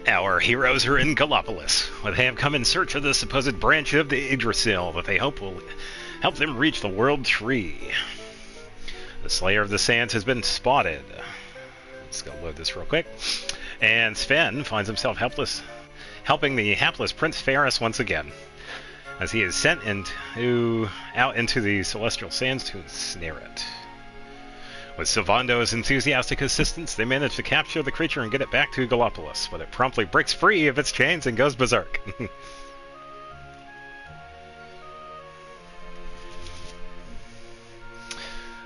Our heroes are in Gallopolis, where they have come in search of the supposed branch of the Yggdrasil that they hope will help them reach the World Tree. The Slayer of the Sands has been spotted. Let's go load this real quick. And Sven finds himself helping the hapless Prince Ferris once again, as he is sent out into the Celestial Sands to ensnare it. With Sylvando's enthusiastic assistance, they manage to capture the creature and get it back to Gallopolis, but it promptly breaks free of its chains and goes berserk.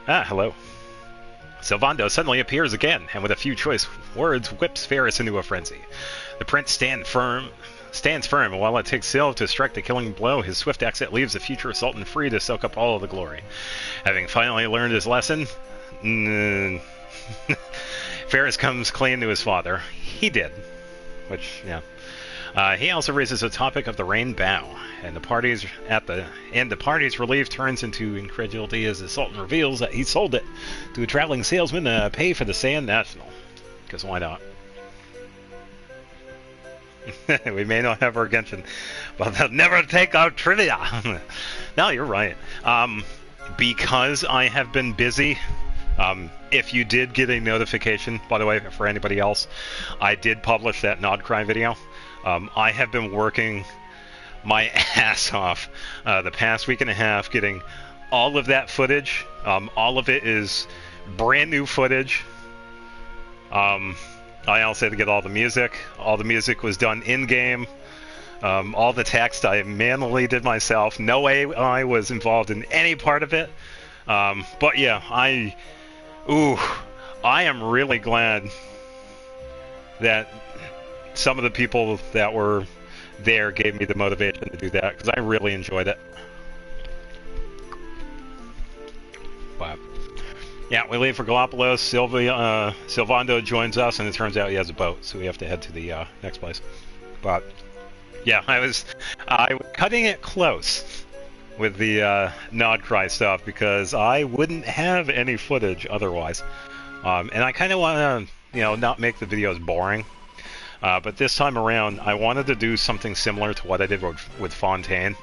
Hello. Sylvando suddenly appears again, and with a few choice words, whips Ferris into a frenzy. The prince stands firm, and while it takes Sylv to strike the killing blow, his swift exit leaves the future Sultan free to soak up all of the glory. Having finally learned his lesson, Ferris comes clean to his father. He did. Which, yeah. He also raises the topic of the Rain Bow, and the party's relief turns into incredulity as the Sultan reveals that he sold it to a traveling salesman to pay for the Sand National. Because why not? We may not have our Genshin, but they'll never take our trivia. No, you're right. Because I have been busy. If you did get a notification, by the way, for anybody else, I did publish that Nodcry video. I have been working my ass off the past week and a half getting all of that footage. All of it is brand new footage. I also had to get all the music. All the music was done in-game. All the text I manually did myself. No AI was involved in any part of it. But yeah, I am really glad that some of the people that were there gave me the motivation to do that, because I really enjoyed it. But yeah, we leave for Gallopolis. Sylvando joins us, and it turns out he has a boat, so we have to head to the next place. But yeah, I was cutting it close with the Nodcry stuff, because I wouldn't have any footage otherwise. And I kind of want to, not make the videos boring. But this time around, I wanted to do something similar to what I did with Fontaine.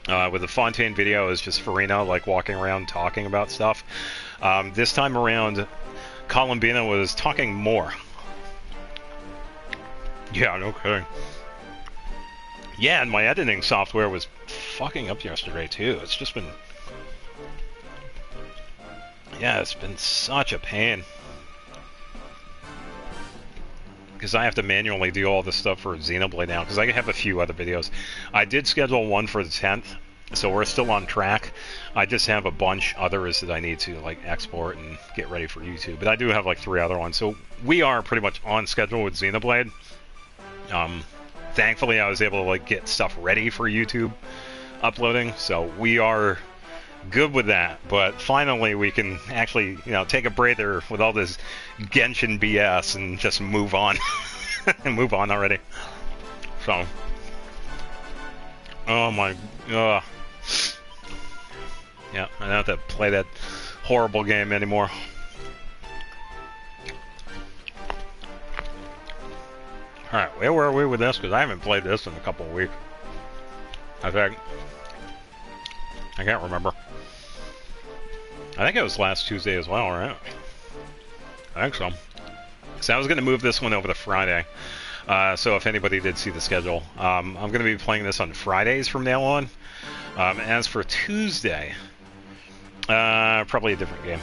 With the Fontaine video, it was just Farina, like, walking around talking about stuff. This time around, Columbina was talking more. Yeah, no kidding. Yeah, and my editing software was fucking up yesterday, too. It's just been... Yeah, it's been such a pain. Because I have to manually do all this stuff for Xenoblade now, because I have a few other videos. I did schedule one for the 10th, so we're still on track. I just have a bunch others that I need to, like, export and get ready for YouTube. But I do have, like, 3 other ones. So we are pretty much on schedule with Xenoblade. Thankfully, I was able to, like, get stuff ready for YouTube uploading, so we are good with that. But finally, we can actually, take a breather with all this Genshin BS and just move on. And move on already. So. Oh my... Yeah, I don't have to play that horrible game anymore. Alright, where were we with this? Because I haven't played this in a couple of weeks. I think. I can't remember. I think it was last Tuesday as well, right? I think so. So I was going to move this one over to Friday. So if anybody did see the schedule, I'm going to be playing this on Fridays from now on. As for Tuesday, probably a different game.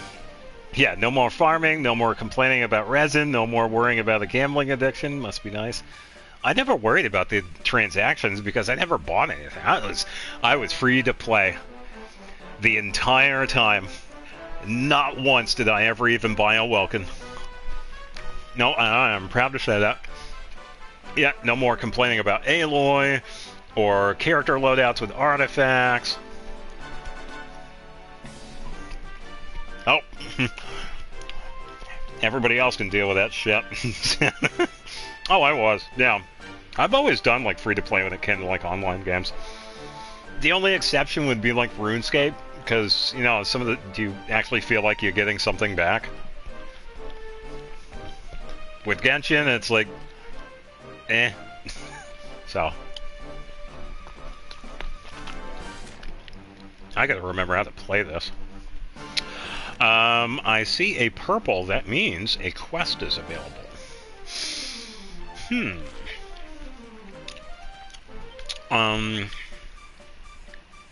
Yeah, no more farming, no more complaining about resin, no more worrying about a gambling addiction. Must be nice. I never worried about the transactions because I never bought anything. I was free to play the entire time. Not once did I ever even buy a Welkin. No, I am proud to say that. Yeah, no more complaining about Aloy or character loadouts with artifacts. Oh. Everybody else can deal with that shit. Oh, I was. Yeah. I've always done, like, free-to-play when it came to, like, online games. The only exception would be, like, RuneScape, because, some of do you actually feel like you're getting something back? With Genshin, it's like, So I gotta remember how to play this. I see a purple. That means a quest is available.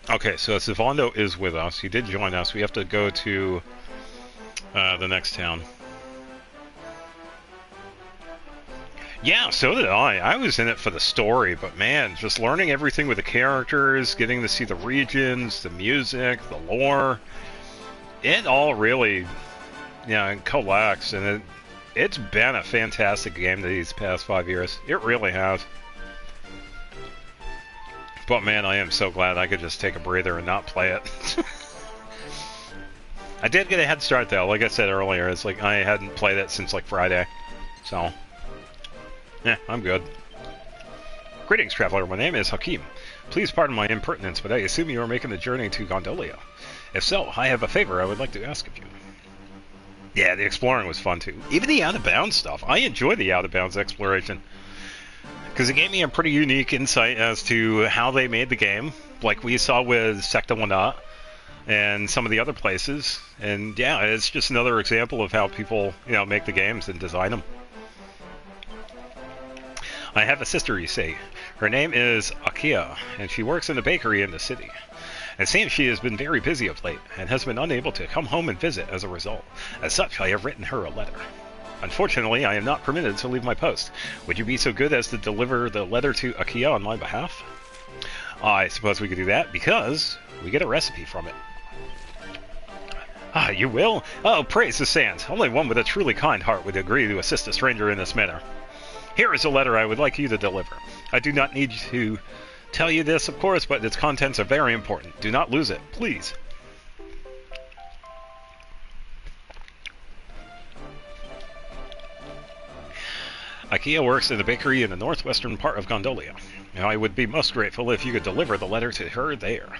Okay, so Sivondo is with us. He did join us. We have to go to the next town. Yeah, so did I. I was in it for the story, but man, just learning everything with the characters, getting to see the regions, the music, the lore, it all really, collects, and it's been a fantastic game these past 5 years. It really has. But man, I am so glad I could just take a breather and not play it. I did get a head start though, like I said earlier. It's like I hadn't played it since like Friday, so yeah, I'm good. Greetings, traveler. My name is Hakim. Please pardon my impertinence, but I assume you are making the journey to Gondolia. If so, I have a favor I would like to ask of you. Yeah, the exploring was fun too. Even the out-of-bounds stuff. I enjoy the out-of-bounds exploration, because it gave me a pretty unique insight as to how they made the game, like we saw with Secta Wanat and some of the other places. And yeah, it's just another example of how people, make the games and design them. I have a sister, you see. Her name is Akia, and she works in a bakery in the city. It seems she has been very busy of late, and has been unable to come home and visit as a result. As such, I have written her a letter. Unfortunately, I am not permitted to leave my post. Would you be so good as to deliver the letter to Akia on my behalf? I suppose we could do that, because we get a recipe from it. Ah, you will? Oh, praise the sands. Only one with a truly kind heart would agree to assist a stranger in this manner. Here is a letter I would like you to deliver. I do not need to tell you this, of course, but its contents are very important. Do not lose it, please. Akia works in a bakery in the northwestern part of Gondolia. I would be most grateful if you could deliver the letter to her there.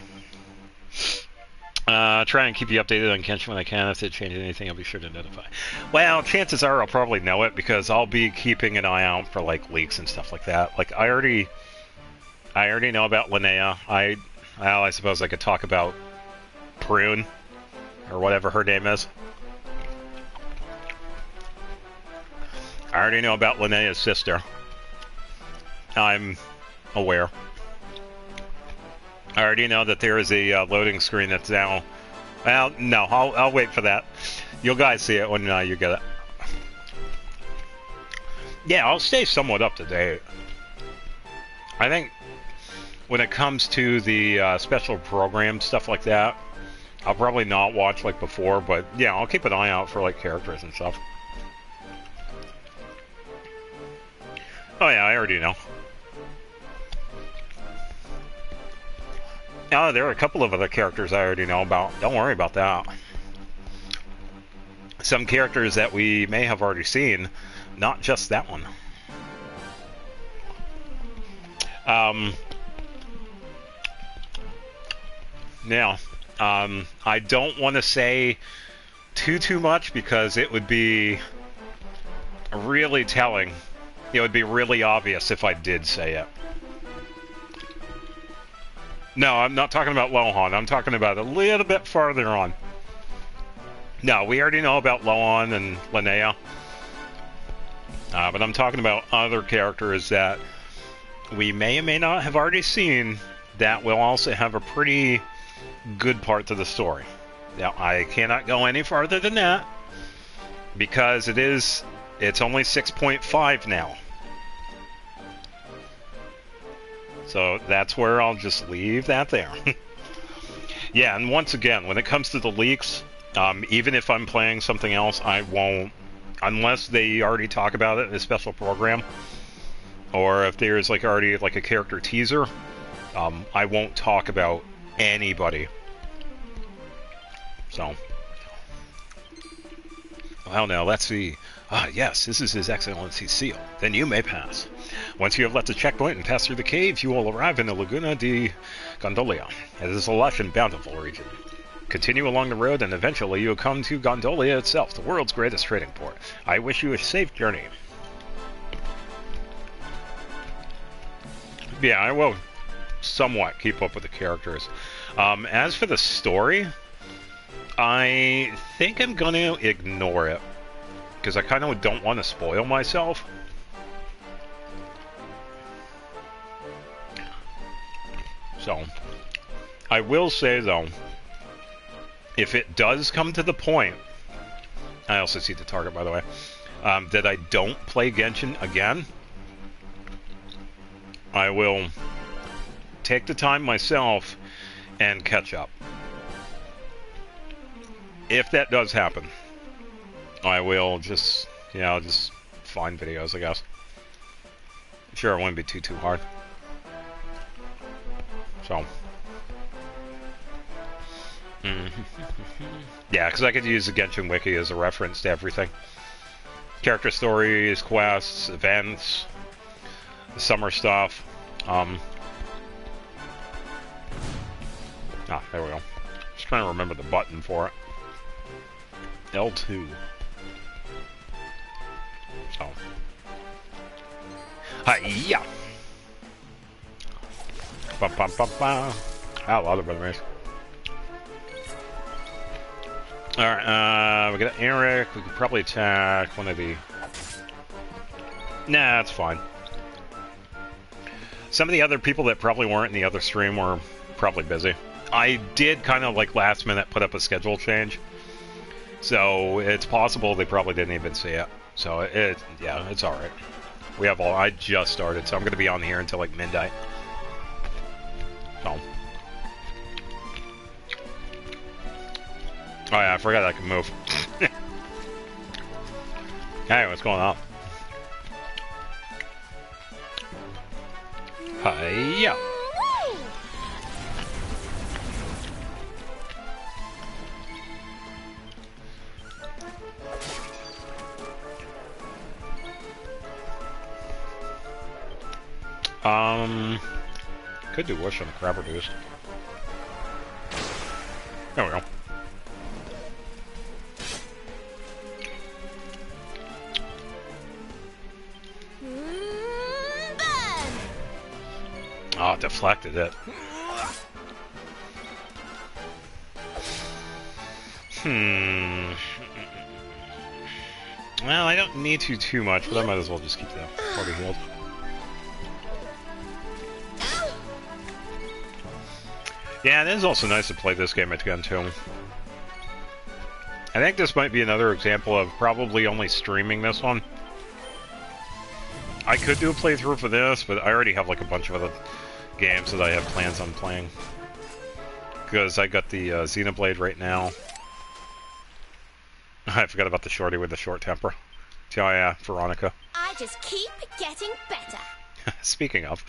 Try and keep you updated on Kenshin when I can. If they change anything, I'll be sure to notify. Well, chances are I'll probably know it, because I'll be keeping an eye out for like leaks and stuff like that. Like I already know about Linnea. I suppose I could talk about Prune, or whatever her name is. I already know about Linnea's sister. I'm aware. I already know that there is a loading screen that's now... Well, no, I'll wait for that. You'll guys see it when you get it. Yeah, I'll stay somewhat up to date. I think when it comes to the special program, stuff like that, I'll probably not watch like before, but yeah, I'll keep an eye out for like characters and stuff. Oh yeah, I already know. Oh, there are a couple of other characters I already know about. Don't worry about that. Some characters that we may have already seen, not just that one. Now, I don't want to say too much, because it would be really telling. It would be really obvious if I did say it. No, I'm not talking about Lohan. I'm talking about a little bit farther on. No, we already know about Lohan and Linnea. But I'm talking about other characters that we may or may not have already seen that will also have a pretty good part to the story. Now, I cannot go any farther than that, because it's only 6.5 now. So that's where I'll just leave that there. Yeah, and once again, when it comes to the leaks, even if I'm playing something else, I won't, unless they already talk about it in a special program, or if there's like already like a character teaser, I won't talk about anybody. So, well, now let's see. Ah, yes, this is His Excellency's seal. Then you may pass. Once you have left the checkpoint and passed through the cave, you will arrive in the Laguna di Gondolia. It is a lush and bountiful region. Continue along the road, and eventually you will come to Gondolia itself, the world's greatest trading port. I wish you a safe journey. Yeah, I will somewhat keep up with the characters. As for the story, I think I'm gonna ignore it because I kind of don't want to spoil myself. So, I will say though, if it does come to the point, I also see the target by the way, that I don't play Genshin again, I will take the time myself and catch up. If that does happen, I will just, just find videos, I guess. Sure, it wouldn't be too hard. So. Yeah, because I could use the Genshin Wiki as a reference to everything. Character stories, quests, events, summer stuff. There we go. Just trying to remember the button for it. L2. So. Hi-ya! Ba-ba-ba-ba. I love it, by the way. Alright, we got Eric. We could probably attack one of the... Nah, that's fine. Some of the other people that probably weren't in the other stream were probably busy. I did kind of like last minute put up a schedule change. So it's possible they probably didn't even see it. So yeah, it's alright. We have all... I just started, so I'm going to be on here until like midnight. So... Oh yeah, I forgot I could move. Hey, what's going on? Hiya! Could do Wish on the Crab Reduce. There we go. Oh, deflected it. Well, I don't need to too much, but I might as well just keep the party healed. Yeah, it is also nice to play this game again, too. I think this might be another example of probably only streaming this one. I could do a playthrough for this, but I already have like a bunch of other games that I have plans on playing. Because I got the Xenoblade right now. I forgot about the shorty with the short temper. Oh yeah, Veronica. I just keep getting better. Speaking of.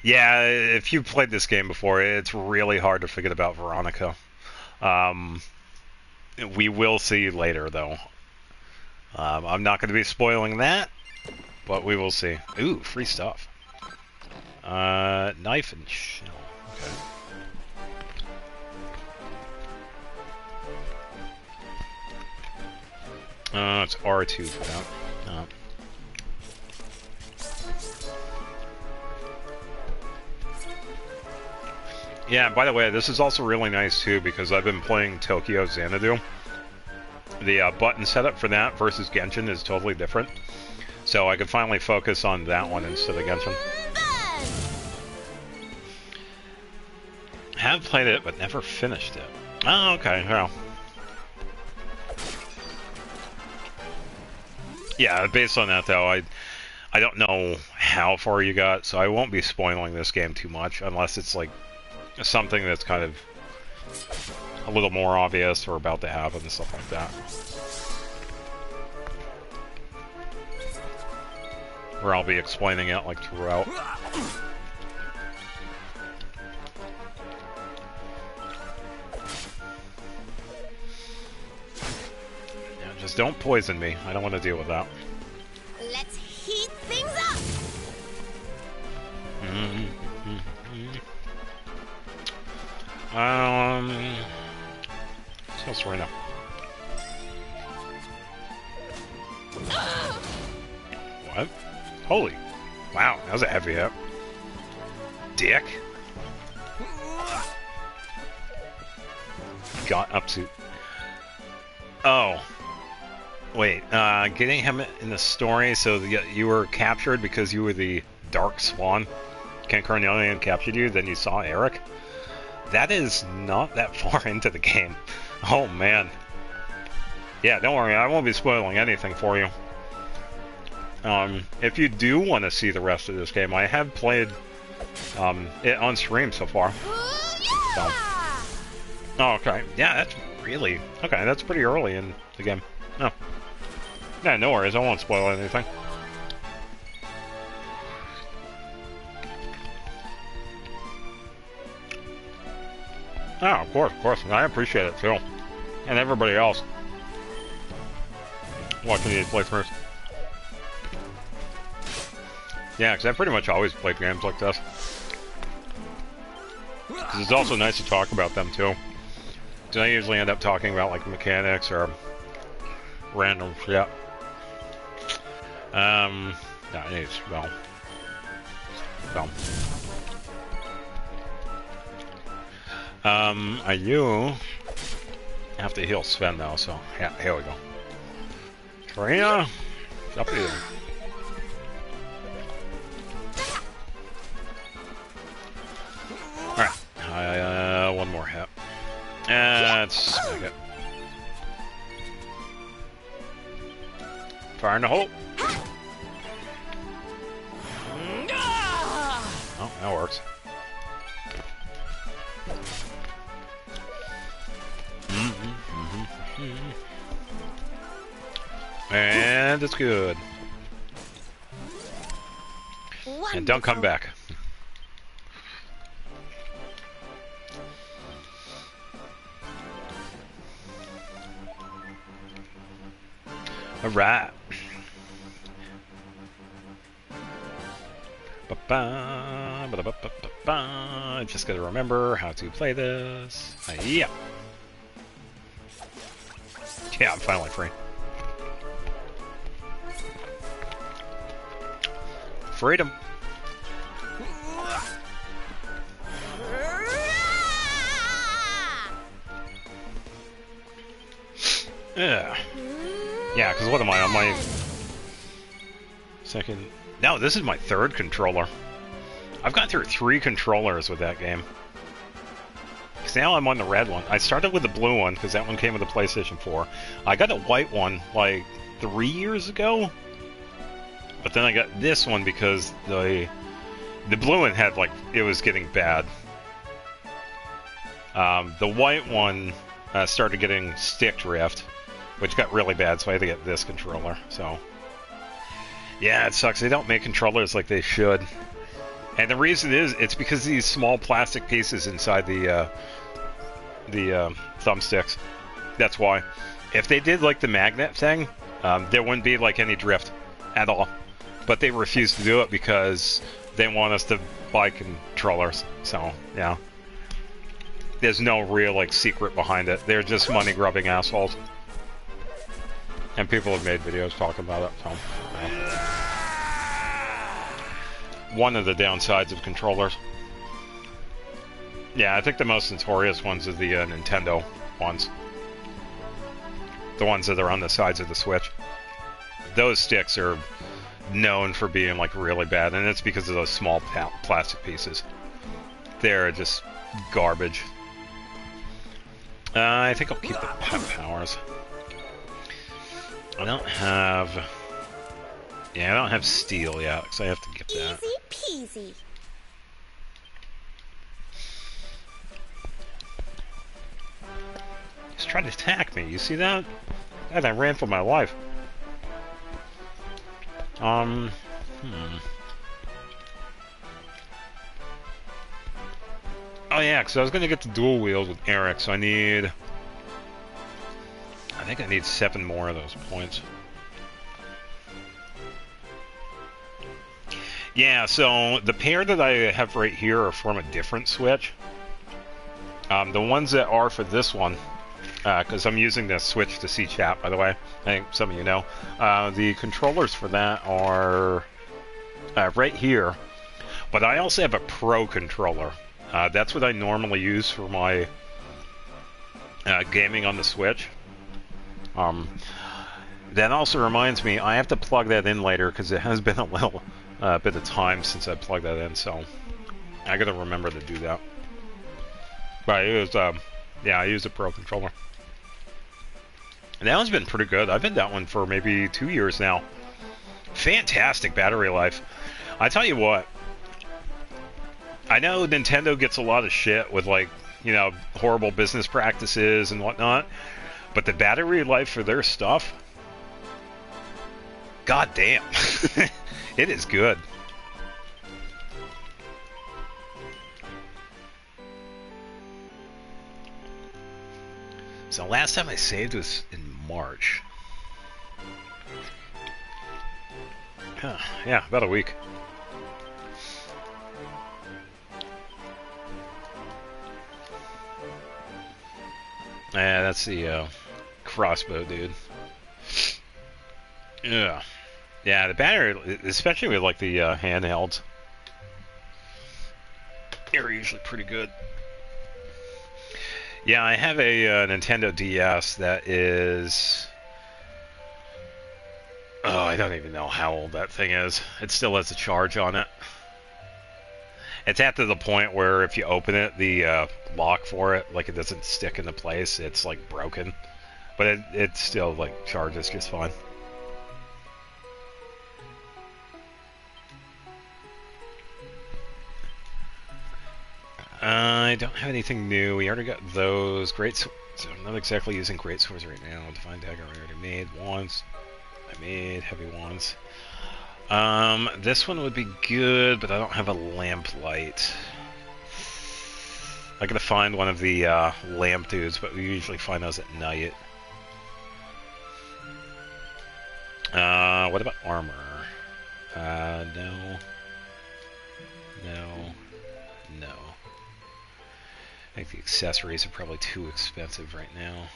Yeah, if you've played this game before, it's really hard to forget about Veronica. We will see later, though. I'm not going to be spoiling that, but we will see. Ooh, free stuff. Knife and shell. Okay. It's R2 for that. Yeah, by the way, this is also really nice too because I've been playing Tokyo Xanadu. The button setup for that versus Genshin is totally different. So I could finally focus on that one instead of Genshin. Have played it, but never finished it. Oh, okay, well. Yeah, based on that though, I don't know how far you got, so I won't be spoiling this game too much unless it's like something that's kind of a little more obvious or about to happen and stuff like that. Where I'll be explaining it like throughout. Yeah, just don't poison me. I don't want to deal with that. Let's heat things up. Let's right now. What? Holy. Wow, that was a heavy hit. Dick. Got up to... Oh. Wait, getting him in the story so you were captured because you were the Dark Swan. Ken Carnelian captured you, then you saw Eric? That is not that far into the game. Oh, man. Yeah, don't worry, I won't be spoiling anything for you. If you do want to see the rest of this game, I have played it on stream so far. So. Oh, okay. Yeah, that's really... Okay, that's pretty early in the game. No. Yeah, no worries, I won't spoil anything. Oh, of course. I appreciate it, too. And everybody else watching these playthroughs. Yeah, because I pretty much always play games like this. Because it's also nice to talk about them, too. Because I usually end up talking about, like, mechanics or random shit. No, I need to spell. I do have to heal Sven, though, so, yeah, here we go. Trina, up here. Alright, one more hit. Let's smack it. Fire in the hole. Oh, that works. And it's good. Wonderful. And don't come back. All right. Just gotta remember how to play this. Yeah. Yeah, I'm finally free. Freedom. Yeah. Yeah, because what am I on my second? No, this is my third controller. I've gone through 3 controllers with that game. Because now I'm on the red one. I started with the blue one because that one came with the PlayStation 4. I got a white one like 3 years ago. But then I got this one because the blue one had, like, it was getting bad. The white one started getting stick drift, which got really bad, so I had to get this controller. So, yeah, it sucks. They don't make controllers like they should. And the reason is, it's because of these small plastic pieces inside the thumbsticks. That's why. If they did, like, the magnet thing, there wouldn't be, like, any drift at all. But they refuse to do it because they want us to buy controllers. So, yeah. There's no real, like, secret behind it. They're just money-grubbing assholes. And people have made videos talking about it, so... Yeah. One of the downsides of controllers. Yeah, I think the most notorious ones are the Nintendo ones. The ones that are on the sides of the Switch. Those sticks are known for being, like, really bad, and it's because of those small plastic pieces. They're just garbage. I think I'll keep the pep powers. I don't have... Yeah, I don't have steel yet, because I have to get that. Easy peasy. He's trying to attack me, you see that? God, I ran for my life. Oh yeah, because I was going to get the dual wheels with Eric, so I think I need 7 more of those points. Yeah, so the pair that I have right here are from a different Switch. The ones that are for this one, because I'm using the Switch to see chat, by the way. I think some of you know. The controllers for that are right here. But I also have a Pro controller. That's what I normally use for my gaming on the Switch. That also reminds me, I have to plug that in later because it has been a little bit of time since I plugged that in, so I gotta remember to do that. But it was, yeah, I use a Pro controller. And that one's been pretty good. I've had that one for maybe 2 years now. Fantastic battery life. I tell you what, I know Nintendo gets a lot of shit with, like, you know, horrible business practices and whatnot, but the battery life for their stuff, god damn, it is good. So last time I saved was in March. Yeah, about a week. Yeah, that's the crossbow dude. Yeah. Yeah, the battery, especially with like the handhelds, they're usually pretty good. Yeah, I have a Nintendo DS that is... Oh, I don't even know how old that thing is. It still has a charge on it. It's at to the point where if you open it, the lock for it, like, it doesn't stick into place. It's like broken, but it still like charges just fine. I don't have anything new. We already got those great swords. So I'm not exactly using great swords right now. Divine dagger I already made. Wands I made. Heavy wands. This one would be good, but I don't have a lamplight. I gotta find one of the lamp dudes, but we usually find those at night. What about armor? No. No. No. I think the accessories are probably too expensive right now.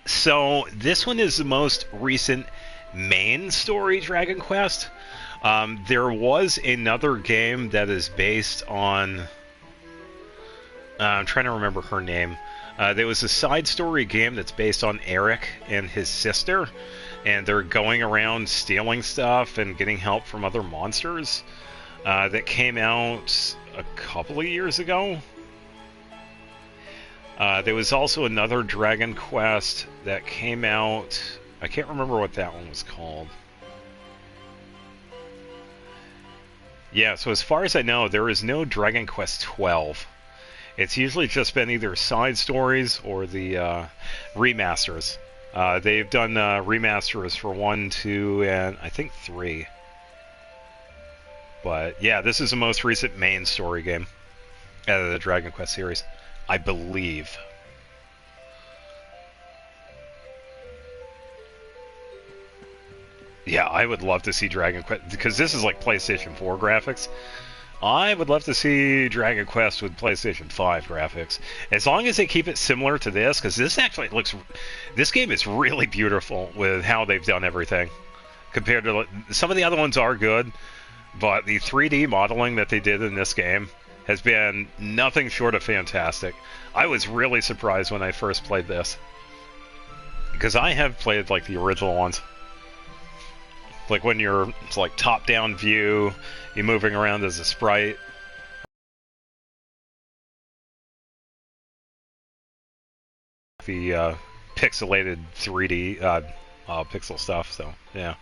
So this one is the most recent main story Dragon Quest. There was another game that is based on... I'm trying to remember her name. There was a side story game that's based on Eric and his sister, and they're going around stealing stuff and getting help from other monsters. That came out a couple of years ago. There was also another Dragon Quest that came out. I can't remember what that one was called. Yeah, so as far as I know, there is no Dragon Quest XII. It's usually just been either side stories or the remasters. They've done remasters for 1, 2, and I think 3. But yeah, this is the most recent main story game out of the Dragon Quest series, I believe. Yeah, I would love to see Dragon Quest, because this is like PlayStation 4 graphics. I would love to see Dragon Quest with PlayStation 5 graphics. As long as they keep it similar to this, because this actually looks... This game is really beautiful with how they've done everything. Compared to... Some of the other ones are good, but the 3D modeling that they did in this game has been nothing short of fantastic. I was really surprised when I first played this, because I have played like the original ones. Like when you're, it's like top-down view, you're moving around as a sprite. The pixelated 3D pixel stuff, so yeah.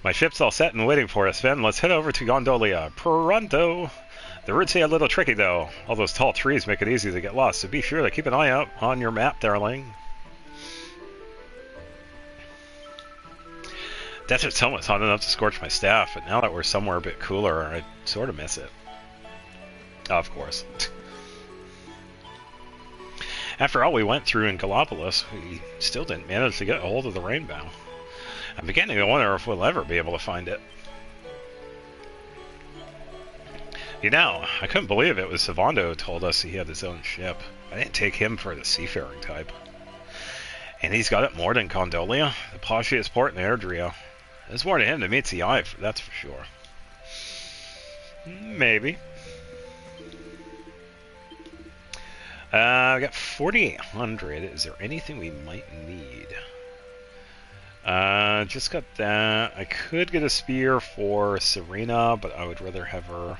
My ship's all set and waiting for us, Sven. Let's head over to Gondolia. Pronto! The routes are a little tricky, though. All those tall trees make it easy to get lost, so be sure to keep an eye out on your map, darling. Desert Sun was hot enough to scorch my staff, but now that we're somewhere a bit cooler, I sort of miss it. Of course. After all we went through in Gallipolis, we still didn't manage to get a hold of the rainbow. I'm beginning to wonder if we'll ever be able to find it. You know, I couldn't believe it was Savando who told us he had his own ship. I didn't take him for the seafaring type. And he's got it more than Condolia, the poshiest port in the Airdrio. There's more to him than meets the eye, that's for sure. Maybe. We got 4,800. Is there anything we might need? Just got that. I could get a spear for Serena, but I would rather have her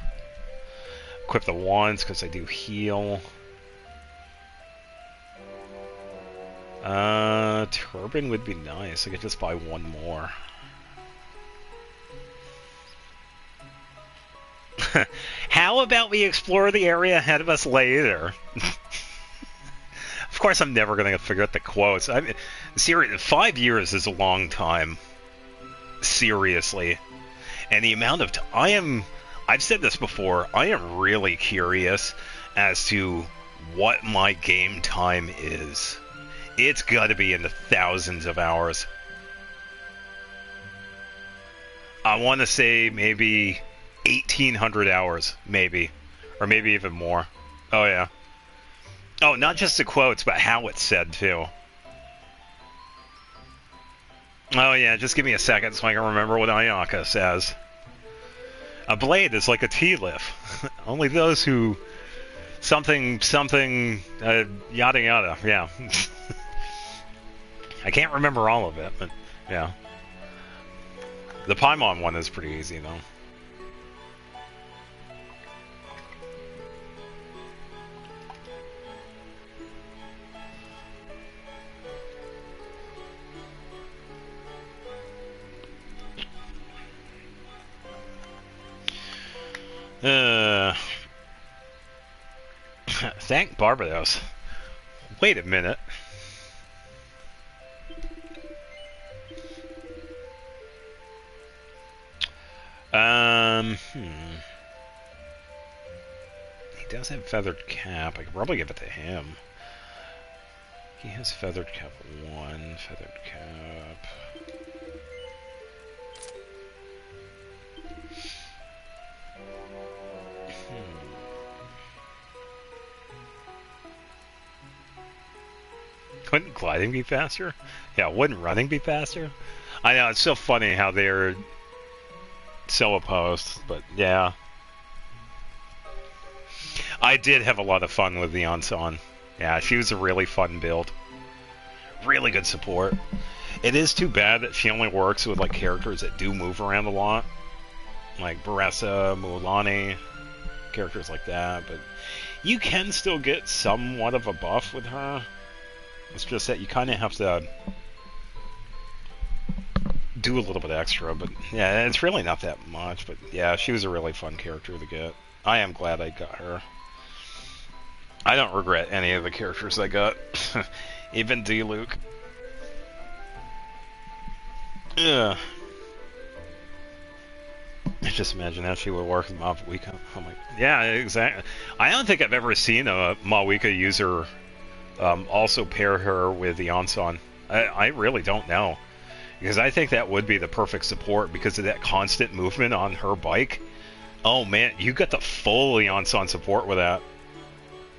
equip the wands because I do heal. Turban would be nice. I could just buy one more. How about we explore the area ahead of us later? Of course, I'm never going to figure out the quotes. I mean, seriously, 5 years is a long time. Seriously. And the amount of I've said this before, I am really curious as to what my game time is. It's got to be in the thousands of hours. I want to say maybe 1,800 hours, maybe. Or maybe even more. Oh, yeah. Oh, not just the quotes, but how it's said, too. Oh, yeah, just give me a second so I can remember what Ayaka says. A blade is like a tea leaf. Only those who... Something, yada yada, yeah. I can't remember all of it, but, yeah. The Paimon one is pretty easy, though. Thank Barbados. Wait a minute. He does have feathered cap. I could probably give it to him. He has feathered cap 1, feathered cap. Wouldn't gliding be faster? Yeah, wouldn't running be faster? I know, it's so funny how they're so opposed, but yeah. I did have a lot of fun with the Ansan. Yeah, she was a really fun build. Really good support. It is too bad that she only works with like characters that do move around a lot. Like Baressa, Mulan, characters like that, but you can still get somewhat of a buff with her. It's just that you kind of have to do a little bit extra, but yeah, it's really not that much. But yeah, she was a really fun character to get. I am glad I got her. I don't regret any of the characters I got. Even D-Luke. Yeah. Just imagine how she would work with Mawika. Oh my, yeah, exactly. I don't think I've ever seen a Mawika user also pair her with the Ansan. I really don't know. Because I think that would be the perfect support because of that constant movement on her bike. Oh man, you got the full Ansan support with that.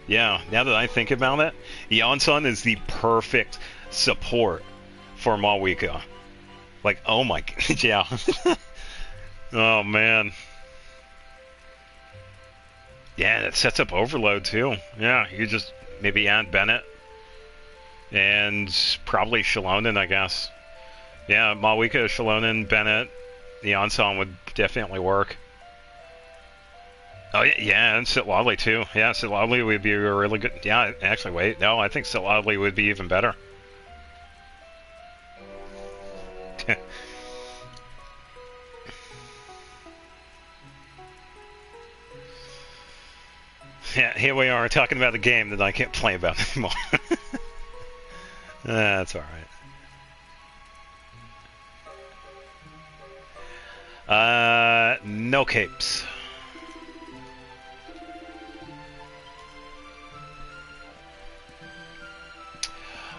Yeah, now that I think about it, Ansan is the perfect support for Mawika. Like, oh my, yeah. Oh man. Yeah, that sets up overload too. Yeah, you just maybe add Bennett. And probably Shalonen, I guess. Yeah, Mawika, Shalonen, Bennett, the Ansan would definitely work. Oh, yeah, and Sitlali too. Yeah, Sitlali would be a really good... Yeah, actually, wait. No, I think Sitlali would be even better. Yeah, here we are talking about the game that I can't play about anymore. That's alright. No capes.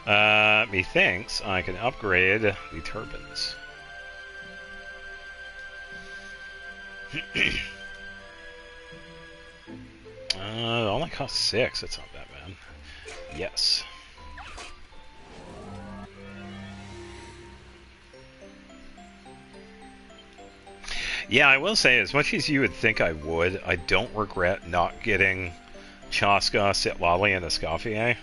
Methinks I can upgrade the turbines. It only costs 6. That's not that bad. Yes. Yeah, I will say, as much as you would think I would, I don't regret not getting Chaska, Sitlali, and Escoffier.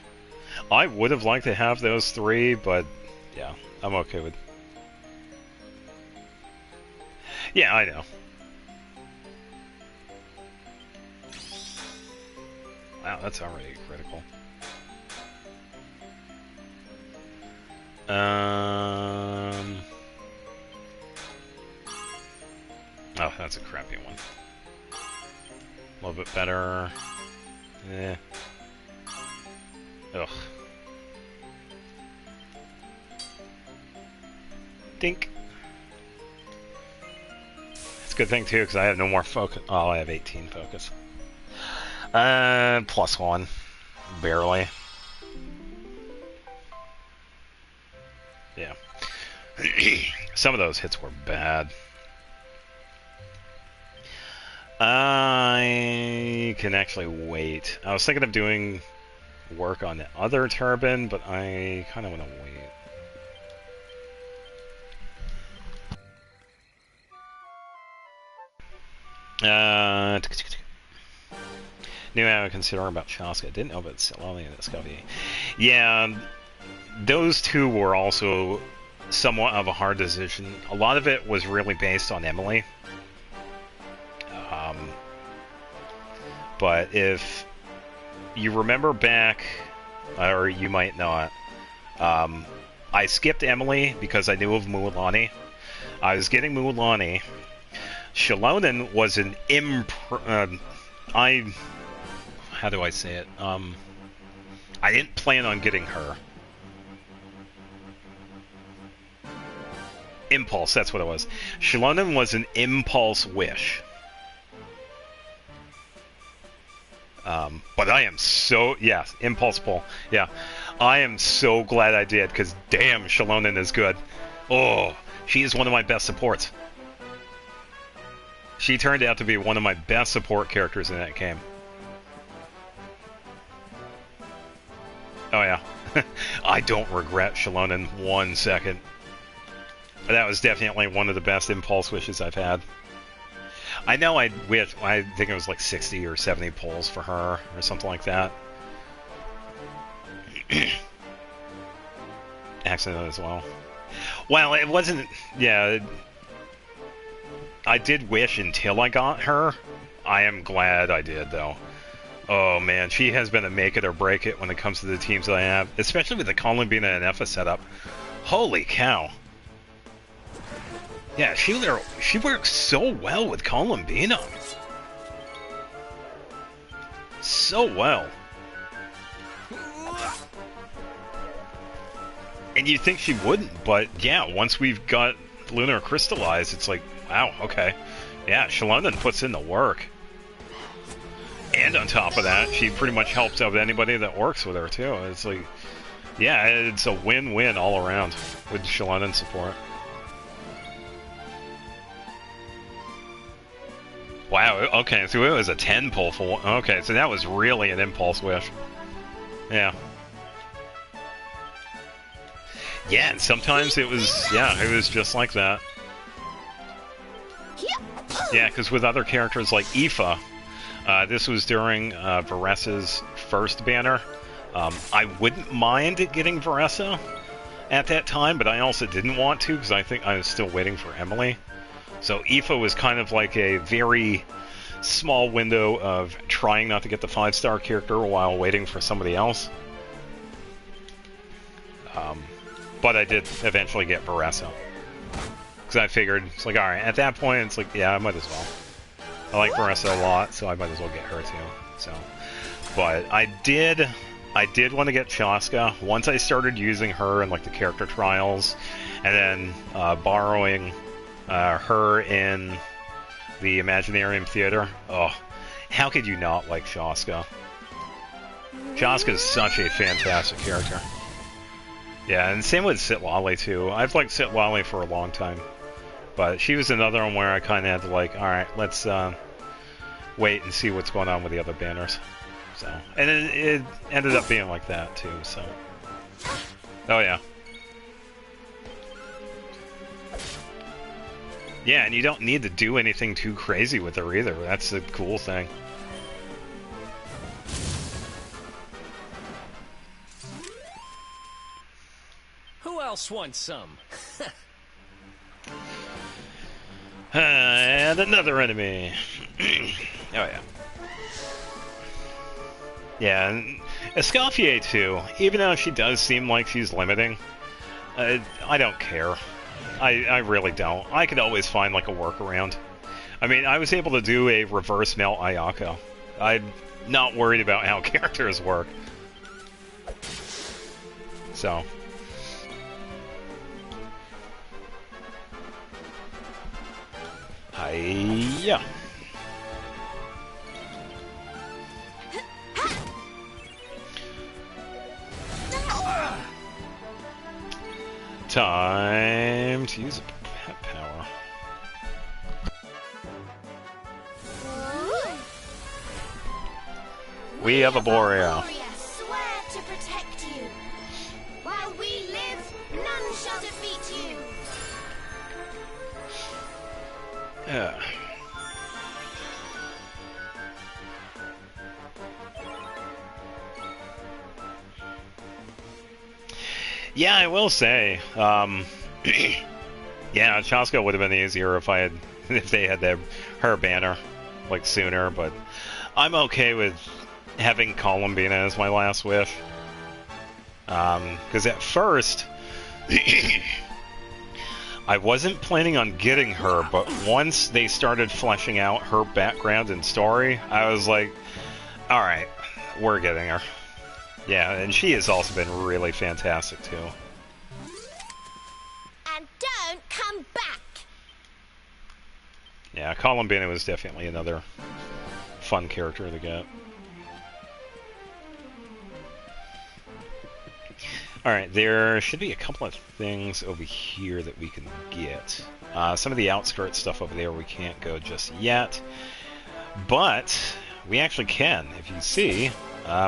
I would have liked to have those three, but yeah, I'm okay with... Yeah, I know. Wow, that's already critical. Oh, that's a crappy one. A little bit better. Eh. Ugh. Dink. It's a good thing too, because I have no more focus. Oh, I have 18 focus. +1. Barely. Yeah. Some of those hits were bad. I can actually wait. I was thinking of doing work on the other turbine, but I kind of want to wait. Knew I would consider about Chaska. Didn't know about Sitlali and Escoffier. Yeah, those two were also somewhat of a hard decision. A lot of it was really based on Emily. But if you remember back, or you might not, I skipped Emily because I knew of Mualani. I was getting Mualani. Shalonen was an how do I say it? I didn't plan on getting her. Impulse, that's what it was. Shalonen was an impulse wish. But I am so... Yeah, impulse pull. Yeah. I am so glad I did, because damn, Shalonen is good. Oh, she is one of my best supports. She turned out to be one of my best support characters in that game. Oh yeah. I don't regret Shalonen 1 second. That was definitely one of the best impulse wishes I've had. I know I think it was like 60 or 70 pulls for her, or something like that. Accident as well. Well, it wasn't... Yeah. I did wish until I got her. I am glad I did, though. Oh, man. She has been a make it or break it when it comes to the teams that I have. Especially with the Columbina and Effa setup. Holy cow. Yeah, she works so well with Columbina. So well. And you'd think she wouldn't, but yeah, once we've got Lunar crystallized, it's like, wow, okay. Yeah, Shalonen puts in the work. And on top of that, she pretty much helps out anybody that works with her, too. It's like, yeah, it's a win-win all around with Shalonen support. Wow, okay, so it was a 10 pull for... Okay, so that was really an impulse wish. Yeah. Yeah, and sometimes it was... Yeah, it was just like that. Yeah, because with other characters like Aoife, this was during Varessa's first banner. I wouldn't mind getting Varessa at that time, but I also didn't want to, because I think I was still waiting for Emily. So Aoife was kind of like a very small window of trying not to get the 5-star character while waiting for somebody else. But I did eventually get Varessa. Because I figured, it's like, alright, at that point, it's like, yeah, I might as well. I like Varessa a lot, so I might as well get her too. So, but I did want to get Chaska. Once I started using her in like the character trials, and then borrowing her in the Imaginarium Theater. Oh, how could you not like Chaska? Chaska is such a fantastic character. Yeah, and same with Sitlali too. I've liked Sitlali for a long time. But she was another one where I kind of had to like, alright, let's wait and see what's going on with the other banners. So, and it ended up being like that too, so. Oh yeah. Yeah, and you don't need to do anything too crazy with her either. That's the cool thing. Who else wants some? And another enemy. Oh, yeah. Yeah, and Escoffier, too. Even though she does seem like she's limiting, I don't care. I really don't. I could always find, like, a workaround. I mean, I was able to do a reverse melt Ayako. I'm not worried about how characters work. So... Hiya. Time to use a pet power. We have a Borea. Swear to protect you. While we live, none shall defeat you. Yeah. Yeah, I will say, yeah, Chasko would have been easier if if they had her banner like sooner, but I'm okay with having Columbina as my last wish. Because at first, I wasn't planning on getting her, but once they started fleshing out her background and story, I was like, alright, we're getting her. Yeah, and she has also been really fantastic, too. And don't come back. Yeah, Columbina was definitely another fun character to get. Alright, there should be a couple of things over here that we can get. Some of the outskirts stuff over there we can't go just yet. But we actually can. If you see,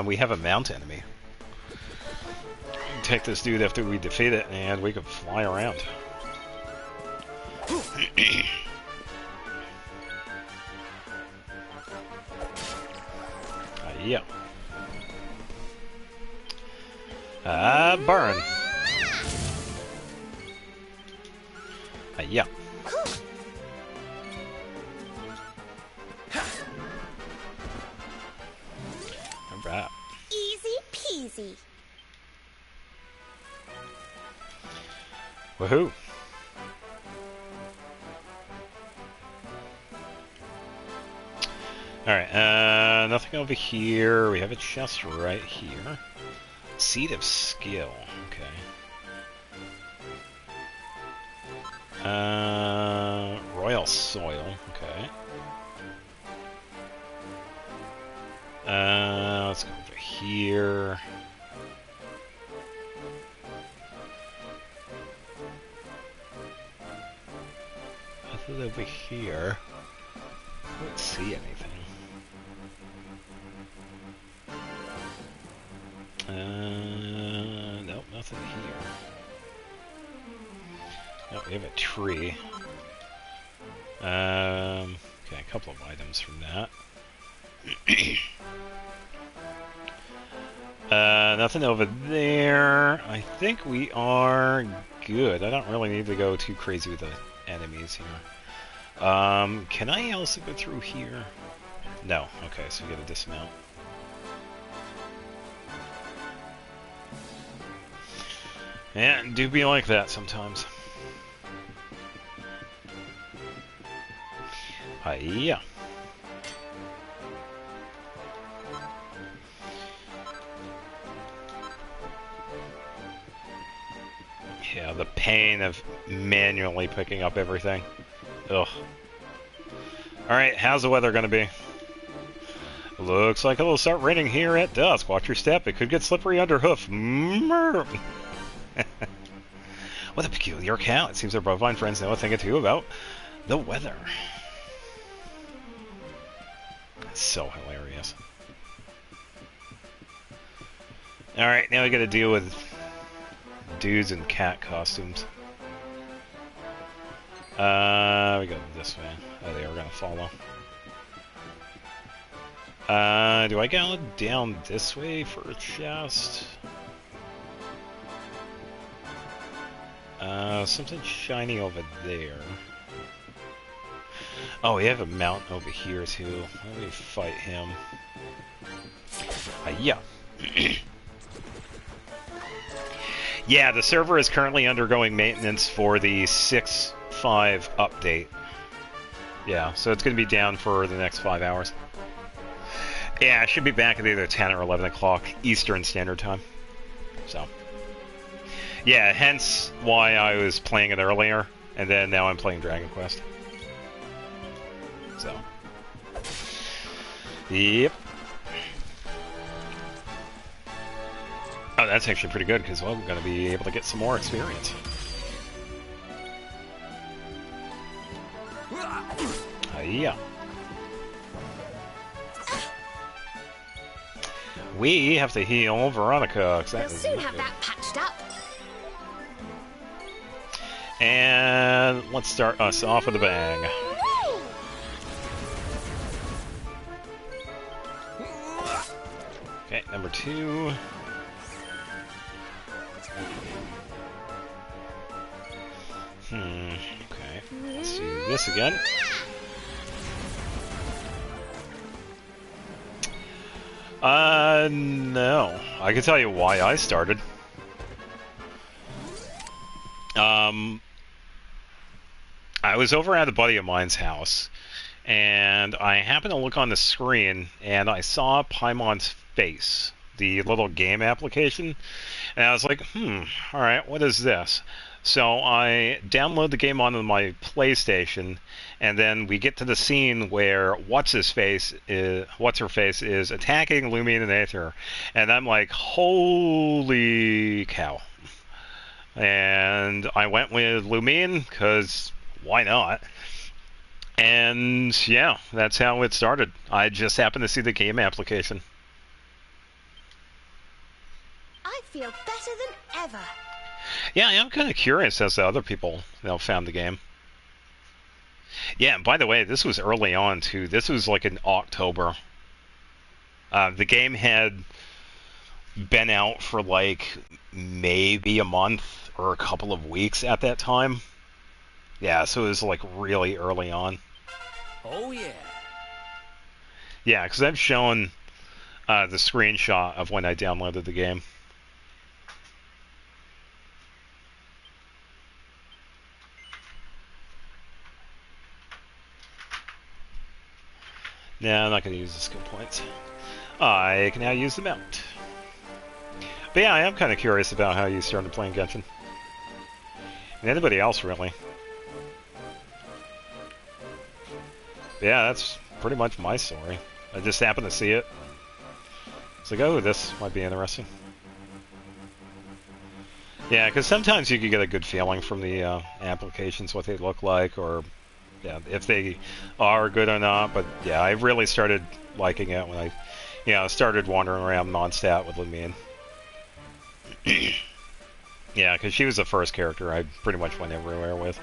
we have a mount enemy. Take this dude after we defeat it, and we can fly around. Yeah. Burn. Yeah. Alright. Easy peasy. Woohoo. Alright, nothing over here. We have a chest right here. Seed of Skill, okay. Royal Soil, okay. Let's go over here. Nothing over here. I don't see anything. Nope, nothing here. Nope, we have a tree. Okay, a couple of items from that. Nothing over there. I think we are good. I don't really need to go too crazy with the enemies here. Can I also go through here? No. Okay, so we gotta dismount. Yeah, do be like that sometimes. Hiya. Yeah, the pain of manually picking up everything. Ugh. Alright, how's the weather gonna be? Looks like it'll start raining here at dusk. Watch your step, it could get slippery underhoof. What a peculiar account. It seems our bovine friends know a thing or two about the weather. That's so hilarious. Alright, now we gotta deal with dudes in cat costumes. We go this way. Oh, they are gonna follow. Do I go down this way for a chest? Something shiny over there. Oh, we have a mountain over here too. Let me fight him. Yeah. Yeah, the server is currently undergoing maintenance for the 6.5 update. Yeah, so it's going to be down for the next 5 hours. Yeah, I should be back at either 10 or 11 o'clock Eastern Standard Time. So. Yeah, hence why I was playing it earlier, and then now I'm playing Dragon Quest. So. Yep. Oh, that's actually pretty good, because well, I'm going to be able to get some more experience. Yeah. We have to heal Veronica. We'll soon have that patched up. And let's start us off with a bang. Okay, number 2. Okay. Let's do this again. No. I can tell you why I started. I was over at a buddy of mine's house, and I happened to look on the screen, and I saw Paimon's face, the little game application, and I was like, alright, what is this? So I download the game onto my PlayStation, and then we get to the scene where what's-her-face is attacking Lumion and Aether, and I'm like, holy cow. And I went with Lumion, because why not? And yeah, that's how it started. I just happened to see the game application. I feel better than ever. Yeah, I am kind of curious as to other people found the game. Yeah, and by the way, this was early on too. This was like in October. The game had been out for like maybe a month or a couple of weeks at that time. Yeah, so it was like really early on. Oh yeah. Yeah, because I've shown the screenshot of when I downloaded the game. No, I'm not going to use the skill points. I can now use the mount. But yeah, I am kind of curious about how you started playing Genshin. And anybody else, really. But yeah, that's pretty much my story. I just happened to see it. It's like, oh, this might be interesting. Yeah, because sometimes you can get a good feeling from the applications, what they look like, or yeah, if they are good or not. But yeah, I really started liking it when I, started wandering around Mondstadt with Lumion. Yeah, because she was the first character I pretty much went everywhere with.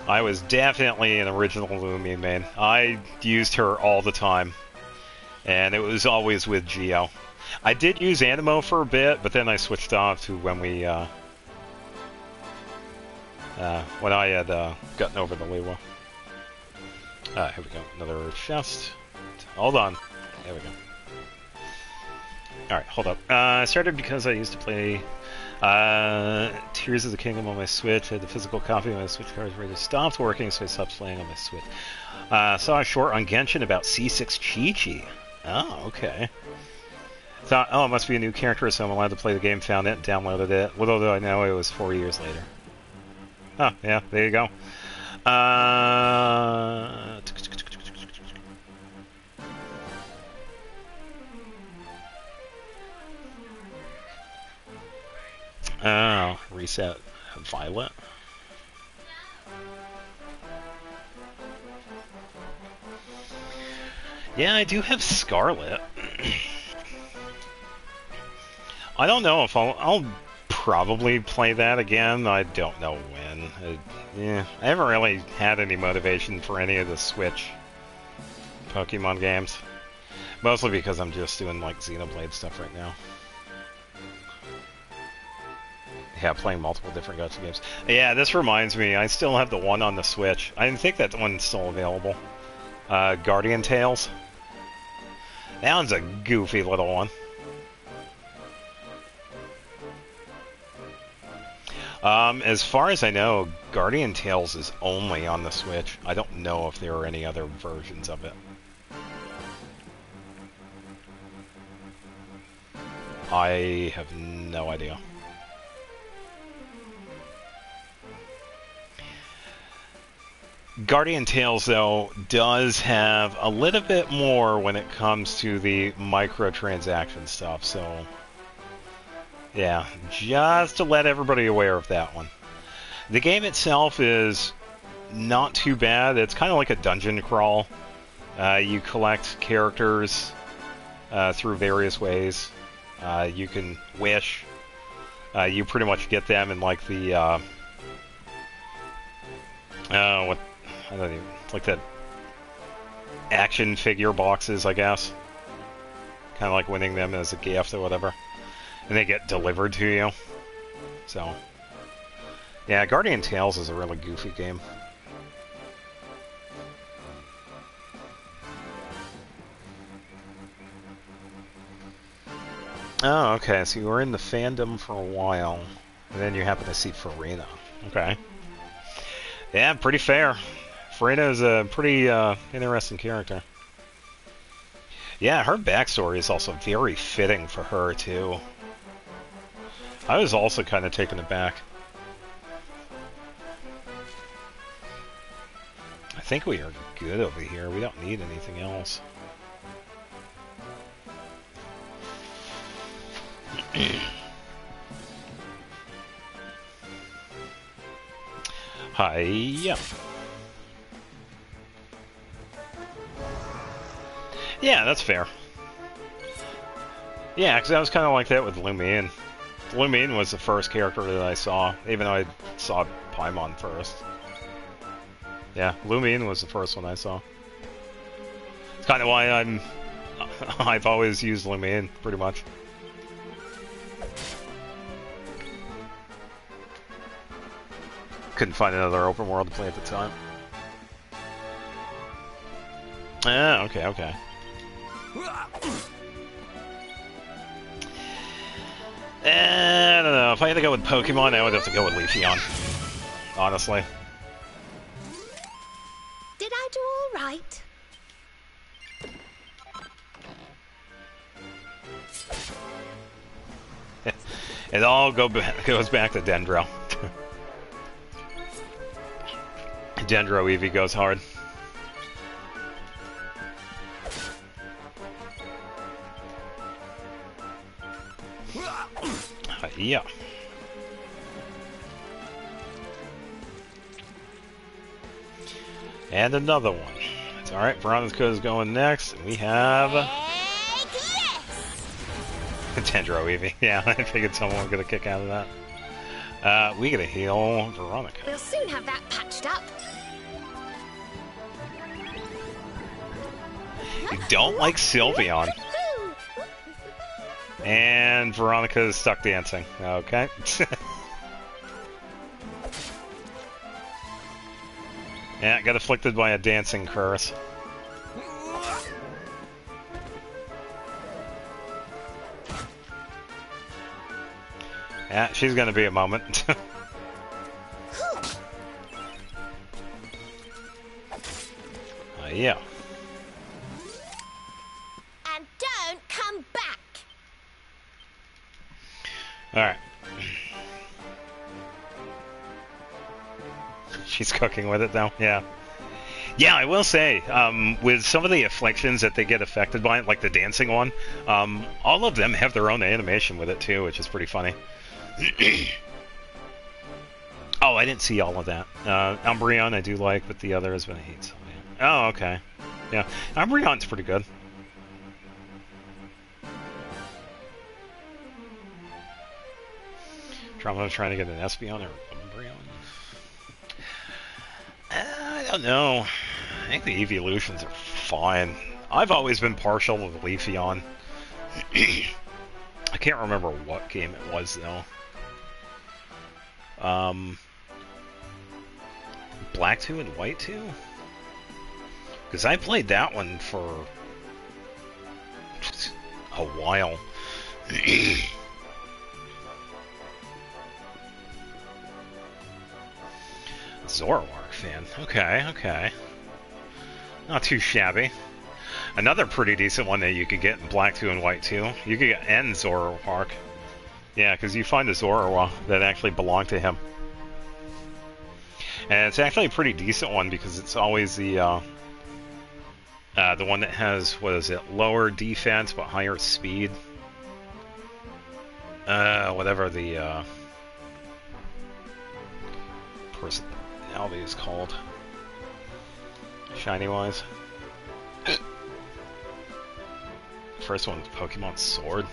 I was definitely an original Lumion main. I used her all the time, and it was always with Geo. I did use Animo for a bit, but then I switched off to when we, when I had gotten over the Lewa. Here we go, another chest. Hold on. There we go. Alright, hold up. I started because I used to play Tears of the Kingdom on my Switch. I had the physical copy of my Switch cards ready. Stopped working, so I stopped playing on my Switch. Saw a short on Genshin about C6 Chi-Chi. Oh, okay. Thought, oh, it must be a new character, so I'm allowed to play the game. Found it, and downloaded it. Although I know it was 4 years later. Oh, yeah, there you go. Oh, reset Violet. Yeah, I do have Scarlet. I don't know if I'll probably play that again. I don't know when. Yeah, I haven't really had any motivation for any of the Switch Pokemon games. Mostly because I'm just doing like Xenoblade stuff right now. Yeah, playing multiple different gacha games. Yeah, this reminds me, I still have the one on the Switch. I think that one's still available. Guardian Tales. That one's a goofy little one. As far as I know, Guardian Tales is only on the Switch. I don't know if there are any other versions of it. I have no idea. Guardian Tales, though, does have a little bit more when it comes to the microtransaction stuff, so... yeah, just to let everybody aware of that one. The game itself is not too bad. It's kind of like a dungeon crawl. You collect characters through various ways. You can wish. You pretty much get them in like the... what... I don't even... like the action figure boxes, I guess. Kind of like winning them as a gift or whatever. And they get delivered to you. So... yeah, Guardian Tales is a really goofy game. Oh, okay, so you were in the fandom for a while, and then you happen to see Farina. Okay. Yeah, pretty fair. Farina is a pretty interesting character. Yeah, her backstory is also very fitting for her, too. I was also kind of taken aback. I think we are good over here. We don't need anything else. Hi-ya. Yeah, that's fair. Yeah, because I was kind of like that with Lumine. Lumine was the first character that I saw, even though I saw Paimon first. Yeah, Lumine was the first one I saw. It's kind of why I've always used Lumine, pretty much. Couldn't find another open world to play at the time. Ah, okay, okay. I don't know. If I had to go with Pokemon, I would have to go with Leafeon. Honestly. Did I do all right? It all goes back to Dendro. Dendro Eevee goes hard. Yeah. And another one. It's alright, Veronica is going next, and we have... Dendro Eevee. Yeah, I figured someone would get a kick out of that. We get a heal Veronica. We'll soon have that patched up. You don't like Sylveon. And Veronica is stuck dancing. Okay. Yeah, got afflicted by a dancing curse. Yeah, she's gonna be a moment. Yeah. And don't come back. Alright. She's cooking with it now, yeah. Yeah, I will say, with some of the afflictions that they get affected by, like the dancing one, all of them have their own animation with it too, which is pretty funny. Oh, I didn't see all of that. Umbreon I do like, but the other has been a hate. So yeah. Oh, okay. Yeah, Umbreon's pretty good. Trying to get an Espeon or Umbreon. I don't know. I think the evolutions are fine. I've always been partial to Leafeon. I can't remember what game it was though. Black 2 and White 2? Because I played that one for a while. Zoroark fan. Okay, okay. Not too shabby. Another pretty decent one that you could get in Black 2 and White 2. You could get N Zoroark. Yeah, because you find a Zoroark that actually belonged to him. And it's actually a pretty decent one because it's always the one that has, what is it, lower defense but higher speed. Whatever the personality is called. Shiny-wise. First one's Pokemon Sword.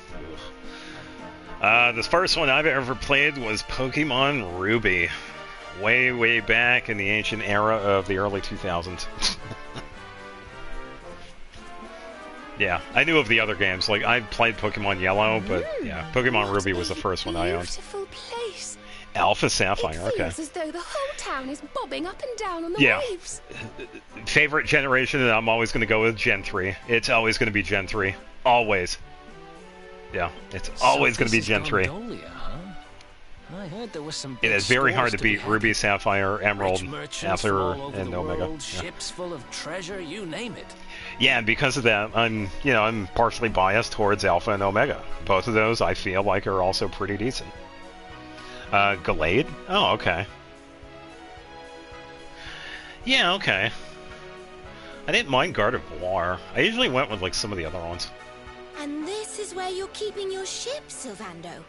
The first one I've ever played was Pokemon Ruby. Way, way back in the ancient era of the early 2000s. Yeah, I knew of the other games. Like, I played Pokemon Yellow, but yeah, Pokemon Ruby was the first one I owned. Beautiful place. Alpha Sapphire, It okay. feels as though the whole town is bobbing up and down on the Yeah. waves. Favorite generation, and I'm always going to go with Gen 3. It's always going to be Gen 3. Always. Yeah, it's always going to be Gen 3. Gondolia, huh? I heard there was some It is very hard to be beat Ruby, Sapphire, Emerald, after and Omega. Yeah. Ships full of treasure, you name it. Yeah, and because of that, I'm partially biased towards Alpha and Omega. Both of those I feel like are also pretty decent. Gallade? Oh, okay. Yeah, okay. I didn't mind Gardevoir. I usually went with like some of the other ones. And this is where you're keeping your ship, Sylvando.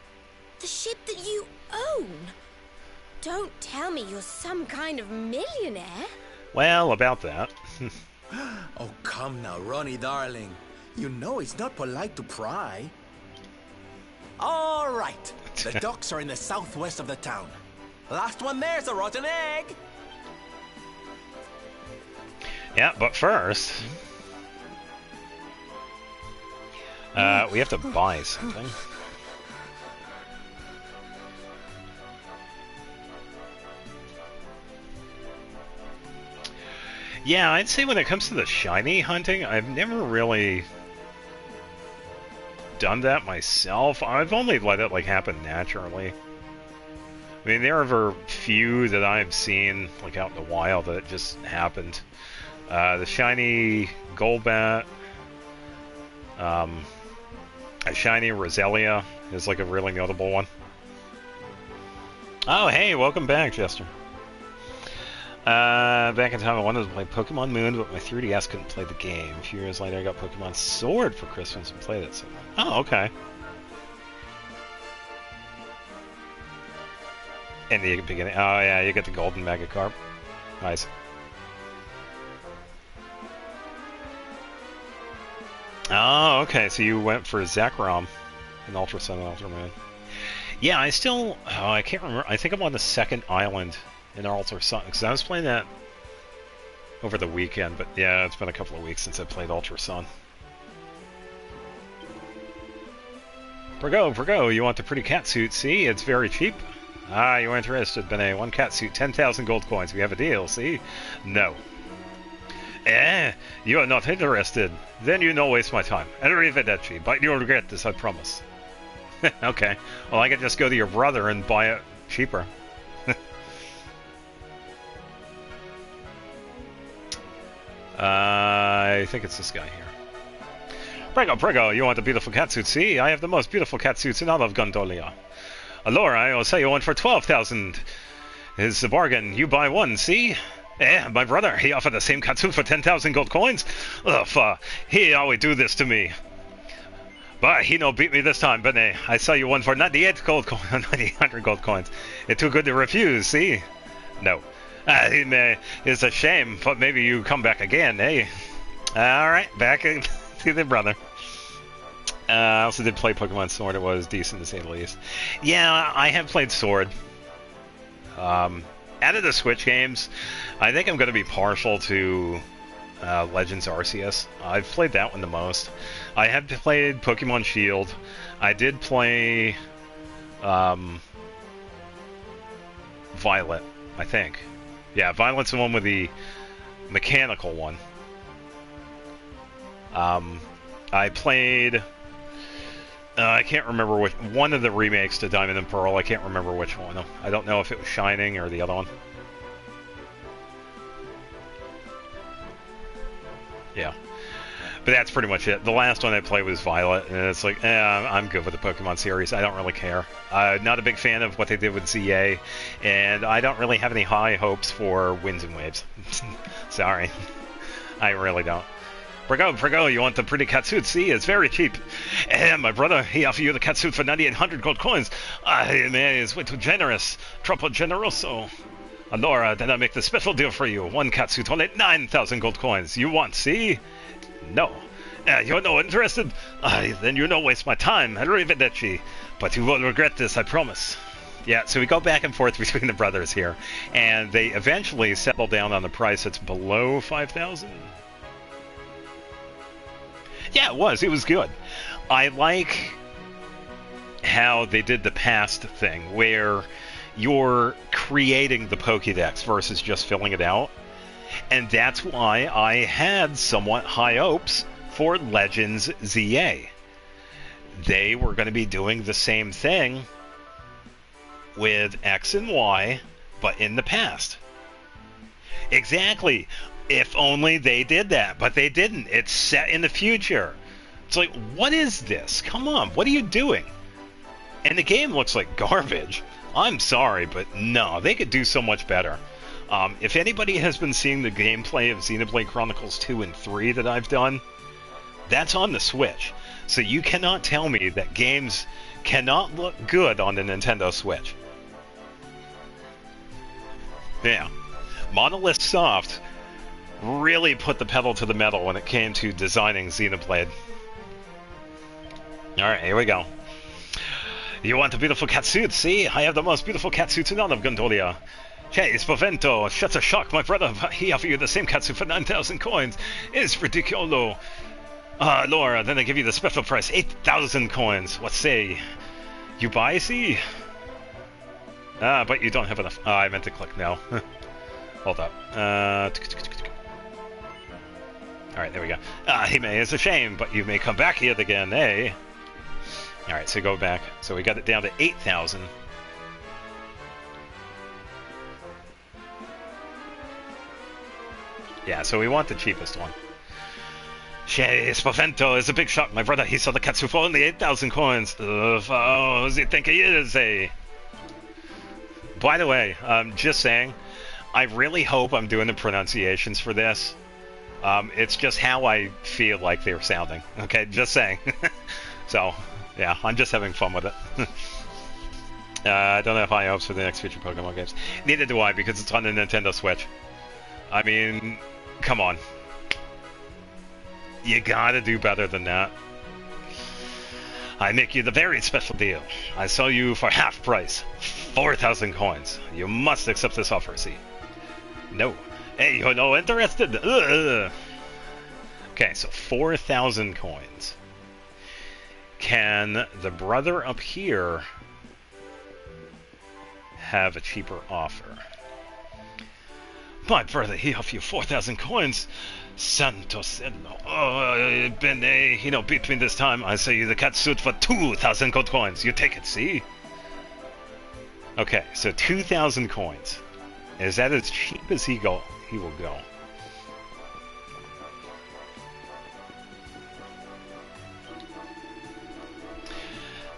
The ship that you own. Don't tell me you're some kind of millionaire. Well, about that. Oh, come now, Ronnie, darling. You know it's not polite to pry. All right. The docks are in the southwest of the town. Last one there's a rotten egg. Yeah, but first... we have to buy something. Yeah, I'd say when it comes to the shiny hunting, I've never really done that myself. I've only let it like happen naturally. I mean, there are a few that I've seen like out in the wild that it just happened. The shiny Golbat, a shiny Roselia is like a really notable one. Oh, hey, welcome back, Jester. Back in time, I wanted to play Pokemon Moon, but my 3DS couldn't play the game. A few years later, I got Pokemon Sword for Christmas and played it. So, oh, okay. In the beginning, oh yeah, you get the Golden Magikarp. Nice. Oh, okay. So you went for Zekrom in Ultra Sun and Ultra Moon. Yeah, I still, I can't remember. I think I'm on the second island in Ultra Sun, because I was playing that over the weekend, but yeah, it's been a couple of weeks since I played Ultra Sun. Prego, you want the pretty cat suit? See, it's very cheap. Ah, you're interested, Benet. One cat suit, 10,000 gold coins. We have a deal, see? No. You are not interested. Then you don't waste my time. Arrivederci, but you'll regret this, I promise. Okay, well I could just go to your brother and buy it cheaper. I think it's this guy here. Prego, you want the beautiful catsuit? See, I have the most beautiful catsuits in all of Gondolia. Allora, I will sell you one for 12,000. It's a bargain. You buy one, see? My brother, he offered the same catsuit for 10,000 gold coins. Ugh, he always do this to me. But he no beat me this time, but I sell you one for 98 gold coins, 900 gold coins. It's too good to refuse, see? No. It's a shame, but maybe you come back again, eh? Alright, back to the brother. I also did play Pokemon Sword. It was decent to say the least. Yeah, I have played Sword. Out of the Switch games, I think I'm going to be partial to Legends Arceus. I've played that one the most. I have played Pokemon Shield. I did play Violet, I think. Yeah, Violet's the one with the mechanical one. I played... I can't remember which... One of the remakes to Diamond and Pearl. I can't remember which one. I don't know if it was Shining or the other one. Yeah. But that's pretty much it. The last one I played was Violet, and it's like, I'm good with the Pokemon series. I don't really care. Not a big fan of what they did with ZA, and I don't really have any high hopes for Winds and Waves. Sorry. I really don't. Prego, you want the pretty catsuit? See, it's very cheap. And my brother, he offered you the catsuit for 9,800 gold coins. Man, it's way too generous. Troppo generoso. Laura, then I make the special deal for you. One catsuit, only 9,000 gold coins. You want, see? No. You're no interested? Then you no waste my time. Arrivederci. But you will regret this, I promise. Yeah, so we go back and forth between the brothers here. And they eventually settle down on a price that's below 5,000. Yeah, it was. It was good. I like how they did the past thing, where you're creating the Pokédex versus just filling it out. And that's why I had somewhat high hopes for Legends ZA. They were going to be doing the same thing with X and Y, but in the past. Exactly. If only they did that, but they didn't. It's set in the future. It's like, what is this? Come on, what are you doing? And the game looks like garbage. I'm sorry, but no, they could do so much better. If anybody has been seeing the gameplay of Xenoblade Chronicles 2 and 3 that I've done, that's on the Switch. So you cannot tell me that games cannot look good on the Nintendo Switch. Yeah. Monolith Soft really put the pedal to the metal when it came to designing Xenoblade. Alright, here we go. You want a beautiful catsuit? See? I have the most beautiful catsuits in all of Gondolia. Hey, Spavento, shut a shock, my brother. He offered you the same catsuit for 9,000 coins. It's ridiculous. Laura, then I give you the special price, 8,000 coins. What say? You buy, see? But you don't have enough. I meant to click no. Hold up. Alright, there we go. Hime, it's a shame, but you may come back here again, eh? Alright, so go back. So we got it down to 8,000. Yeah, so we want the cheapest one. Che, Spavento is a big shock, my brother. He saw the Katsu for only 8,000 coins. Oh, does he think he is, eh? By the way, just saying, I really hope I'm doing the pronunciations for this. It's just how I feel like they're sounding. Okay, just saying. So, yeah, I'm just having fun with it. I don't have high hopes for the next future Pokemon games. Neither do I, because it's on the Nintendo Switch. I mean, come on. You gotta do better than that. I make you the very special deal. I sell you for half price. 4,000 coins. You must accept this offer, see? No. Hey, you're no interested? Ugh. Okay, so 4,000 coins. Can the brother up here have a cheaper offer? My brother, he offered you 4,000 coins. Santo cielo. Oh, bene, between this time, I sell you the catsuit for 2,000 gold coins. You take it, see? Okay, so 2,000 coins. Is that as cheap as he will go?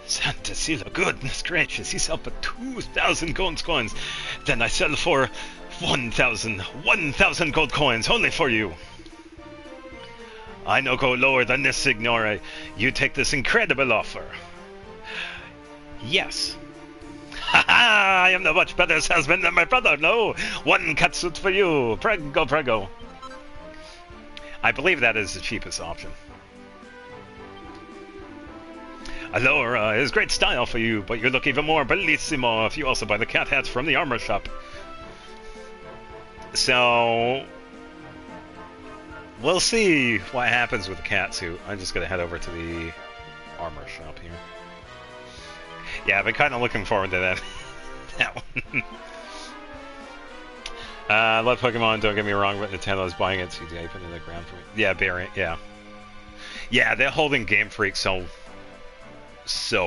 Santa cielo, goodness gracious, he sell for 2,000 gold coins. Then I sell for 1,000 gold coins, only for you. I no go lower than this, signore. You take this incredible offer. Yes. Ha ha! I am the much better salesman than my brother, no? One catsuit for you. Prego, prego. I believe that is the cheapest option. Allora is great style for you, but you look even more bellissimo if you also buy the cat hats from the armor shop. So, we'll see what happens with the cat suit. I'm just going to head over to the armor shop here. Yeah, I've been kind of looking forward to that. That one. I love Pokemon, don't get me wrong, but Nintendo's buying it, so you put it in the ground for me. Yeah, Barry, yeah. Yeah, they're holding Game Freak so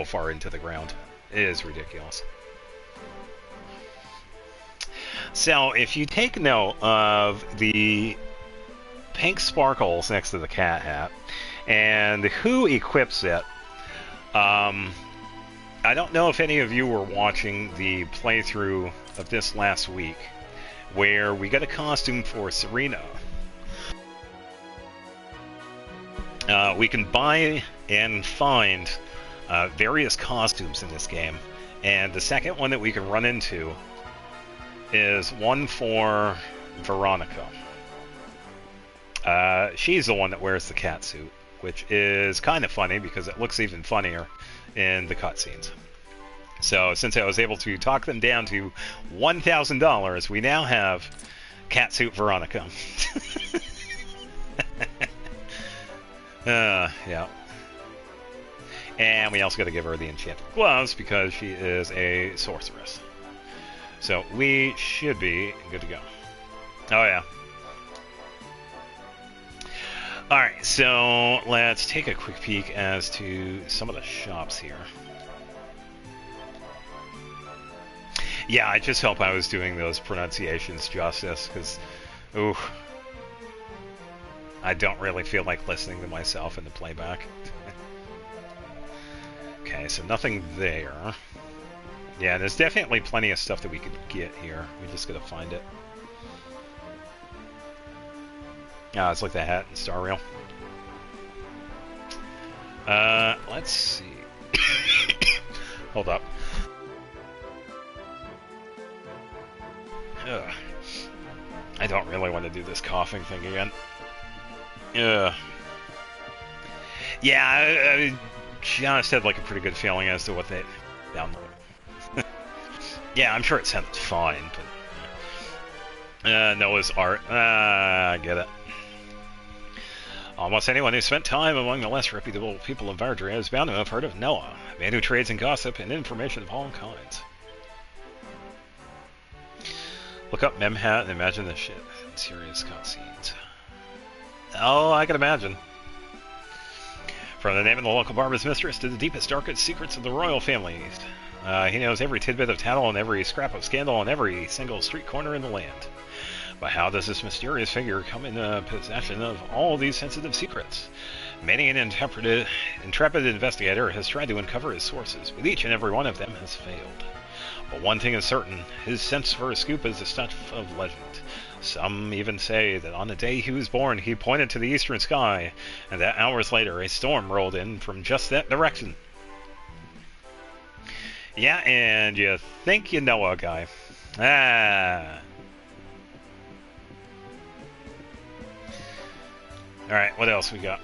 far into the ground. It is ridiculous. So, if you take note of the pink sparkles next to the cat hat, and who equips it, I don't know if any of you were watching the playthrough of this last week, where we got a costume for Serena. We can buy and find various costumes in this game, and the second one that we can run into is one for Veronica. She's the one that wears the cat suit, which is kind of funny because it looks even funnier in the cutscenes. So since I was able to talk them down to $1,000, we now have Catsuit Veronica. Yeah. And we also got to give her the enchanted gloves because she is a sorceress. So we should be good to go. Oh yeah. Alright, so let's take a quick peek as to some of the shops here. Yeah, I just hope I was doing those pronunciations justice, because, ooh, I don't really feel like listening to myself in the playback. Okay, so nothing there. Yeah, there's definitely plenty of stuff that we could get here. We just gotta find it. Ah, it's like the hat in Star Rail. Let's see. Hold up. Ugh. I don't really want to do this coughing thing again. Ugh. Yeah, I just had like a pretty good feeling as to what they download. Yeah, I'm sure it sounds fine, but Noah's art. I get it. Almost anyone who spent time among the less reputable people of Vardria is bound to have heard of Noah, a man who trades in gossip and information of all kinds. Look up Memhat and imagine this shit. Serious cutscenes. Oh, I can imagine. From the name of the local barber's mistress to the deepest, darkest secrets of the royal families. He knows every tidbit of tattle and every scrap of scandal on every single street corner in the land. But how does this mysterious figure come in possession of all these sensitive secrets? Many an intrepid investigator has tried to uncover his sources, but each and every one of them has failed. But one thing is certain, his sense for a scoop is the stuff of legend. Some even say that on the day he was born, he pointed to the eastern sky, and that hours later a storm rolled in from just that direction. Yeah, and you think you know a guy. Ah. Alright, what else we got?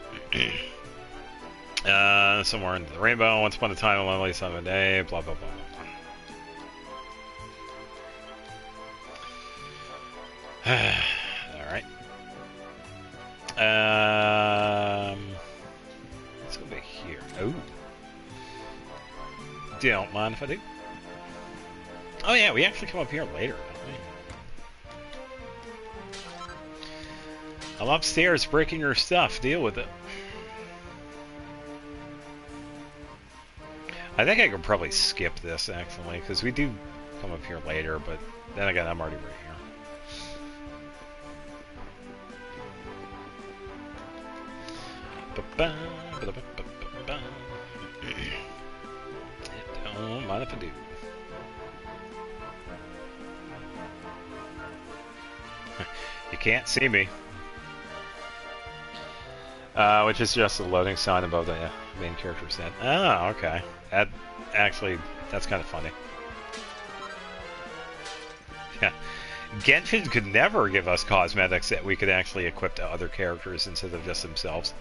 Somewhere in the rainbow, once upon a time, a lonely son of a day, blah, blah, blah, blah. Alright. Let's go back here. Oh. Don't mind if I do. Oh yeah, we actually come up here later, don't we? I'm upstairs breaking your stuff. Deal with it. I think I could probably skip this, actually, because we do come up here later, but then again, I'm already right here. Don't mind if I do. You can't see me. Which is just a loading sign above the main character's head. Oh, okay. That's kind of funny. Yeah. Genshin could never give us cosmetics that we could actually equip to other characters instead of just themselves.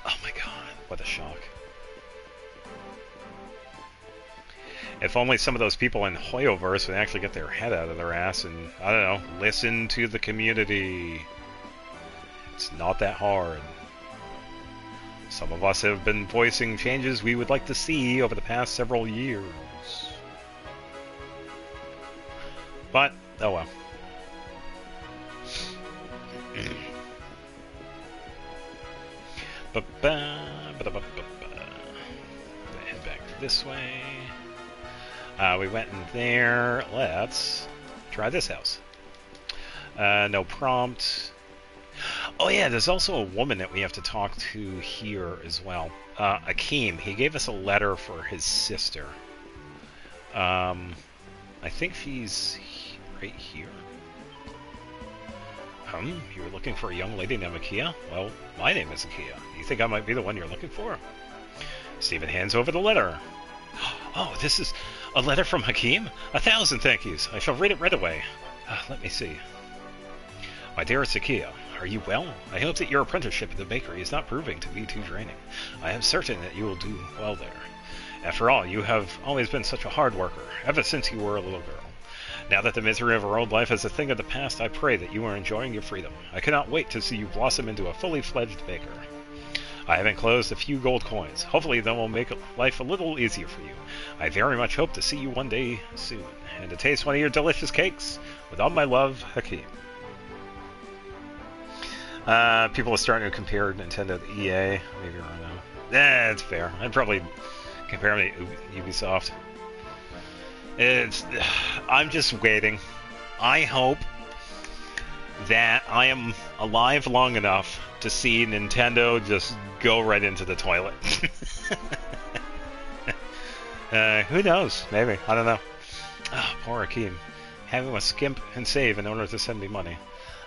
Oh my god, what a shock. If only some of those people in Hoyoverse would actually get their head out of their ass and, I don't know, listen to the community. It's not that hard. Some of us have been voicing changes we would like to see over the past several years. But, oh well. Head back this way. We went in there. Let's try this house. No prompt. Oh yeah, there's also a woman that we have to talk to here as well. Akeem. He gave us a letter for his sister. I think she's right here. You were looking for a young lady named Akia? Well, my name is Akia. You think I might be the one you're looking for? Stephen hands over the letter. Oh, this is a letter from Hakim? 1,000 thank yous. I shall read it right away. Let me see. My dearest Akia, are you well? I hope that your apprenticeship at the bakery is not proving to be too draining. I am certain that you will do well there. After all, you have always been such a hard worker, ever since you were a little girl. Now that the misery of our old life is a thing of the past, I pray that you are enjoying your freedom. I cannot wait to see you blossom into a fully fledged baker. I have enclosed a few gold coins. Hopefully they will make life a little easier for you. I very much hope to see you one day soon, and to taste one of your delicious cakes. With all my love, Hakim. People are starting to compare Nintendo to EA. Maybe wrong now. It's fair. I'd probably compare them to Ubisoft. I'm just waiting. I hope that I am alive long enough to see Nintendo just go right into the toilet. Who knows? Maybe. I don't know. Oh, poor Akeem. Having to skimp and save in order to send me money.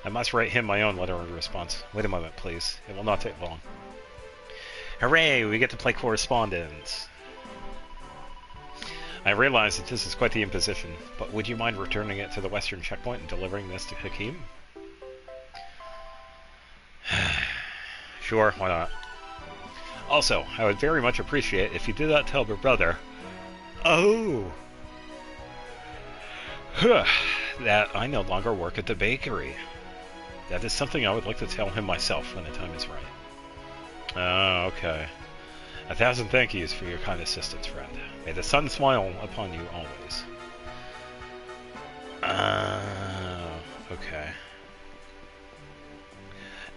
I must write him my own letter of response. Wait a moment, please. It will not take long. Hooray! We get to play correspondence. I realize that this is quite the imposition, but would you mind returning it to the western checkpoint and delivering this to Hakim? Sure, why not? Also, I would very much appreciate if you did not tell my brother, that I no longer work at the bakery. That is something I would like to tell him myself when the time is right. Oh, okay. 1,000 thank yous for your kind assistance, friend. May the sun smile upon you always. Okay.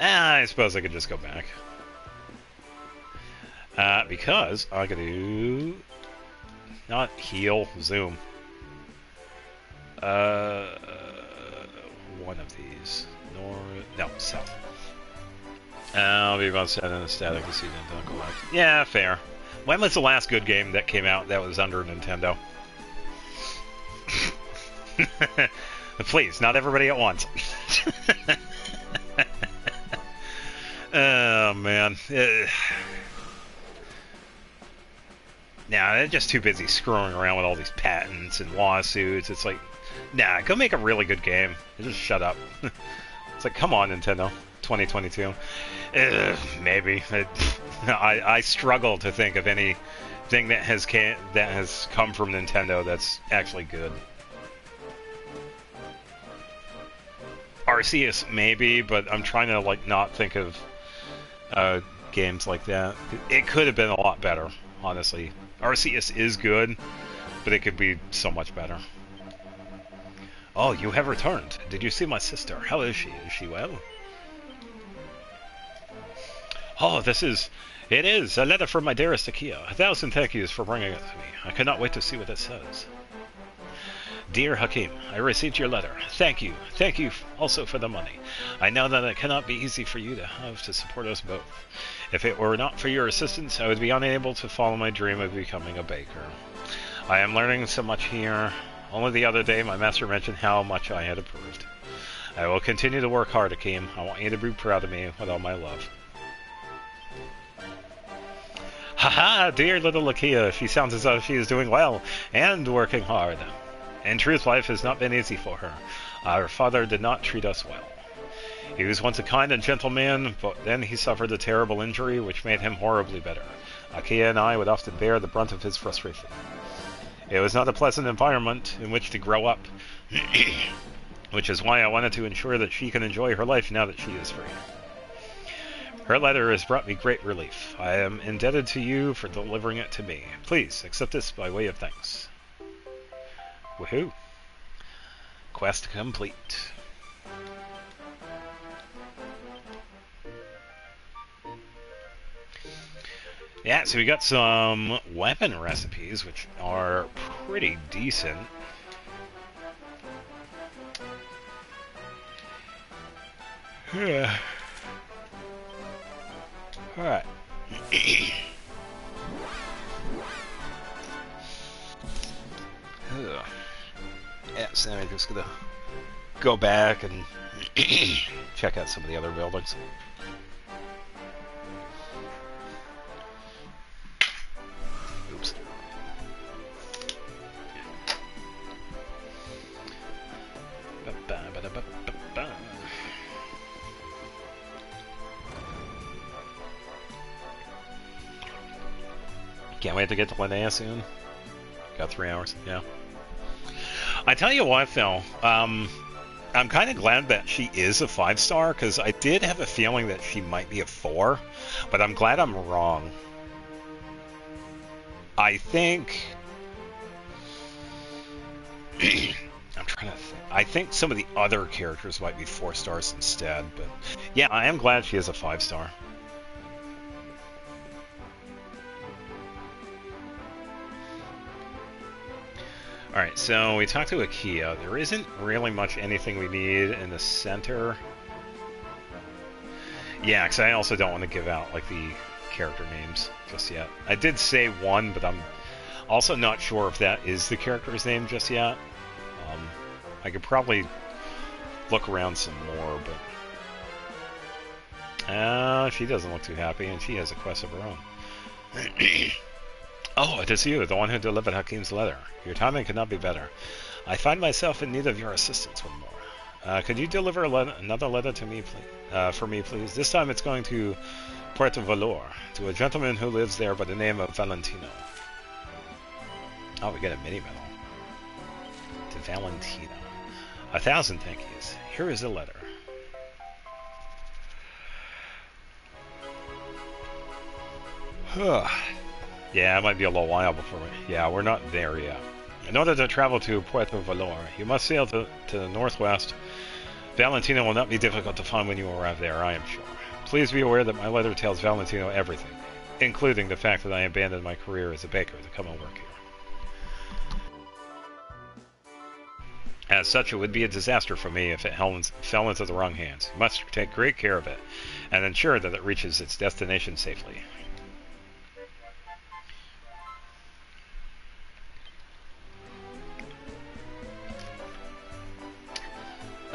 I suppose I could just go back. Because I'm going to... Not heal, zoom. One of these. No, south. I'll be about set in a static to see Nintendo Collect. Yeah, fair. When was the last good game that came out that was under Nintendo? Please, not everybody at once. Oh, man. Nah, they're just too busy screwing around with all these patents and lawsuits. It's like, nah, go make a really good game. Just shut up. It's like, come on, Nintendo. 2022. Maybe. I struggle to think of anything that has come from Nintendo that's actually good. Arceus, maybe, but I'm trying to not think of games like that. It could have been a lot better, honestly. Arceus is good, but it could be so much better. Oh, you have returned. Did you see my sister? How is she? Is she well? Oh, it is a letter from my dearest Akia. 1,000 thank yous for bringing it to me. I cannot wait to see what it says. Dear Hakim, I received your letter. Thank you. Thank you also for the money. I know that it cannot be easy for you to have to support us both. If it were not for your assistance, I would be unable to follow my dream of becoming a baker. I am learning so much here. Only the other day, my master mentioned how much I had improved. I will continue to work hard, Hakim. I want you to be proud of me with all my love. Haha, dear little Akia, she sounds as though she is doing well and working hard. In truth, life has not been easy for her. Our father did not treat us well. He was once a kind and gentle man, but then he suffered a terrible injury which made him horribly bitter. Akia and I would often bear the brunt of his frustration. It was not a pleasant environment in which to grow up, which is why I wanted to ensure that she can enjoy her life now that she is free. Her letter has brought me great relief. I am indebted to you for delivering it to me. Please accept this by way of thanks. Woohoo! Quest complete. Yeah, so we got some weapon recipes, which are pretty decent. Alright. Yeah, so I'm just gonna go back and check out some of the other buildings. Oops. Can't wait to get to Linnea soon. Got 3 hours, yeah. I tell you what, though, I'm kind of glad that she is a 5-star, because I did have a feeling that she might be a 4, but I'm glad I'm wrong. I think... I'm trying to think. I think some of the other characters might be 4 stars instead, but yeah, I am glad she is a 5-star. Alright, so we talked to Akia. There isn't really much anything we need in the center. Yeah, because I also don't want to give out, like, the character names just yet. I did say one, but I'm also not sure if that is the character's name just yet. I could probably look around some more, but... she doesn't look too happy, and she has a quest of her own. Oh, it is you, the one who delivered Hakim's letter. Your timing could not be better. I find myself in need of your assistance one more. Could you deliver another letter to me, for me, please? This time it's going to Puerto Valor, to a gentleman who lives there by the name of Valentino. Oh, we get a mini-medal. To Valentino. 1,000 thank yous. Here is a letter. Yeah, it might be a little while before we... Yeah, we're not there yet. In order to travel to Puerto Valor, you must sail to the northwest. Valentino will not be difficult to find when you arrive there, I am sure. Please be aware that my letter tells Valentino everything, including the fact that I abandoned my career as a baker to come and work here. As such, it would be a disaster for me if it fell into the wrong hands. You must take great care of it, and ensure that it reaches its destination safely.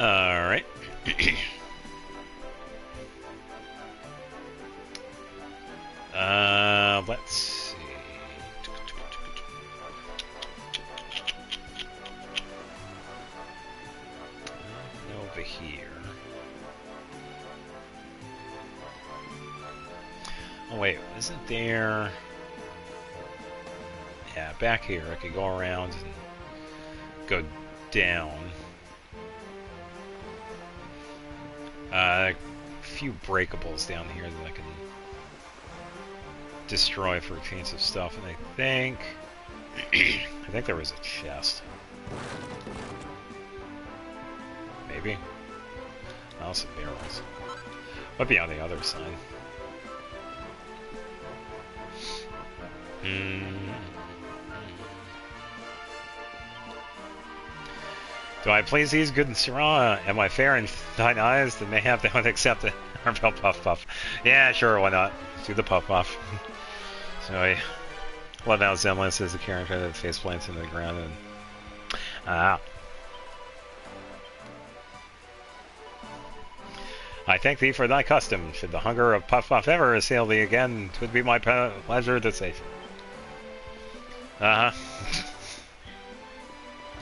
Alright. Let's see. Over here. Oh wait, isn't there... Yeah, back here I could go around and go down. A few breakables down here that I can destroy for a chance of stuff, and I think there was a chest. Maybe? Oh, some barrels. Might be on the other side. Do I please these good and Syrah? Am I fair in thine eyes? Then mayhap they would accept it. Armbell puff puff. Yeah, sure, why not? Do the puff puff. So I love how Zemlis is the character that face plants into the ground and... I thank thee for thy custom. Should the hunger of Puff Puff ever assail thee again, 'twould be my pleasure to save you. Alright,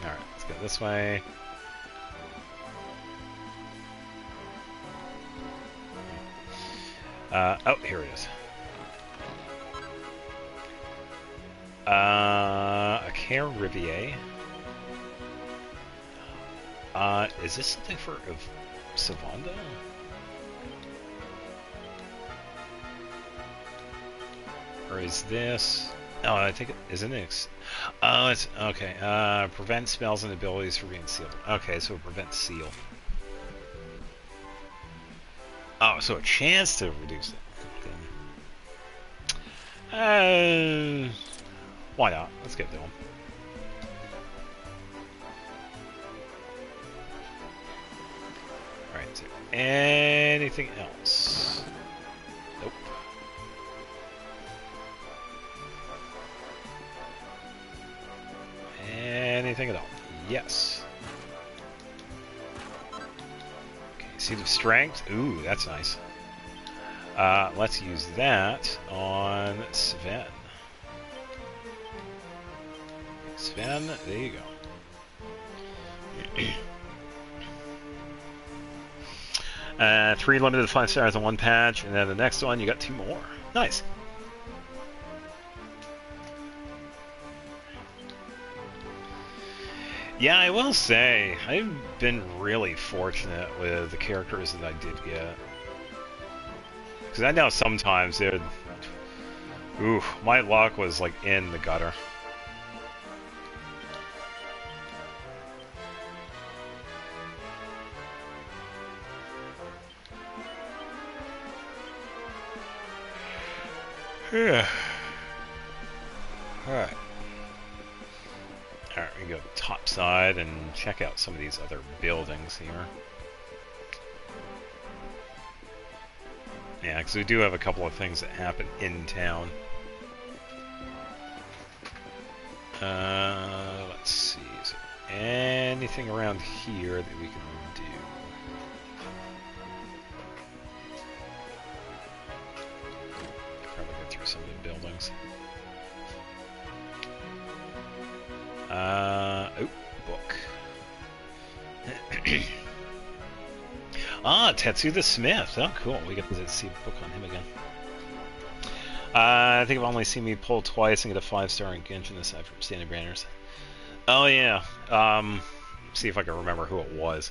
let's go this way. Oh, here it is. A Care Rivier. Is this something for Savanda? Or is this... Oh, I think isn't it? Oh, it's okay. Prevent spells and abilities from being sealed. Okay, so it prevents seal. Oh, so a chance to reduce it. Why not? Let's get going. All right. So anything else? Nope. Anything at all? Yes. Okay, Seed of Strength. Ooh, that's nice. Let's use that on Sven. Sven, there you go. 3 limited 5 stars on 1 patch, and then the next one you got 2 more. Nice. Yeah, I will say, I've been really fortunate with the characters that I did get. Because I know sometimes they'd... Ooh, my luck was like in the gutter. Yeah. Alright. Alright, we can go top side and check out some of these other buildings here. Yeah, because we do have a couple of things that happen in town. Let's see. Is there anything around here that we can do? Probably go through some of the buildings. Oh, book. Ah, Tetsu the Smith. Oh, cool. We get to see a book on him again. I think I've only seen me pull twice and get a 5-star in Genshin aside from standard banners. Oh, yeah. See if I can remember who it was.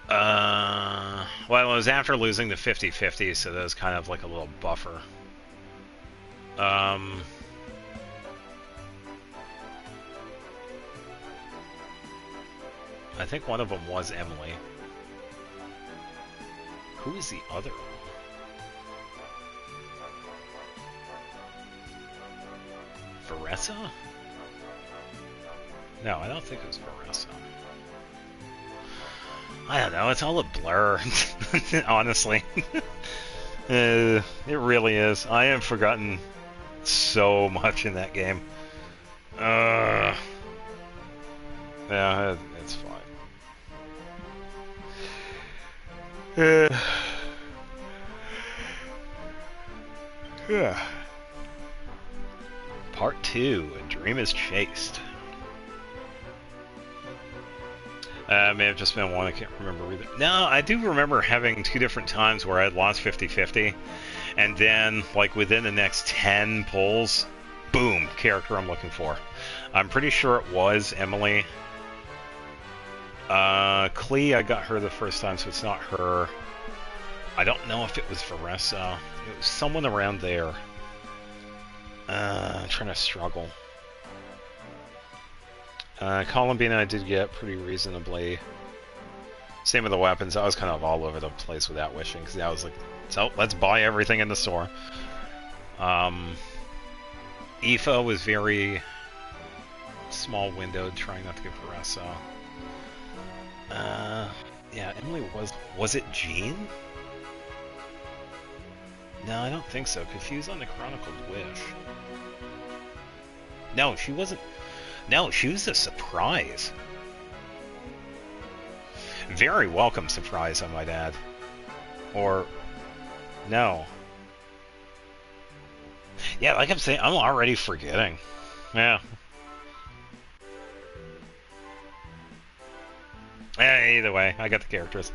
Well, it was after losing the 50-50, so that was kind of like a little buffer. I think one of them was Emily. Who is the other one? Veressa? No, I don't think it was Veressa. I don't know, it's all a blur, honestly. It really is. I have forgotten so much in that game. Yeah, it's fine. Yeah. Part 2, A Dream is Chased. May have just been one, I can't remember either. No, I do remember having 2 different times where I'd lost 50-50, and then, like, within the next 10 pulls, boom, character I'm looking for. I'm pretty sure it was Emily. Klee, I got her the first time, so it's not her. I don't know if it was Veressa. It was someone around there. I'm trying to struggle. Columbine I did get pretty reasonably. Same with the weapons. I was kind of all over the place with that wishing, because I was like, so let's buy everything in the store. Aoife was very small windowed, trying not to get Veressa. Yeah, Emily was it Jean? No, I don't think so. Confused on the Chronicled Wish. No, she wasn't. No, she was a surprise. Very welcome surprise, I might add. Or, no. Yeah, like I'm saying, I'm already forgetting. Yeah. Either way, I got the characters.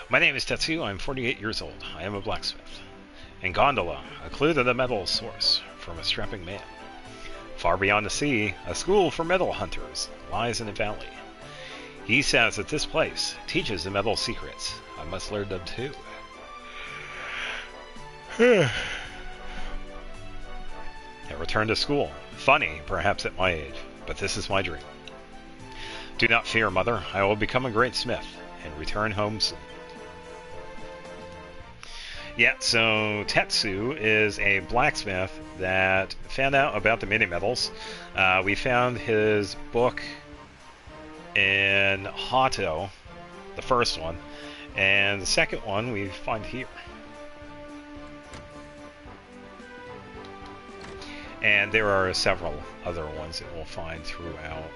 My name is Tetsu, I'm 48 years old. I am a blacksmith. And Gondola, a clue to the metal source from a strapping man. Far beyond the sea, a school for metal hunters lies in a valley. He says that this place teaches the metal secrets. I must learn them too. I return to school. Funny, perhaps at my age, but this is my dream. Do not fear, Mother. I will become a great smith and return home soon. Yeah, so Tetsu is a blacksmith that found out about the mini-metals. We found his book in Hato, the first one, and the second one we find here. And there are several other ones that we'll find throughout.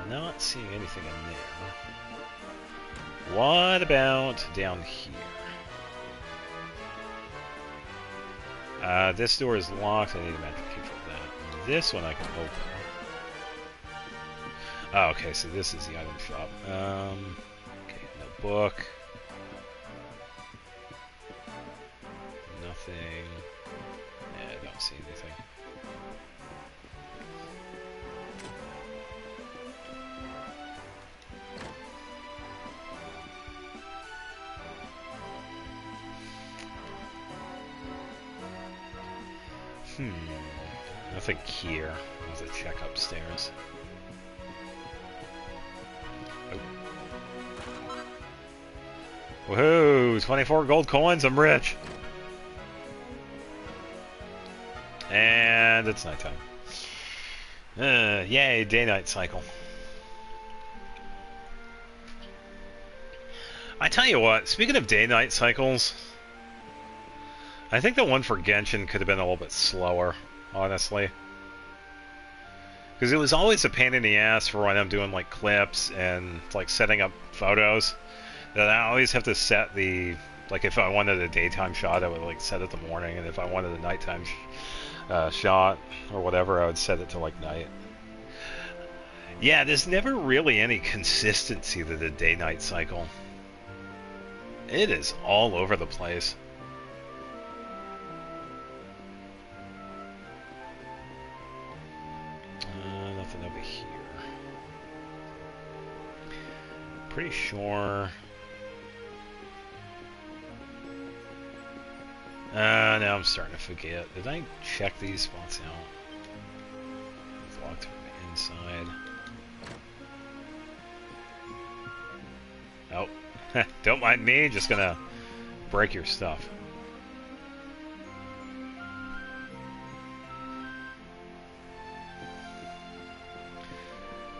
Not seeing anything in there. What about down here? This door is locked. I need a magic key for that. This one I can open. Oh, okay, so this is the item shop. Okay, no book. Nothing. Yeah, I don't see anything. Nothing here. I'll have to check upstairs. Oh. Woohoo! 24 gold coins, I'm rich! And it's nighttime. Yay, day-night cycle. I tell you what, speaking of day-night cycles, I think the one for Genshin could have been a little bit slower, honestly. Because it was always a pain in the ass for when I'm doing like clips and like setting up photos. That I always have to set the, like if I wanted a daytime shot, I would like set it to morning, and if I wanted a nighttime shot or whatever, I would set it to like night. Yeah, there's never really any consistency to the day-night cycle. It is all over the place. Nothing over here. Pretty sure. Now I'm starting to forget. Did I check these spots out? It's locked from the inside. Oh, don't mind me. Just gonna break your stuff.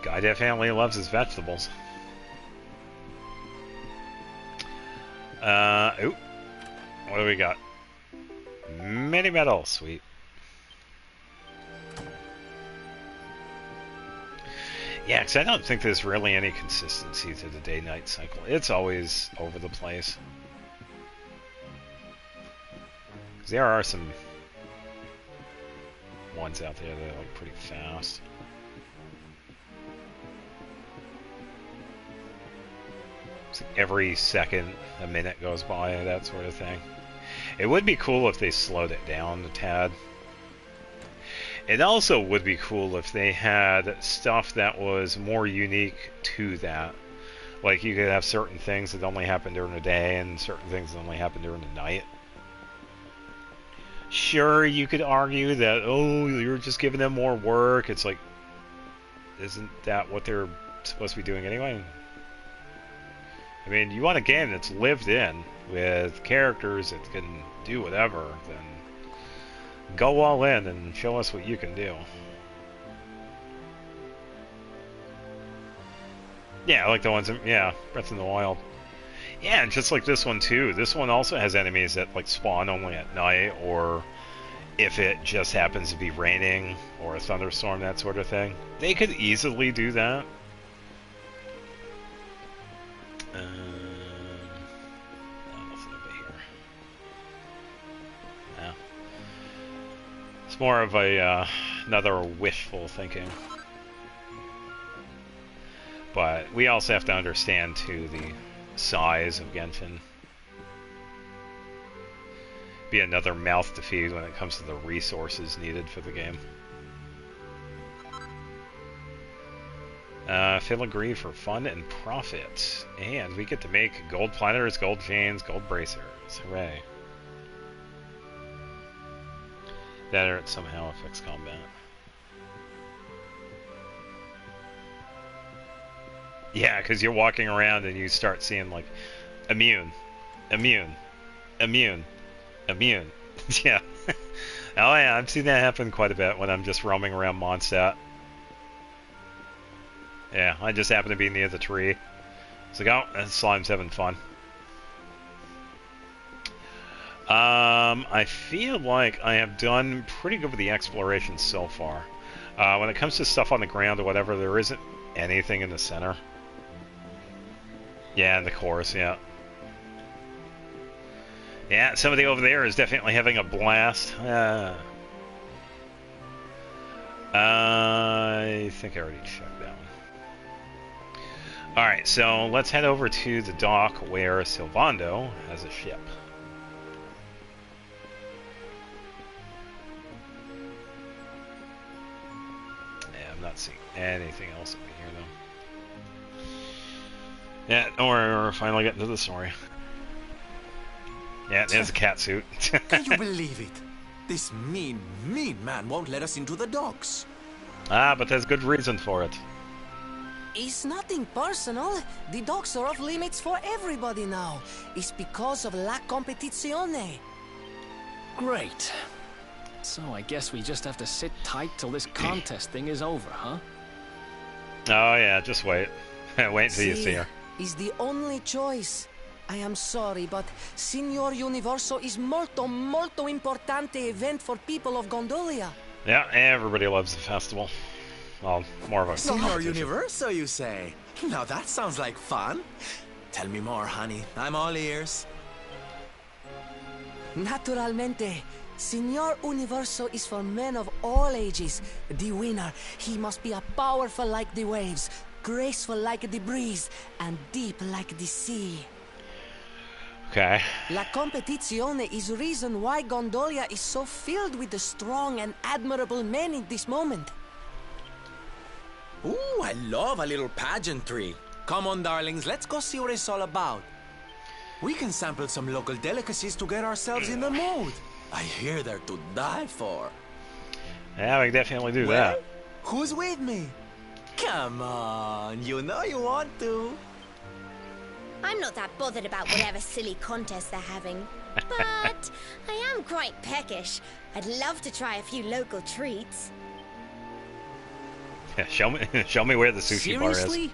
Guy definitely loves his vegetables. Ooh. What do we got? Mini metal, sweet. Yeah, because I don't think there's really any consistency to the day-night cycle. It's always over the place. Because there are some ones out there that are like pretty fast. It's like every second a minute goes by, that sort of thing. It would be cool if they slowed it down a tad. It also would be cool if they had stuff that was more unique to that. Like you could have certain things that only happen during the day and certain things that only happen during the night. Sure, you could argue that, oh, you're just giving them more work. It's like, isn't that what they're supposed to be doing anyway? I mean, you want a game that's lived in with characters that can do whatever, then go all in and show us what you can do. Yeah, like the ones in, yeah, Breath in the Wild. Yeah, and just like this one too. This one also has enemies that like spawn only at night, or if it just happens to be raining or a thunderstorm, that sort of thing. They could easily do that. Nothing over here. No. It's more of a another wishful thinking. But we also have to understand too the size of Genshin. be another mouth to feed when it comes to the resources needed for the game. Filigree for fun and profit. And we get to make gold platters, gold chains, gold bracers. Hooray. That or it somehow affects combat. Yeah, because you're walking around and you start seeing, like, immune, immune, immune, immune. Yeah. Oh yeah, I've seen that happen quite a bit when I'm just roaming around Mondstadt. Yeah, I just happen to be near the tree. It's like, oh, that slime's having fun. I feel like I have done pretty good with the exploration so far. When it comes to stuff on the ground or whatever, there isn't anything in the center. Yeah, in the course, yeah. Yeah, somebody over there is definitely having a blast. I think I already checked that one. Alright, so let's head over to the dock where Sylvando has a ship. Yeah, I'm not seeing anything else over here, though. Yeah, don't worry, we're finally getting to the story. Yeah, there's a cat suit. Can you believe it? This mean man won't let us into the docks. Ah, but there's good reason for it. It's nothing personal. The docks are off limits for everybody now. It's because of la competizione. Great. So I guess we just have to sit tight till this contest thing is over, huh? Oh yeah, just wait. Wait until you see her. Is the only choice. I am sorry, but Signor Universo is molto importante event for people of Gondolia. Yeah, everybody loves the festival. Well, more of a Signor Universo, you say? Now that sounds like fun. Tell me more, honey. I'm all ears. Naturalmente. Signor Universo is for men of all ages. The winner, he must be a powerful like the waves, graceful like the breeze, and deep like the sea. Okay. La competizione is reason why Gondolia is so filled with the strong and admirable men in this moment. Ooh, I love a little pageantry. Come on, darlings, let's go see what it's all about. We can sample some local delicacies to get ourselves in the mood. I hear they're to die for. Yeah, we can definitely do Well, that. who's with me? Come on, you know you want to. I'm not that bothered about whatever silly contest they're having. But I am quite peckish. I'd love to try a few local treats. Yeah, show me where the sushi bar is. Seriously?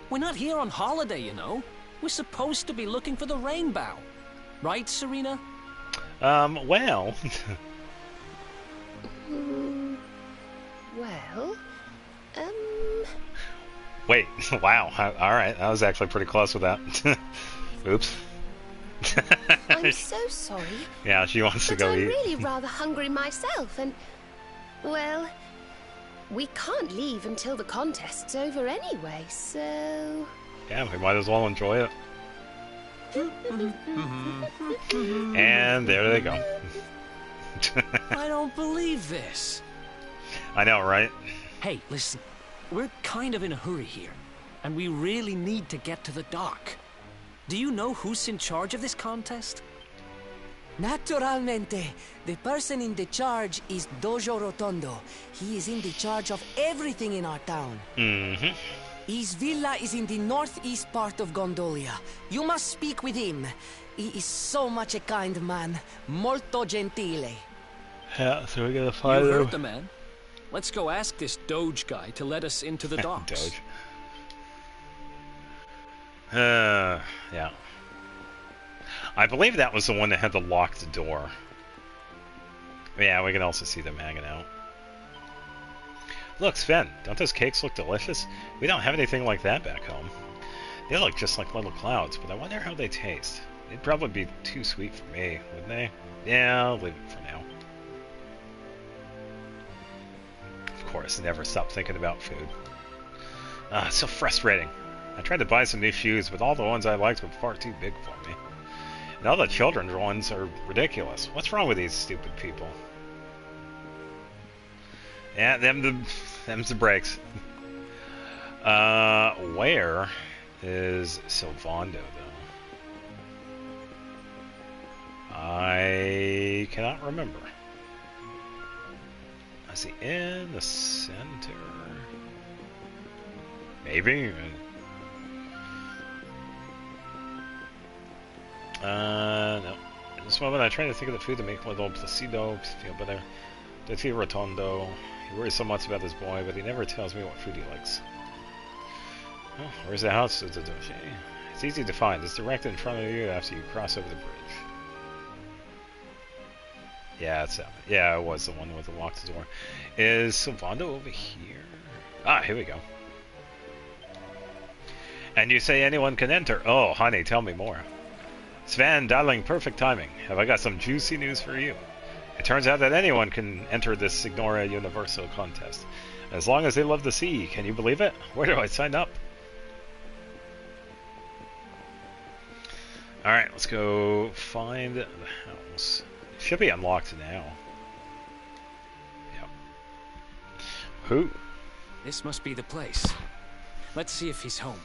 We're not here on holiday, you know. We're supposed to be looking for the rainbow. Right, Serena? Well. Well, Wait, wow. Alright, that was actually pretty close with that. Oops. I'm so sorry. Yeah, she wants to But go I'm eat. really rather hungry myself, and, well, we can't leave until the contest's over anyway, so... Yeah, we might as well enjoy it. And there they go. I don't believe this. I know, right? Hey, listen. We're kind of in a hurry here, and we really need to get to the dock. Do you know who's in charge of this contest? Naturalmente. The person in the charge is Dojo Rotondo. He is in the charge of everything in our town. Mm-hmm. His villa is in the northeast part of Gondolia. You must speak with him. He is so much a kind man. Molto gentile. Yeah, so we're gonna You find heard the man. Let's go ask this Doge guy to let us into the docks. Doge. Yeah. I believe that was the one that had the locked door. Yeah, we can also see them hanging out. Look, Sven, don't those cakes look delicious? We don't have anything like that back home. They look just like little clouds, but I wonder how they taste. They'd probably be too sweet for me, wouldn't they? Yeah, I'll leave it for now. Of course, never stop thinking about food. It's so frustrating. I tried to buy some new shoes, but all the ones I liked were far too big for me. And all the children's ones are ridiculous. What's wrong with these stupid people? Yeah, them's the breaks. Where is Sylvando, though? I cannot remember. Is he in the center? Maybe? No. At this moment, I try to think of the food to make little Placido feel better. Dirty Rotondo. He worries so much about this boy, but he never tells me what food he likes. Oh, where's the house? It's easy to find. It's direct in front of you after you cross over the bridge. Yeah, it was the one with the locked door. Is Sylvando over here? Ah, here we go. And you say anyone can enter? Oh, honey, tell me more. Sven, darling, perfect timing. Have I got some juicy news for you? It turns out that anyone can enter this Signora Universo contest, as long as they love the sea. Can you believe it? Where do I sign up? Alright, let's go find the house. It should be unlocked now. Yep. Who? This must be the place. Let's see if he's home.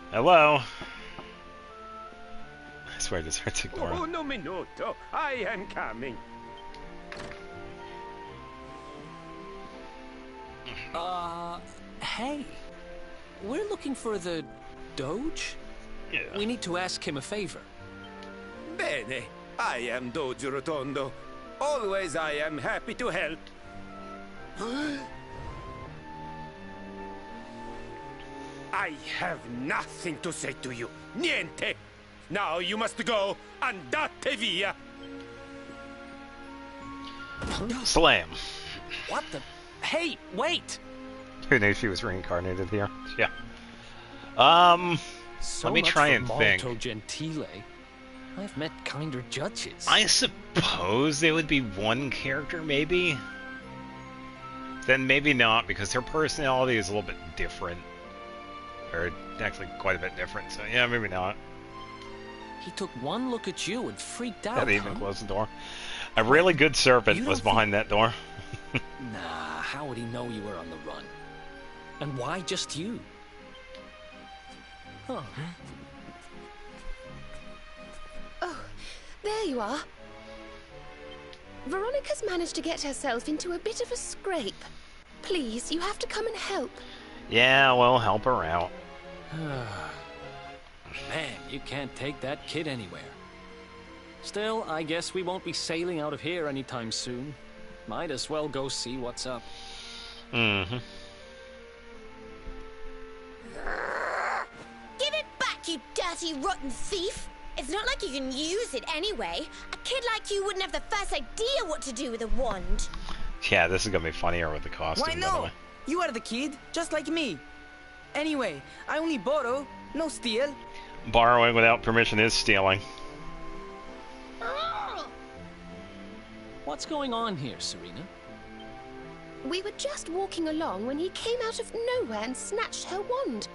Hello? I swear this hurts ignore. Uno minuto, I am coming. Hey. We're looking for the Doge? Yeah. We need to ask him a favor. Bene, I am Doge Rotondo. Always I am happy to help. I have nothing to say to you. Niente. Now you must go. Andate via. Slam. What the? Hey, wait! Who knew she was reincarnated here? Yeah. So let me much try for and think. Molto Gentile. I've met kinder judges. I suppose they would be one character, maybe? Then maybe not, because her personality is a little bit different. Or actually quite a bit different, so yeah, maybe not. He took one look at you and freaked out. That even closed the door. A really good serpent was behind that door. Nah, how would he know you were on the run? And why just you? Huh? Oh, there you are. Veronica's managed to get herself into a bit of a scrape. Please, you have to come and help. Yeah, well, help her out. Man, you can't take that kid anywhere. Still, I guess we won't be sailing out of here anytime soon. Might as well go see what's up. Mm-hmm. Give it back, you dirty, rotten thief! It's not like you can use it anyway. A kid like you wouldn't have the first idea what to do with a wand. Yeah, this is gonna be funnier with the costume. Why by the no? way. You are the kid, just like me. Anyway, I only borrow, no steal. Borrowing without permission is stealing. What's going on here, Serena? We were just walking along when he came out of nowhere and snatched her wand.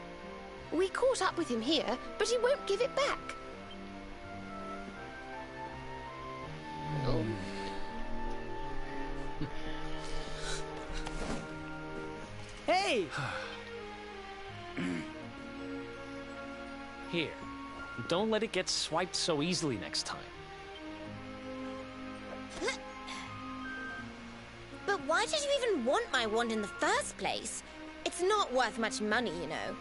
We caught up with him here, but he won't give it back. Hey! Here. Don't let it get swiped so easily next time. But why did you even want my wand in the first place? It's not worth much money, you know.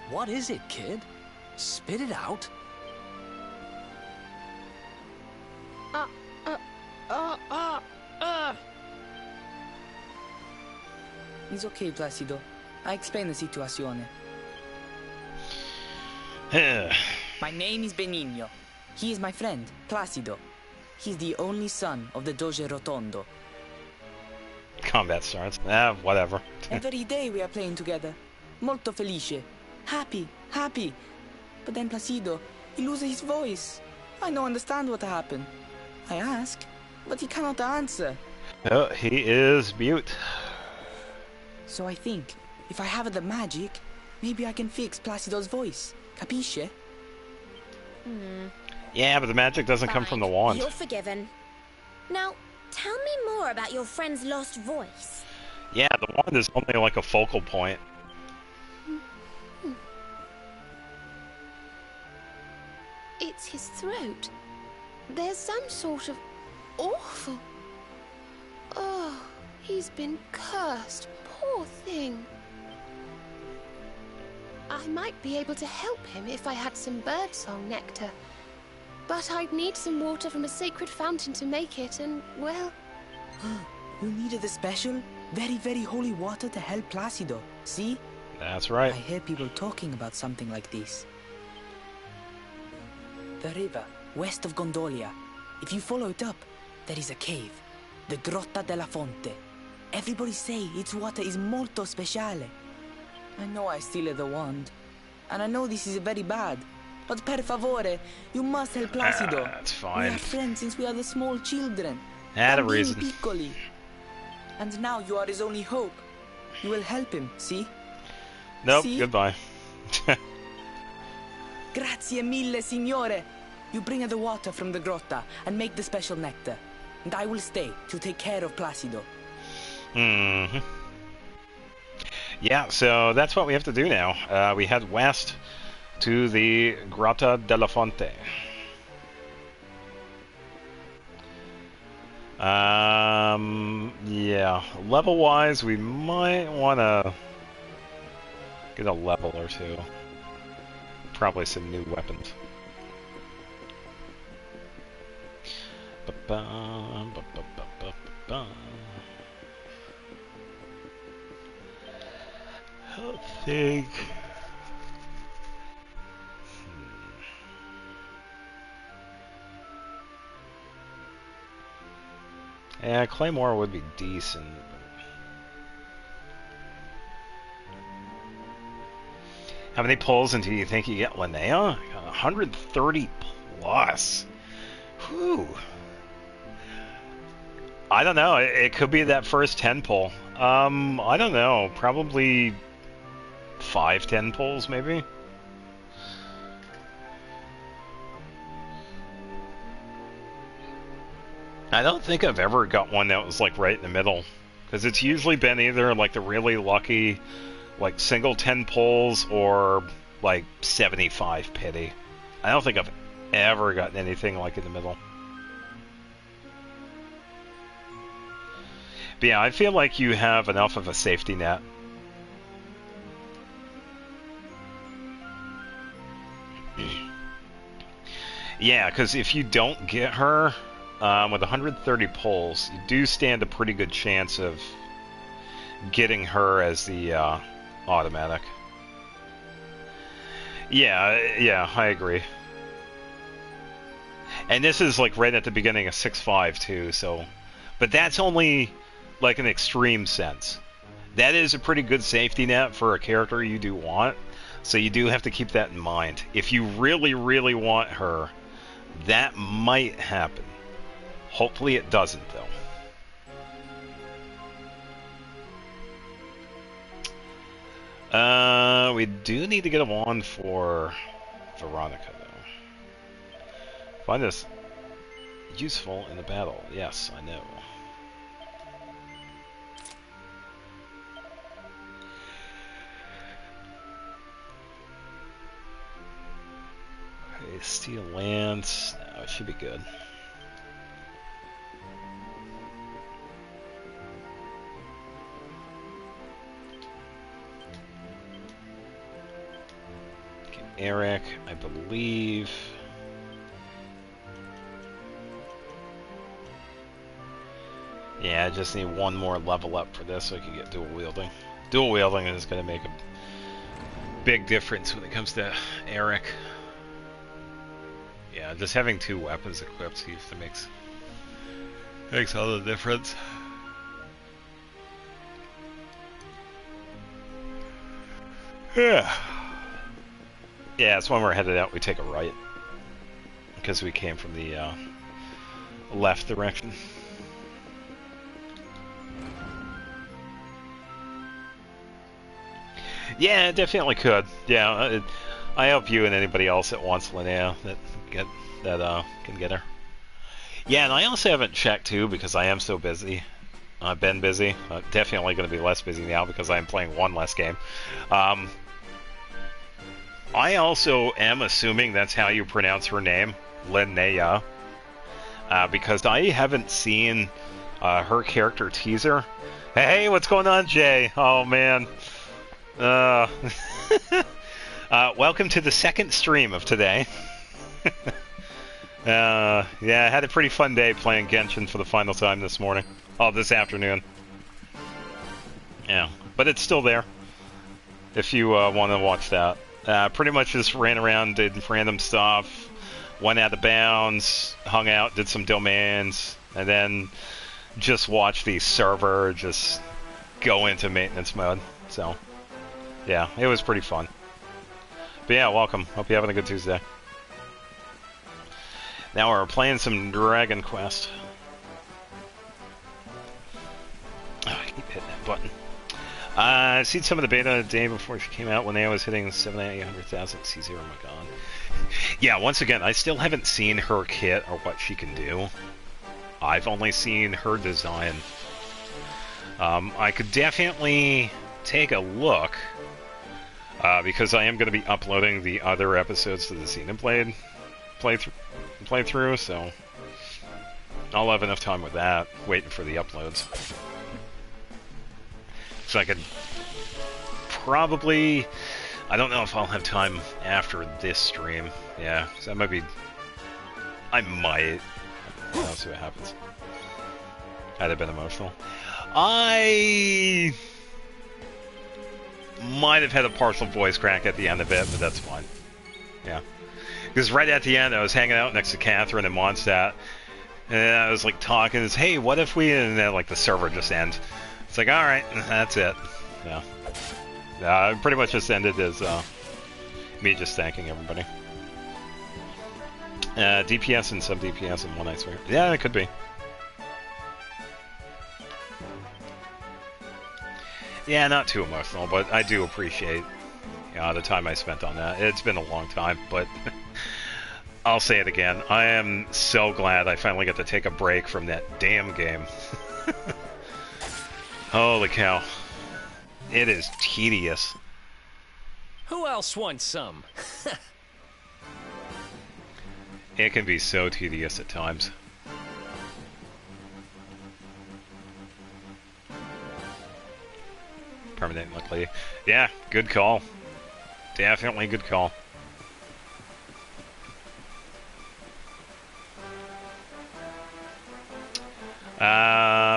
What is it, kid? Spit it out. It's okay, Placido. I explain the situation. My name is Benigno. He is my friend, Placido. He's the only son of the Doge Rotondo. Combat starts. Whatever. Every day we are playing together. Molto felice. Happy, happy. But then Placido, he loses his voice. I don't understand what happened. I ask, but he cannot answer. Oh, he is mute. So I think, if I have the magic, maybe I can fix Placido's voice. Capisce? Yeah, but the magic doesn't come from the Fine, wand. You're forgiven. Now, tell me more about your friend's lost voice. Yeah, the wand is only like a focal point. It's his throat. There's some sort of awful... Oh, he's been cursed. Poor thing. I might be able to help him if I had some birdsong nectar. But I'd need some water from a sacred fountain to make it, and, well... You needed the special, very, very holy water to help Placido, see? That's right. I hear people talking about something like this. The river, west of Gondolia. If you follow it up, there is a cave. The Grotta della Fonte. Everybody say its water is molto speciale. I know I steal the wand. And I know this is very bad. But per favore, you must help Placido. That's We fine. are friends since we are the small children. Had a Bambini reason. piccoli. And now you are his only hope. You will help him, see? Nope, See? goodbye. Grazie mille, signore. You bring the water from the grotta and make the special nectar. And I will stay to take care of Placido. Mm-hmm. Yeah, so that's what we have to do now. We head west to the Grotta della Fonte. Yeah, level-wise, we might want to get a level or two. Probably some new weapons. Ba-bum, ba-ba-ba-ba-ba-ba. I think... Yeah, Claymore would be decent. How many pulls until you think you get Linnea? 130 plus. Whew. I don't know. It could be that first 10 pull. I don't know. Probably 5, 10 pulls, maybe. I don't think I've ever got one that was like right in the middle, because it's usually been either like the really lucky, like single 10 pulls or like 75 pity. I don't think I've ever gotten anything like in the middle. But yeah, I feel like you have enough of a safety net. Yeah, because if you don't get her with 130 pulls, you do stand a pretty good chance of getting her as the automatic. Yeah, I agree. And this is like right at the beginning of 6.5 too, so... But that's only like an extreme sense. That is a pretty good safety net for a character you do want, so you do have to keep that in mind. If you really, really want her, that might happen. Hopefully it doesn't, though. We do need to get a wand for Veronica, though. Find this useful in the battle. Yes, I know. Okay, Steel Lance. No, it should be good. Okay, Eric, I believe. Yeah, I just need one more level up for this so I can get dual wielding. Dual wielding is going to make a big difference when it comes to Eric. Yeah, just having 2 weapons equipped seems to makes all the difference. Yeah. Yeah, it's when we're headed out, we take a right. Because we came from the left direction. Yeah, it definitely could. Yeah, I hope you and anybody else that wants Linnea can get her. Yeah, and I also haven't checked too because I am so busy. I've been busy. Definitely going to be less busy now because I'm playing one less game. I also am assuming that's how you pronounce her name, Linnea, because I haven't seen her character teaser. Hey, what's going on, Jay? Oh, man. Welcome to the second stream of today. Yeah, I had a pretty fun day playing Genshin for the final time this morning. Oh, this afternoon. Yeah, but it's still there if you want to watch that. Pretty much just ran around, did random stuff, went out of bounds, hung out, did some domains, and then just watched the server just go into maintenance mode. So, yeah, it was pretty fun. But yeah, welcome. Hope you're having a good Tuesday. Now we're playing some Dragon Quest. Oh, I keep hitting that button. I've seen some of the beta the day before she came out when I was hitting 700,000 C0. Oh my god. Yeah, once again, I still haven't seen her kit or what she can do. I've only seen her design. I could definitely take a look because I am going to be uploading the other episodes to the Xenoblade playthrough, so I'll have enough time with that, waiting for the uploads. So I could probably... I don't know if I'll have time after this stream. Yeah, so that might be... I might. I'll see what happens. Had it been emotional. I might have had a partial voice crack at the end of it, but that's fine. Yeah. Because right at the end, I was hanging out next to Catherine and Mondstadt, and I was like talking, hey, what if we... And then like the server just ends. It's like, alright, that's it. Yeah. It pretty much just ended as me just thanking everybody. DPS and sub DPS in one, I swear. Yeah, it could be. Yeah, not too emotional, but I do appreciate the time I spent on that. It's been a long time, but I'll say it again. I am so glad I finally got to take a break from that damn game. Holy cow. It is tedious. Who else wants some? It can be so tedious at times. Permanently. Yeah, good call. Definitely good call.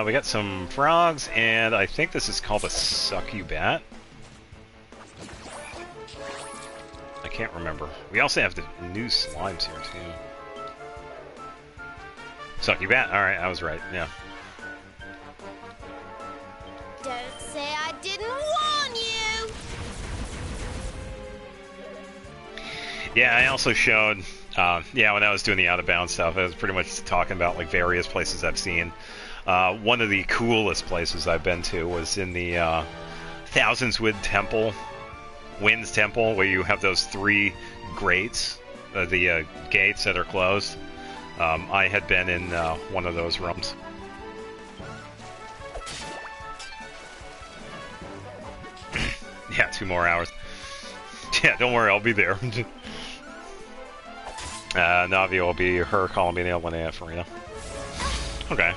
We got some frogs, and I think this is called a succubat. I can't remember. We also have the new slimes here, too. Succubat, alright, I was right, yeah. Don't say I didn't warn you! Yeah, I also showed, yeah, when I was doing the out-of-bounds stuff, I was pretty much talking about, like, various places I've seen. One of the coolest places I've been to was in the Thousands Wind Temple, Winds Temple, where you have those three grates, the gates that are closed. I had been in one of those rooms. Yeah, 2 more hours. Yeah, don't worry, I'll be there. Navi will be her calling me the Linnea Farina. Okay.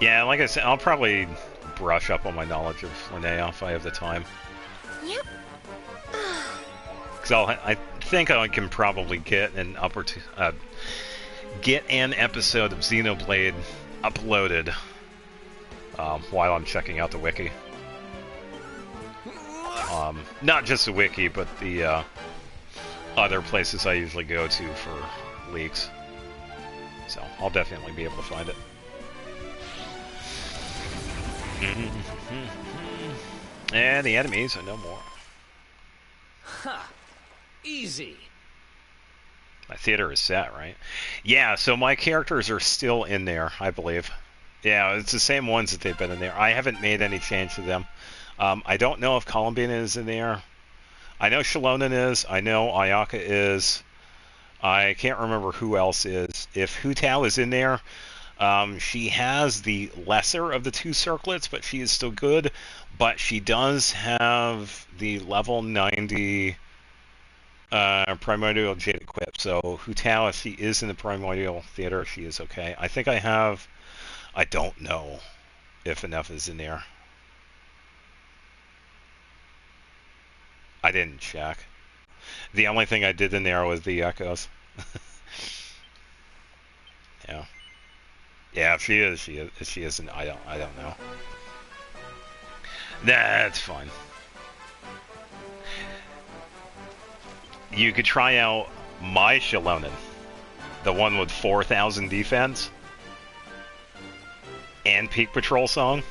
Yeah, like I said, I'll probably brush up on my knowledge of Linnea if I have the time. Yep. Because I think I can probably get an get an episode of Xenoblade uploaded while I'm checking out the wiki. Not just the wiki, but the other places I usually go to for leaks. So I'll definitely be able to find it. And the enemies are no more. Ha! Easy. My theater is set, right? Yeah, so my characters are still in there, I believe. Yeah, it's the same ones that they've been in there. I haven't made any change to them. I don't know if Columbine is in there. I know Shalonen is. I know Ayaka is. I can't remember who else is. If Hu Tao is in there, she has the lesser of the two circlets, but she is still good. But she does have the level 90 Primordial Jade equipped. So Hu Tao, if she is in the Primordial Theater, she is okay. I think I have... I don't know if enough is in there. I didn't check. The only thing I did in there was the echoes. Yeah. Yeah, if she is, she is. If she isn't, I don't know. That's fine. You could try out my Shalonen, the one with 4,000 defense and Peak Patrol song.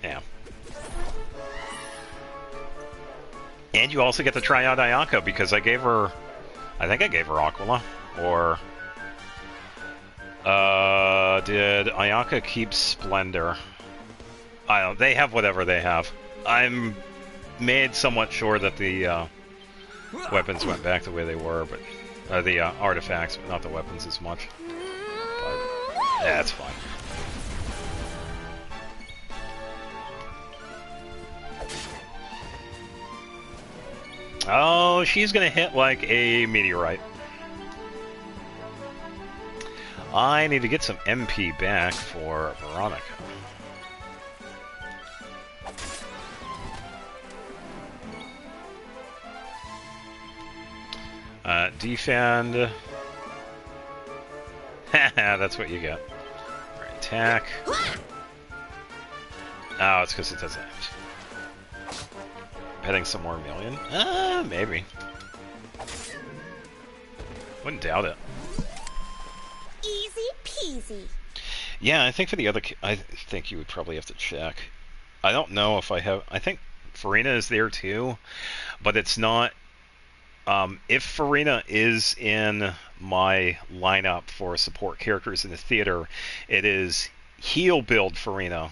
Yeah. And you also get to try out Ayaka because I gave her... I think I gave her Aquila. Or... did Ayaka keep Splendor? I don't... They have whatever they have. I'm made somewhat sure that the weapons went back the way they were, but... the artifacts, but not the weapons as much. But... yeah, it's fine. Oh, she's gonna hit like a meteorite. I need to get some MP back for Veronica. Defend. Haha, that's what you get. Alright, attack. Oh, it's because it doesn't. Betting some more million? Maybe. Wouldn't doubt it. Easy peasy. Yeah, I think for the other... I think you would probably have to check. I don't know if I have... I think Farina is there too, but it's not... if Farina is in my lineup for support characters in the theater, it is heal build Farina.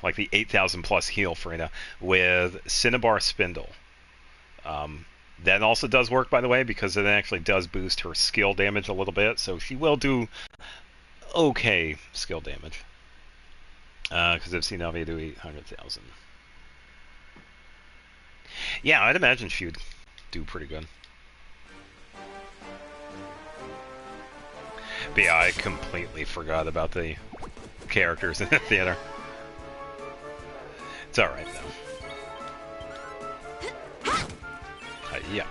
Like the 8,000 plus heal Farina with Cinnabar Spindle. That also does work, by the way, because it actually does boost her skill damage a little bit, so she will do okay skill damage. Because I've seen Navi do 800,000. Yeah, I'd imagine she would do pretty good. But yeah, I completely forgot about the characters in the theater. It's alright, though. Yeah.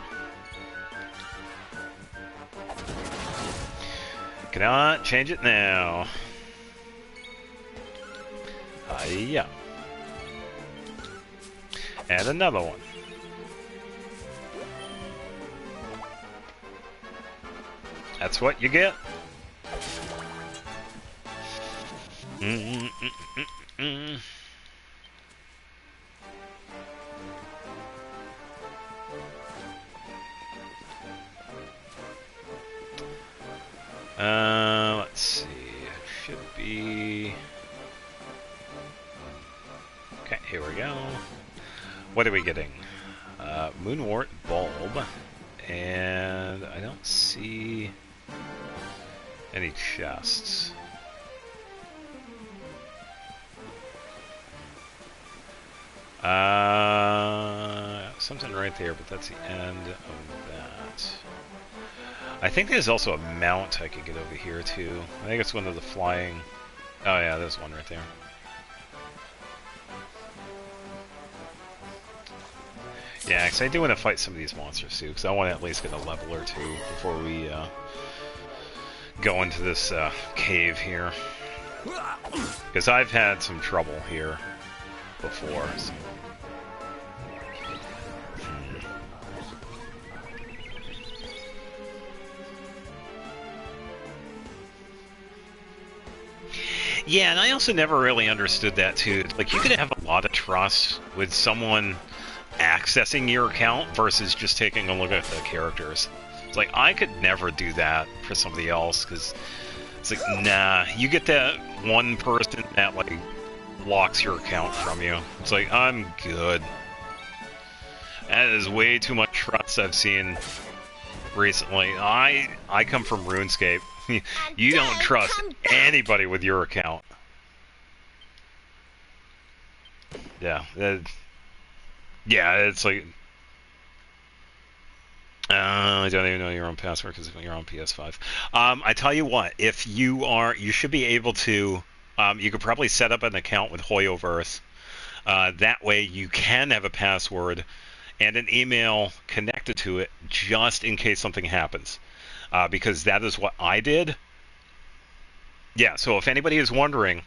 Cannot change it now. Yeah. And another one. That's what you get. Let's see. It should be... Okay, here we go. What are we getting? Moonwort Bulb. And I don't see any chests. Something right there, but that's the end of that. I think there's also a mount I could get over here too. I think it's one of the flying... Oh yeah, there's one right there. Yeah, because I do want to fight some of these monsters too, because I want to at least get a level or two before we go into this cave here. Because I've had some trouble here before. So. Yeah, and I also never really understood that too. Like, you could have a lot of trust with someone accessing your account versus just taking a look at the characters. It's like, I could never do that for somebody else, because it's like, nah, you get that one person that, like, locks your account from you. It's like, I'm good. That is way too much trust I've seen recently. I come from RuneScape. You don't trust anybody with your account. Yeah, yeah, it's like, I don't even know your own password because you're on PS5. I tell you what, if you are, you should be able to, you could probably set up an account with Hoyoverse. That way you can have a password and an email connected to it just in case something happens. Because that is what I did. Yeah, so if anybody is wondering,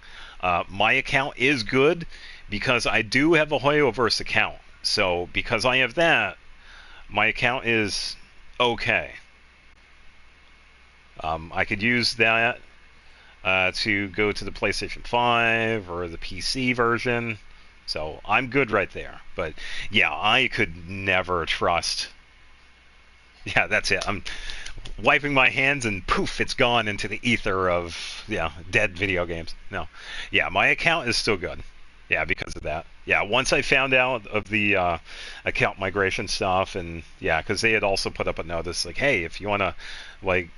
my account is good because I do have a Hoyoverse account. So because I have that, my account is okay. I could use that to go to the PlayStation 5 or the PC version. So I'm good right there. But yeah, I could never trust. Yeah, that's it. I'm wiping my hands and poof, it's gone into the ether of, yeah, dead video games. No. Yeah, my account is still good. Yeah, because of that. Yeah, once I found out of the account migration stuff, and yeah, because they had also put up a notice like, hey, if you want to like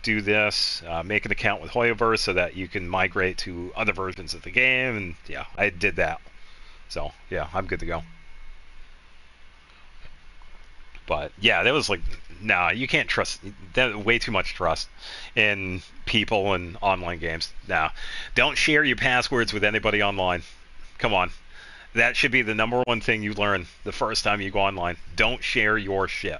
do this, make an account with Hoyoverse so that you can migrate to other versions of the game, and yeah, I did that. So yeah, I'm good to go. But yeah, that was like, nah, you can't trust that. Way too much trust in people and online games. Nah, don't share your passwords with anybody online. Come on. That should be the number one thing you learn the first time you go online. Don't share your shit.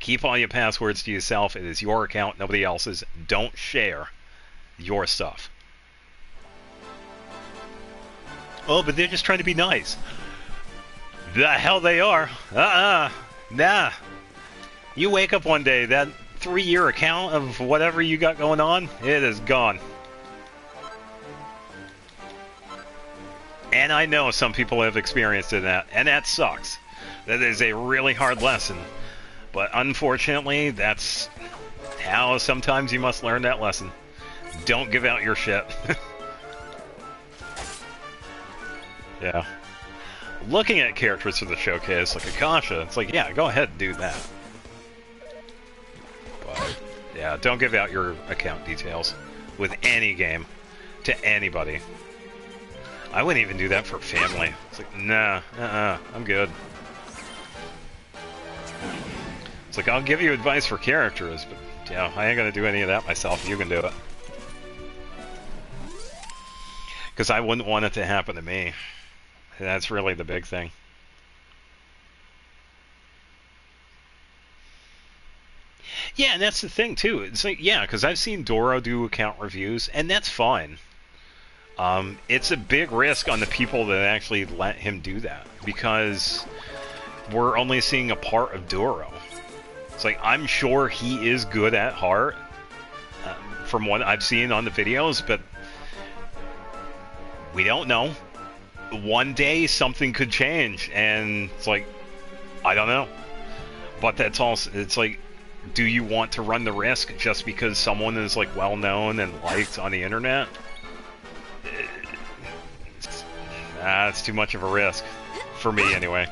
Keep all your passwords to yourself. It is your account, nobody else's. Don't share your stuff. Oh, but they're just trying to be nice. The hell they are. Nah. You wake up one day, that 3-year account of whatever you got going on, it is gone. And I know some people have experienced that, and that sucks. That is a really hard lesson. But unfortunately, that's how sometimes you must learn that lesson. Don't give out your shit. Yeah. Looking at characters for the showcase, like Akasha, it's like, yeah, go ahead and do that. But, yeah, don't give out your account details with any game to anybody. I wouldn't even do that for family. It's like, nah, I'm good. It's like, I'll give you advice for characters, but yeah, I ain't gonna do any of that myself. You can do it. Because I wouldn't want it to happen to me. That's really the big thing. Yeah, and that's the thing, too. It's like, yeah, because I've seen Doro do account reviews, and that's fine. It's a big risk on the people that actually let him do that, because we're only seeing a part of Doro. It's like, I'm sure he is good at heart, from what I've seen on the videos, but we don't know. One day something could change, and it's like, I don't know. But that's also, it's like, do you want to run the risk just because someone is like well known and liked on the internet? It's too much of a risk for me anyway.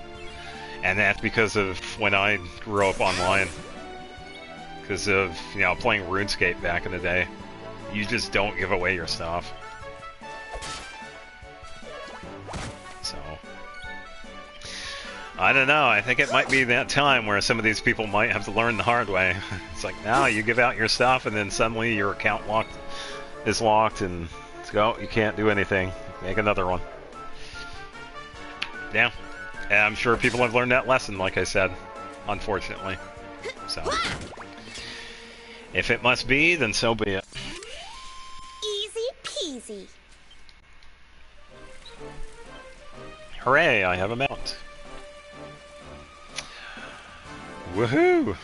And that's because of when I grew up online. Because of, you know, playing RuneScape back in the day. You just don't give away your stuff. So, I don't know. I think it might be that time where some of these people might have to learn the hard way. It's like, now you give out your stuff and then suddenly your account is locked and it's go, you can't do anything. Make another one. Yeah. And I'm sure people have learned that lesson, like I said, unfortunately. So, if it must be, then so be it. Easy peasy. Hooray, I have a mount. Woohoo!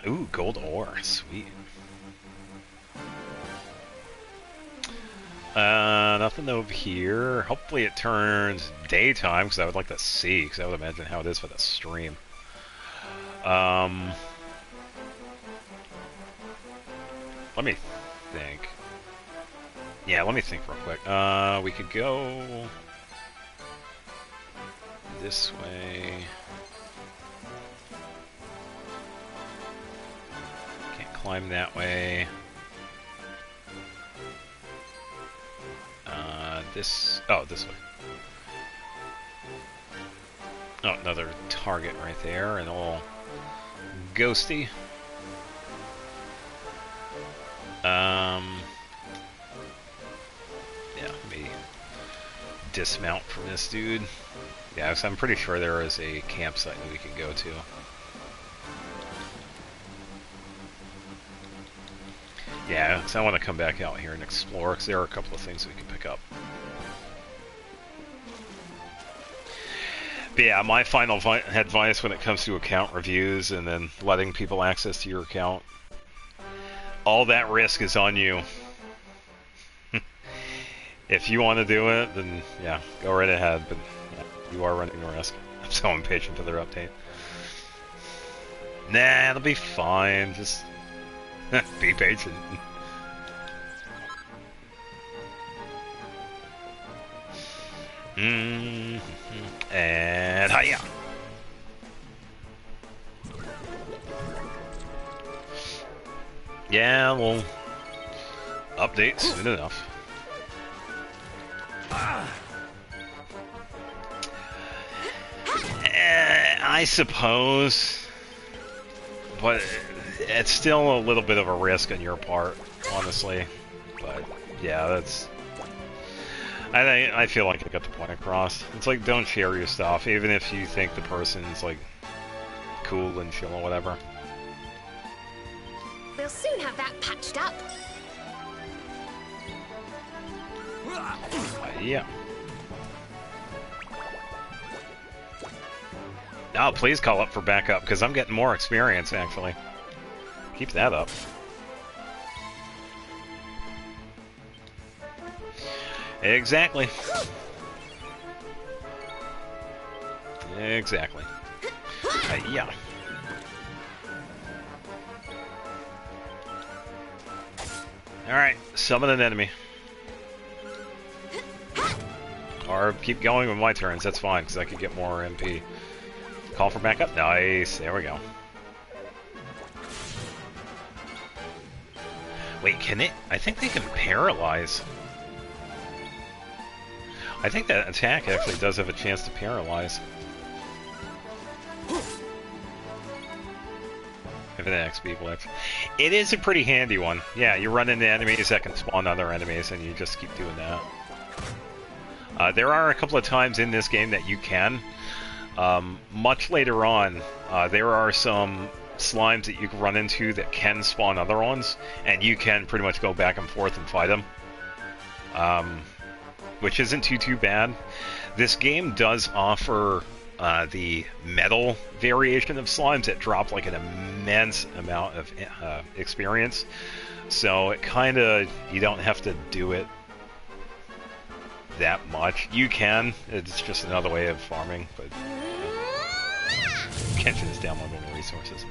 Ooh, gold ore. Sweet. Nothing over here. Hopefully it turns daytime, because I would like to see, because I would imagine how it is for the stream. Let me think. Yeah, let me think real quick. We could go this way. Can't climb that way. This way. Oh, another target right there, and all ghosty. Yeah, let me dismount from this dude. Yeah, so I'm pretty sure there is a campsite that we can go to. Yeah, so I want to come back out here and explore, because there are a couple of things we can pick up. But yeah, my final advice when it comes to account reviews and then letting people access to your account, all that risk is on you. If you want to do it, then yeah, go right ahead, but yeah, you are running the risk. I'm so impatient for their update. Nah, it'll be fine, just be patient. And hiya! Yeah, we'll update soon enough. I suppose, but it's still a little bit of a risk on your part, honestly. But yeah, that's. I feel like I got the point across. It's like, don't share your stuff, even if you think the person's like cool and chill or whatever. We'll soon have that patched up. Yeah. Oh, please call up for backup, because I'm getting more experience, actually. Keep that up. Exactly. Exactly. Yeah. Alright, summon an enemy. Or keep going with my turns, that's fine, because I could get more MP. Call for backup? Nice, there we go. Wait, can it? I think they can paralyze. I think that attack actually does have a chance to paralyze. If it XP glitch. It is a pretty handy one. Yeah, you run into enemies that can spawn other enemies, and you just keep doing that. There are a couple of times in this game that you can. Much later on, there are some slimes that you can run into that can spawn other ones, and you can pretty much go back and forth and fight them. Which isn't too bad. This game does offer the metal variation of slimes that drop like an immense amount of experience. So it kind of, you don't have to do it that much. You can, it's just another way of farming, but Kenshin is downloading the resources.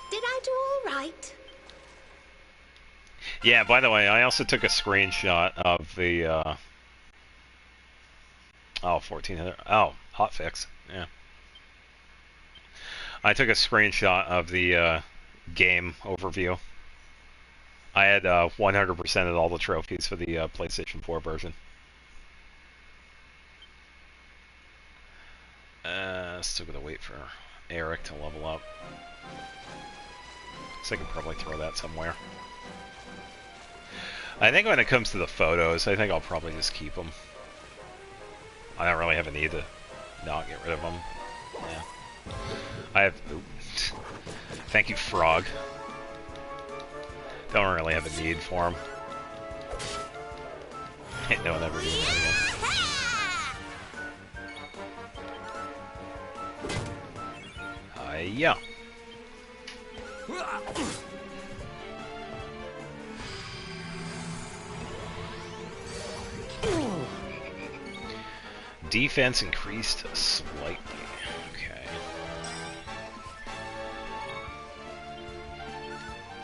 Did I do all right? Yeah, by the way, I also took a screenshot of the, oh, 1400, oh, hotfix, yeah. I took a screenshot of the, game overview. I had, 100% of all the trophies for the, PlayStation 4 version. Still gotta wait for Eric to level up. So I can probably throw that somewhere. I think when it comes to the photos, I think I'll probably just keep them. I don't really have a need to not get rid of them. Yeah. I have... Oops. Thank you, Frog. Don't really have a need for them. No one ever doing that again. Yeah. Defense increased slightly. Okay.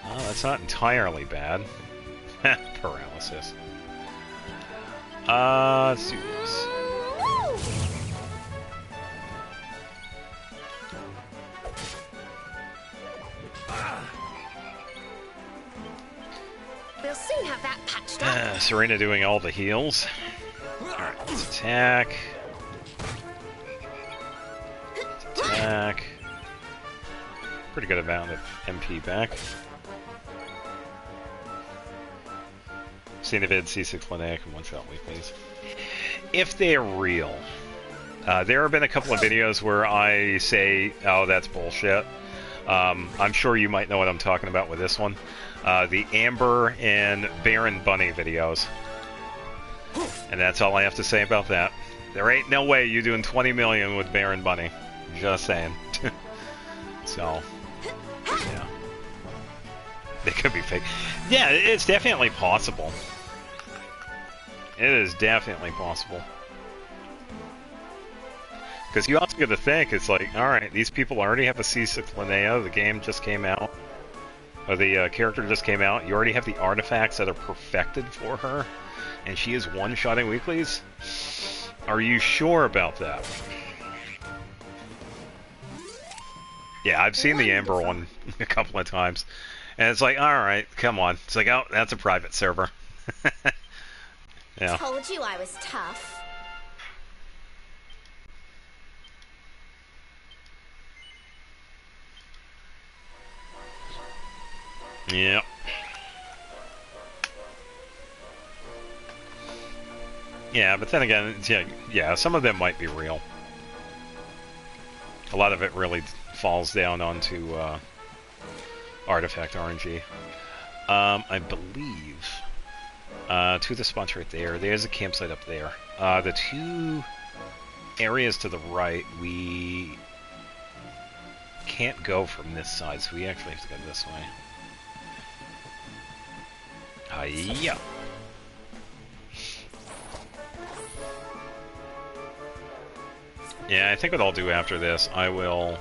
Oh, that's not entirely bad. Paralysis. Let's do this. We'll soon have that patched up. Serena doing all the heals. Alright, let's attack. Let's attack. Pretty good amount of MP back. Cinevid, C6 Linux, and one-shot weeklies. If they're real, there have been a couple of videos where I say, oh, that's bullshit. I'm sure you might know what I'm talking about with this one. The Amber and Baron Bunny videos. And that's all I have to say about that. There ain't no way you doing 20 million with Baron Bunny. Just saying. So, yeah. They could be fake. Yeah, it's definitely possible. It is definitely possible. Because you also got to think, it's like, alright, these people already have a C6 Linnea, the game just came out. Or the character just came out. You already have the artifacts that are perfected for her. And she is one-shotting weeklies? Are you sure about that? Yeah, I've seen the Amber one a couple of times. And it's like, alright, come on. It's like, oh, that's a private server. Yeah. Told you I was tough. Yep. Yeah, but then again, yeah, some of them might be real. A lot of it really falls down onto artifact RNG. I believe to the spots right there. There's a campsite up there. The two areas to the right, we can't go from this side, so we actually have to go this way. Yeah. Yeah, I think what I'll do after this, I will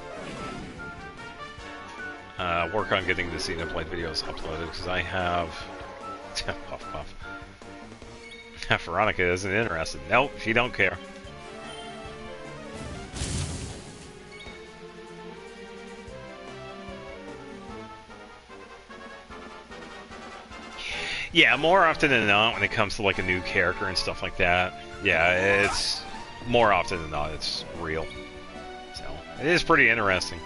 work on getting the Xenoblade videos uploaded, because I have... puff puff. Veronica isn't interested. Nope, she don't care. Yeah, more often than not, when it comes to like a new character and stuff like that, yeah, it's more often than not, it's real. So it is pretty interesting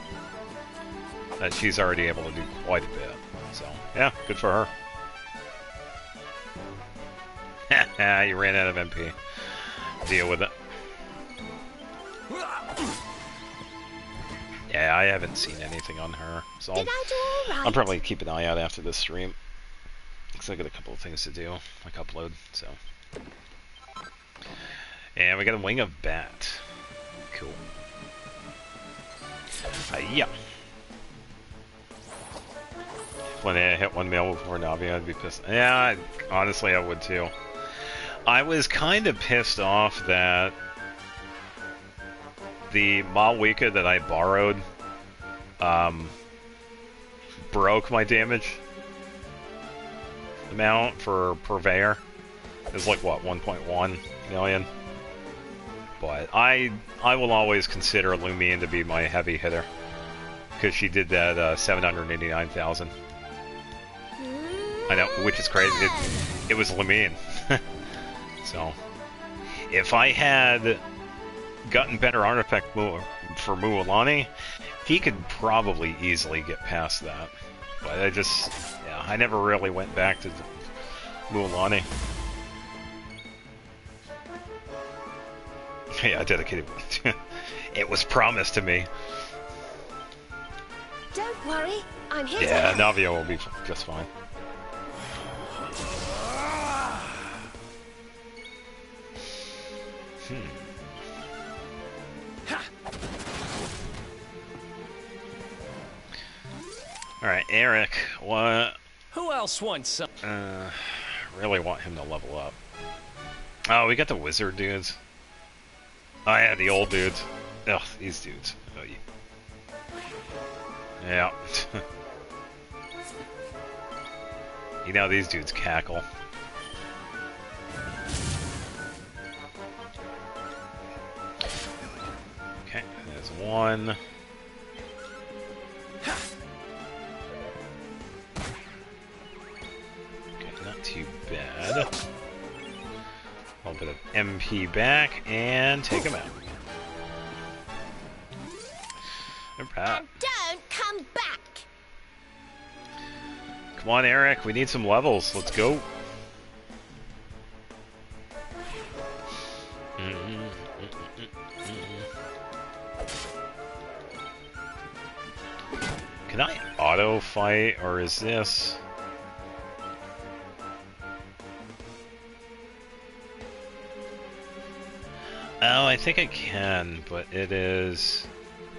that she's already able to do quite a bit. So yeah, good for her. You ran out of MP. Deal with it. Yeah, I haven't seen anything on her, so I'll probably keep an eye out after this stream. Because I got a couple of things to do, like upload, so. And we got a Wing of Bat. Cool. Yeah. When I hit 1 mil before Navi, I'd be pissed. Yeah, honestly, I would too. I was kind of pissed off that the Malwika that I borrowed broke my damage amount for Purveyor. It was like, what, 1.1 million? But I will always consider Lumion to be my heavy hitter. Because she did that 789,000. I know, which is crazy. It was Lumion. So, if I had gotten better artifact for Mualani, he could probably easily get past that. But I just, yeah, I never really went back to Mualani. Yeah, dedicated. It was promised to me. Don't worry, I'm here. Yeah, Navio will be just fine. Alright, Eric, what? Who else wants some? Really want him to level up. Oh, we got the wizard dudes. Oh yeah, the old dudes. Ugh, these dudes. Oh, yeah. You know these dudes cackle. Okay, there's one. Okay, not too bad. A little bit of MP back and take him out. And don't come back. Come on, Eric. We need some levels. Let's go. Can I auto fight, or is this? Oh, I think I can, but it is.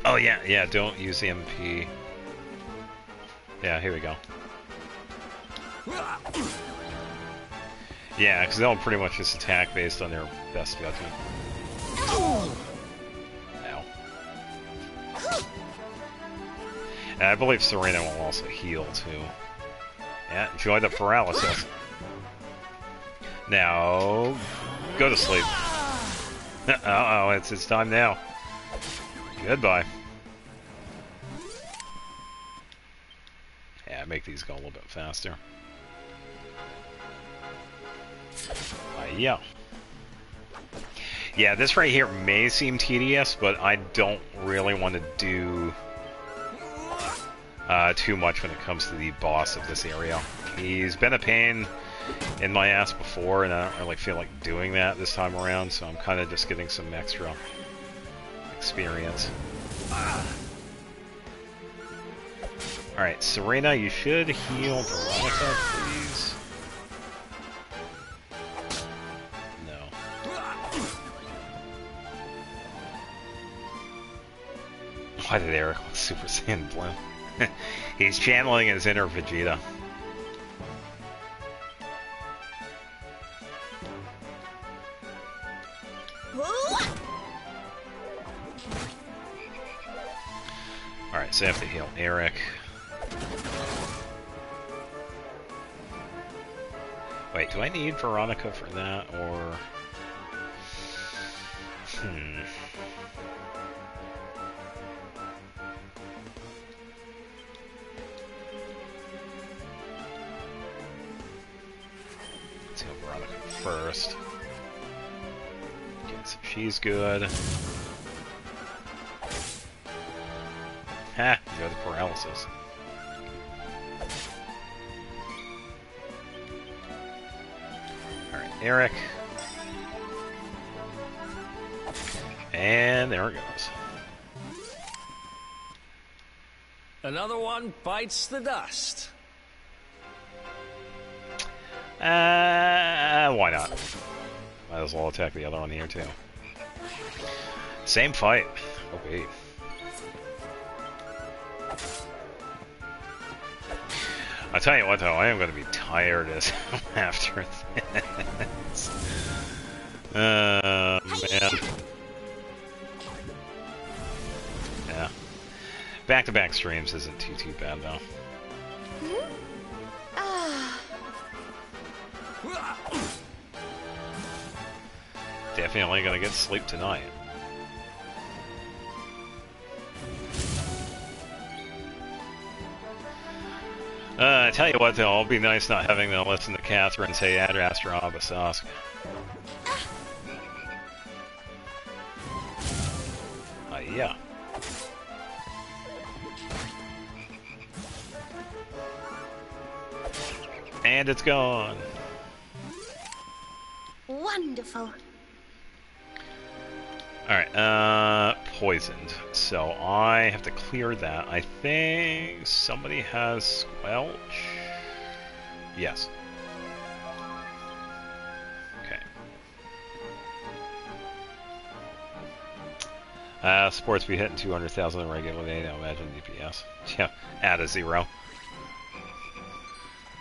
Oh yeah, don't use the MP. Yeah, here we go. Yeah, because they'll pretty much just attack based on their best judgment. Ow. And I believe Serena will also heal too. Yeah, enjoy the paralysis. Now, go to sleep. Uh-oh, it's time now. Goodbye. Yeah, make these go a little bit faster. Yeah. Yeah, this right here may seem tedious, but I don't really want to do too much when it comes to the boss of this area. He's been a pain in my ass before, and I don't really feel like doing that this time around, so I'm kind of just getting some extra experience. Alright, Serena, you should heal Veronica, please. Why did Eric look Super Saiyan Blue? He's channeling his inner Vegeta. Alright, so I have to heal Eric. Wait, do I need Veronica for that, or... Let's heal Veronica first. Okay, so she's good. Ha! Enjoy the paralysis. Alright, Eric. And there it goes. Another one bites the dust. Why not? Might as well attack the other one here, too. Same fight. Okay. I'll tell you what, though, I am going to be tired as hell after this. Man. Yeah. Back-to-back streams isn't too bad, though. Definitely gonna get sleep tonight. I tell you what, though, it'll be nice not having to listen to Catherine say Ad Astra Abasask. Yeah. And it's gone. Wonderful. Alright, poisoned. So I have to clear that. I think somebody has Squelch. Yes. Okay. Supports be hitting 200,000 regular day. Now imagine DPS. Yeah, add a 0.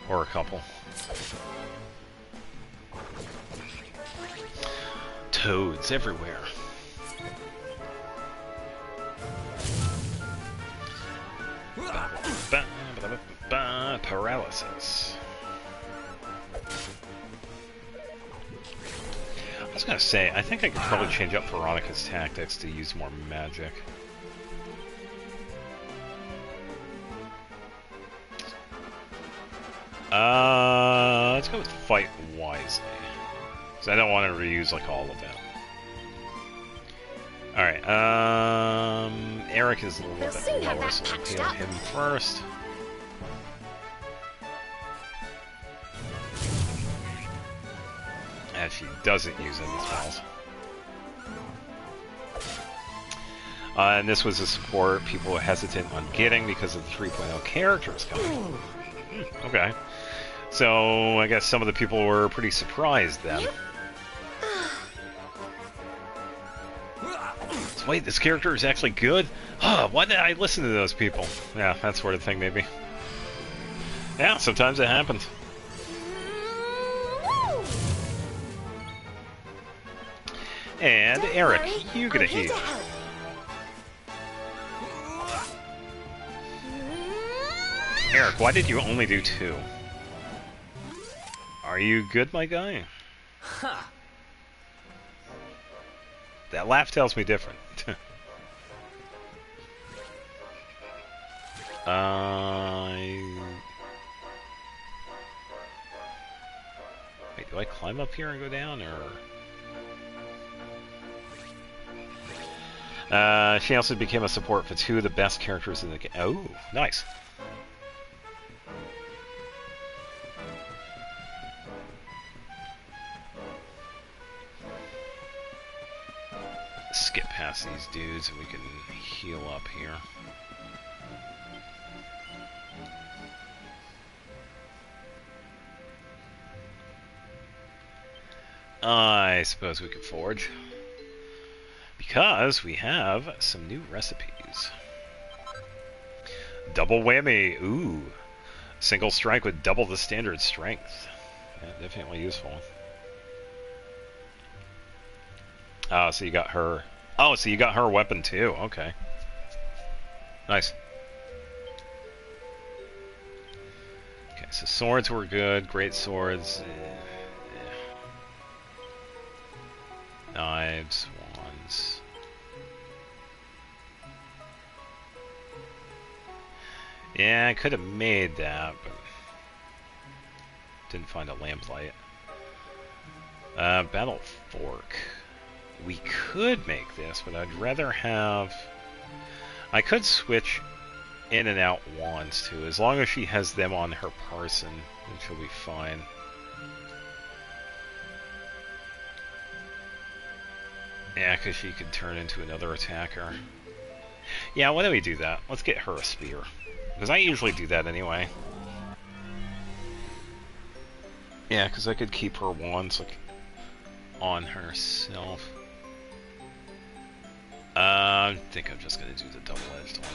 Or a couple. Toads everywhere. Paralysis. I was gonna say, I think I could probably change up Veronica's tactics to use more magic. Let's go with fight wisely. Because I don't want to reuse like all of it. Alright, Eric is a little bit lower, so we'll heal him first. And she doesn't use any spells. And this was a support people were hesitant on getting because of the 3.0 characters coming. Okay. So, I guess some of the people were pretty surprised then. So, wait, this character is actually good? Why did I listen to those people? Yeah, that sort of thing, maybe. Yeah, sometimes it happens. And Eric, you get a heal. Eric, why did you only do 2? Are you good, my guy? Huh. That laugh tells me different. Wait, do I climb up here and go down, or... she also became a support for 2 of the best characters in the game. Oh, nice. Skip past these dudes and we can heal up here. I suppose we can forge. Because we have some new recipes. Double whammy. Ooh. Single strike with double the standard strength. Yeah, definitely useful. Oh, so you got her... Oh, so you got her weapon too. Okay. Nice. Okay, so swords were good. Great swords. Knives. Wands. Yeah, I could have made that, but... didn't find a lamplight. Battle fork. We could make this, but I'd rather have... I could switch in and out wands, too. As long as she has them on her person, then she'll be fine. Yeah, because she could turn into another attacker. Yeah, why don't we do that? Let's get her a spear. Because I usually do that anyway. Yeah, because I could keep her wands like, on herself. I think I'm just going to do the double-edged one.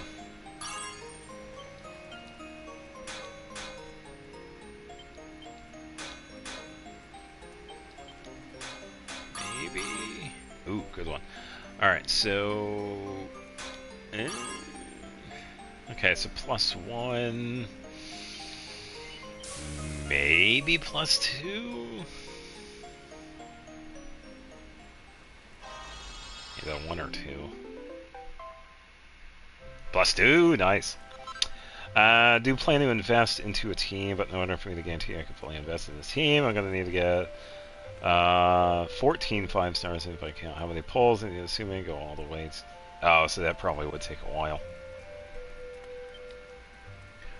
Maybe... Ooh, good one. Alright, so... Okay, so +1... Maybe +2? Either 1 or 2. +2, nice. Do plan to invest into a team, but in order for me to guarantee I can fully invest in this team, I'm going to need to get 14 5 stars if I count how many pulls, and assuming go all the way. Oh, so that probably would take a while.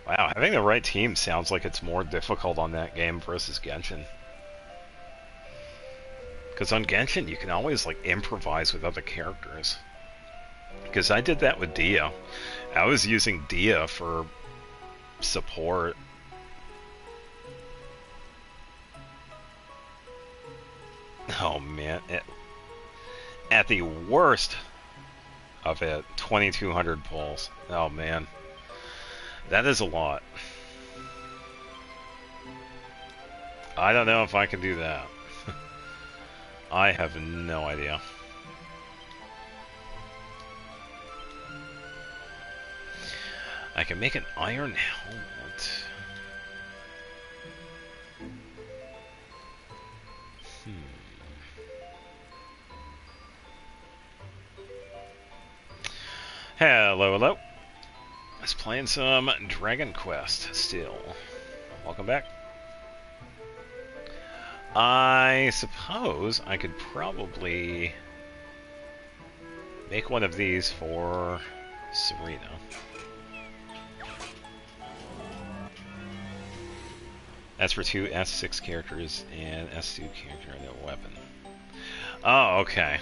Wow, having the right team sounds like it's more difficult on that game versus Genshin. Because on Genshin, you can always, like, improvise with other characters. Because I did that with Dia. I was using Dia for support. Oh, man. At the worst of it, 2,200 pulls. Oh, man. That is a lot. I don't know if I can do that. I have no idea. I can make an iron helmet. Hello, hello. I was playing some Dragon Quest still. Welcome back. I suppose I could probably make one of these for Serena. That's for 2 S6 characters and S2 character and a weapon. Oh, okay.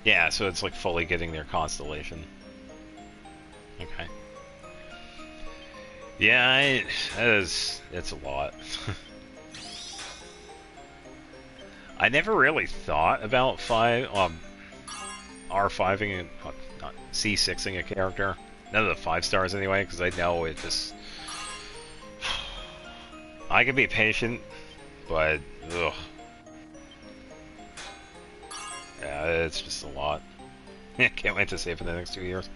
Yeah, so it's like fully getting their constellation. Okay. Yeah, it's a lot. I never really thought about R5ing not C6ing a character. None of the 5 stars anyway, because I know it just. I can be patient, but ugh. Yeah, it's just a lot. Can't wait to save for the next 2 years.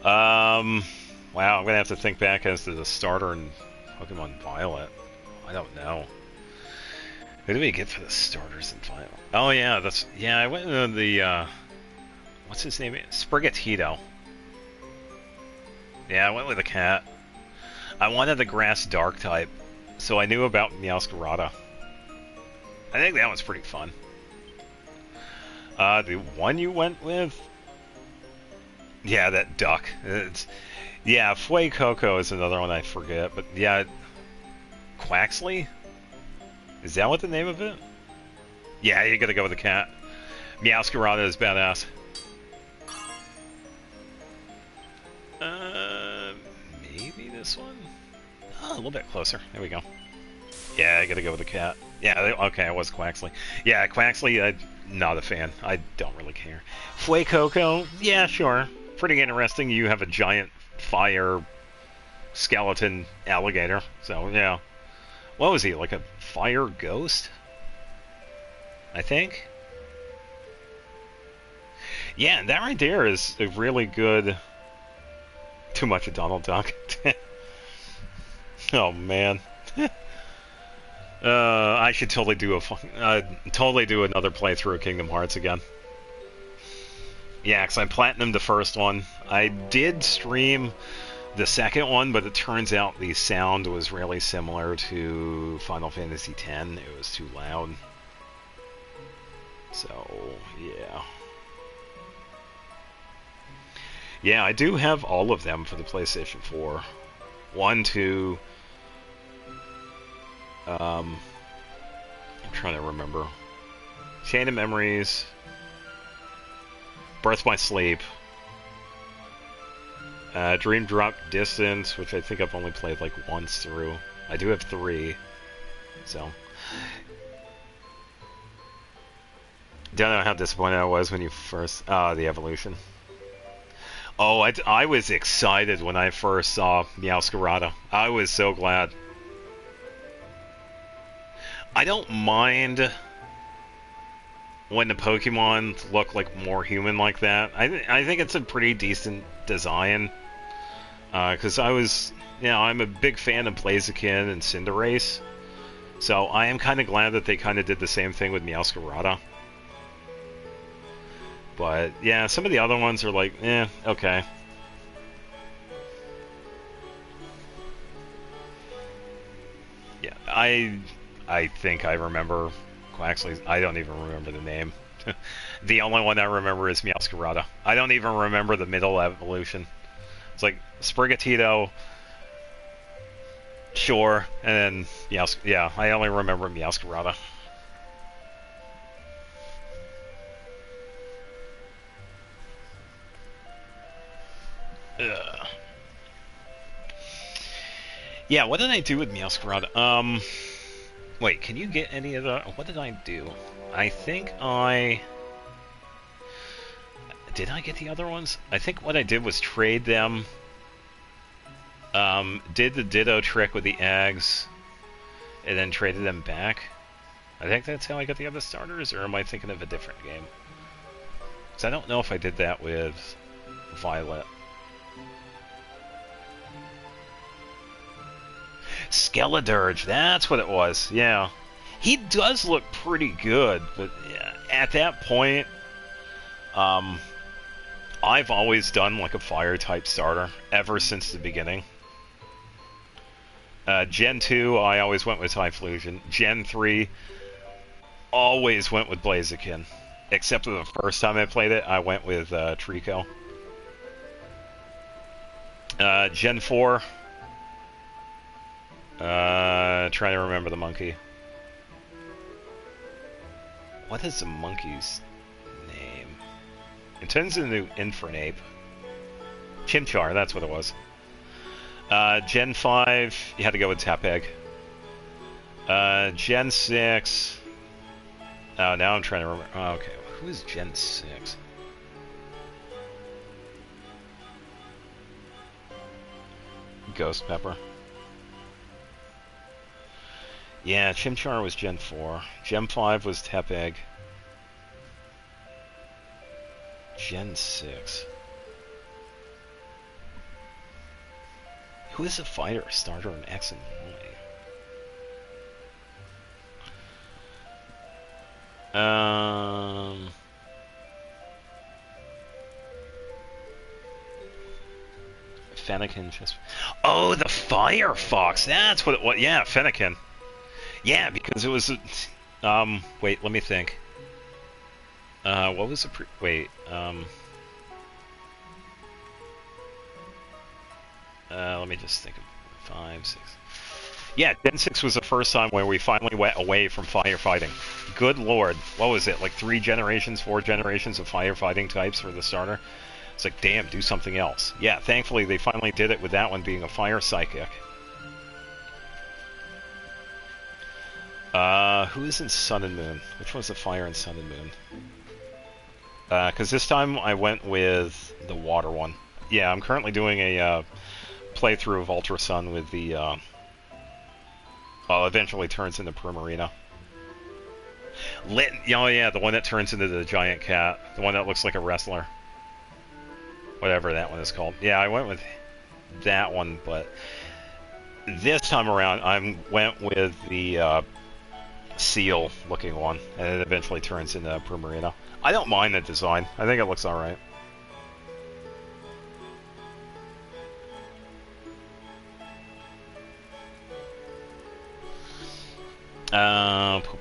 Wow, I'm gonna have to think back as to the starter in Pokemon Violet. I don't know. Who do we get for the starters in Violet? Oh yeah, I went into the what's his name? Sprigatito. Yeah, I went with a cat. I wanted the grass dark type, so I knew about Meowscarada. I think that one's pretty fun. The one you went with? Yeah, that duck. Yeah, Fuecoco is another one I forget, but yeah, Quaxley? Is that what the name of it? Yeah, you gotta go with the cat. Meowscarada is badass. Maybe this one? Oh, a little bit closer. There we go. Yeah, I gotta go with the cat. Yeah, okay, it was Quaxley. Yeah, Quaxley, I'm not a fan. I don't really care. Fuecoco, yeah, sure. Pretty interesting. You have a giant fire skeleton alligator. So, yeah. What was he, like a fire ghost? I think? Yeah, and that right there is a really good... Too much of Donald Duck. Oh, man. I should totally do another playthrough of Kingdom Hearts again. Yeah, because I platinumed the first one. I did stream the second one, but it turns out the sound was really similar to Final Fantasy X. It was too loud. So, yeah. Yeah, I do have all of them for the PlayStation 4. 1, 2... I'm trying to remember. Chain of Memories... Birth by Sleep, Dream Drop Distance, which I think I've only played like once through. I do have 3, so. Don't know how disappointed I was when you first, the evolution. Oh, I was excited when I first saw Meowscarada. I was so glad. I don't mind when the Pokemon look like more human like that. I think it's a pretty decent design. Because I'm a big fan of Blaziken and Cinderace. So I am kind of glad that they kind of did the same thing with Meowscarada. But yeah, some of the other ones are like, okay. Yeah, I think I remember Quaxley. I don't even remember the name. The only one I remember is Meowscarada. I don't even remember the middle evolution. It's like Sprigatito, sure, and then yeah, I only remember Meowscarada. Ugh. Yeah, what did I do with Meowscarada? Wait, can you get any of the... What did I do? I think I... Did I get the other ones? I think what I did was trade them Did the Ditto trick with the eggs, and then traded them back. I think that's how I got the other starters, or am I thinking of a different game? Because I don't know if I did that with Violet. Skeledirge, that's what it was, yeah. He does look pretty good, but at that point, I've always done like a fire-type starter, ever since the beginning. Gen 2, I always went with Typhlosion. Gen 3, always went with Blaziken. Except for the first time I played it, I went with Trico. Gen 4, trying to remember the monkey. What is the monkey's name? It turns into Infernape. Chimchar, that's what it was. Gen 5, you had to go with Tapeg. Gen 6... Oh, now I'm trying to remember... Oh, okay, who is Gen 6? Ghost Pepper. Yeah, Chimchar was Gen 4. Gen 5 was Tapeg. Gen 6... Who is a fighter starter in X and Y? Fennekin just... Oh, the Firefox! That's what it was. Yeah, Fennekin. Yeah, because it was... wait, let me think. What was the wait, let me just think of 5, 6. Yeah, Gen 6 was the first time where we finally went away from firefighting. Good lord. What was it? Like 3 generations, 4 generations of firefighting types for the starter? It's like, damn, do something else. Yeah, thankfully they finally did it with that one being a fire psychic. Who is in Sun and Moon? Which one's the fire in Sun and Moon? Because this time I went with the water one. Yeah, I'm currently doing a playthrough of Ultra Sun with the well, eventually turns into Primarina. Oh yeah, the one that turns into the giant cat, the one that looks like a wrestler, whatever that one is called. Yeah, I went with that one, but this time around I went with the seal looking one, and it eventually turns into Primarina. I don't mind the design. I think it looks alright.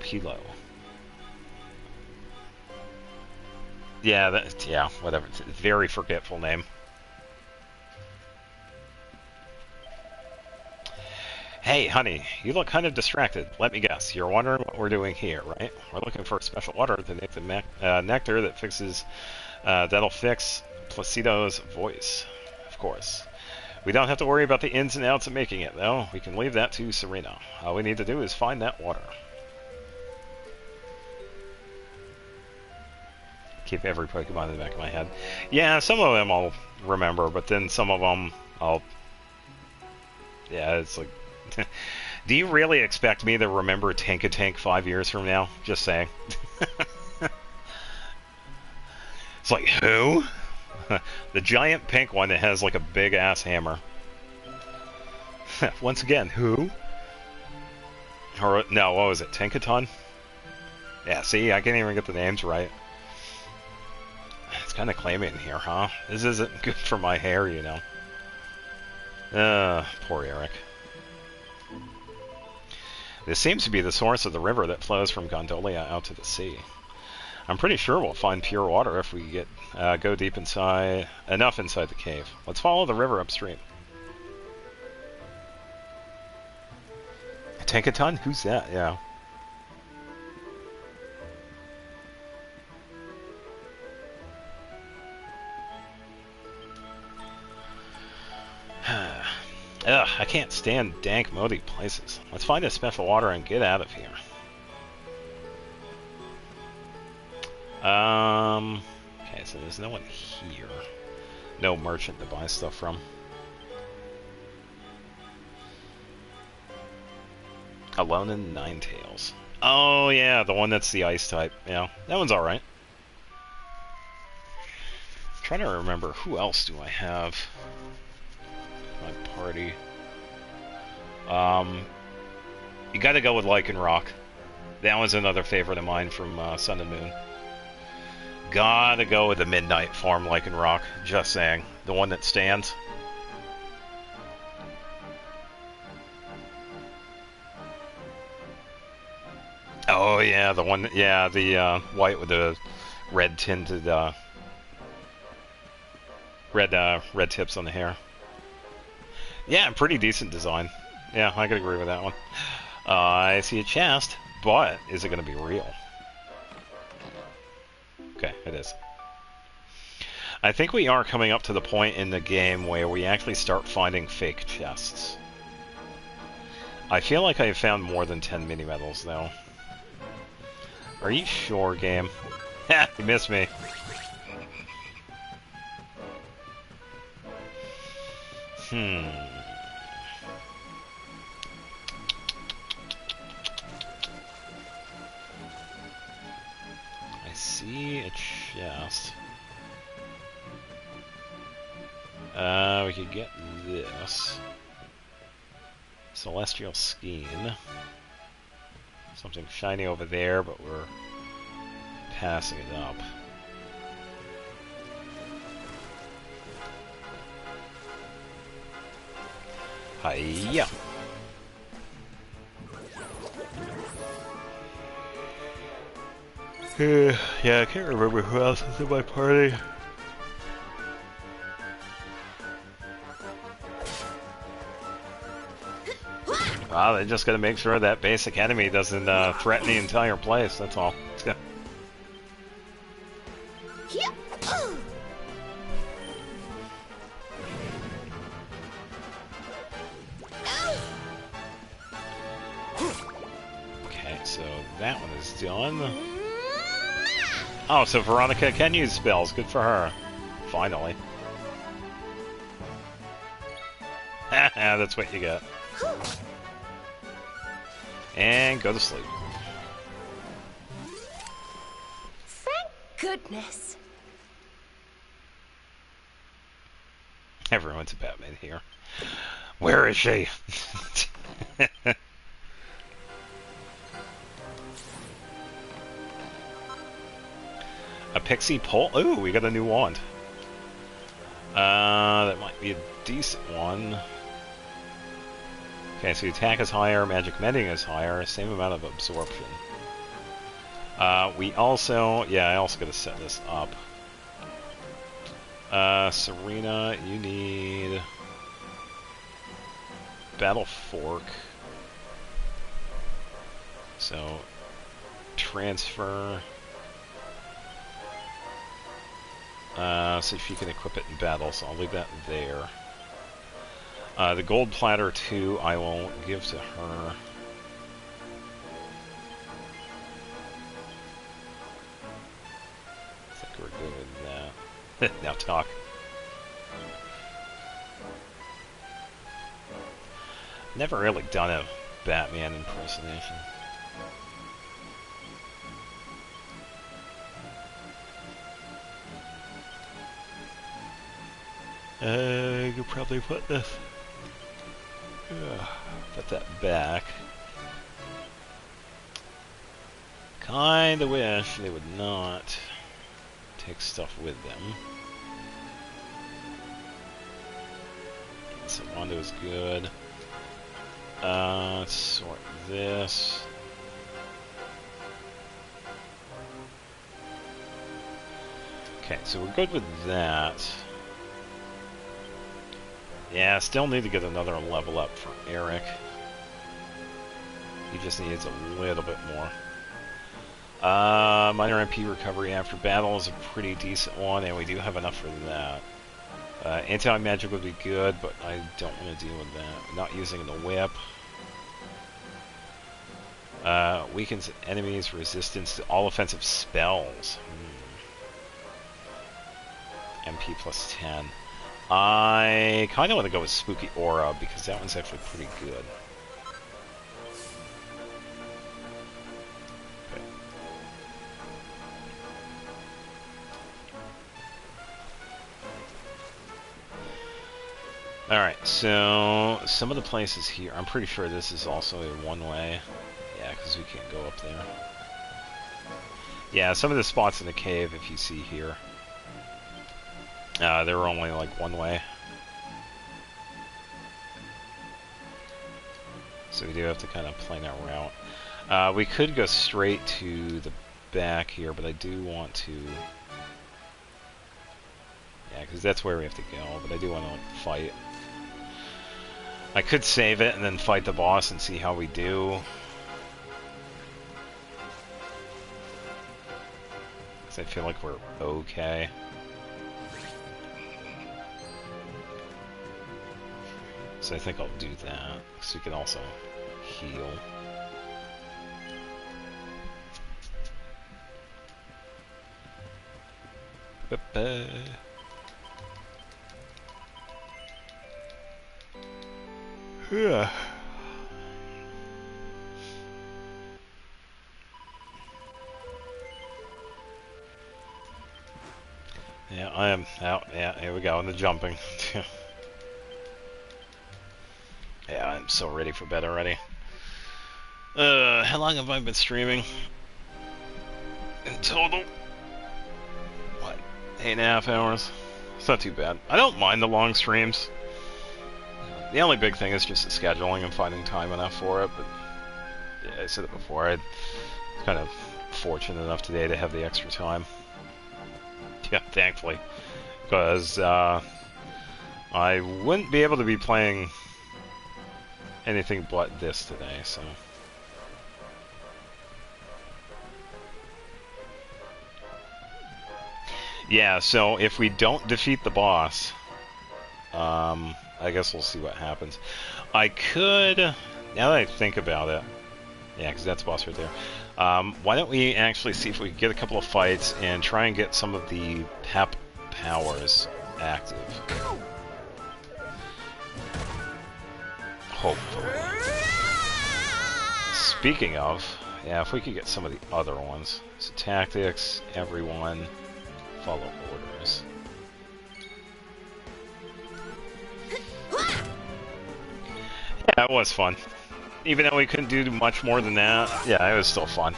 Pupilo. Yeah, yeah, whatever. It's a very forgetful name. Hey, honey, you look kind of distracted. Let me guess. You're wondering what we're doing here, right? We're looking for a special water to make the nectar that fixes, that'll fix Placido's voice. Of course. We don't have to worry about the ins and outs of making it, though. We can leave that to Serena. All we need to do is find that water. Keep every Pokemon in the back of my head. Yeah, some of them I'll remember, but then some of them I'll... Yeah, it's like... Do you really expect me to remember Tank 5 years from now? Just saying. It's like, who? The giant pink one that has like a big ass hammer. Once again, who? Or no, what was it? Tankaton? Yeah, see, I can't even get the names right. It's kind of claiming here, huh? This isn't good for my hair, you know. Poor Eric. This seems to be the source of the river that flows from Gondolia out to the sea. I'm pretty sure we'll find pure water if we get go deep inside, enough inside the cave. Let's follow the river upstream. Tankaton? Who's that? Yeah. Ugh, I can't stand dank, moody places. Let's find a special water and get out of here. Okay, so there's no one here. No merchant to buy stuff from. Alone in Ninetales. Oh yeah, the one that's the ice type. Yeah, that one's alright. Trying to remember, who else do I have? My party. You gotta go with Lycanroc. That one's another favorite of mine from Sun and Moon. Gotta go with the Midnight form Lycanroc. Just saying. The one that stands. Oh yeah, the one. Yeah, the white with the red tinted, red tips on the hair. Yeah, pretty decent design. Yeah, I could agree with that one. I see a chest, but is it going to be real? Okay, it is. I think we are coming up to the point in the game where we actually start finding fake chests. I feel like I have found more than 10 mini-medals, though. Are you sure, game? Ha! You missed me. I see a chest. We could get this. Celestial Skein. Something shiny over there, but we're passing it up. Hiya! Yeah, I can't remember who else is in my party. Well, they just gotta make sure that basic enemy doesn't threaten the entire place, that's all. Okay, so that one is done. Oh, so Veronica can use spells. Good for her. Finally. Haha, that's what you get. And go to sleep. Thank goodness. Everyone's a Batman here. Where is she? A pixie pole? Ooh, we got a new wand. That might be a decent one. Okay, so attack is higher, magic mending is higher, same amount of absorption. We also, yeah, I also gotta set this up. Serena, you need Battle Fork. So, transfer. So she can equip it in battle, so I'll leave that there. The gold platter, too, I will give to her. I think we're good with that. Now talk. Never really done a Batman impersonation. I could probably put this. Put that back. Kinda wish they would not take stuff with them. So Wando is good. Let's sort this. Okay, so we're good with that. Yeah, still need to get another level up for Eric. He just needs a little bit more. Minor MP recovery after battle is a pretty decent one, and we do have enough for that. Anti-magic would be good, but I don't want to deal with that. Not using the whip. Weakens enemies' resistance to all offensive spells. MP plus 10. I kind of want to go with Spooky Aura, because that one's actually pretty good. Alright, so some of the places here, I'm pretty sure this is also a one-way. Yeah, because we can't go up there. Yeah, some of the spots in the cave, if you see here, they're only like one way. So we do have to kind of plan our route. We could go straight to the back here, but I do want to... Yeah, because that's where we have to go, but I do want to like, fight. I could save it and then fight the boss and see how we do. Because I feel like we're okay. So I think I'll do that, so we can also heal. Ba-ba. Yeah. Yeah, I am out. Yeah, here we go, in the jumping. Yeah, I'm so ready for bed already. How long have I been streaming? In total? What? 8.5 hours? It's not too bad. I don't mind the long streams. The only big thing is just the scheduling and finding time enough for it, but yeah, I said it before, I'm kind of fortunate enough today to have the extra time. Yeah, thankfully. Because I wouldn't be able to be playing anything but this today, so... Yeah, so if we don't defeat the boss, I guess we'll see what happens. I could, now that I think about it, yeah, because that's the boss right there. Why don't we actually see if we can get a couple of fights and try and get some of the pep powers active. Hopefully. Speaking of, yeah, if we could get some of the other ones. So tactics, everyone, follow orders. Yeah, it was fun. Even though we couldn't do much more than that, yeah, it was still fun.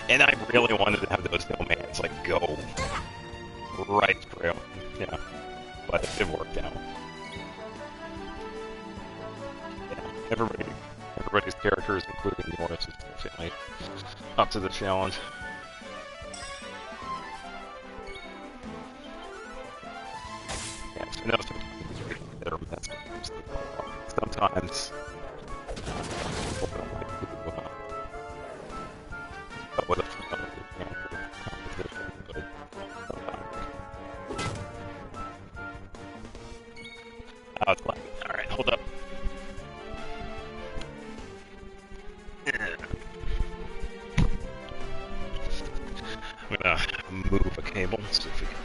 And I really wanted to have those domains, like, go right through. Yeah. But it worked out. Yeah, everybody's characters, including yours, is definitely up to the challenge. Yeah, so no, sometimes oh, it's fine. Alright, hold up. I'm gonna move a cable, see if we can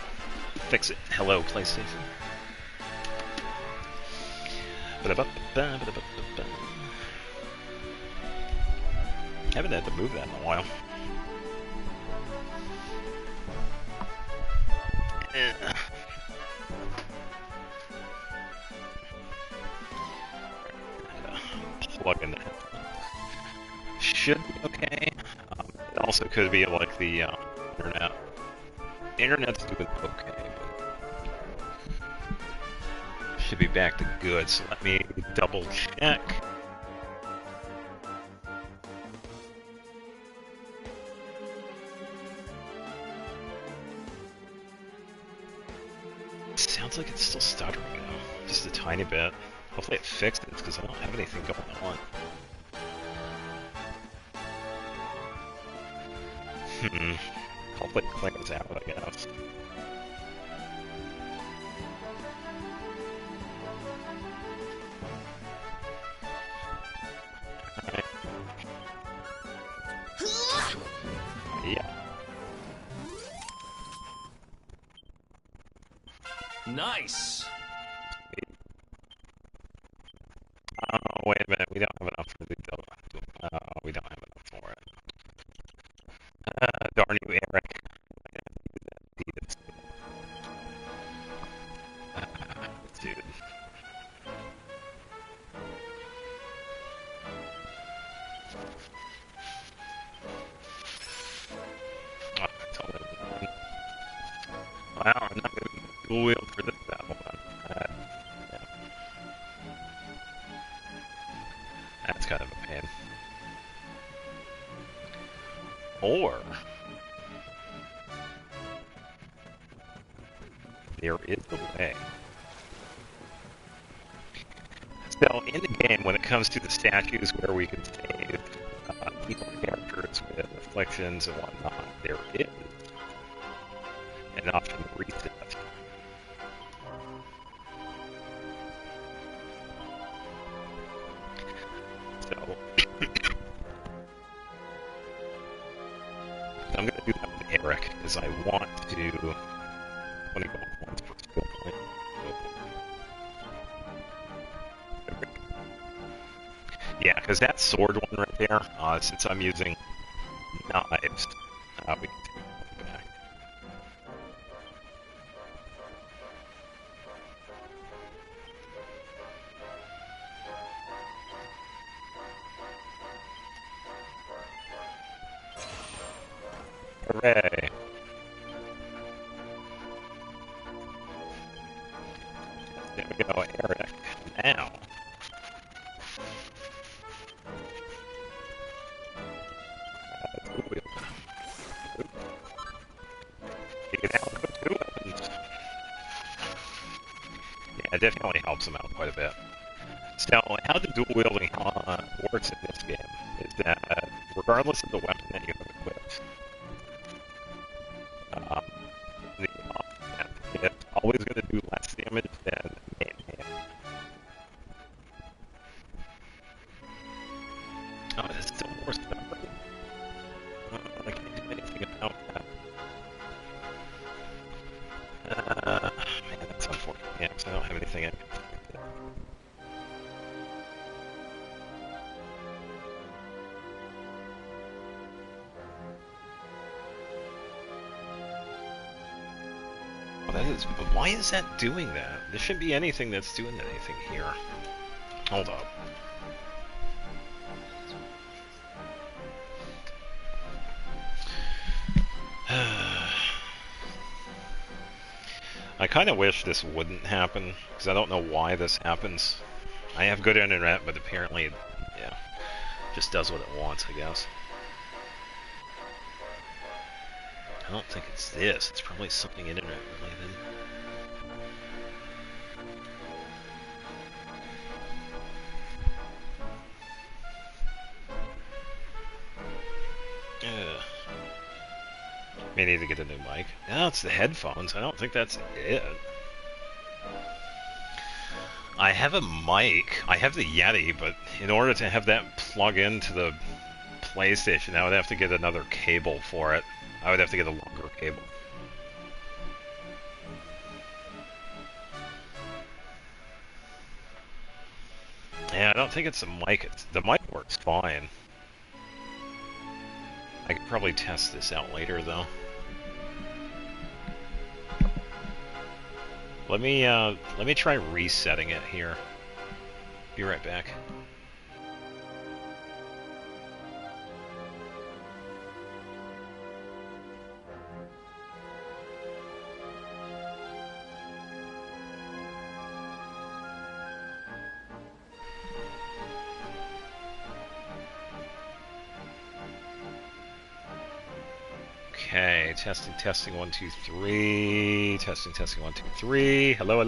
fix it. Hello, PlayStation. Haven't had to move that in a while. Plug in the headphones. Should be okay. It also could be like the internet. The internet's doing okay, but should be back to good. So let me double check. Sounds like it's still stuttering though, just a tiny bit. Hopefully it fixed it, because I don't have anything going on. Hopefully it clears out, I guess. Alright. Yeah. Nice! Oh, wait a minute, we don't have enough for the we don't have enough for it. Darn you, Eric. Dude. dual wield for this battle. Yeah. That's kind of a pain. Or there is a way. So in the game, when it comes to the statues where we can save evil characters with afflictions and whatnot, there is an option to reset. So I'm going to do that with Eric because I want to. Let me go once per skill point. Yeah, because that sword one right there, since I'm using knives, we can take it back. Hooray! There we go, Eric. Now. It definitely helps them out quite a bit. So, how the dual wielding works in this game is that regardless of the weapon that you have equipped, it's always going to do less damage than main hand. Oh, there's still more stuff. I can't do anything about that. Man, that's unfortunate. Yeah, because I don't have anything I can do. Oh, that is, but why is that doing that? There shouldn't be anything that's doing anything here. Hold up. I kind of wish this wouldn't happen, because I don't know why this happens. I have good internet, but apparently, yeah, just does what it wants, I guess. I don't think it's this. It's probably something internet related. May need to get a new mic. No, it's the headphones. I don't think that's it. I have a mic. I have the Yeti, but in order to have that plug into the PlayStation, I would have to get another cable for it. I would have to get a longer cable. Yeah, I don't think it's a mic. The mic works fine. I could probably test this out later, though. Let me try resetting it here. Be right back. Okay, testing, 1, 2, 3. Testing, 1, 2, 3. Hello.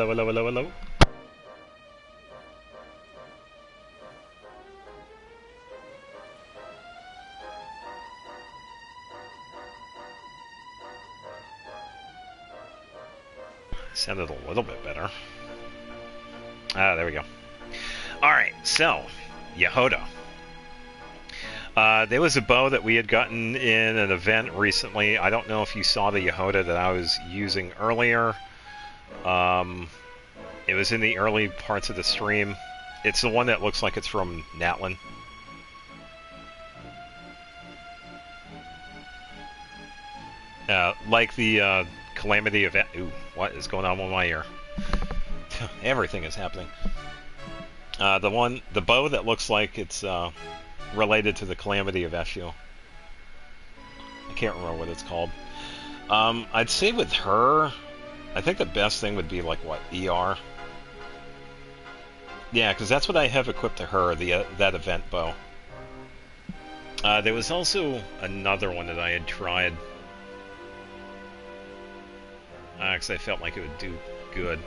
Sounded a little bit better. Ah, there we go. Alright, so, Yehoda. There was a bow that we had gotten in an event recently. I don't know if you saw the Yehoda that I was using earlier. It was in the early parts of the stream. It's the one that looks like it's from Natlin. Like the Calamity event. Ooh, what is going on with my ear? Everything is happening. The bow that looks like it's related to the Calamity of Eshu. I can't remember what it's called. I'd say with her, I think the best thing would be like what, ER? Yeah, because that's what I have equipped to her, the that event bow. There was also another one that I had tried. Because I felt like it would do good.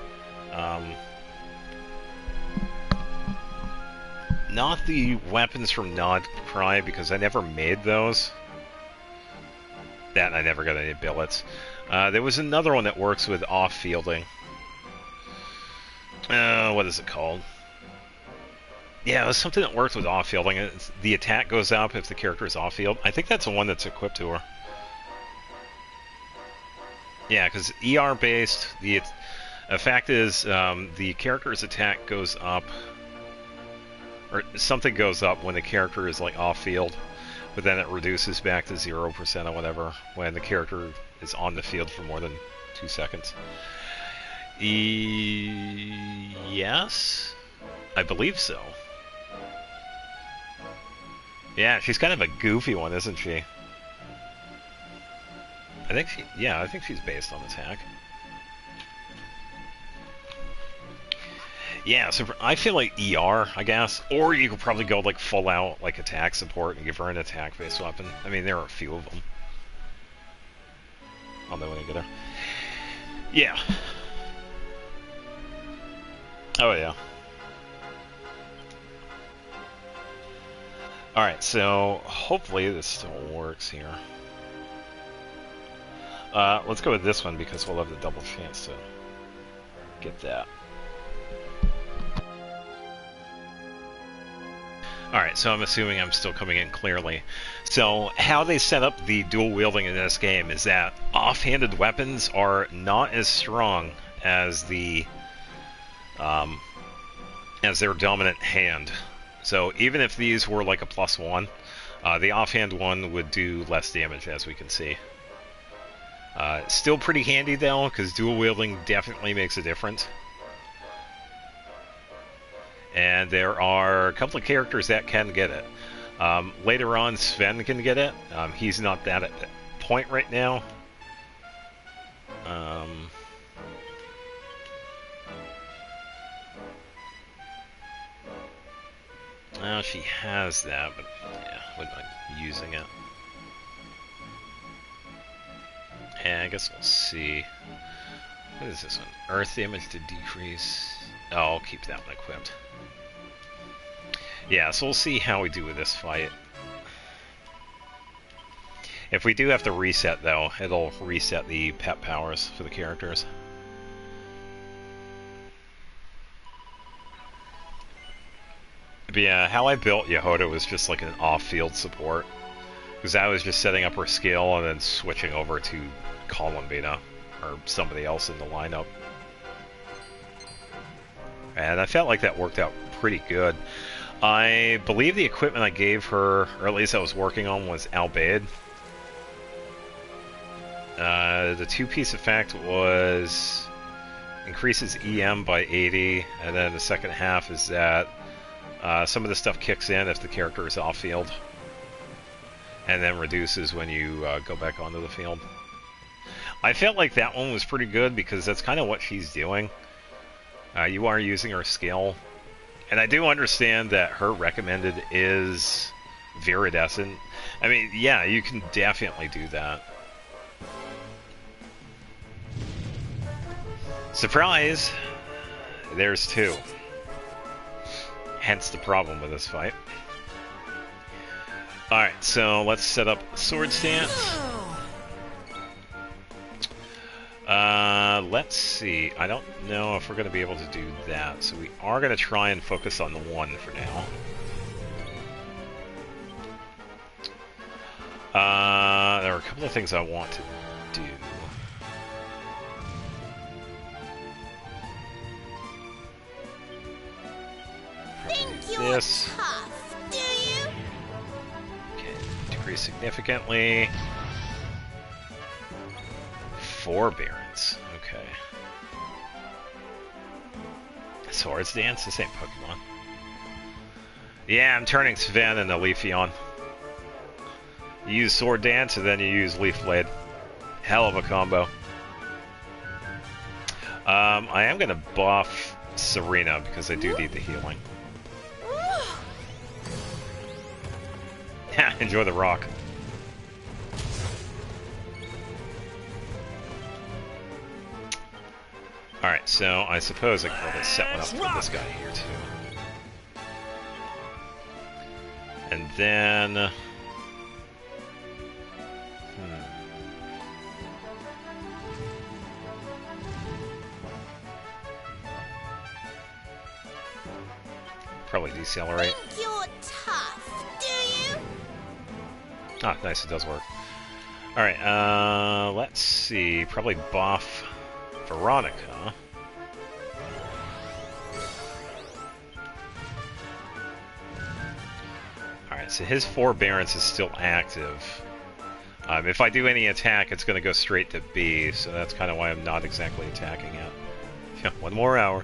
Not the weapons from Nod Cry, because I never made those. That I never got any billets. There was another one that works with off-fielding. What is it called? Yeah, it was something that worked with off-fielding. The attack goes up if the character is off-field. I think that's the one that's equipped to her. Yeah, because ER-based, the fact is, the character's attack goes up, or something goes up when the character is like off-field, but then it reduces back to 0% or whatever when the character is on the field for more than 2 seconds. Yes? I believe so. Yeah, she's kind of a goofy one, isn't she? I think she's based on attack. Yeah, so I feel like ER, I guess. Or you could probably go like full out like attack support and give her an attack-based weapon. I mean, there are a few of them. I'll know when I get her. Yeah. Oh, yeah. Alright, so hopefully this still works here. Let's go with this one because we'll have the double chance to get that. Alright, so I'm assuming I'm still coming in clearly. So, how they set up the dual wielding in this game is that off-handed weapons are not as strong as the as their dominant hand. So even if these were like a +1, the offhand one would do less damage, as we can see. Still pretty handy though, because dual wielding definitely makes a difference. And there are a couple of characters that can get it. Later on, Sven can get it. He's not that at that point right now. Well, she has that, but yeah, wouldn't mind using it. And I guess we'll see. What is this one? Earth damage to decrease. Oh, I'll keep that one equipped. Yeah, so we'll see how we do with this fight. If we do have to reset, though, it'll reset the pet powers for the characters. But yeah, how I built Yehoda was just like an off-field support. Because I was just setting up her skill and then switching over to Columbina, or somebody else in the lineup. And I felt like that worked out pretty good. I believe the equipment I gave her, or at least I was working on, was Albaid. The two-piece effect was increases EM by 80, and then the second half is that some of the stuff kicks in if the character is off-field, and then reduces when you go back onto the field. I felt like that one was pretty good because that's kind of what she's doing. You are using her skill. And I do understand that her recommended is Viridescent. I mean, yeah, you can definitely do that. Surprise! There's two. Hence the problem with this fight. Alright, so let's set up sword stance. Let's see. I don't know if we're going to be able to do that, so we are going to try and focus on the one for now. There are a couple of things I want to do. Think you're tough, do you? Okay, decrease significantly. Forbearance. Okay. Swords Dance, the same Pokemon. Yeah, I'm turning Sven into Leafeon. You use Sword Dance and then you use Leaf Blade. Hell of a combo. I am gonna buff Serena because I do need the healing. Enjoy the rock. Alright, so I suppose I can probably set one up for this guy here too. And then... Probably decelerate. Think you're tough, do you? Ah, nice, it does work. Alright, let's see. Probably buff Veronica. Alright, so his forbearance is still active. If I do any attack, it's going to go straight to B, so that's kind of why I'm not exactly attacking it. Yeah, 1 more hour.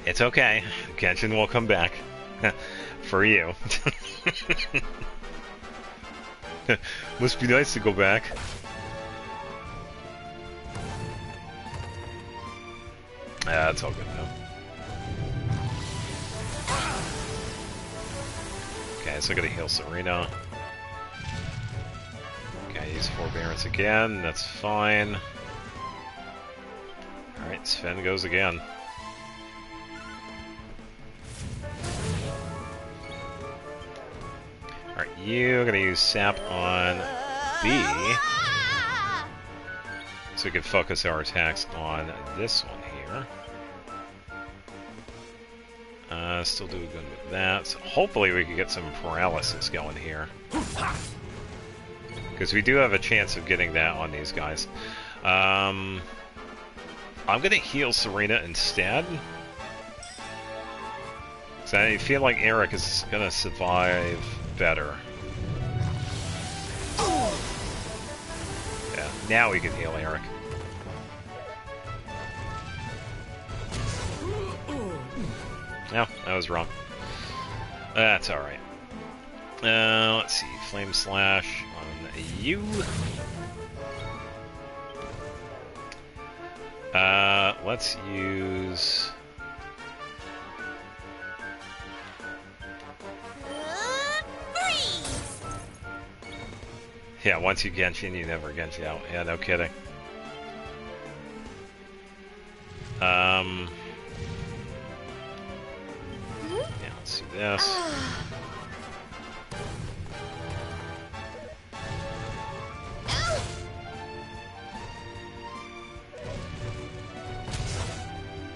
It's okay. Genshin will come back. For you. Must be nice to go back. It's all good though. Okay, so I gotta heal Serena. Okay, use forbearance again, that's fine. Alright, Sven goes again. Alright, you're gonna use sap on B. So we can focus our attacks on this one here. Still doing good with that. So hopefully we can get some paralysis going here. Because we do have a chance of getting that on these guys. I'm gonna heal Serena instead. Because I feel like Eric is gonna survive better. Yeah, now we can heal Eric. No, I was wrong. That's alright. Let's see. Flame Slash on you. Let's use... Yeah, once you Genshin, you never Genshin out. Yeah, no kidding. Yeah, let's do this.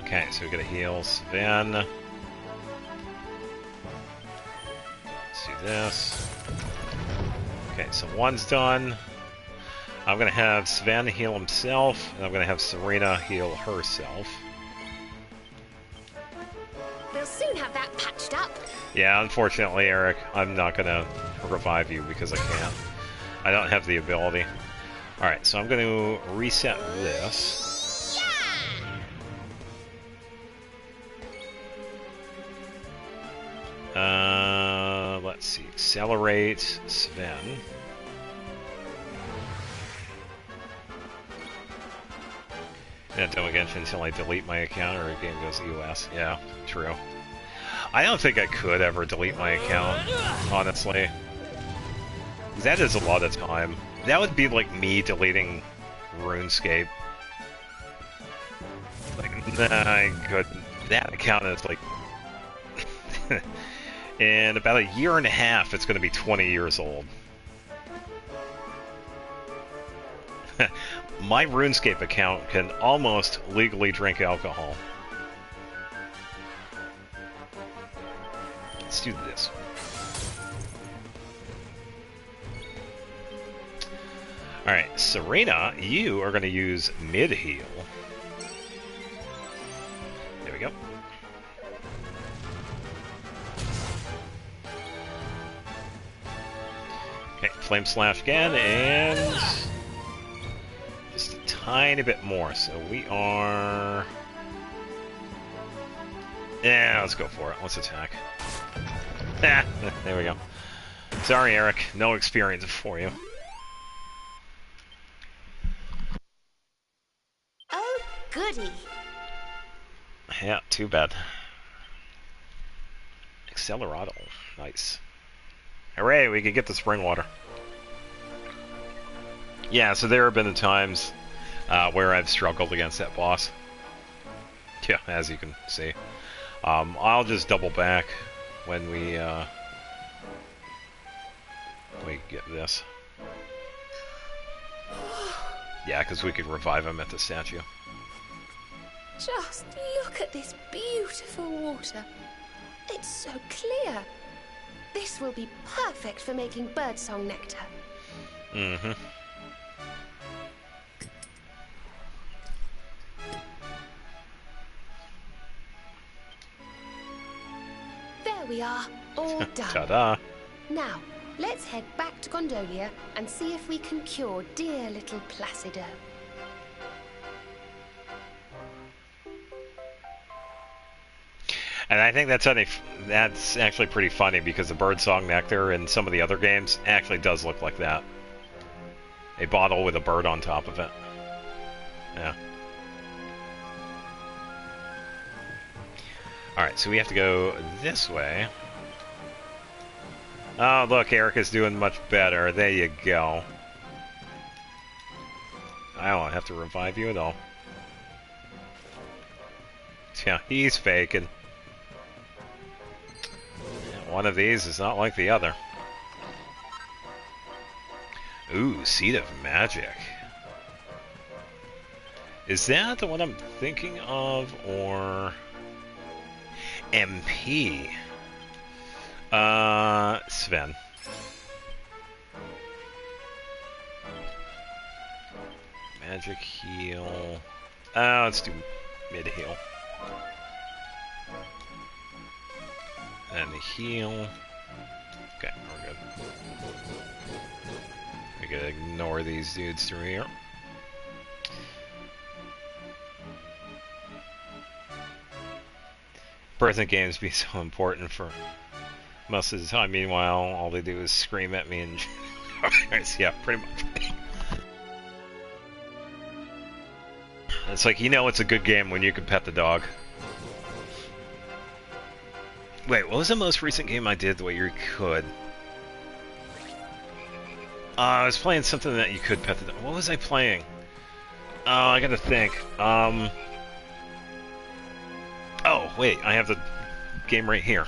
Okay, so we gotta heal Sven. Let's do this. Okay, so one's done. I'm gonna have Sven heal himself, and I'm gonna have Serena heal herself. They'll soon have that patched up. Yeah, unfortunately, Eric, I'm not gonna revive you because I can't. I don't have the ability. Alright, so I'm gonna reset this. Let's see. Accelerate Sven. Don't Genshin until I delete my account or a game goes EOS. Yeah, true. I don't think I could ever delete my account, honestly. That is a lot of time. That would be like me deleting RuneScape. Like, nah, I couldn't. That account is like... In about a year and a half, it's going to be 20 years old. My RuneScape account can almost legally drink alcohol. Let's do this. Alright, Serena, you are going to use mid-heal. There we go. Okay, Flame Slash again, and just a tiny bit more. So we are... Yeah, let's go for it. Let's attack. Ah, there we go. Sorry, Eric. No experience for you. Oh, goody. Yeah, too bad. Accelerado. Nice. Hooray, we could get the spring water. Yeah, so there have been the times where I've struggled against that boss. Yeah, as you can see. I'll just double back when we get this. Yeah, because we could revive him at the statue. Just look at this beautiful water. It's so clear. This will be perfect for making birdsong nectar. Mm-hmm. There we are, all done. Ta-da! Now, let's head back to Gondolia and see if we can cure dear little Placido. And I think that's actually pretty funny because the birdsong nectar in some of the other games actually does look like that. A bottle with a bird on top of it. Yeah. Alright, so we have to go this way. Oh, look, Erica's doing much better. There you go. I don't have to revive you at all. Yeah, he's faking. One of these is not like the other. Ooh, Seed of Magic. Is that the one I'm thinking of, or MP? Sven. Magic heal. Let's do mid heal. And the heal. Okay, we're good. We gotta ignore these dudes through here. Present games be so important for most of the time. Meanwhile, all they do is scream at me and yeah, pretty much. It's like, you know, it's a good game when you can pet the dog. Wait, what was the most recent game I did where you could? I was playing something that you could pet the dog. What was I playing? Oh, I gotta think. Oh, wait, I have the game right here.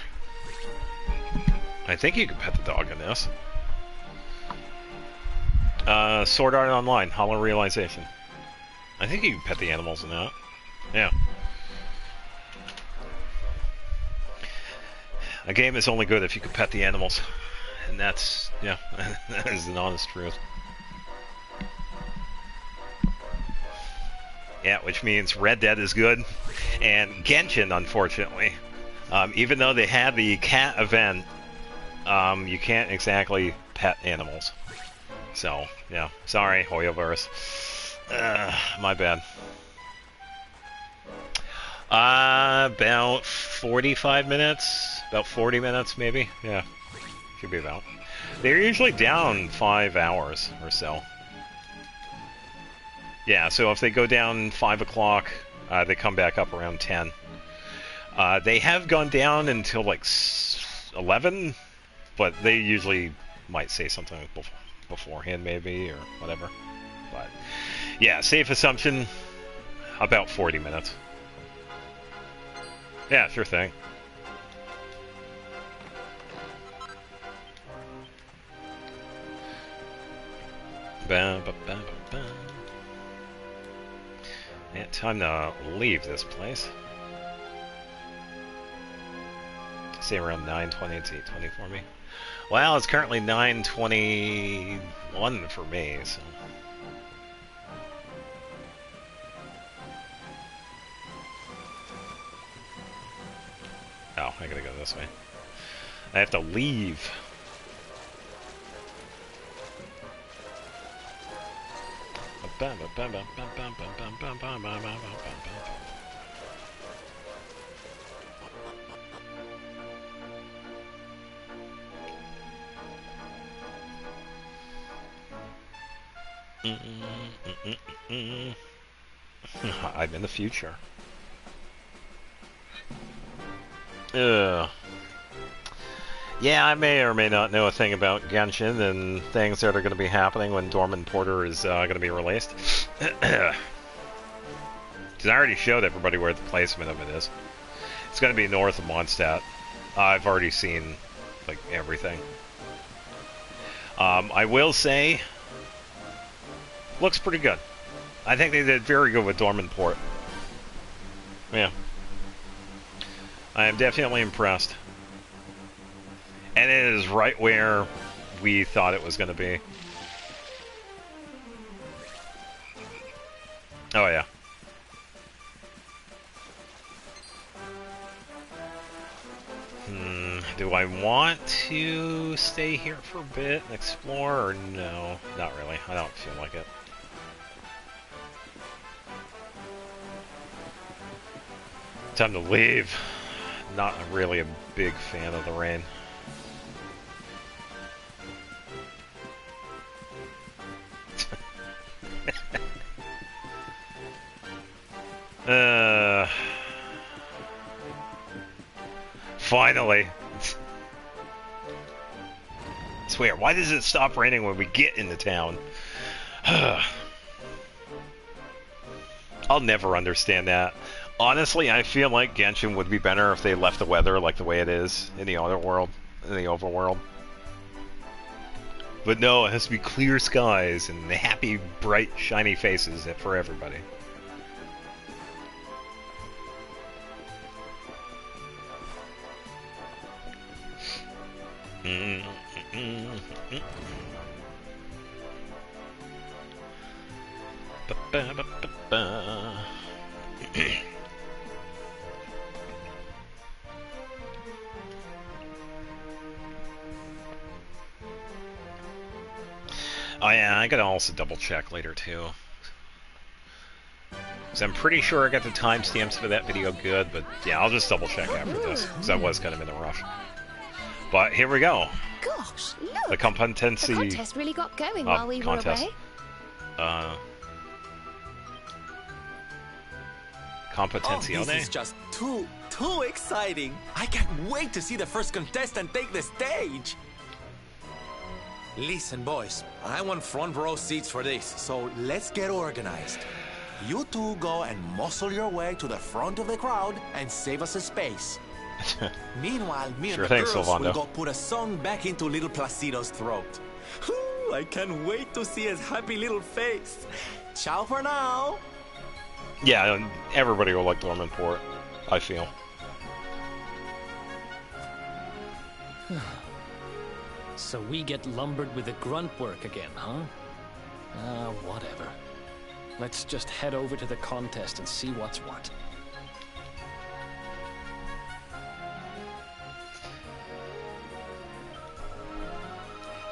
I think you could pet the dog in this. Sword Art Online, Hollow Realization. I think you can pet the animals in that. Yeah. A game is only good if you can pet the animals. And that's, yeah, that is an honest truth. Yeah, which means Red Dead is good. And Genshin, unfortunately, even though they had the cat event, you can't exactly pet animals. So, yeah, sorry, Hoyoverse. My bad. About 45 minutes? About 40 minutes, maybe? Yeah, should be about. They're usually down 5 hours or so. Yeah, so if they go down 5 o'clock, they come back up around 10. They have gone down until like 11, but they usually might say something beforehand maybe, or whatever. But yeah, safe assumption, about 40 minutes. Yeah, sure thing. Ba, ba, ba, ba, ba. Yeah, time to leave this place. Say around 9:20, it's 8:20 for me. Well, it's currently 9:21 for me, so. Oh, I gotta go this way. I have to leave. I'm in the future. Ugh. Yeah, I may or may not know a thing about Genshin and things that are going to be happening when Dormant Porter is going to be released. Because I already showed everybody where the placement of it is. It's going to be north of Mondstadt. I've already seen, like, everything. I will say, looks pretty good. I think they did very good with Dormant Port. Yeah. I am definitely impressed. And it is right where we thought it was going to be. Oh, yeah. Do I want to stay here for a bit and explore, or no? Not really. I don't feel like it. Time to leave. Not really a big fan of the rain. Finally. I swear, why does it stop raining when we get into town? I'll never understand that. Honestly, I feel like Genshin would be better if they left the weather like the way it is in the other world, in the overworld. But no, it has to be clear skies and happy, bright, shiny faces for everybody. Oh yeah, I gotta also double check later too. Because I'm pretty sure I got the timestamps for that video good, but yeah, I'll just double check after this, because I was kind of in a rush. But here we go. Gosh, look! The competency... The contest really got going while we were away. Competencione? Oh, this is just too exciting. I can't wait to see the first contestant take the stage. Listen, boys, I want front row seats for this, so let's get organized. You two go and muscle your way to the front of the crowd and save us a space. Meanwhile, me and the girls will go put a song back into little Placido's throat. Ooh, I can't wait to see his happy little face. Ciao for now. Yeah, everybody will like Dormant Port, I feel. So we get lumbered with the grunt work again, huh? Whatever. Let's just head over to the contest and see what's what.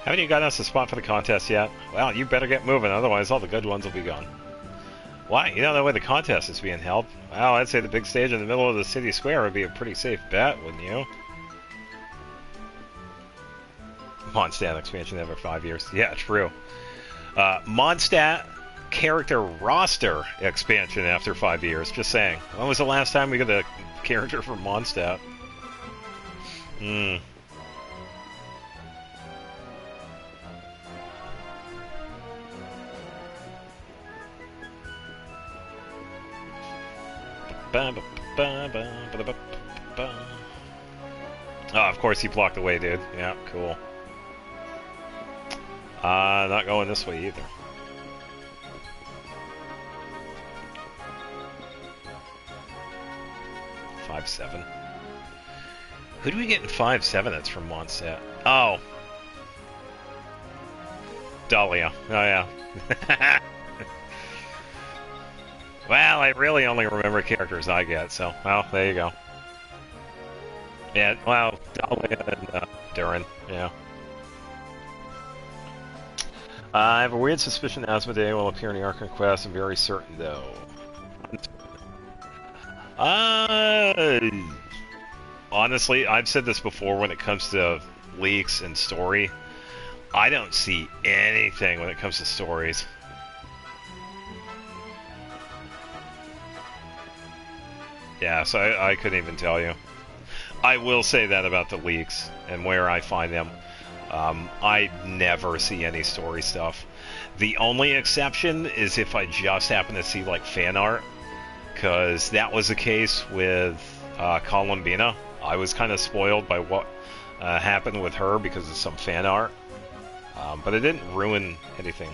Haven't you got us a spot for the contest yet? Well, you better get moving, otherwise all the good ones will be gone. Why? You don't know where the contest is being held? Well, I'd say the big stage in the middle of the city square would be a pretty safe bet, wouldn't you? Mondstadt expansion every 5 years. Yeah, true. Mondstadt character roster expansion after 5 years. Just saying. When was the last time we got a character from Mondstadt? Oh, of course you blocked the way, dude. Yeah, cool. Not going this way either. Five, 7. Who do we get in 5-7 that's from Mondstadt? Oh. Dahlia. Oh, yeah. Well, I really only remember characters I get, so, well, there you go. Yeah, well, Dahlia and Durin, yeah. I have a weird suspicion Asmodee will appear in the Arkham Quest. I'm very certain, though. Honestly, I've said this before when it comes to leaks and story. I don't see anything when it comes to stories. Yeah, so I couldn't even tell you. I will say that about the leaks and where I find them. I never see any story stuff. The only exception is if I just happen to see like fan art, because that was the case with Columbina. I was kind of spoiled by what happened with her because of some fan art, but it didn't ruin anything.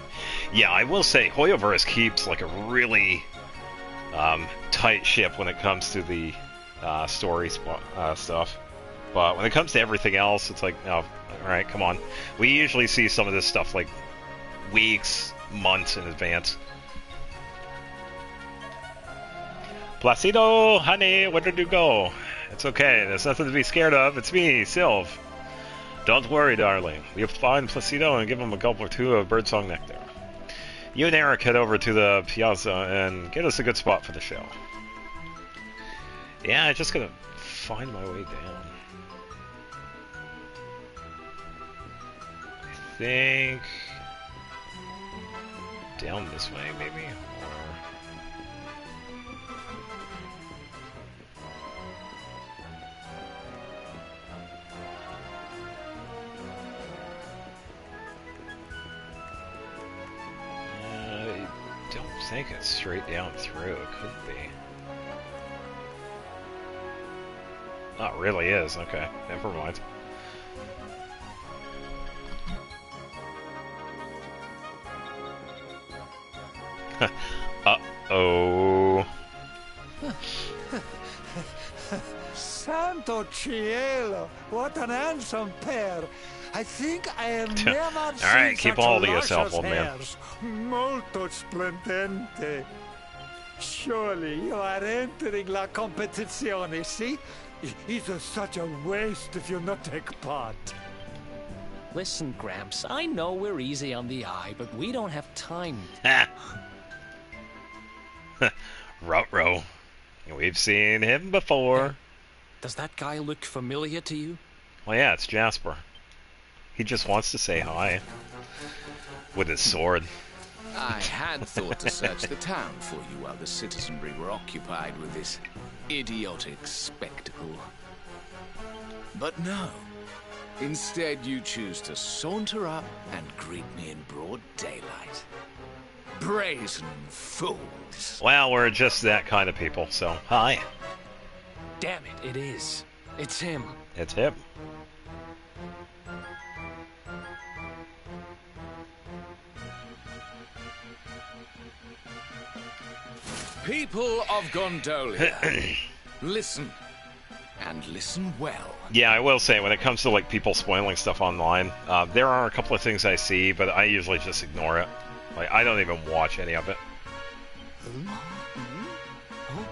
Yeah, I will say Hoyoverse keeps like a really tight ship when it comes to the story stuff. But when it comes to everything else, it's like, oh, alright, come on. We usually see some of this stuff like weeks, months in advance. Placido, honey, where did you go? It's okay, there's nothing to be scared of. It's me, Sylv. Don't worry, darling. We'll find Placido and give him a gulp or two of birdsong nectar. You and Eric head over to the piazza and get us a good spot for the show. Yeah, I'm just gonna find my way down. I think down this way, maybe? I don't think it's straight down through. It could be. Oh, it really is. Okay, never mind. Uh-oh. Santo cielo, what an handsome pair. I think I have never All seen right, keep such all to yourself, old man. hairs. Molto splendente. Surely you are entering la competizione, see? It's such a waste if you not take part. Listen, Gramps, I know we're easy on the eye, but we don't have time. Ruh-roh. We've seen him before. Does that guy look familiar to you? Well, yeah, it's Jasper. He just wants to say hi. With his sword. I had thought to search the town for you while the citizenry were occupied with this idiotic spectacle. But no. Instead, you choose to saunter up and greet me in broad daylight. Brazen fools. Well, we're just that kind of people, so hi. Damn it, it is. It's him. It's him. People of Gondolia, listen. And listen well. Yeah, I will say, when it comes to like people spoiling stuff online, there are a couple of things I see, but I usually just ignore it. Like, I don't even watch any of it.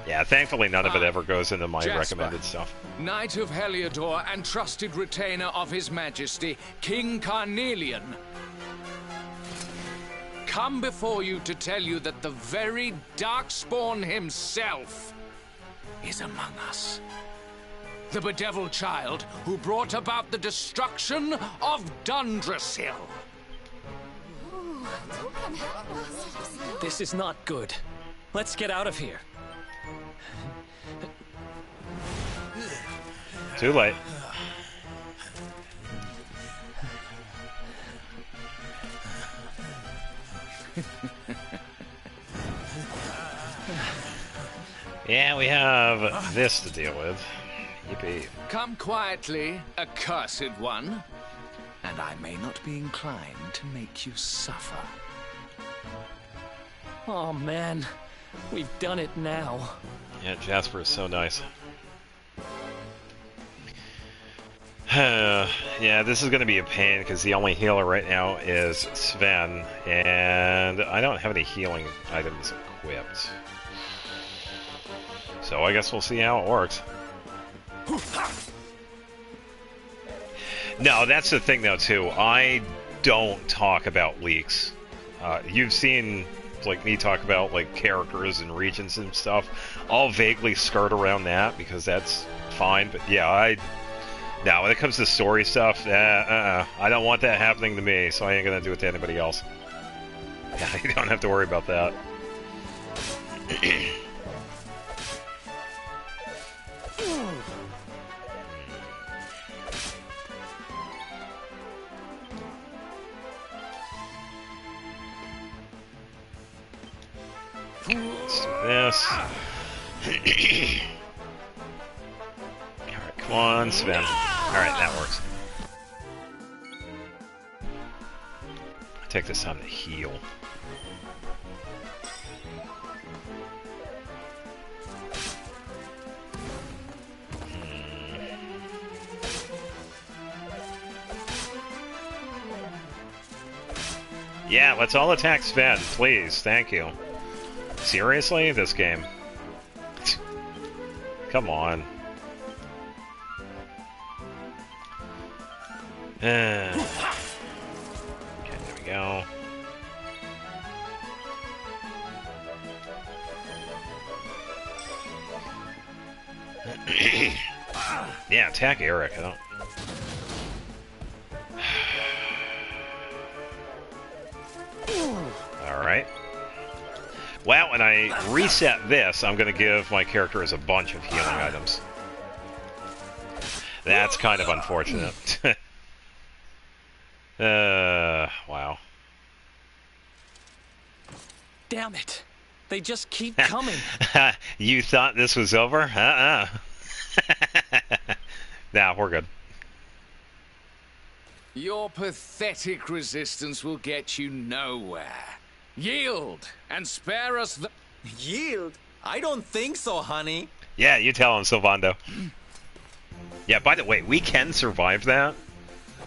Yeah, thankfully none of it ever goes into my Jasper, recommended stuff. Knight of Heliodor and trusted retainer of His Majesty, King Carnelian. Come before you to tell you that the very Darkspawn himself is among us. The bedeviled child who brought about the destruction of Dundrasil. This is not good. Let's get out of here. Too late. Yeah, we have this to deal with. Yippee. Come quietly, accursed one, and I may not be inclined to make you suffer. Oh man, we've done it now. Yeah, Jasper is so nice. Yeah, this is going to be a pain because the only healer right now is Sven, and I don't have any healing items equipped. So I guess we'll see how it works. No, that's the thing though too. I don't talk about leaks. You've seen like me talk about like characters and regions and stuff. I'll vaguely skirt around that because that's fine. But yeah, now when it comes to story stuff, I don't want that happening to me, so I ain't gonna do it to anybody else. Yeah, you don't have to worry about that. Let's do this. Alright, come on, Sven. Alright, that works. I'll take this time to heal. Yeah, let's all attack Sven, please. Thank you. Seriously? This game? Come on. Okay, there we go. Yeah, attack Eric. I don't... Alright. Well, when I reset this, I'm going to give my characters a bunch of healing items. That's kind of unfortunate. Wow. Damn it. They just keep coming. You thought this was over? Nah, we're good. Your pathetic resistance will get you nowhere. Yield and spare us the... Yield? I don't think so, honey. Yeah, you tell him, Sylvando. Yeah, by the way, we can survive that,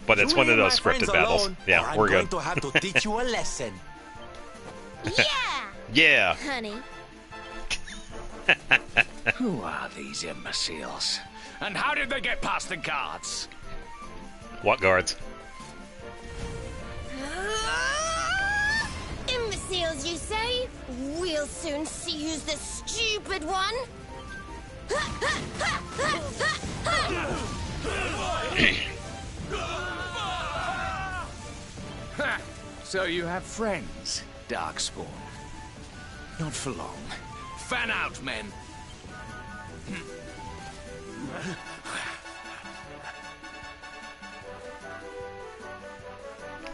but it's one of those scripted battles. Yeah, we're good. I'm going to have to teach you a lesson. Yeah! Yeah. Honey. Who are these imbeciles? And how did they get past the guards? What guards? Imbeciles, you say? We'll soon see who's the stupid one. So you have friends, Darkspawn. Not for long. Fan out, men.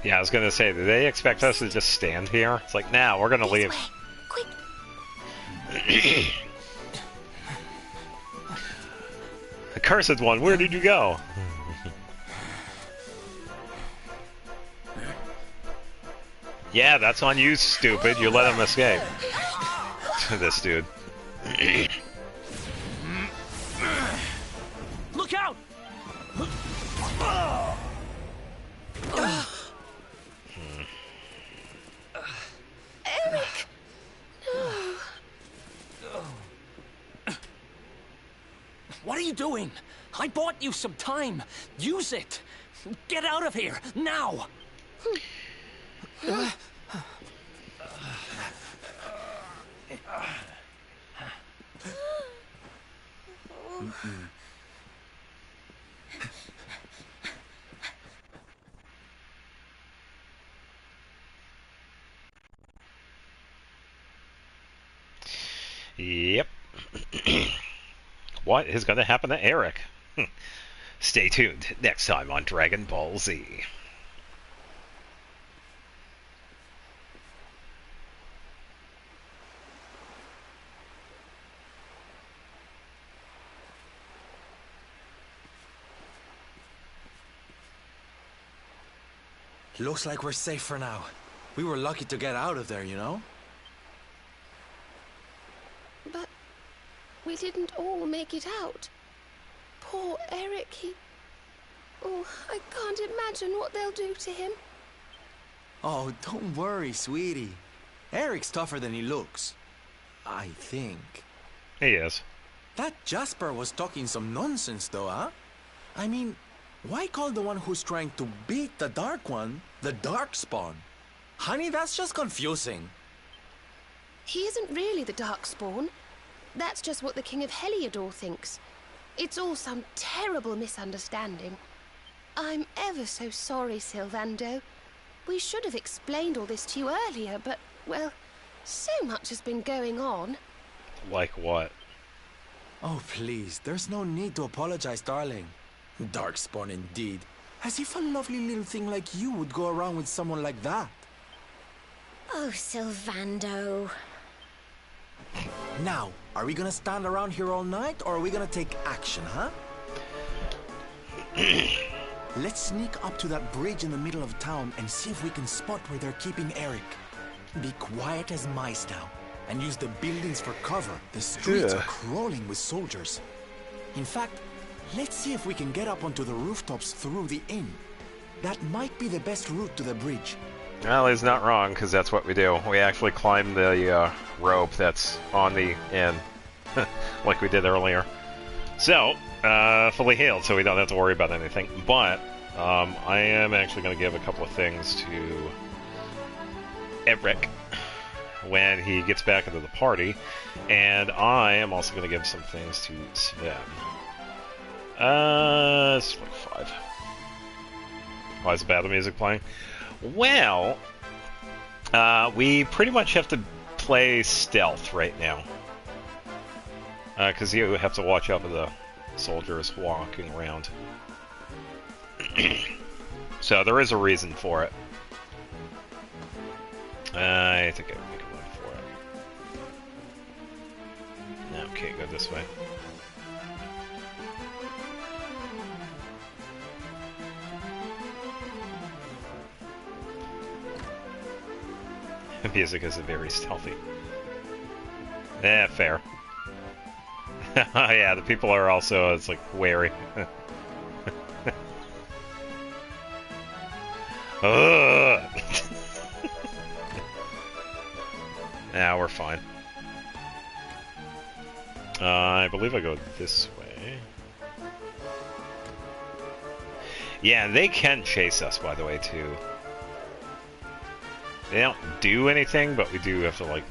Yeah, I was gonna say, do they expect us to just stand here? It's like, nah, we're gonna leave. Quick. The cursed one, where did you go? Yeah, that's on you, stupid. You let him escape. This dude. Look out! Eric! What are you doing? I bought you some time. Use it. Get out of here, now! Yep. What is going to happen to Eric? Stay tuned next time on Dragon Ball Z. Looks like we're safe for now. We were lucky to get out of there, you know? But we didn't all make it out. Poor Eric, Oh, I can't imagine what they'll do to him. Oh, don't worry, sweetie. Eric's tougher than he looks. I think. He is. That Jasper was talking some nonsense, though, huh? I mean, why call the one who's trying to beat the Dark One the Darkspawn? Honey, that's just confusing. He isn't really the Darkspawn. That's just what the King of Heliodor thinks. It's all some terrible misunderstanding. I'm ever so sorry, Sylvando. We should have explained all this to you earlier, but, well, so much has been going on. Like what? Oh, please, there's no need to apologize, darling. Darkspawn indeed. As if a lovely little thing like you would go around with someone like that. Oh, Sylvando. Now, are we gonna stand around here all night, or are we gonna take action, huh? Let's sneak up to that bridge in the middle of town and see if we can spot where they're keeping Eric. Be quiet as mice now, and use the buildings for cover. The streets are crawling with soldiers. In fact, let's see if we can get up onto the rooftops through the inn. That might be the best route to the bridge. Well, he's not wrong, because that's what we do. We actually climb the rope that's on the inn, like we did earlier. So, fully healed, so we don't have to worry about anything. But, I am actually going to give a couple of things to Eric when he gets back into the party, and I am also going to give some things to Sven. It's like 5. Why is the battle music playing? Well, we pretty much have to play stealth right now. Because you have to watch out for the soldiers walking around. So there is a reason for it. I think I would make a run for it. No, can't go this way. The music is very stealthy. Fair. Yeah, the people are also, it's like, wary. Nah, we're fine. I believe I go this way. Yeah, they can chase us, by the way, too. They don't do anything, but we do have to, like,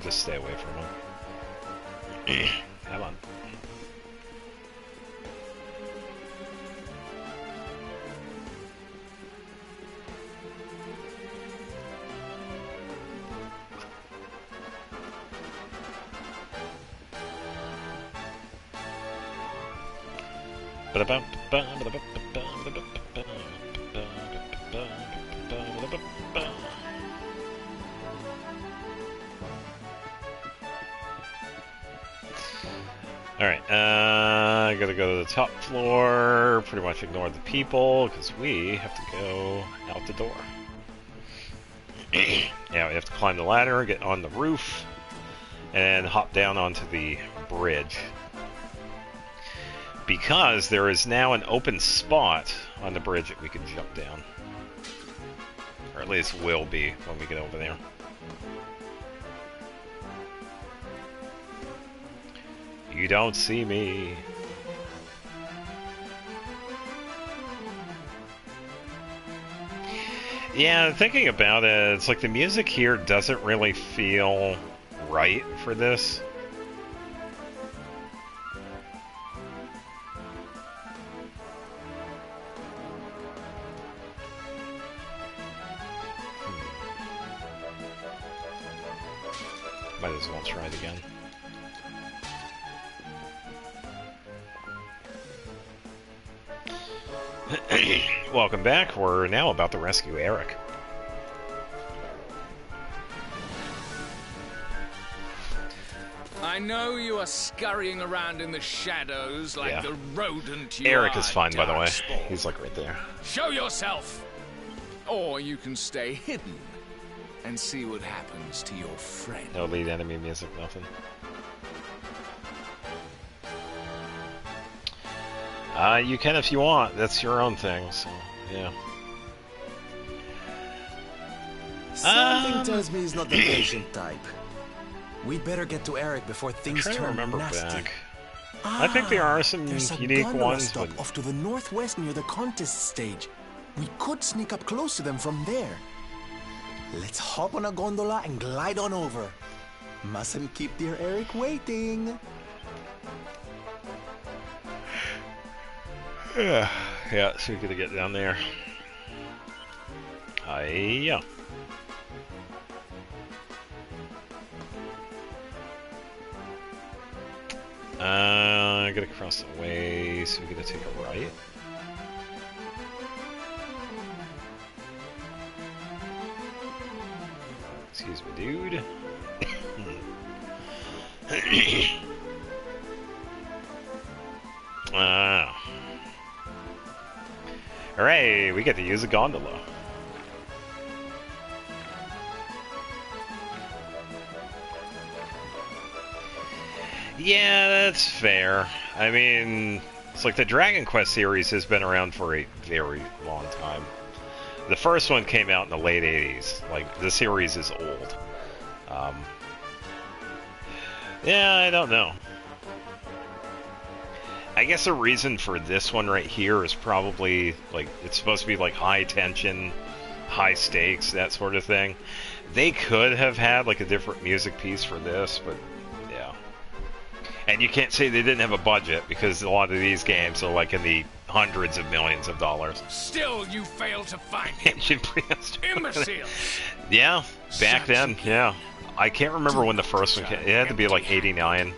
just stay away from them. Come on. Alright, I gotta go to the top floor, pretty much ignore the people, because we have to go out the door. Yeah, we have to climb the ladder, get on the roof, and hop down onto the bridge. Because there is now an open spot on the bridge that we can jump down. Or at least will be when we get over there. You don't see me. Yeah, thinking about it, it's like the music here doesn't really feel right for this. Might as well try it again. Welcome back. We're now about to rescue Eric. I know you are scurrying around in the shadows like the rodent you Eric are, is fine, by the way. Darkspawn. He's like right there. Show yourself! Or you can stay hidden and see what happens to your friend. No lead enemy music, nothing. You can if you want. That's your own thing, so, yeah. Something tells me he's not the patient type. We'd better get to Eric before things turn nasty. Back. I think there are some unique ones. Stop off to the northwest near the contest stage. We could sneak up close to them from there. Let's hop on a gondola and glide on over. Mustn't keep dear Eric waiting. Yeah, so we're gonna get down there. Yeah. I gotta cross the way, so we're gonna take a right. Excuse me, dude. Hooray, we get to use a gondola. Yeah, that's fair. I mean, it's like the Dragon Quest series has been around for a very long time. The first one came out in the late 80s. Like, the series is old. Yeah, I don't know. I guess the reason for this one right here is probably, like, it's supposed to be, like, high tension, high stakes, that sort of thing. They could have had, like, a different music piece for this, but, yeah. And you can't say they didn't have a budget, because a lot of these games are, like, in the hundreds of millions of dollars. Still, you fail to find him. Imbecile! Yeah, back then, yeah. I can't remember when the first one came. It had to be, like, 89.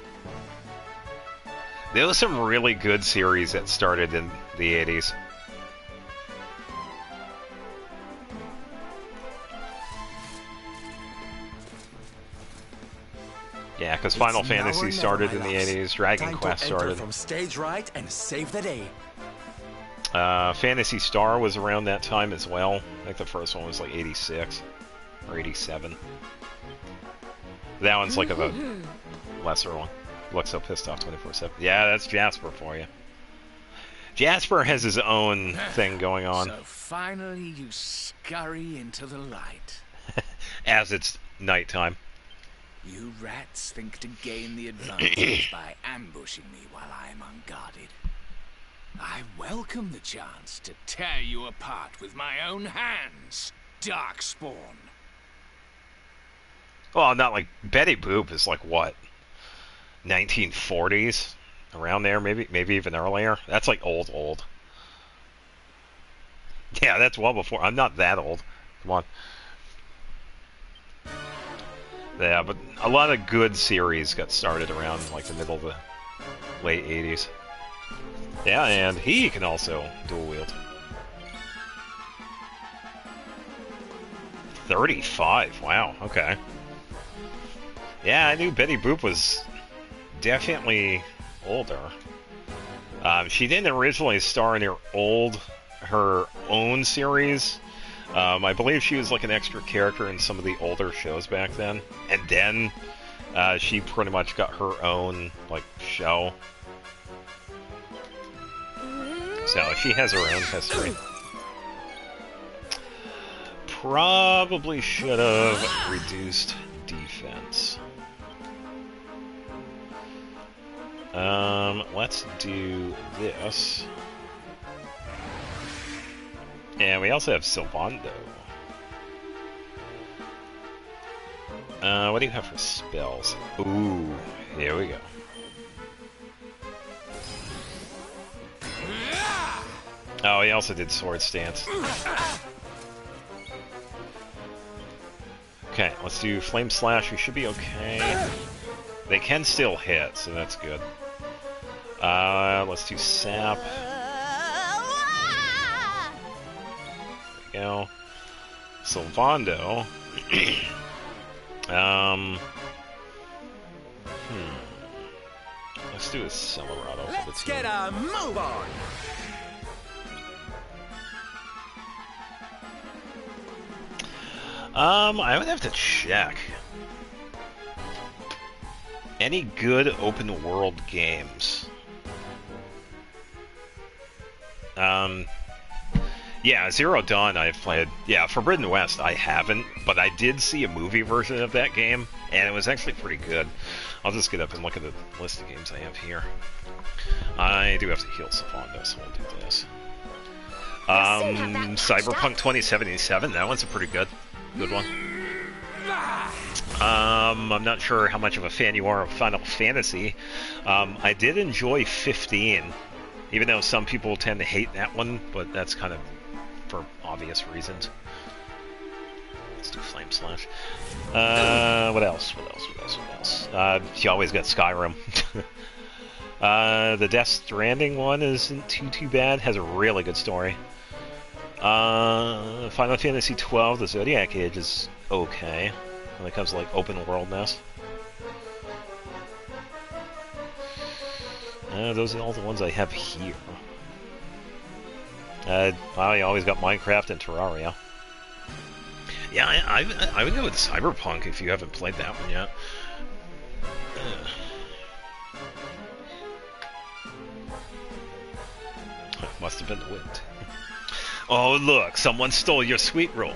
There was some really good series that started in the 80s. Yeah, because Final Fantasy started in the 80s, Dragon Quest started. From stage right and save the day. Phantasy Star was around that time as well. I think the first one was like 86 or 87. That one's like a lesser one. Looks so pissed off 24/7. Yeah, that's Jasper for you. Jasper has his own thing going on. So finally you scurry into the light. As it's nighttime. You rats think to gain the advantage by ambushing me while I am unguarded. I welcome the chance to tear you apart with my own hands, Darkspawn. Well, not like Betty Boop is like what? 1940s? Around there, maybe even earlier. That's like old. Yeah, that's well before. I'm not that old. Come on. Yeah, but a lot of good series got started around like the middle of the late 80s. Yeah, and he can also dual wield. 35, wow, okay. Yeah, I knew Betty Boop was definitely older. She didn't originally star in her own series. I believe she was like an extra character in some of the older shows back then. And then she pretty much got her own like show. So she has her own history. Probably should have reduced defense. Let's do this. And we also have Sylvando. What do you have for spells? Ooh, here we go. Oh, he also did Sword Stance. Okay, let's do Flame Slash. We should be okay. They can still hit, so that's good. Let's do Sap. There we go. Sylvando. Let's do a Celerado for the Let's team. get a move on. I would have to check. Any good open world games? Yeah, Zero Dawn I've played. Yeah, Forbidden West I haven't, but I did see a movie version of that game, and it was actually pretty good. I'll just get up and look at the list of games I have here. I do have to heal Sylvando, so we'll do this. Cyberpunk 2077, that one's a pretty good one. I'm not sure how much of a fan you are of Final Fantasy. I did enjoy 15, even though some people tend to hate that one, but that's kind of for obvious reasons. Let's do Flame Slash. What else? You always got Skyrim. The Death Stranding one isn't too bad. Has a really good story. Final Fantasy XII, the Zodiac Age is okay when it comes to like open worldness. Those are all the ones I have here. I always got Minecraft and Terraria. Yeah, I would go with Cyberpunk if you haven't played that one yet. Must have been the wind. Oh, look, someone stole your sweet roll.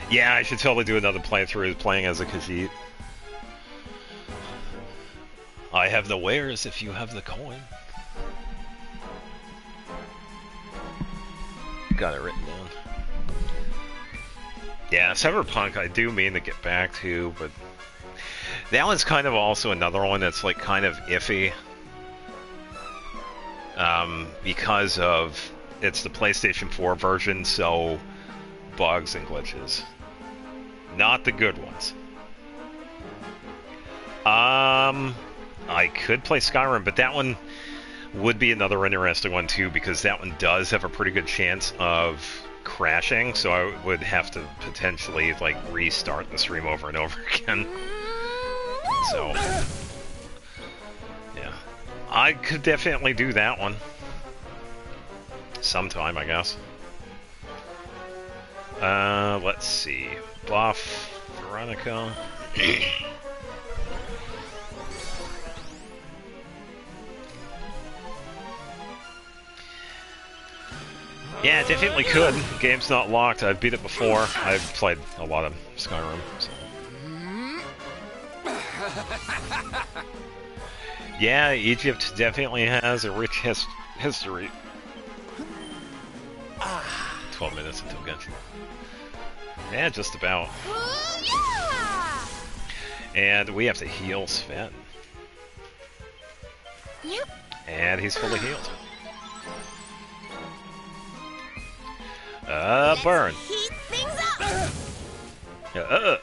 Yeah, I should totally do another playthrough playing as a Khajiit. I have the wares if you have the coin. Got it written down. Yeah, Cyberpunk I do mean to get back to, but that one's kind of also another one that's like kind of iffy. Because of it's the PlayStation 4 version, so bugs and glitches. Not the good ones. I could play Skyrim, but that one would be another interesting one too, because that one does have a pretty good chance of crashing, so I would have to potentially like restart the stream over and over again. So yeah, I could definitely do that one sometime, I guess. Let's see. Buff Veronica. Yeah, definitely could. Game's not locked. I've beat it before. I've played a lot of Skyrim. So. Yeah, Egypt definitely has a rich history. 12 minutes until Genshin. Yeah, just about. And we have to heal Sven. Yep. And he's fully healed. Burn. Heat things up.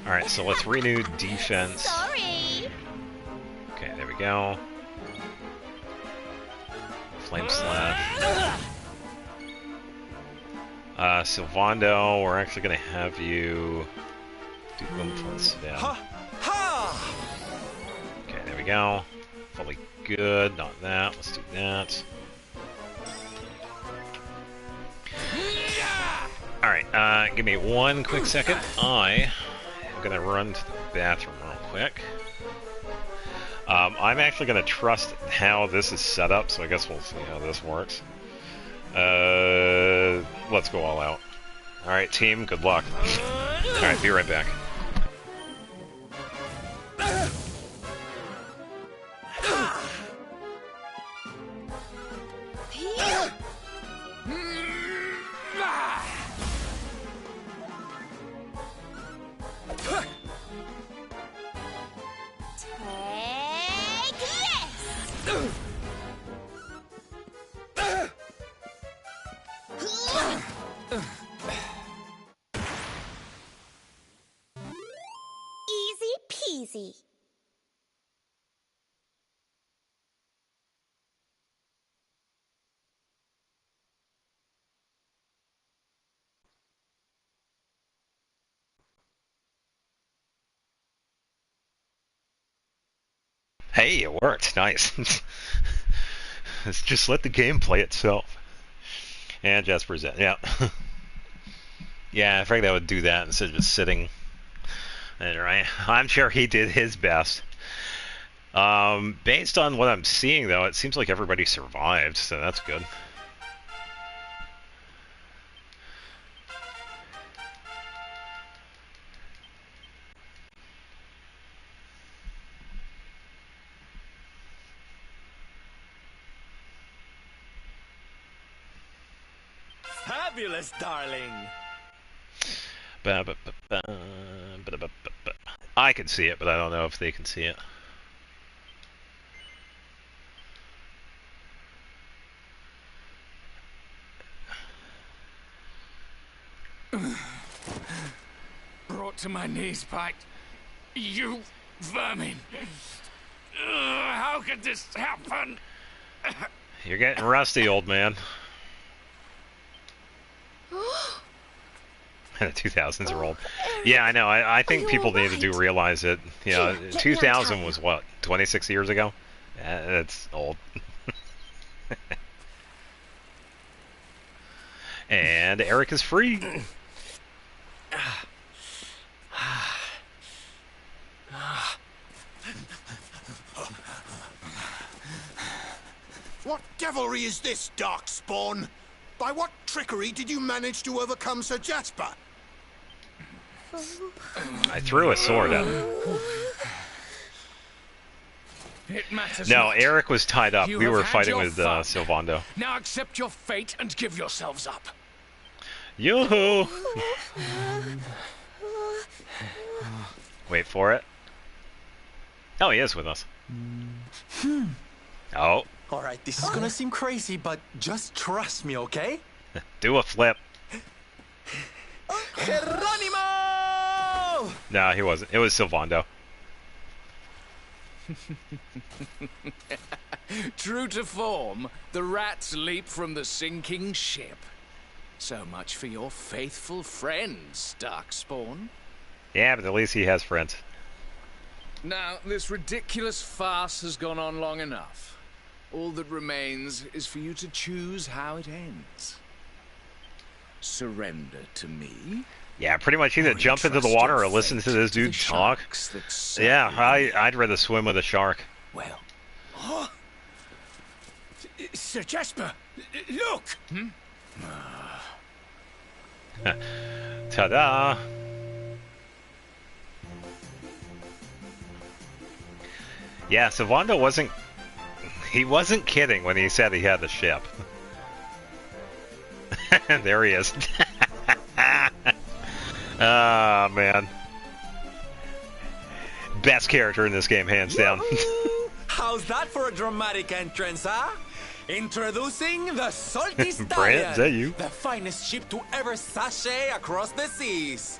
Alright, so let's renew defense. Sorry. Okay, there we go. Flame Slash. Sylvando, we're actually gonna have you do influence down. Okay, there we go. Fully good, not that. Let's do that. Alright, give me one quick second. I'm gonna run to the bathroom real quick. I'm actually gonna trust how this is set up, so I guess we'll see how this works. Let's go all out. Alright, team, good luck. Alright, be right back. Easy peasy. Hey, it worked. Nice. Let's just let the game play itself. And Jasper's in. Yeah. Yeah, I figured I would do that instead of just sitting. Right. I'm sure he did his best. Based on what I'm seeing, though, it seems like everybody survived, so that's good. Fabulous, darling. I can see it, but I don't know if they can see it. Brought to my knees, Pact. You vermin. How could this happen? You're getting rusty, old man. The 2000s are old. Yeah, I know. I think people need to realize it. You know, 2000 was what? 26 years ago? That's old. And Eric is free. What devilry is this, Darkspawn? By what trickery did you manage to overcome Sir Jasper? I threw a sword at him. It matters No, not. Eric was tied up. You We have were had fighting your with fun. Sylvando. Now accept your fate and give yourselves up. Yoo-hoo! Wait for it. Oh, he is with us. Oh, Alright, this is gonna seem crazy, but just trust me, okay? do a flip. Geronimo! No, he wasn't. It was Sylvando. True to form, the rats leap from the sinking ship. So much for your faithful friends, Darkspawn. Yeah, but at least he has friends. Now, this ridiculous farce has gone on long enough. All that remains is for you to choose how it ends. Surrender to me? Yeah, pretty much either Or you jump into the trust water your or listen to fate this to the dude talk. sharks that serve Yeah, you. I'd rather swim with a shark. Well, Sir Jasper, look! Ta-da! Yeah, Sylvando wasn't... He wasn't kidding when he said he had the ship. There he is. Ah, man. Best character in this game, hands down. How's that for a dramatic entrance, huh? Introducing the Salty Stallion, Brent, is that you? the finest ship to ever sashay across the seas.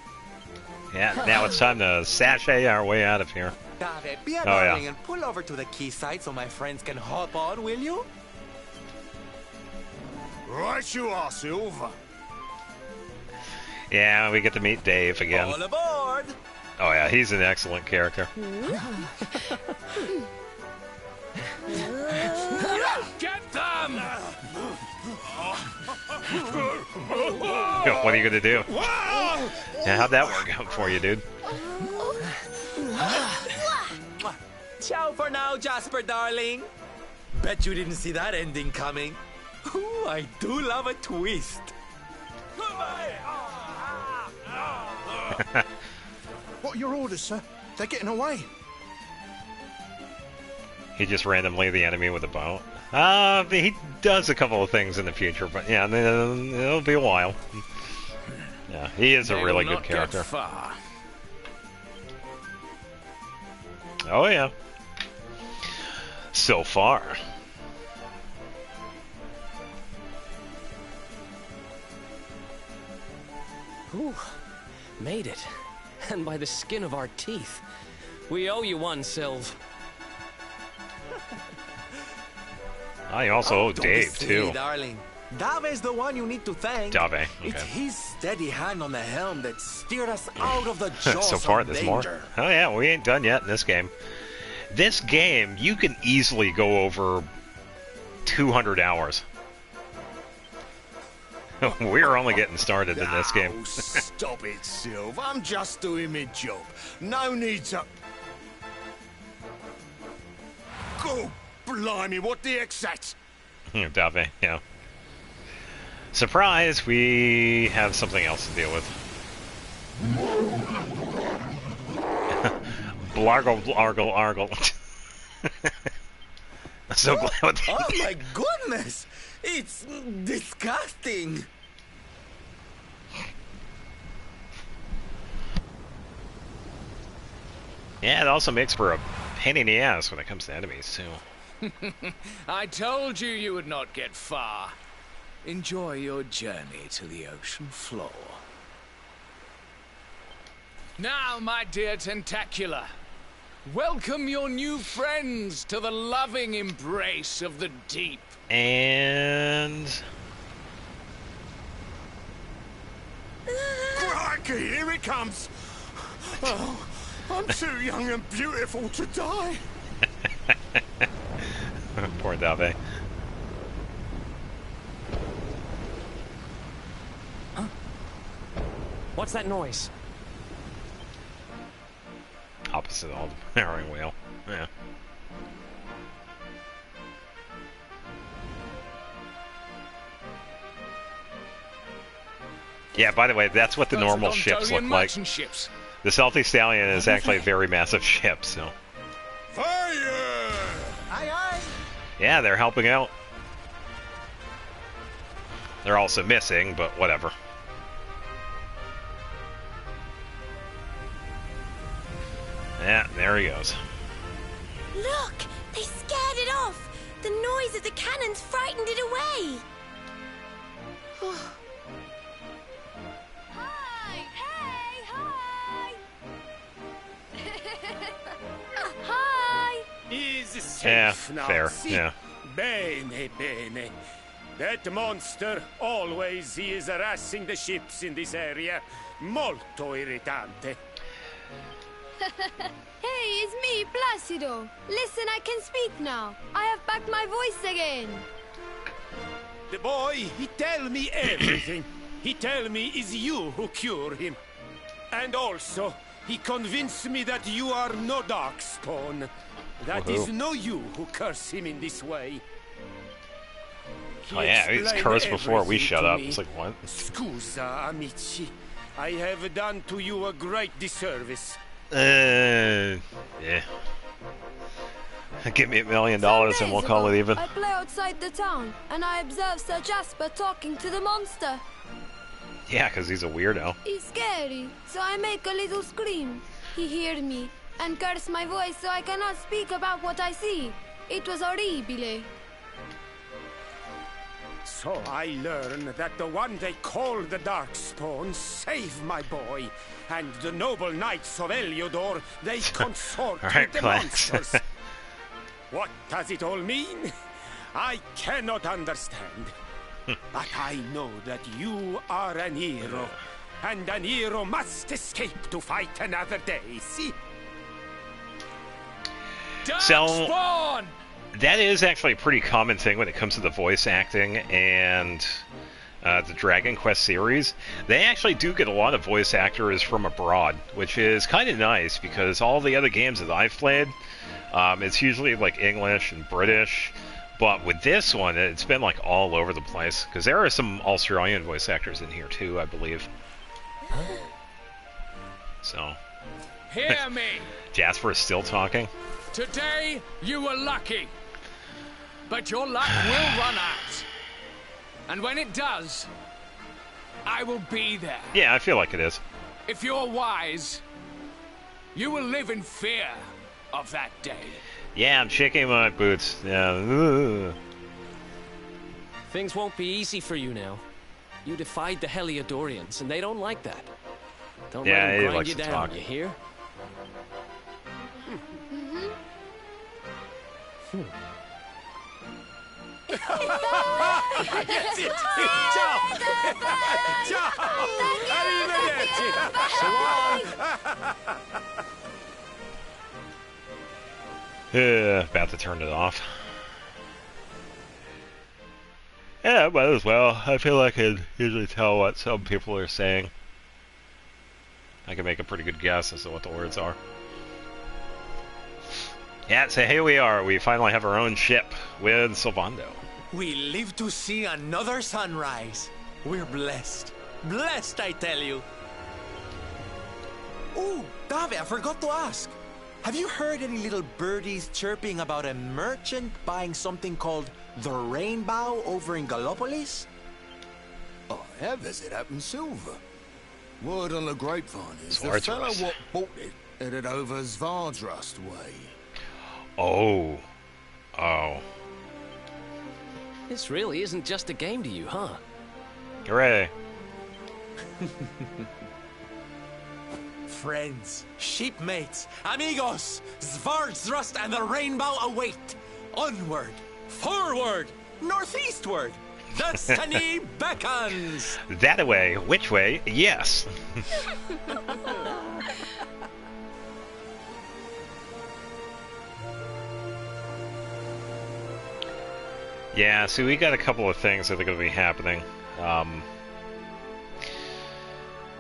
Yeah, now it's time to sashay our way out of here. David, be a Oh, darling yeah. and pull over to the quayside so my friends can hop on, will you? Right you are, Silver. Yeah, we get to meet Dave again. All aboard! Oh yeah, he's an excellent character. get them! What are you gonna do? Yeah, how'd that work out for you, dude? Ciao for now, Jasper, darling. Bet you didn't see that ending coming. Ooh, I do love a twist. What are your orders, sir? They're getting away. He just randomly the enemy with a bow. He does a couple of things in the future, but yeah, it'll be a while. Yeah, he is a They really will good not character. Get far. Oh yeah. So far. Ooh, made it. And by the skin of our teeth. We owe you one, Sylv. I also owe Don't be Dave silly, too. darling. Dave's the one you need to thank. Dave, It's okay. his steady hand on the helm that steered us out of the jaws So far, of there's more. danger. Oh yeah, we ain't done yet in this game. This game, you can easily go over 200 hours. We're only getting started in this game. Oh, stop it, Silver. I'm just doing my job. No need to... Go, blimey, what the heck's that? Dave, yeah. Surprise, we have something else to deal with. Blargle, blargle, argle. I'm so glad. Oh my goodness! It's disgusting! Yeah, it also makes for a pain in the ass when it comes to enemies, too. I told you you would not get far. Enjoy your journey to the ocean floor. Now, my dear Tentacula, welcome your new friends to the loving embrace of the deep. And... Crikey, here it comes! Oh, I'm too young and beautiful to die. Poor Dave. Huh? What's that noise? Opposite of the herring whale. Yeah. Yeah, by the way, that's what the normal ships look like. Ships. The Salty Stallion is actually a very massive ship, so... Fire! Aye, aye. Yeah, they're helping out. They're also missing, but whatever. Yeah, there he goes. Look! They scared it off! The noise of the cannons frightened it away! Hi! Hey! Hi! Hi! He's safe Yeah, now. fair, See? yeah. Bene, bene. That monster, always he is harassing the ships in this area. Molto irritante. Hey, it's me, Placido. Listen, I can speak now. I have back my voice again. The boy, he tell me everything. He tell me it's you who cure him. And also, he convinced me that you are no Darkspawn. That is no you who curse him in this way. He Oh yeah, he's explained cursed before we everything shut to up. me. It's like, what? Scusa, amici. I have done to you a great disservice. Yeah. Give me $1 million and we'll call it even. I play outside the town, and I observe Sir Jasper talking to the monster. Yeah, because he's a weirdo. It's scary, so I make a little scream. He heard me, and cursed my voice so I cannot speak about what I see. It was horribile. So I learn that the one they call the Darkspawn saved my boy, and the noble knights of Heliodor, they consort All right, with the Clanks. monsters. What does it all mean? I cannot understand. But I know that you are an hero, and an hero must escape to fight another day, see? So, that is actually a pretty common thing when it comes to the voice acting and the Dragon Quest series. They actually do get a lot of voice actors from abroad, which is kind of nice because all the other games that I've played, it's usually like English and British. But with this one, it's been like all over the place because there are some Australian voice actors in here too, I believe. So, Hear me. Jasper is still talking. Today, you were lucky. But your luck will run out. And when it does, I will be there. Yeah, I feel like it is. If you're wise, you will live in fear of that day. Yeah, I'm shaking my boots. Yeah. Ugh. Things won't be easy for you now. You defied the Heliodorians, and they don't like that. Don't Yeah, let he them grind likes you to down, talk. you hear? Ciao! Ciao! Arrivederci! About to turn it off. Yeah, might as well. I feel like I can usually tell what some people are saying. I can make a pretty good guess as to what the words are. Yeah, so here we are. We finally have our own ship with Sylvando. We live to see another sunrise. We're blessed. Blessed, I tell you. Oh, Dave, I forgot to ask. Have you heard any little birdies chirping about a merchant buying something called the Rainbow over in Gallopolis? I have as it happens, Silver. Word on the grapevine is the Svartrust. fellow what bought it headed over Svartrust way. Oh. Oh. This really isn't just a game to you, huh? Hooray. Friends, shipmates, amigos, Svartrust and the Rainbow await. Onward, forward, Northeastward! Destiny beckons! That way. Which way? Yes. Yeah, so we got a couple of things that are going to be happening.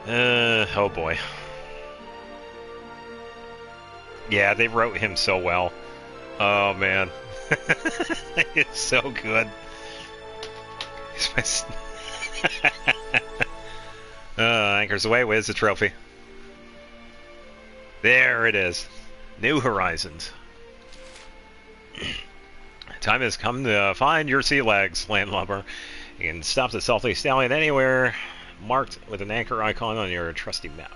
Oh boy. Yeah, they wrote him so well. Oh man. It's so good. Anchors away. Where's the trophy? There it is. New Horizons. Time has come to find your sea legs, landlubber. You can stop the Salty Stallion anywhere marked with an anchor icon on your trusty map.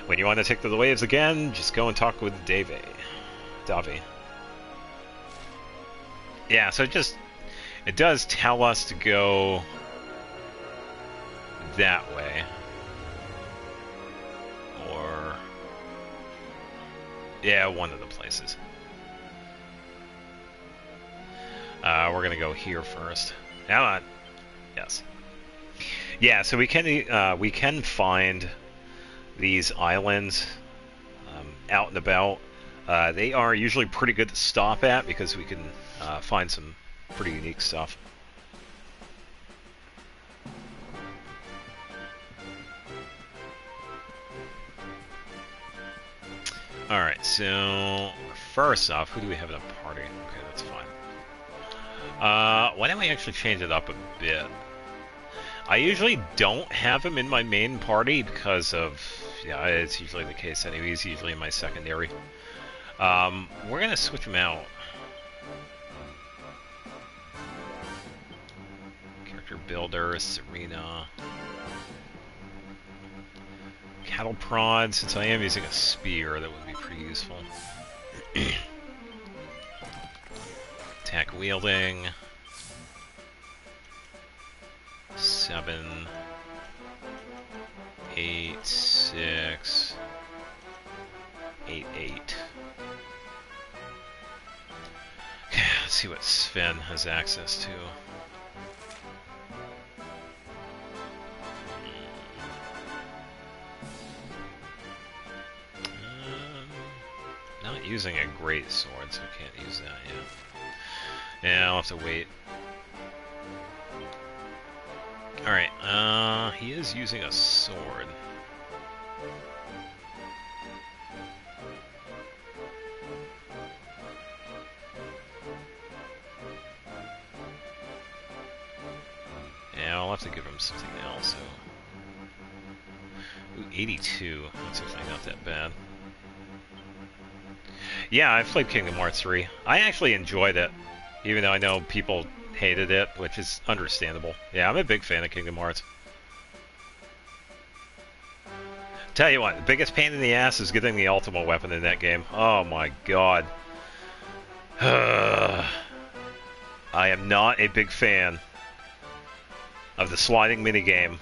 When you want to take to the waves again, just go and talk with Davy. Yeah, so it does tell us to go that way. Or, yeah, one of the places. We're gonna go here first. Come on. Yes. Yeah, so we can find these islands out and about. They are usually pretty good to stop at because we can find some pretty unique stuff. Alright, so first off, who do we have in a party? Okay, that's fine. Why don't we actually change it up a bit? I usually don't have him in my main party because of, yeah, it's usually the case anyway. He's usually in my secondary. We're gonna switch him out. Character builder, Serena. Cattle prod, since I am using a spear, that would be pretty useful. Attack wielding. 7, 8, 6, 8, 8. Okay, let's see what Sven has access to. Not using a great sword, so I can't use that yet. Yeah, I'll have to wait. Alright, he is using a sword. Yeah, I'll have to give him something else. Ooh, 82. That's actually not that bad. Yeah, I've played Kingdom Hearts 3. I actually enjoyed it, even though I know people hated it, which is understandable. Yeah, I'm a big fan of Kingdom Hearts. Tell you what, the biggest pain in the ass is getting the ultimate weapon in that game. Oh my god. I am not a big fan of the sliding minigame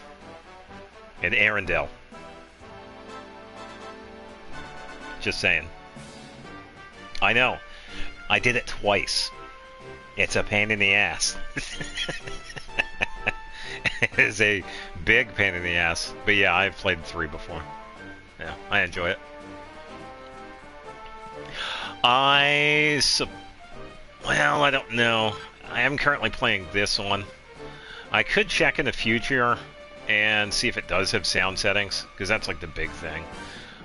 in Arendelle. Just saying. I know. I did it twice. It's a pain in the ass. It is a big pain in the ass. But yeah, I've played 3 before. Yeah, I enjoy it. Well, I don't know. I am currently playing this one. I could check in the future and see if it does have sound settings, because that's like the big thing.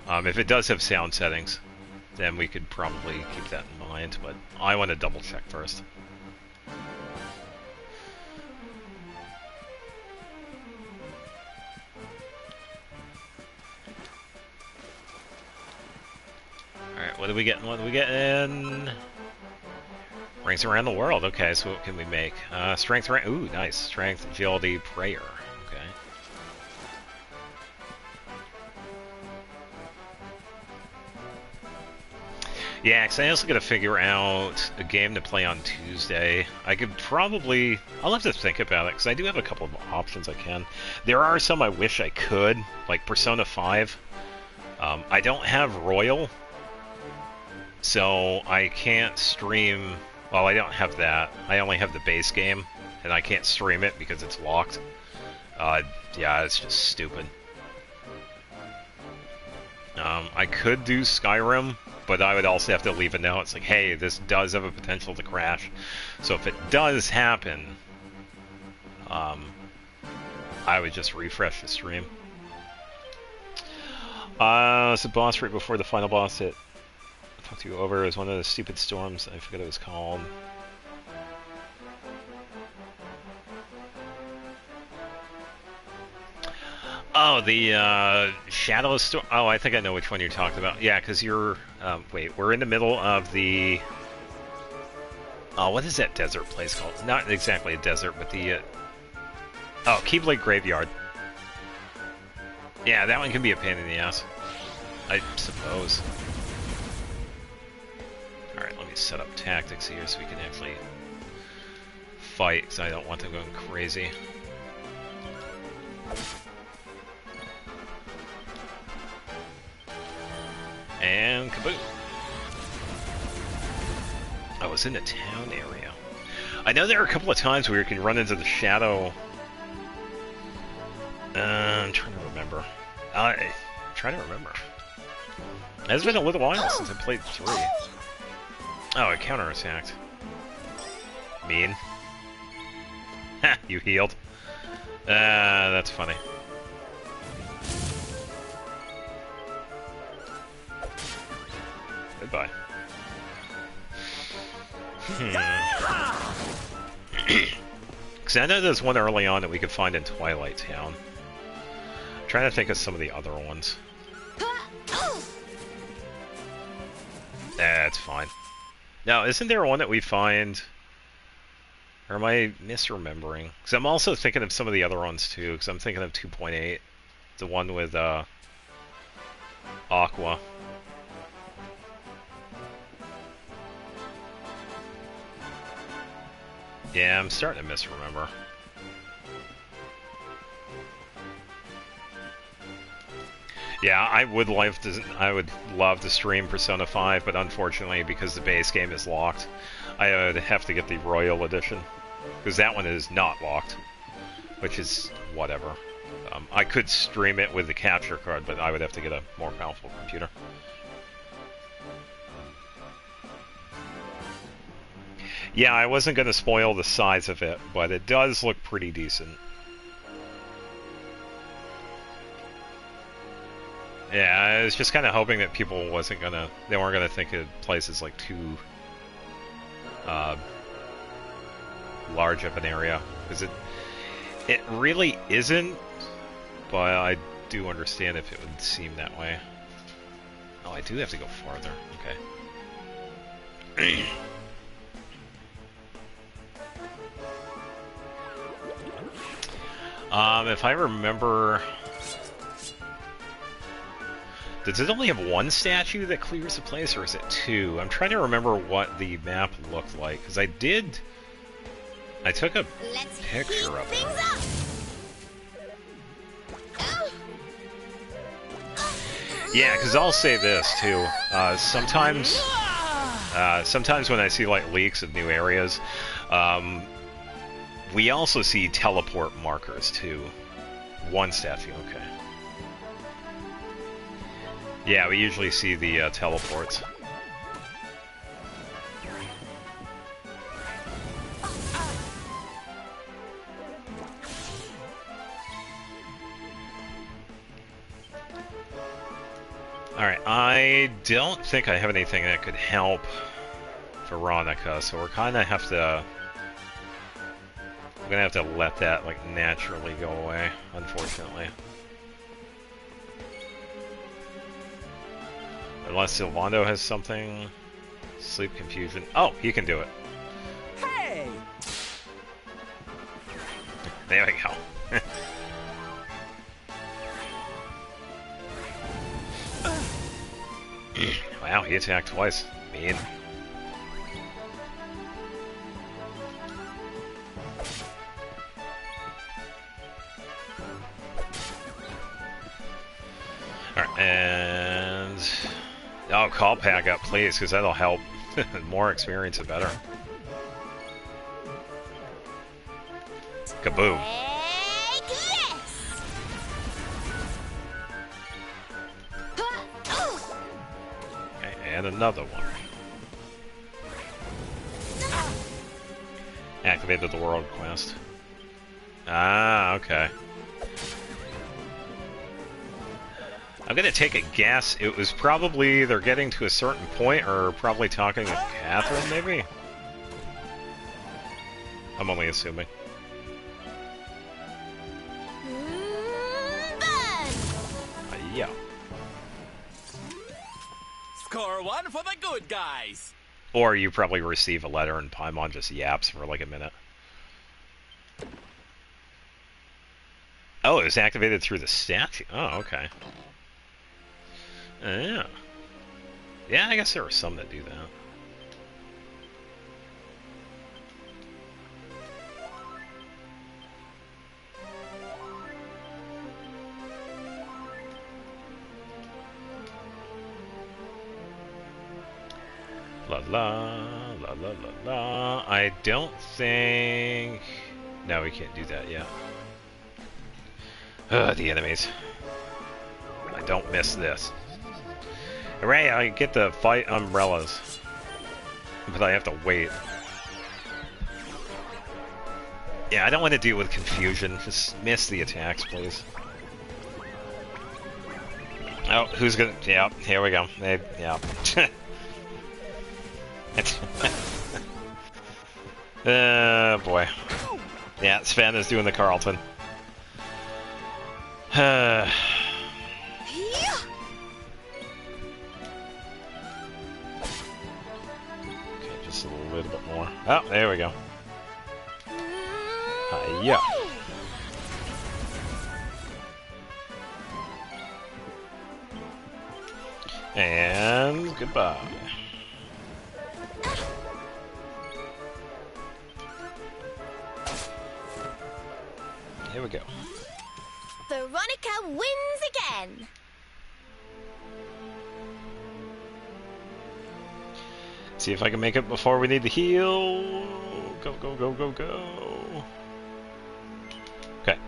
If it does have sound settings, then we could probably keep that in mind, but I want to double check first. Alright, what are we getting? What are we getting? Rings around the world. Okay, so what can we make? Strength rank. Ooh, nice. Strength, agility, prayer. Okay. Yeah, because I also got to figure out a game to play on Tuesday. I could probably... I'll have to think about it, because I do have a couple of options I can. There are some I wish I could, like Persona 5. I don't have Royal, so I can't stream... Well, I don't have that. I only have the base game. and I can't stream it because it's locked. Yeah, it's just stupid. I could do Skyrim, but I would also have to leave a note. It's like, hey, this does have a potential to crash. So if it does happen, I would just refresh the stream. It's a boss right before the final boss hit. Fucked you over. It was one of the stupid storms. I forget what it was called. Oh, the Shadow Storm. Oh, I think I know which one you're talking about. Yeah, because you're... wait, we're in the middle of the... Oh, what is that desert place called? Not exactly a desert, but the... Oh, Keyblade Graveyard. Yeah, that one can be a pain in the ass. I suppose. Alright, let me set up tactics here so we can actually fight, because I don't want them going crazy. And kaboom! I was in the town area. I know there are a couple of times where you can run into the shadow. I'm trying to remember. It's been a little while since I played 3. Oh, it counterattacked. Mean. Ha! You healed. That's funny. Goodbye. Because I know there's one early on that we could find in Twilight Town. I'm trying to think of some of the other ones. That's fine. Now, isn't there one that we find... Or am I misremembering? Because I'm also thinking of some of the other ones, too. Because I'm thinking of 2.8. The one with, Aqua. Yeah, I'm starting to misremember. Yeah, I would love to stream Persona 5, but unfortunately, because the base game is locked, I would have to get the Royal Edition. Because that one is not locked. Which is whatever. I could stream it with the capture card, but I would have to get a more powerful computer. Yeah, I wasn't going to spoil the size of it, but it does look pretty decent. Yeah, I was just kind of hoping that people they weren't gonna think of places like too large of an area, because it really isn't, but I do understand if it would seem that way. Oh, I do have to go farther. Okay. If I remember... Does it only have one statue that clears the place, or is it 2? I'm trying to remember what the map looked like, because I took a picture of it. Yeah, because I'll say this, too. Sometimes when I see, like, leaks of new areas, we also see teleport markers, too. One statue, okay. Yeah, we usually see the teleports. Alright, I don't think I have anything that could help Veronica, so we're kind of have to... We're gonna have to let that, like, naturally go away, unfortunately. Unless Silvando has something. Sleep confusion. Oh, he can do it. Hey! There we go. Wow, he attacked twice. Mean. Alright, and... Oh, call pack up, please, because that'll help. More experience, the better. Kaboom. Okay, and another one. Activated the world quest. Ah, okay. I'm gonna take a guess. It was probably they're getting to a certain point, or probably talking to Catherine, maybe? I'm only assuming. Yeah. Score one for the good guys. Or you probably receive a letter and Paimon just yaps for like a minute. Oh, it was activated through the statue. Oh, okay. Yeah. Yeah, I guess there are some that do that. La la la la la la. I don't think. No, we can't do that yet. Ugh, the enemies. I don't miss this. Hooray! I get to fight umbrellas, but I have to wait. Yeah, I don't want to deal with confusion. Just miss the attacks, please. Oh, who's gonna? Yeah, here we go. Yeah. Boy. Yeah, Sven is doing the Carlton. Okay, just a little bit more. Oh, there we go. Yeah. And goodbye. Here we go. Veronica wins again. See if I can make it before we need to heal. Go, go, go, go, go. Okay.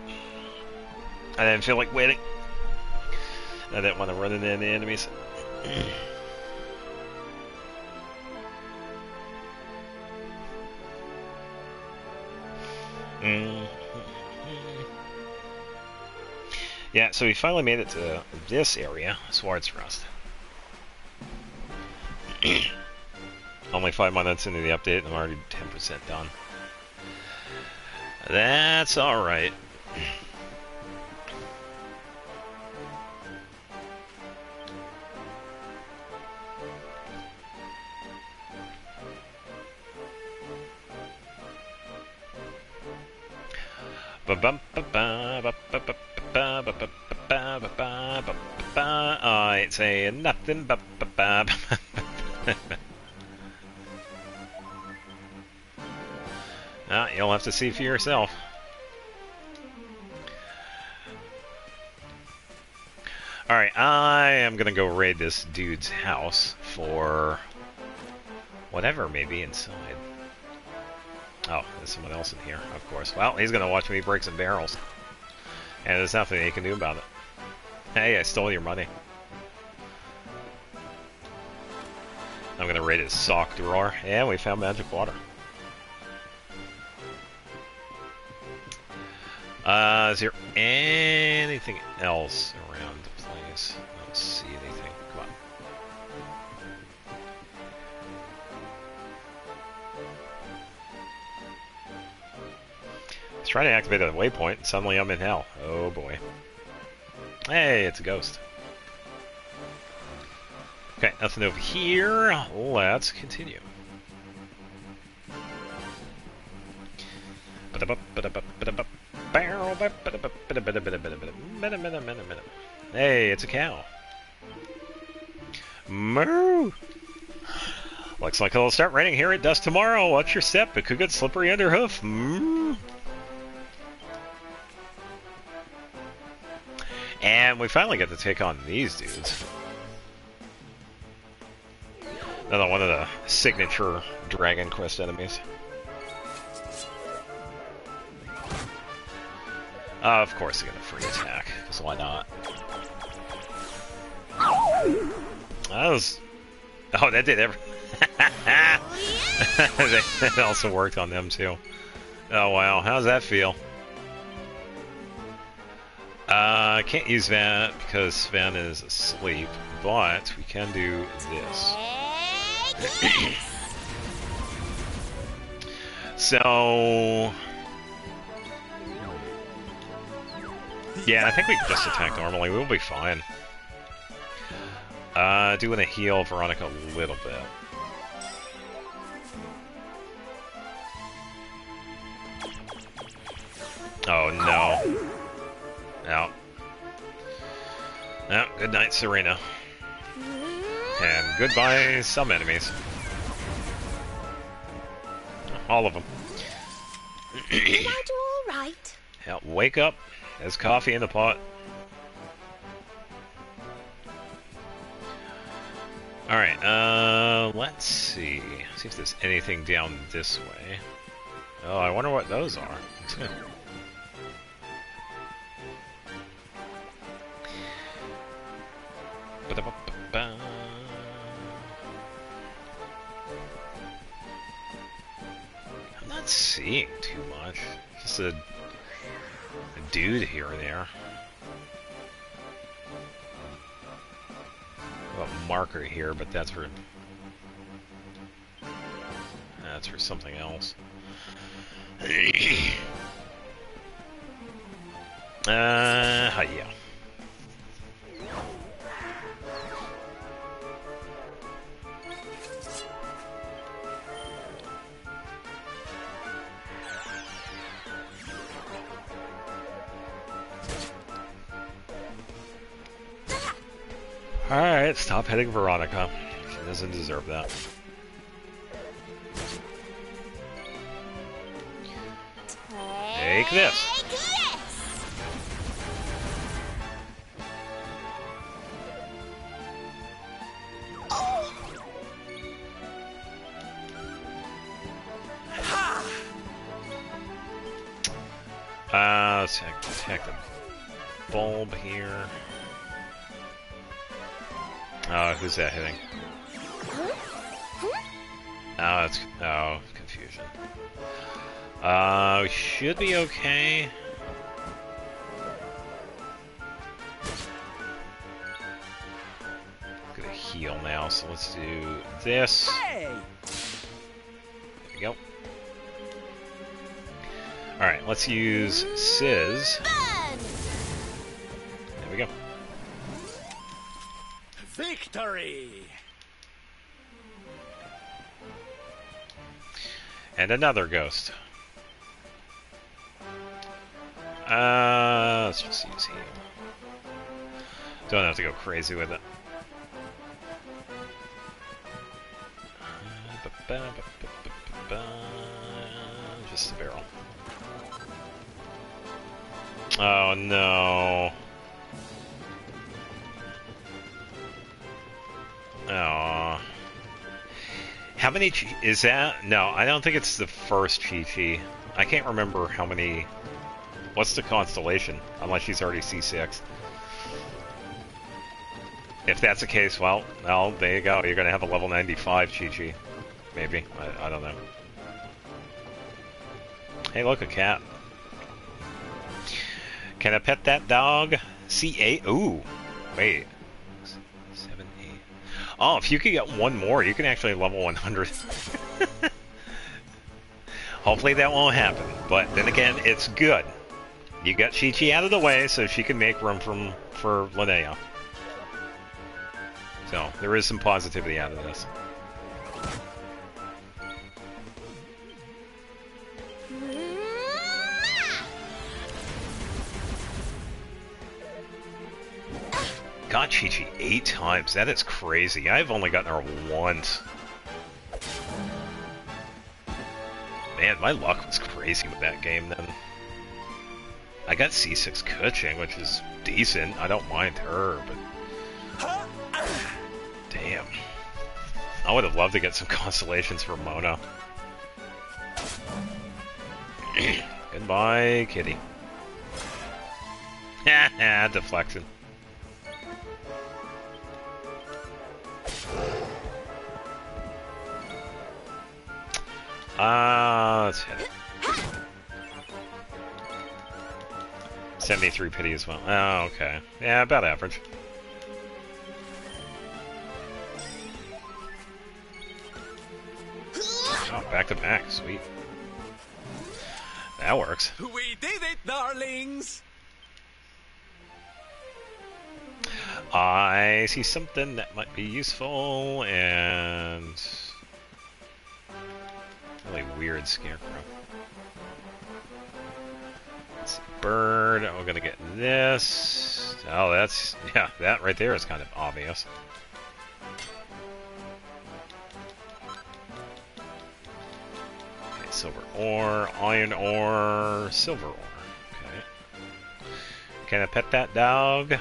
I didn't feel like waiting. I didn't want to run into any enemies. Yeah, so we finally made it to this area, Swords Rust. Only 5 minutes into the update and I'm already 10% done. That's alright. I ain't saying nothing but you'll have to see for yourself. Alright, I am gonna go raid this dude's house for whatever may be inside. Oh, there's someone else in here, of course. Well, he's gonna watch me break some barrels. And there's nothing he can do about it. Hey, I stole your money. I'm gonna raid his sock drawer. And we found magic water. Is there anything else around the place? I don't see anything. Come on. Let's try to activate a waypoint, and suddenly I'm in hell. Oh boy. Hey, it's a ghost. Okay, nothing over here. Let's continue. Hey, it's a cow. Moo! Looks like it'll start raining here at dusk tomorrow. Watch your step. It could get slippery under hoof. And we finally get to take on these dudes. Another one of the signature DragonQuest enemies. Of course, they get a free attack, because why not? That was... Oh, that did every... That also worked on them, too. Oh, wow. How's that feel? I can't use that because Sven is asleep, but we can do this. So... Yeah, I think we can just attack normally. We'll be fine. Doing a heal Veronica a little bit. Oh, no. No. No, good night, Serena. And goodbye, some enemies. All of them. Am I all right? Yeah, wake up. There's coffee in the pot. Alright, let's see. See if there's anything down this way. Oh, I wonder what those are. I'm not seeing too much. Just a dude here or there. A marker here, but that's for something else. Yeah. Alright, stop hitting Veronica. She doesn't deserve that. Take this. Let's attack the bulb here. Who's that hitting? Oh, it's... Oh, confusion. We should be okay. I'm gonna heal now, so let's do this. There we go. Alright, let's use Sizz. There we go. Victory! And another ghost. Let's just use heal. Don't have to go crazy with it. Just a barrel. Oh no. Oh. How many is that? No, I don't think it's the first Chi-Chi. I can't remember how many. What's the constellation? Unless she's already C6. If that's the case, well, there you go. You're going to have a level 95 Chi-Chi. Maybe. I don't know. Hey, look, a cat. Can I pet that dog? C8? Ooh. Wait. 7, 8. Oh, if you could get one more, you can actually level 100. Hopefully that won't happen. But then again, it's good. You got Chi-Chi out of the way so she can make room for Linnea. So, there is some positivity out of this. Got Chi-Chi 8 times. That is crazy. I've only gotten her once. Man, my luck was crazy with that game then. I got C6 Kuching, which is decent. I don't mind her, but... Damn. I would have loved to get some constellations for Mona. Goodbye, kitty. Deflection. Let's hit it. 73 pity as well. Oh, okay. Yeah, about average. Oh, back to back. Sweet. That works. We did it, darlings! I see something that might be useful, and... really weird scarecrow. Let's see, bird, we're gonna get this. Oh, that's... yeah, that right there is kind of obvious. Okay, silver ore, iron ore, silver ore. Okay. Can I pet that dog?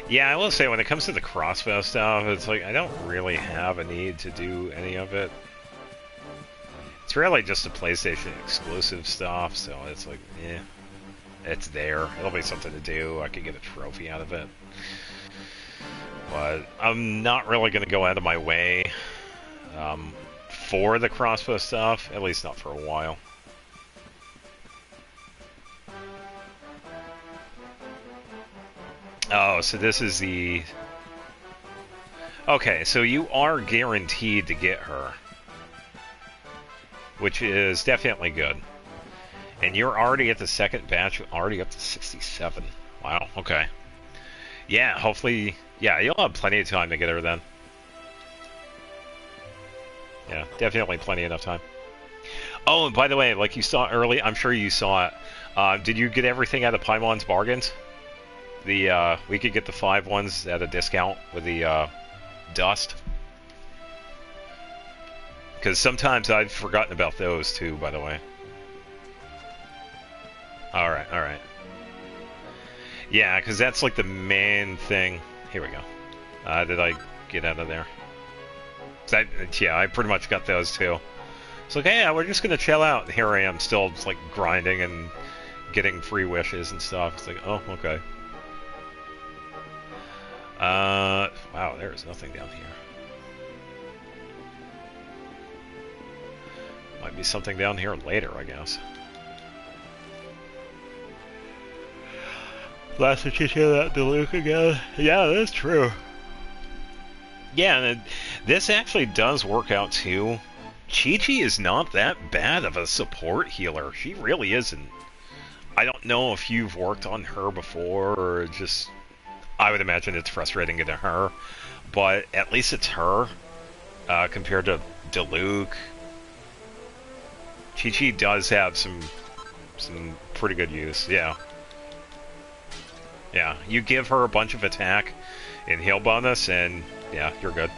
Yeah, I will say, when it comes to the crossbow stuff, it's like, I don't really have a need to do any of it. It's really just a PlayStation exclusive stuff, so it's like, eh. It's there. It'll be something to do. I could get a trophy out of it. But I'm not really going to go out of my way for the crossbow stuff, at least not for a while. Oh, so this is the... Okay, so you are guaranteed to get her. Which is definitely good. And you're already at the second batch, you're already up to 67. Wow, okay. Yeah, hopefully... Yeah, you'll have plenty of time to get her then. Yeah, definitely plenty enough time. Oh, and by the way, like you saw early, I'm sure you saw it. Did you get everything out of Paimon's bargains? The we could get the 5 ones at a discount with the dust. Because sometimes I've forgotten about those too, by the way. Alright, alright. Yeah, because that's like the main thing. Here we go. Did I get out of there? Yeah, I pretty much got those too. It's like, hey, we're just gonna chill out. Here I am, still just, like, grinding and getting free wishes and stuff. It's like, oh, okay. Wow, there's nothing down here. Might be something down here later, I guess. Last time you hear that Diluc again? Yeah, that's true. Yeah, and this actually does work out too. Chi-Chi is not that bad of a support healer. She really isn't. I don't know if you've worked on her before, or just... I would imagine it's frustrating to her, but at least it's her, compared to Diluc. Chi-Chi does have some pretty good use, yeah. Yeah, you give her a bunch of attack and heal bonus, and yeah, you're good.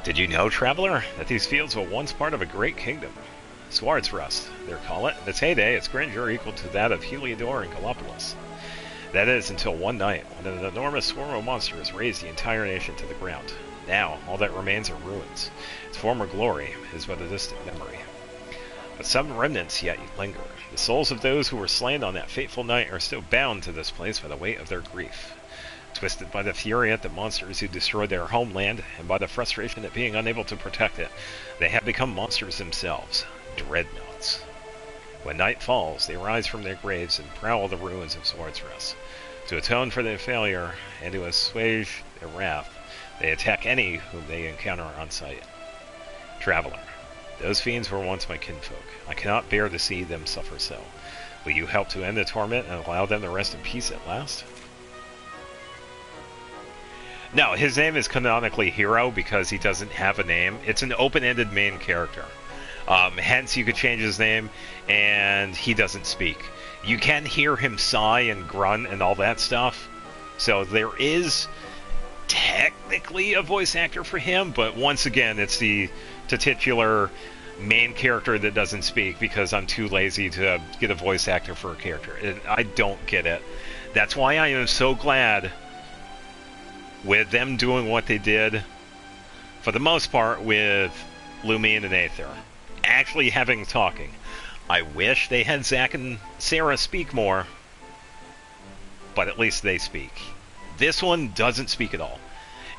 Did you know, Traveler, that these fields were once part of a great kingdom? Sword's Rust, they call it. In its heyday, its grandeur equal to that of Heliodor and Gallipolis. That is, until one night, when an enormous swarm of monsters razed the entire nation to the ground. Now, all that remains are ruins. Its former glory is but a distant memory. But some remnants yet linger. The souls of those who were slain on that fateful night are still bound to this place by the weight of their grief. Twisted by the fury at the monsters who destroyed their homeland, and by the frustration at being unable to protect it, they have become monsters themselves, dreadnoughts. When night falls, they rise from their graves and prowl the ruins of Sword's Rest. To atone for their failure, and to assuage their wrath, they attack any whom they encounter on sight. Traveler, those fiends were once my kinfolk. I cannot bear to see them suffer so. Will you help to end the torment and allow them to rest in peace at last? No, his name is canonically Hero because he doesn't have a name. It's an open-ended main character. Hence, you could change his name, and he doesn't speak. You can hear him sigh and grunt and all that stuff. So there is technically a voice actor for him, but once again, it's the titular main character that doesn't speak because I'm too lazy to get a voice actor for a character. I don't get it. That's why I am so glad with them doing what they did, for the most part, with Lumion and Aether. Actually having talking. I wish they had Zack and Sarah speak more, but at least they speak. This one doesn't speak at all.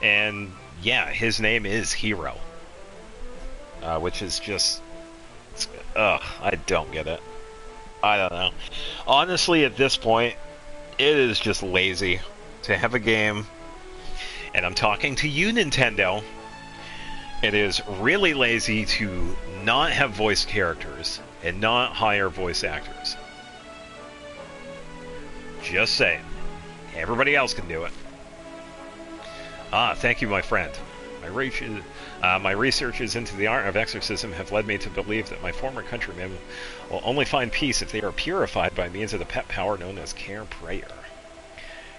And yeah, his name is Hero. Which is just... I don't get it. I don't know. Honestly, at this point, it is just lazy to have a game, and I'm talking to you, Nintendo. It is really lazy to not have voiced characters and not hire voice actors. Just saying. Everybody else can do it. Thank you, my friend. My researches into the art of exorcism have led me to believe that my former countrymen will only find peace if they are purified by means of the pet power known as Care Prayer.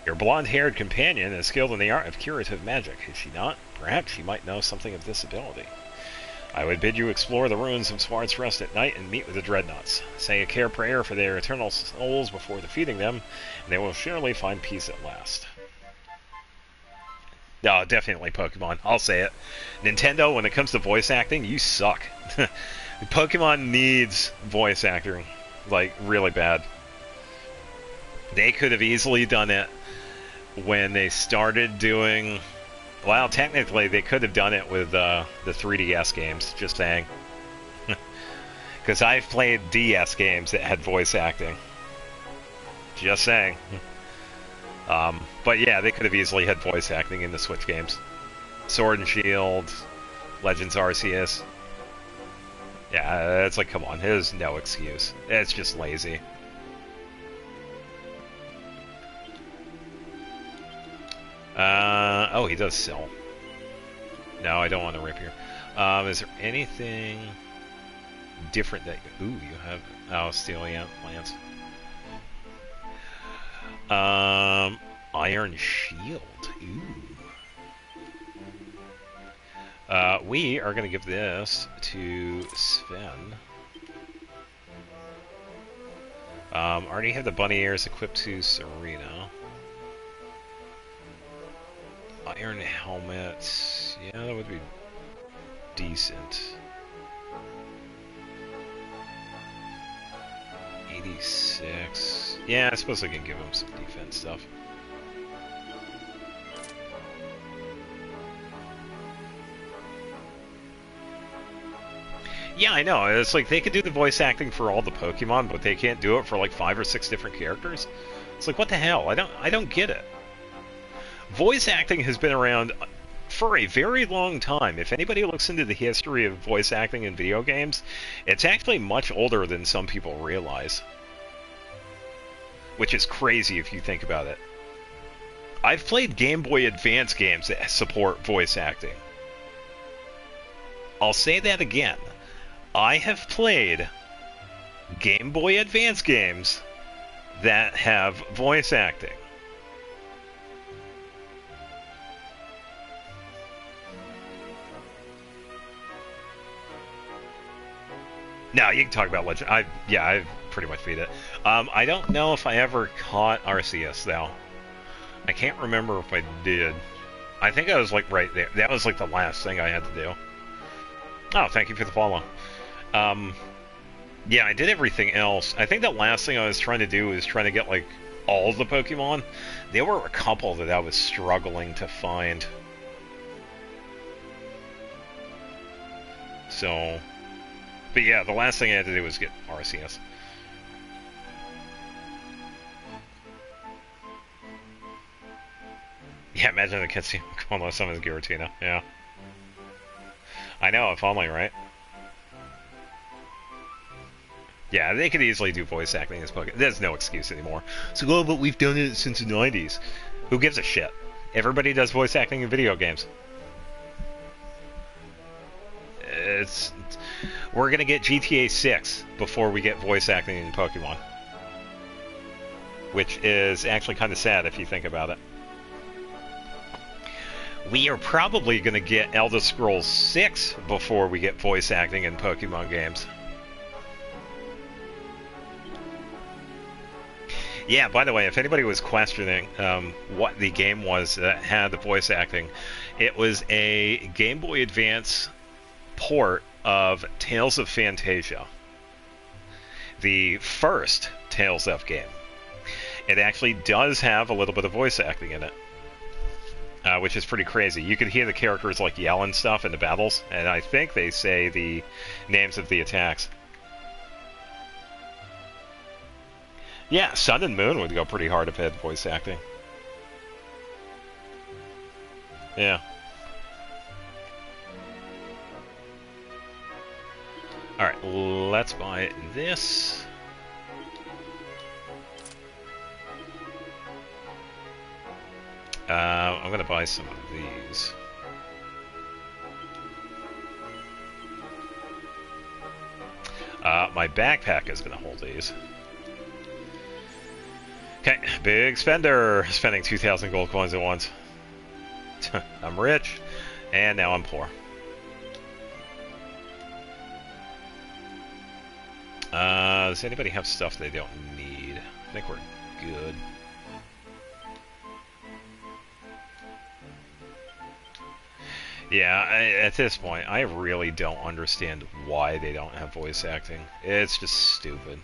Your blonde-haired companion is skilled in the art of curative magic, is she not? Perhaps she might know something of this ability. I would bid you explore the ruins of Swart's Rest at night and meet with the Dreadnoughts. Say a Care Prayer for their eternal souls before defeating them, and they will surely find peace at last. No, definitely Pokemon. I'll say it. Nintendo, when it comes to voice acting, you suck. Pokemon needs voice acting, like, really bad. They could have easily done it when they started doing... Well, technically, they could have done it with the 3DS games, just saying. Because I've played DS games that had voice acting. Just saying. But yeah, they could have easily had voice acting in the Switch games. Sword and Shield, Legends Arceus. Yeah, it's like, come on, there's no excuse. It's just lazy. Oh, he does sell. No, I don't want to rapier. Is there anything different that... Ooh, you have... Oh, Steeliant plants. Iron Shield. Ooh. We are going to give this to Sven. Already have the bunny ears equipped to Serena. Iron helmet. Yeah, that would be decent. 86. Yeah, I suppose I can give him some defense stuff. Yeah, I know. It's like they could do the voice acting for all the Pokemon, but they can't do it for like 5 or 6 different characters. It's like, what the hell? I don't get it. Voice acting has been around for a very long time. If anybody looks into the history of voice acting in video games, it's actually much older than some people realize. Which is crazy if you think about it. I've played Game Boy Advance games that support voice acting. I'll say that again. I have played Game Boy Advance games that have voice acting. No, you can talk about Legend. I've pretty much beat it. I don't know if I ever caught Arceus, though. I can't remember if I did. I think I was, like, right there. That was, like, the last thing I had to do. Oh, thank you for the follow. Yeah, I did everything else. I think the last thing I was trying to do was trying to get, like, all the Pokemon. There were a couple that I was struggling to find. So... But yeah, the last thing I had to do was get Arceus. Yeah, imagine the kids calling those summons Giratina. Yeah. I know, if only, right? Yeah, they could easily do voice acting as Pokemon. There's no excuse anymore. So, oh, but we've done it since the 90s. Who gives a shit? Everybody does voice acting in video games. We're gonna get GTA 6 before we get voice acting in Pokemon. Which is actually kind of sad if you think about it. We are probably gonna get Elder Scrolls 6 before we get voice acting in Pokemon games. Yeah, by the way, if anybody was questioning what the game was that had the voice acting, it was a Game Boy Advance port of Tales of Phantasia, the first Tales of game. It actually does have a little bit of voice acting in it, which is pretty crazy. You can hear the characters like yell and stuff in the battles, and I think they say the names of the attacks. Yeah, Sun and Moon would go pretty hard if it had voice acting. Yeah. Alright, let's buy this. I'm gonna buy some of these. My backpack is gonna hold these. Okay, big spender, spending 2,000 gold coins at once. I'm rich, and now I'm poor. Does anybody have stuff they don't need? I think we're good. Yeah, at this point, I really don't understand why they don't have voice acting. It's just stupid.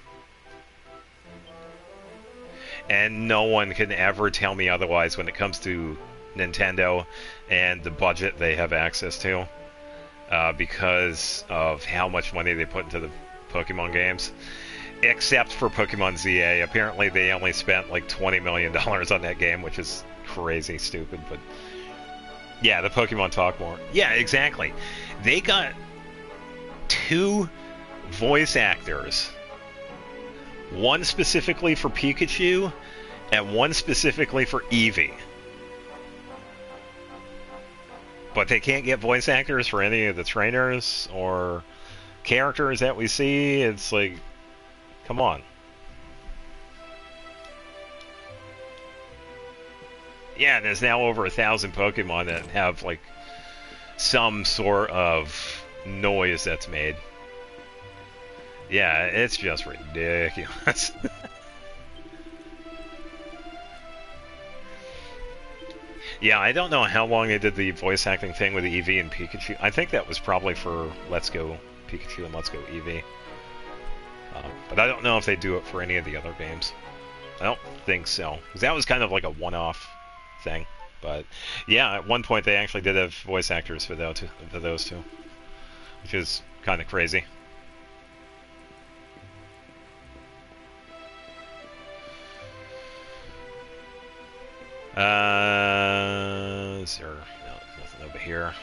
And no one can ever tell me otherwise when it comes to Nintendo and the budget they have access to, because of how much money they put into the Pokemon games. Except for Pokemon ZA. Apparently they only spent like $20 million on that game, which is crazy stupid, but yeah, the Pokemon talk more. Yeah, exactly. They got 2 voice actors. One specifically for Pikachu, and one specifically for Eevee. But they can't get voice actors for any of the trainers or characters that we see. It's like, come on. Yeah, and there's now over 1,000 Pokemon that have, like, some sort of noise that's made. Yeah, it's just ridiculous. Yeah, I don't know how long they did the voice acting thing with Eevee and Pikachu. I think that was probably for Let's Go Pikachu and Let's Go Eevee. But I don't know if they do it for any of the other games. I don't think so. 'Cause that was kind of like a one-off thing. But yeah, at one point they actually did have voice actors for those two. Which is kind of crazy. Is there nothing over here?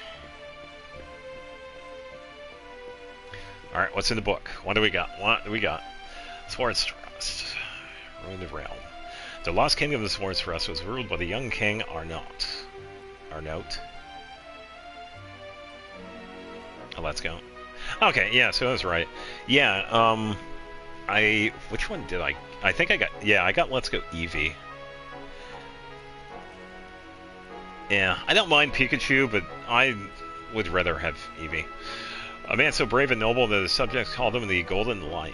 Alright, what's in the book? What do we got? Swords Trust. Ruin the realm. The lost kingdom of the Swords Trust was ruled by the young king Arnaut. Oh, let's go. Okay, yeah, so I was right. Yeah, which one did I think I got Let's Go Eevee. Yeah, I don't mind Pikachu, but I would rather have Eevee. A man so brave and noble that his subjects called him the Golden Lion.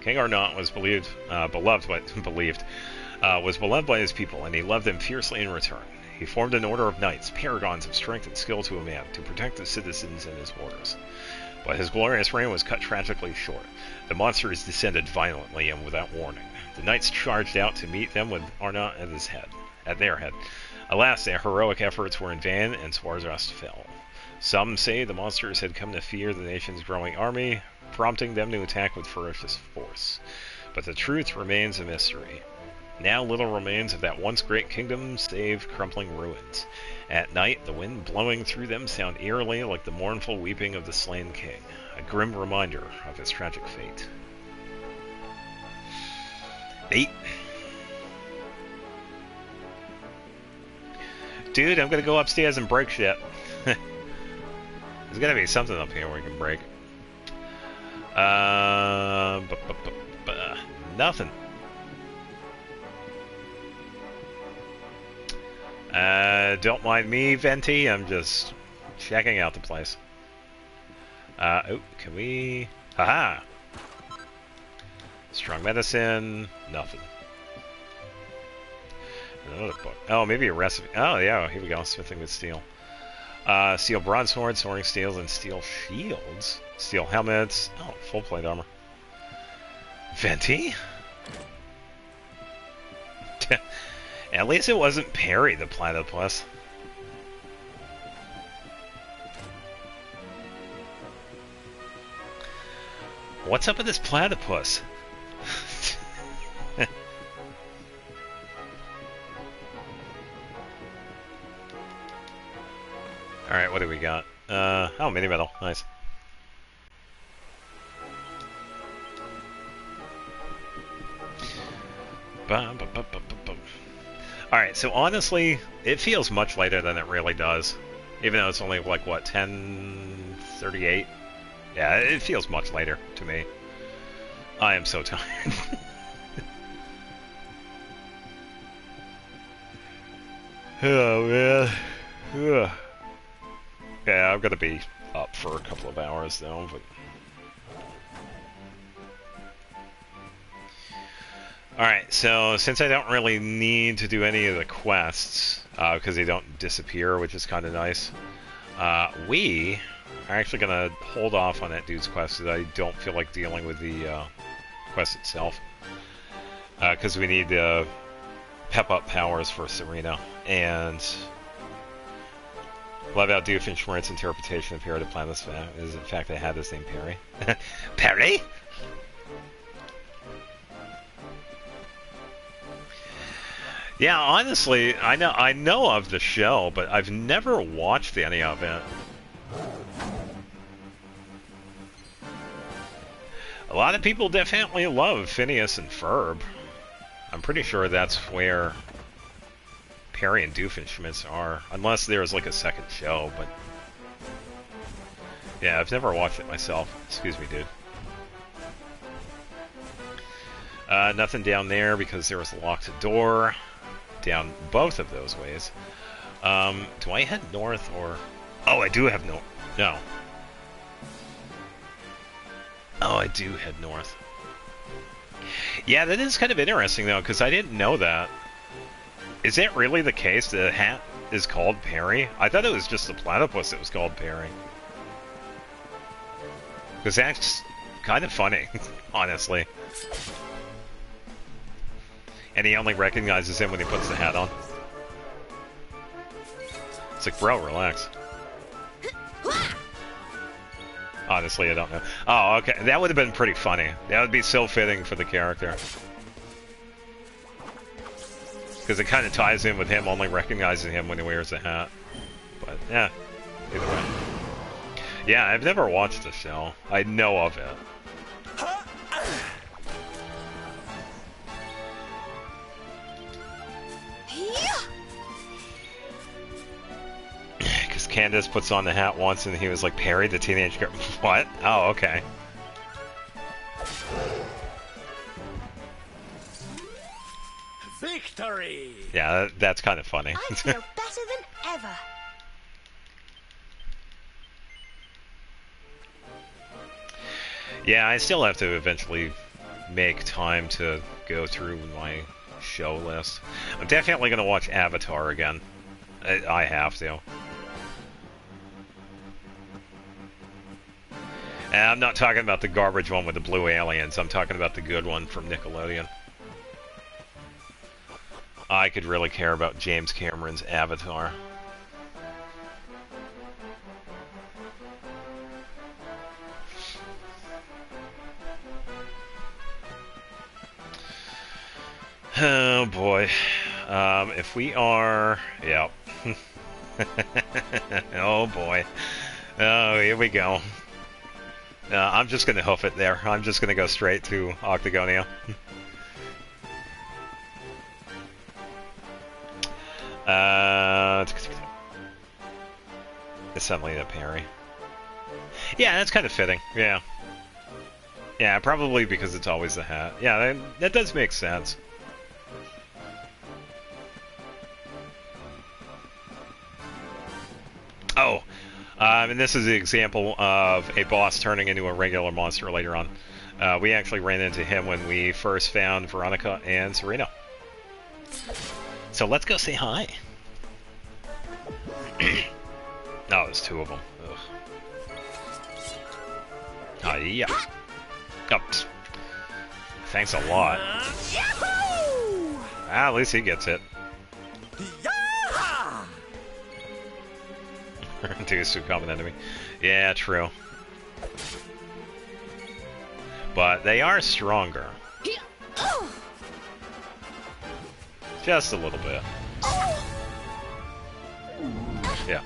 King Arnaut was beloved by his people, and he loved them fiercely in return. He formed an order of knights, paragons of strength and skill to a man, to protect the citizens and his borders. But his glorious reign was cut tragically short. The monsters descended violently and without warning. The knights charged out to meet them with Arnaut at their head. Alas, their heroic efforts were in vain, and Swarzast fell. Some say the monsters had come to fear the nation's growing army, prompting them to attack with ferocious force. But the truth remains a mystery. Now little remains of that once great kingdom save crumbling ruins. At night, the wind blowing through them sound eerily like the mournful weeping of the slain king, a grim reminder of his tragic fate. Neat. Dude, I'm gonna go upstairs and break shit. There's gotta be something up here we can break. Nothing. Don't mind me, Venti. I'm just checking out the place. Oh, can we... Haha! Strong medicine. Nothing. Another book. Oh, maybe a recipe. Oh, yeah, here we go. Smithing with steel. Steel broadsword, soaring steels, and steel shields. Steel helmets. Oh, full plate armor. Venti? At least it wasn't Perry the platypus. What's up with this platypus? Alright, what do we got? Oh, mini metal. Nice. Alright, so honestly, it feels much later than it really does. Even though it's only like, what, 10:38? Yeah, it feels much later to me. I am so tired. Oh, man. Ugh. Yeah, I'm gonna be up for a couple of hours, though, but... Alright, so since I don't really need to do any of the quests, because they don't disappear, which is kind of nice, we are actually going to hold off on that dude's quest because I don't feel like dealing with the quest itself. Because we need to pep up powers for Serena, and love how Doofenshmirtz's interpretation of Perry the Platypus is in fact they had this name Perry. Perry? Yeah, honestly, I know of the show, but I've never watched any of it. A lot of people definitely love Phineas and Ferb. I'm pretty sure that's where Perry and Doofenshmirtz are, unless there's like a second show, but... Yeah, I've never watched it myself. Excuse me, dude. Nothing down there because there was a locked door. Down both of those ways. Do I head north or... Oh, I do have no... No. Oh, I do head north. Yeah, that is kind of interesting, though, because I didn't know that. Is that really the case? The hat is called Perry? I thought it was just the platypus that was called Perry. Because that's kind of funny, honestly. And he only recognizes him when he puts the hat on. It's like, bro, relax. Honestly, I don't know. Oh, okay. That would have been pretty funny. That would be so fitting for the character. Because it kind of ties in with him only recognizing him when he wears the hat. But, yeah. Either way. Yeah, I've never watched the show. I know of it. Because Candace puts on the hat once and he was like, Perry, the teenage girl. What? Oh, okay. Victory! Yeah, that's kind of funny. I feel better than ever. Yeah, I still have to eventually make time to go through my show list. I'm definitely going to watch Avatar again. I have to. And I'm not talking about the garbage one with the blue aliens. I'm talking about the good one from Nickelodeon. I could really care about James Cameron's Avatar. Oh boy. If we are... Yeah. Oh boy. Oh, here we go. I'm just going to hoof it there. I'm just going to go straight to Octagonia. Assembly to Perry. Yeah, that's kind of fitting. Yeah. Yeah, probably because it's always the hat. Yeah, that does make sense. Oh, and this is the example of a boss turning into a regular monster later on. We actually ran into him when we first found Veronica and Serena. So let's go say hi. No, there's two of them. Ugh. Oh, yeah. Oh, thanks a lot. Ah, at least he gets it. Reduce to common enemy. Yeah, true. But they are stronger. Just a little bit. Yeah.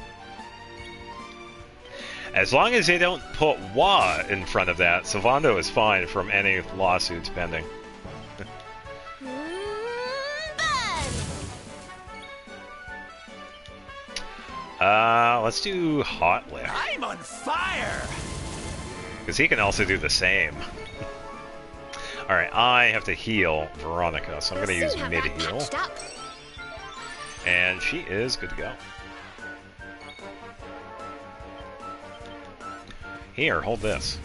As long as they don't put "wa" in front of that, Sylvando is fine from any lawsuits pending. Let's do Hot Lick. I'm on fire! Because he can also do the same. Alright, I have to heal Veronica, so I'm going to use mid-heal. And she is good to go. Here, hold this.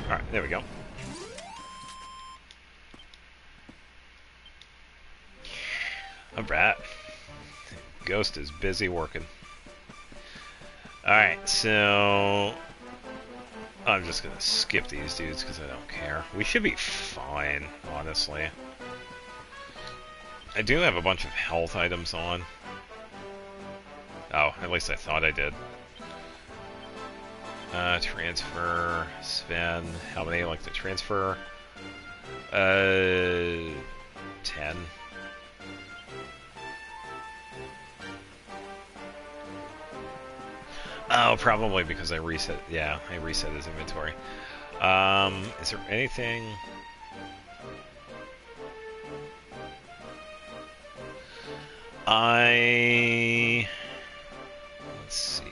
Alright, there we go. Alright. Ghost is busy working. Alright, so... I'm just gonna skip these dudes because I don't care. We should be fine, honestly. I do have a bunch of health items on. Oh, at least I thought I did. Transfer, Sven. How many like to transfer? 10. Oh, probably because I reset. Yeah, I reset his inventory. Is there anything? Let's see.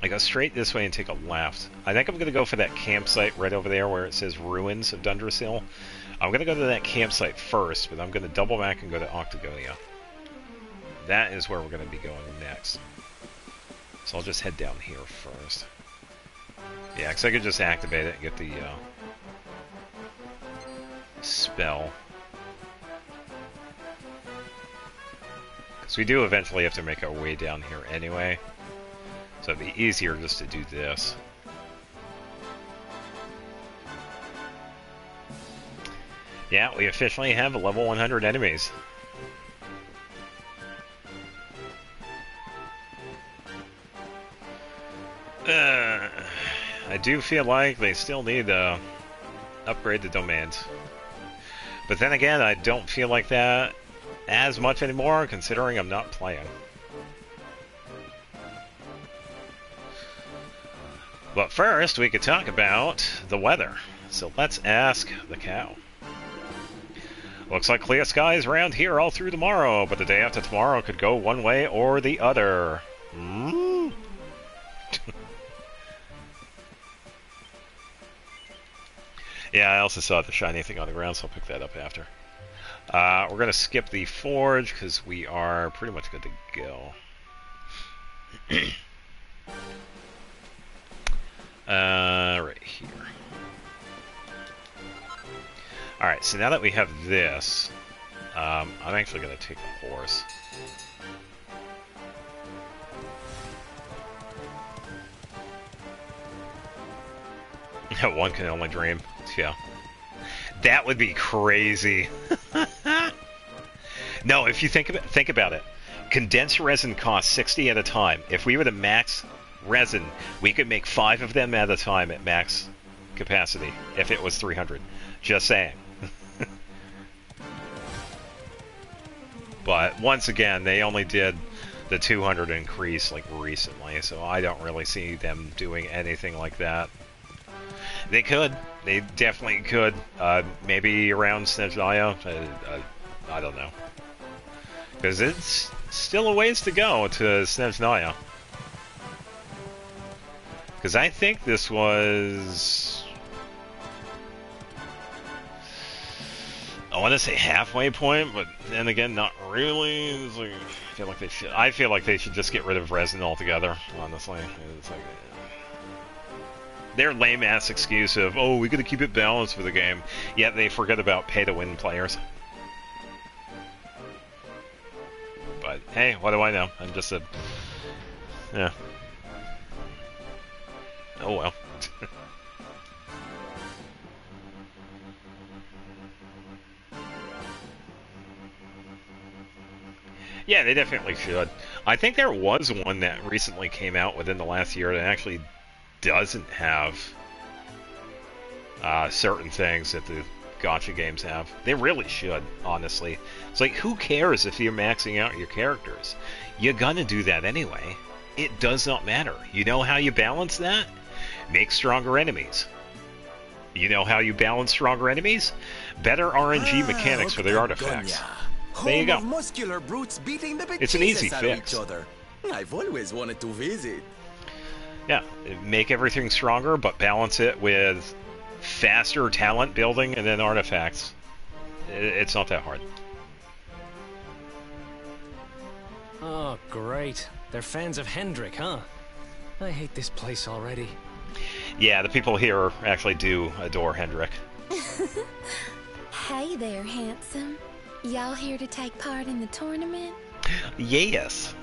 I go straight this way and take a left. I think I'm going to go for that campsite right over there where it says Ruins of Dundrasil. I'm going to go to that campsite first, but I'm going to double back and go to Octagonia. That is where we're going to be going next. So I'll just head down here first. Yeah, because I could just activate it and get the spell. Because we do eventually have to make our way down here anyway. So it'd be easier just to do this. Yeah, we officially have level 100 enemies. I do feel like they still need to upgrade the domains. But then again, I don't feel like that as much anymore, considering I'm not playing. But first, we could talk about the weather. So let's ask the cow. Looks like clear skies around here all through tomorrow, but the day after tomorrow could go one way or the other. Yeah, I also saw the shiny thing on the ground, so I'll pick that up after. We're going to skip the forge, because we are pretty much good to go. Right here. Alright, so now that we have this, I'm actually going to take a horse. One can only dream. Yeah. That would be crazy. No, if you think about it. Condensed resin costs 60 at a time. If we were to max resin, we could make 5 of them at a time at max capacity if it was 300. Just saying. But once again, they only did the 200 increase like recently, so I don't really see them doing anything like that. They could. They definitely could. Maybe around Snezhnaya. I don't know. Because it's still a ways to go to Snezhnaya. Because I think this was... want to say halfway point, but then again, not really. It's like, I feel like they should just get rid of resin altogether. Honestly, it's like their lame ass excuse of, oh, we got to keep it balanced for the game, yet they forget about pay to win players. But hey, what do I know? I'm just a yeah. Oh well. Yeah, they definitely should. I think there was one that recently came out within the last year that actually doesn't have certain things that the gacha games have. They really should, honestly. It's like, who cares if you're maxing out your characters? You're gonna do that anyway. It does not matter. You know how you balance that? Make stronger enemies. You know how you balance stronger enemies? Better RNG mechanics for the artifacts. There you go. Muscular brutes beating the It's an easy fix. each other. I've always wanted to visit. Yeah, make everything stronger, but balance it with faster talent building and then artifacts. It's not that hard. Oh, great. They're fans of Hendrik, huh? I hate this place already. Yeah, the people here actually do adore Hendrik. Hey there, handsome. Y'all here to take part in the tournament? Yes.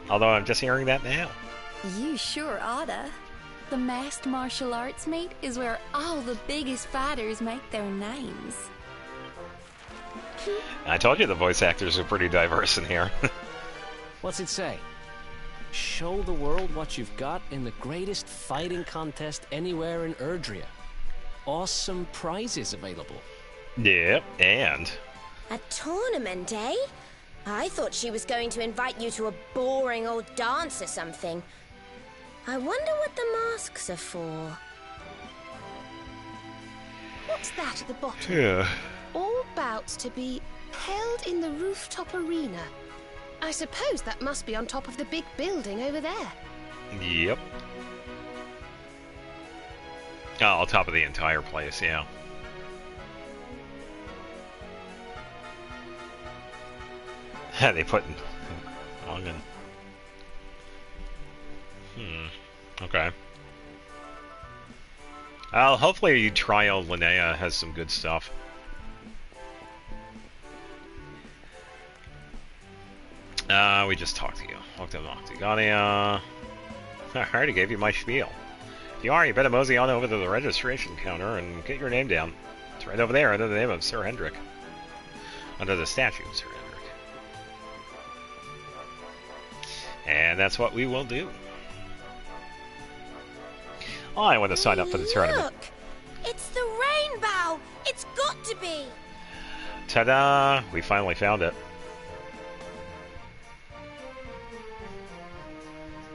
Although I'm just hearing that now. You sure oughta. The masked martial arts meet is where all the biggest fighters make their names. I told you the voice actors are pretty diverse in here. What's it say? Show the world what you've got in the greatest fighting contest anywhere in Erdrea. Awesome prizes available. Yep, and... A tournament, eh? I thought she was going to invite you to a boring old dance or something. I wonder what the masks are for. What's that at the bottom? Yeah. All bouts to be held in the rooftop arena. I suppose that must be on top of the big building over there. Yep. Oh, on top of the entire place, yeah. They put onion. Okay. Hopefully Trial Linnea has some good stuff. We just talked to you. Looked at Octagonia. I already gave you my spiel. If you are, you better mosey on over to the registration counter and get your name down. It's right over there under the name of Sir Hendrik. Under the statue of Sir Hendrik. And that's what we will do. Oh, I want to sign up for the tournament. Look! It's the rainbow! It's got to be! Ta-da! We finally found it.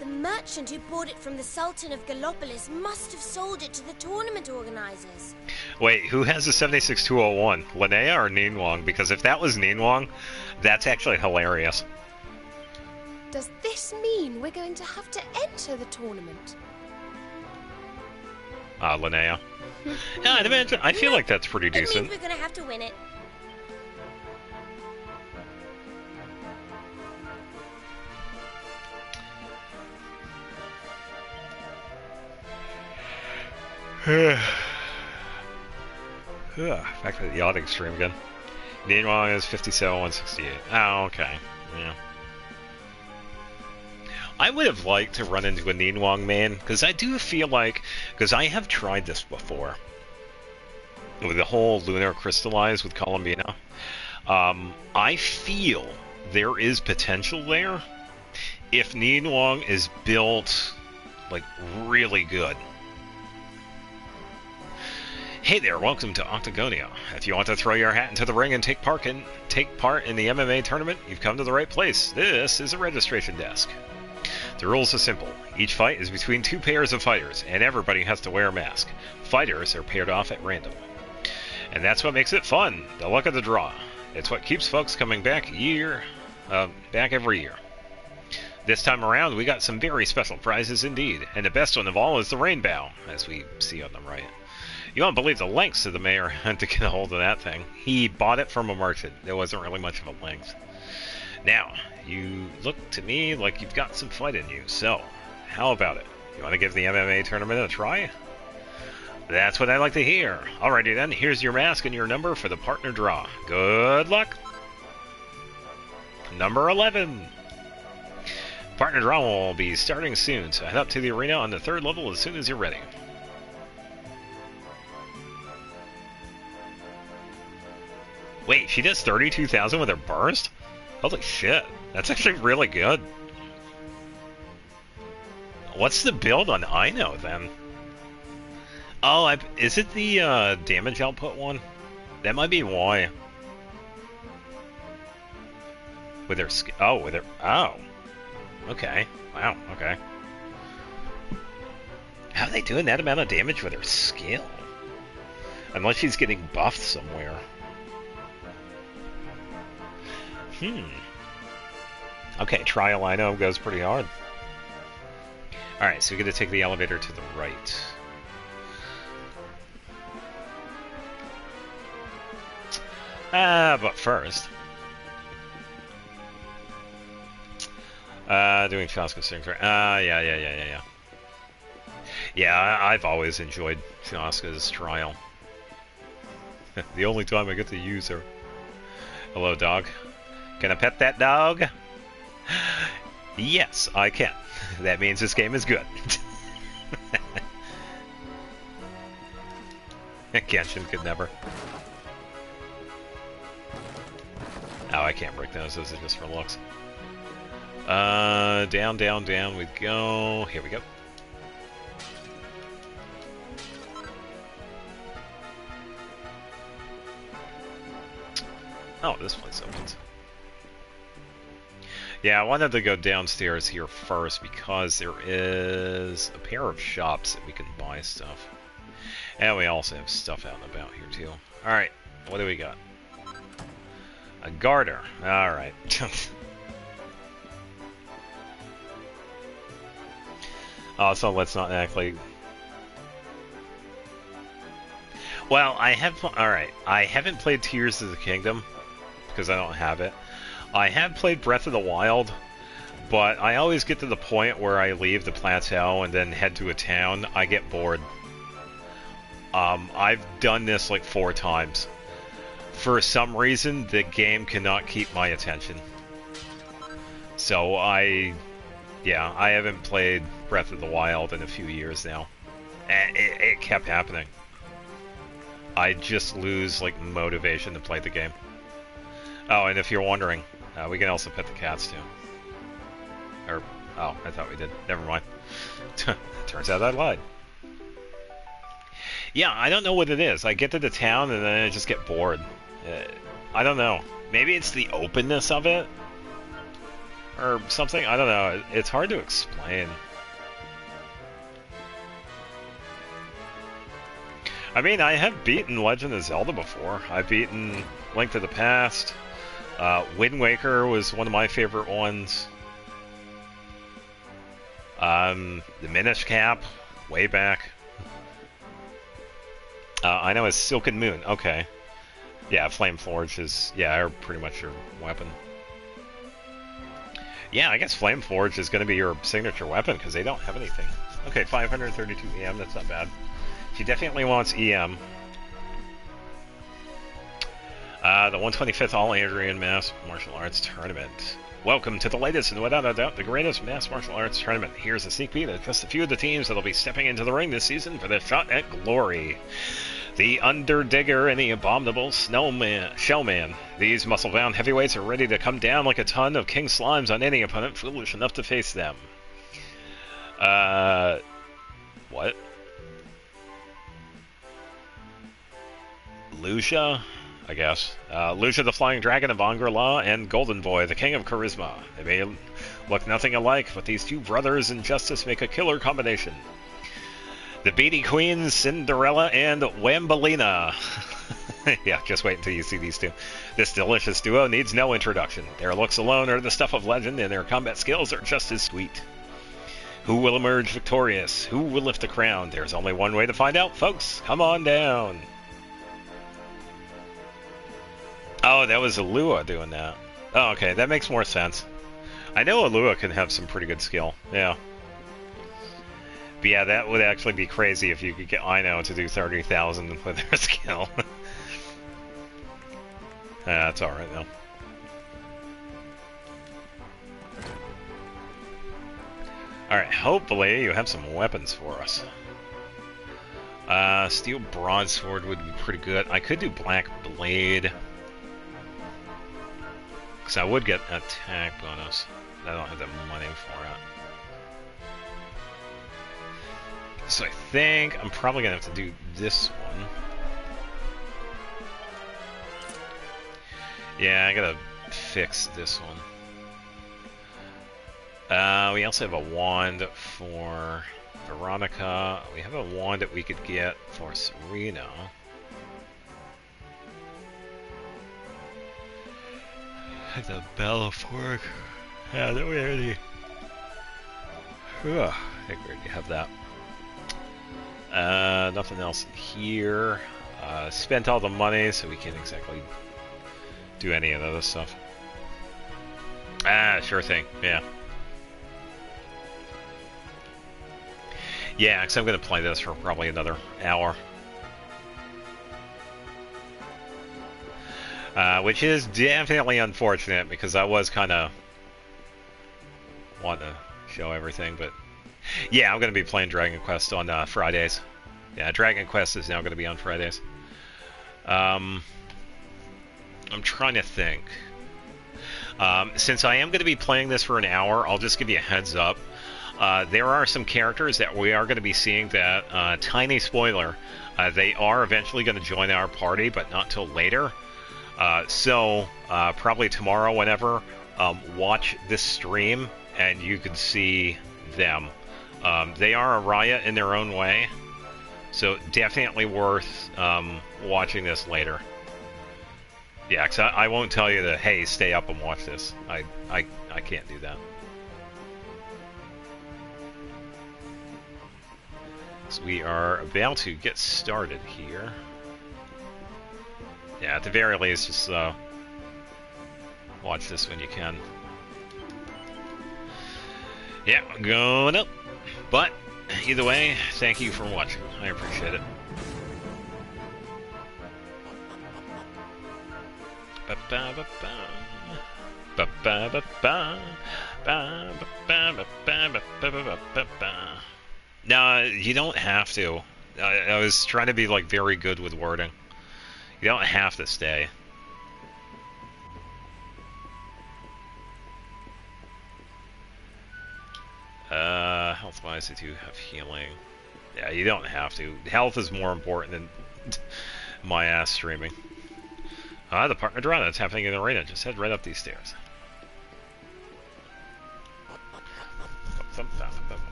The merchant who bought it from the Sultan of Gallopolis must have sold it to the tournament organizers. Wait, who has the 76201? Linnea or Ninwang? Because if that was Ninwang, that's actually hilarious. Does this mean we're going to have to enter the tournament? Linnea. Yeah, I'd imagine. I feel like that's pretty It decent. means we're gonna have to win it. Back to the yachting stream again. Ninwang is 57,168. Oh, okay. Yeah. I would have liked to run into a Ninwang man, because I do feel like, because I have tried this before, with the whole lunar crystallize with Columbina. I feel there is potential there if Ninwang is built, like, really good. Hey there, welcome to Octagonia. If you want to throw your hat into the ring and take part in the MMA tournament, you've come to the right place. This is a registration desk. The rules are simple. Each fight is between two pairs of fighters, and everybody has to wear a mask. Fighters are paired off at random. And that's what makes it fun, the luck of the draw. It's what keeps folks coming back every year. This time around, we got some very special prizes indeed, and the best one of all is the rainbow, as we see on the right. You won't believe the lengths the mayor had to get a hold of that thing. He bought it from a merchant. There wasn't really much of a length. Now, you look to me like you've got some fight in you, so how about it? You want to give the MMA tournament a try? That's what I like to hear. Alrighty then, here's your mask and your number for the partner draw. Good luck! Number 11! Partner draw will be starting soon, so head up to the arena on the 3rd level as soon as you're ready. Wait, she does 32,000 with her burst? Holy shit, that's actually really good. What's the build on Ino then? Oh, is it the damage output one? That might be why. With her oh. Okay. Wow, okay. How are they doing that amount of damage with her skill? Unless she's getting buffed somewhere. Okay, Trial Ino goes pretty hard. Alright, so we're going to take the elevator to the right. But first... doing Shaska's signature. Yeah. Yeah, I've always enjoyed Shaska's trial. The only time I get to use her. Hello, dog. Can I pet that dog? Yes, I can. That means this game is good. Genshin could never. Oh, I can't break those. Those are just for looks. Down we go. Here we go. Oh, this place opens. Yeah, I wanted to go downstairs here first because there is a pair of shops that we can buy stuff. And we also have stuff out and about here too. Alright, what do we got? A garter. Alright. Also, let's not actually... Well, I haven't played Tears of the Kingdom, because I don't have it. I have played Breath of the Wild, but I always get to the point where I leave the plateau and then head to a town. I get bored. I've done this like 4 times. For some reason, the game cannot keep my attention. So I haven't played Breath of the Wild in a few years now. And it kept happening. I just lose, like, motivation to play the game. Oh, and if you're wondering, we can also pet the cats, too. Or, oh, I thought we did. Never mind. Turns out I lied. Yeah, I don't know what it is. I get to the town and then I just get bored. I don't know. Maybe it's the openness of it? Or something? I don't know. It's hard to explain. I mean, I have beaten Legend of Zelda before. I've beaten Link to the Past. Wind Waker was one of my favorite ones. The Minish Cap, way back. I know it's Silken Moon. Okay. Yeah, Flame Forge is, pretty much your weapon. Yeah, I guess Flame Forge is going to be your signature weapon because they don't have anything. Okay, 532 EM, that's not bad. She definitely wants EM. The 125th All-Adrian Mass Martial Arts Tournament. Welcome to the latest and without a doubt the greatest mass martial arts tournament. Here's a sneak peek at just a few of the teams that'll be stepping into the ring this season for the shot at glory. The Underdigger and the Abominable Shellman. These muscle-bound heavyweights are ready to come down like a ton of King Slimes on any opponent foolish enough to face them. What? Lucia? I guess. Lucia the Flying Dragon of Angela and Golden Boy, the King of Charisma. They may look nothing alike, but these two brothers in justice make a killer combination. The Beady Queens, Cinderella and Wambalina. Yeah, just wait until you see these two. This delicious duo needs no introduction. Their looks alone are the stuff of legend, and their combat skills are just as sweet. Who will emerge victorious? Who will lift the crown? There's only one way to find out, folks. Come on down. Oh, that was Alua doing that. Oh, okay, that makes more sense. I know Alua can have some pretty good skill. Yeah. But yeah, that would actually be crazy if you could get Ino to do 30,000 with her skill. That's alright, though. Alright, hopefully you have some weapons for us. Steel broadsword would be pretty good. I could do black blade. Because I would get an attack bonus. I don't have the money for it. So I think I'm probably going to have to do this one. Yeah, I gotta fix this one. We also have a wand for Veronica. We have a wand that we could get for Serena. The Bell of Fork. Yeah, that we already. I think we already have that. Nothing else in here. Spent all the money, so we can't exactly do any of this stuff. Sure thing. Yeah. Yeah, because I'm going to play this for probably another hour. Which is definitely unfortunate, because I was kind of wanting to show everything, but yeah, I'm going to be playing Dragon Quest on Fridays. Yeah, Dragon Quest is now going to be on Fridays. I'm trying to think. Since I am going to be playing this for an hour, I'll just give you a heads up. There are some characters that we are going to be seeing that, tiny spoiler, they are eventually going to join our party, but not till later. So, probably tomorrow, whenever, watch this stream, and you can see them. They are a riot in their own way, so definitely worth watching this later. Yeah, because I won't tell you that, hey, stay up and watch this. I can't do that. So we are about to get started here. Yeah, at the very least, just watch this when you can. Yeah, going up. But, either way, thank you for watching. I appreciate it. No, you don't have to. I was trying to be like very good with wording. You don't have to stay. Health-wise, I do have healing. Yeah, you don't have to. Health is more important than my ass streaming. The partner draw that's happening in the arena. Just head right up these stairs.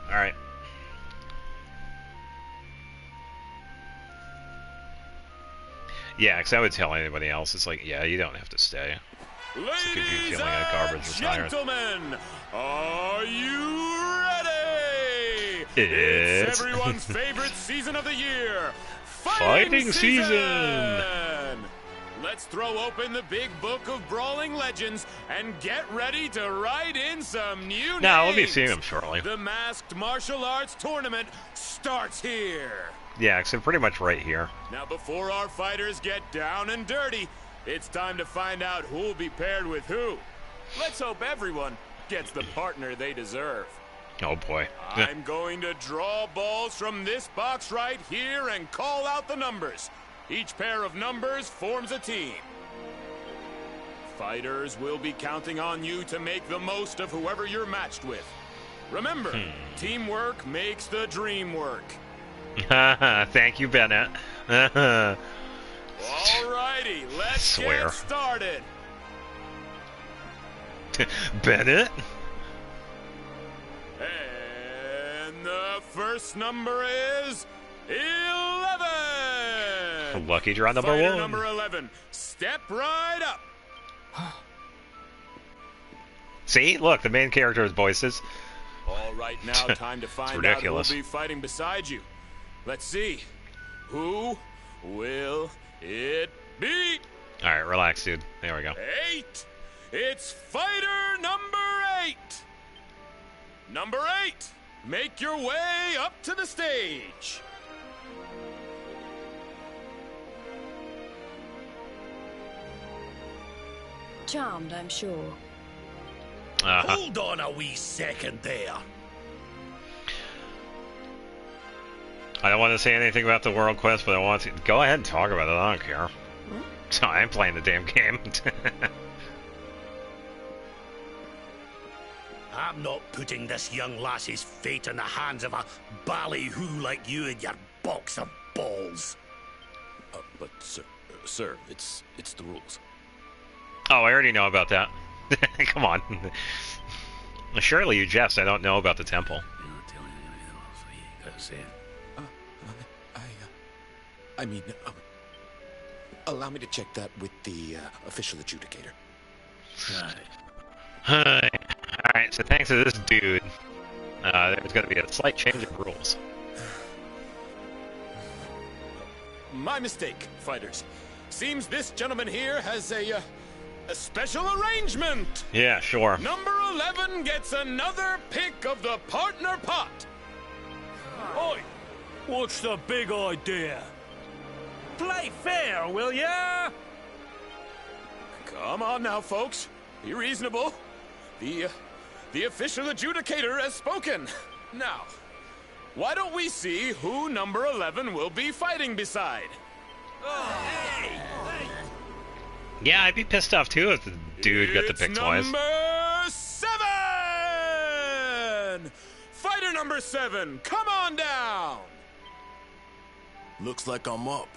Alright. Yeah, because I would tell anybody else, it's like, yeah, you don't have to stay. Ladies and gentlemen, are you ready? It's everyone's favorite season of the year, Fighting season! Let's throw open the big book of brawling legends and get ready to write in some new names. Now, we'll be seeing them shortly. The Masked Martial Arts Tournament starts here. Yeah, so pretty much right here. Now, before our fighters get down and dirty, it's time to find out who'll be paired with who. Let's hope everyone gets the partner they deserve. Oh boy. I'm going to draw balls from this box right here and call out the numbers. Each pair of numbers forms a team. Fighters will be counting on you to make the most of whoever you're matched with. Remember, teamwork makes the dream work. Thank you, Bennett. Alrighty, let's get started. Bennett? And the first number is 11. Lucky draw number Fighter 1. Number 11, step right up. See, look, the main character's voices. All right, now time to find out who will be fighting beside you. Let's see. Who will it be? All right, relax, dude. There we go. 8. It's fighter number 8. Number 8, make your way up to the stage. Charmed, I'm sure. Hold on a wee second there. I don't want to say anything about the world quest, but I want to. Go ahead and talk about it. I don't care. So I'm playing the damn game. I'm not putting this young lassie's fate in the hands of a ballyhoo like you and your box of balls. But sir, it's the rules. Oh, I already know about that. Come on. Surely you jest. I don't know about the temple. You're not telling anything else. You gotta say it. I mean, allow me to check that with the official adjudicator. Alright, so thanks to this dude, there's going to be a slight change of rules. My mistake, fighters. Seems this gentleman here has a special arrangement. Yeah, sure. Number 11 gets another pick of the partner pot. Oi! What's the big idea? Play fair, will ya? Come on now, folks. Be reasonable. The official adjudicator has spoken. Now, why don't we see who number 11 will be fighting beside? Yeah, I'd be pissed off too if the dude got the pick twice. Number 7! Fighter number 7, come on down! Looks like I'm up.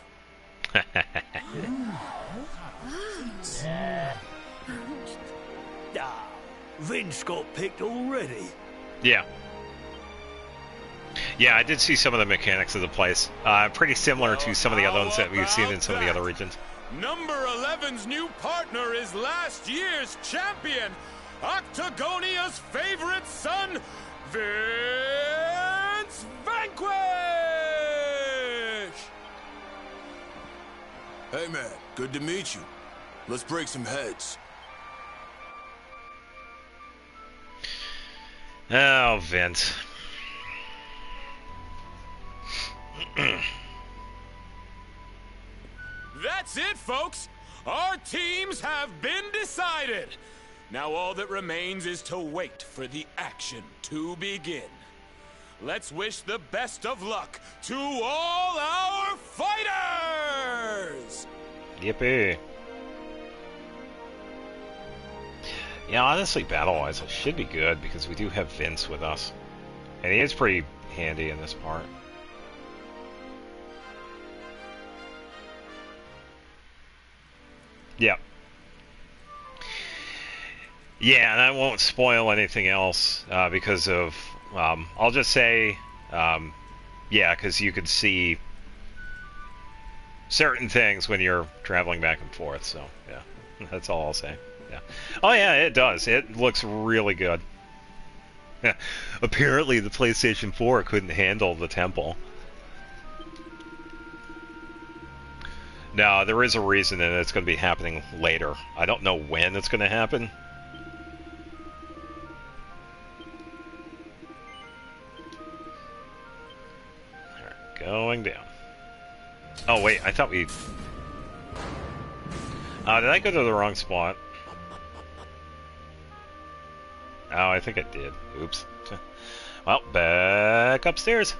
Vince got picked already. Yeah. Yeah, I did see some of the mechanics of the place. Pretty similar to some of the other ones that we've seen in some of the other regions. Number 11's new partner is last year's champion, Octagonia's favorite son, Vince Vanquish! Hey man, good to meet you. Let's break some heads. Oh, Vince. That's it, folks. Our teams have been decided. Now all that remains is to wait for the action to begin. Let's wish the best of luck to all our fighters! Yippee. Yeah, honestly, battle-wise, it should be good because we do have Vince with us. And he is pretty handy in this part. Yep. Yeah, and I won't spoil anything else because of... I'll just say... yeah, because you could see certain things when you're traveling back and forth, so yeah. That's all I'll say. Yeah. Oh yeah, it does. It looks really good. Apparently the PlayStation 4 couldn't handle the temple. No, there is a reason, and it's going to be happening later. I don't know when it's going to happen. Alright, going down. Oh wait, I thought we... did I go to the wrong spot? Oh, I think I did. Oops. Well, back upstairs.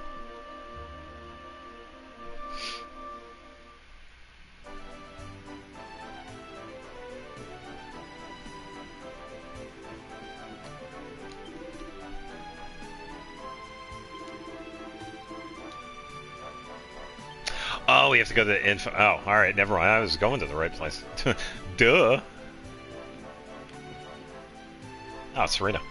Oh, we have to go to the info. Oh, alright, never mind. I was going to the right place. Duh. Oh, Serena.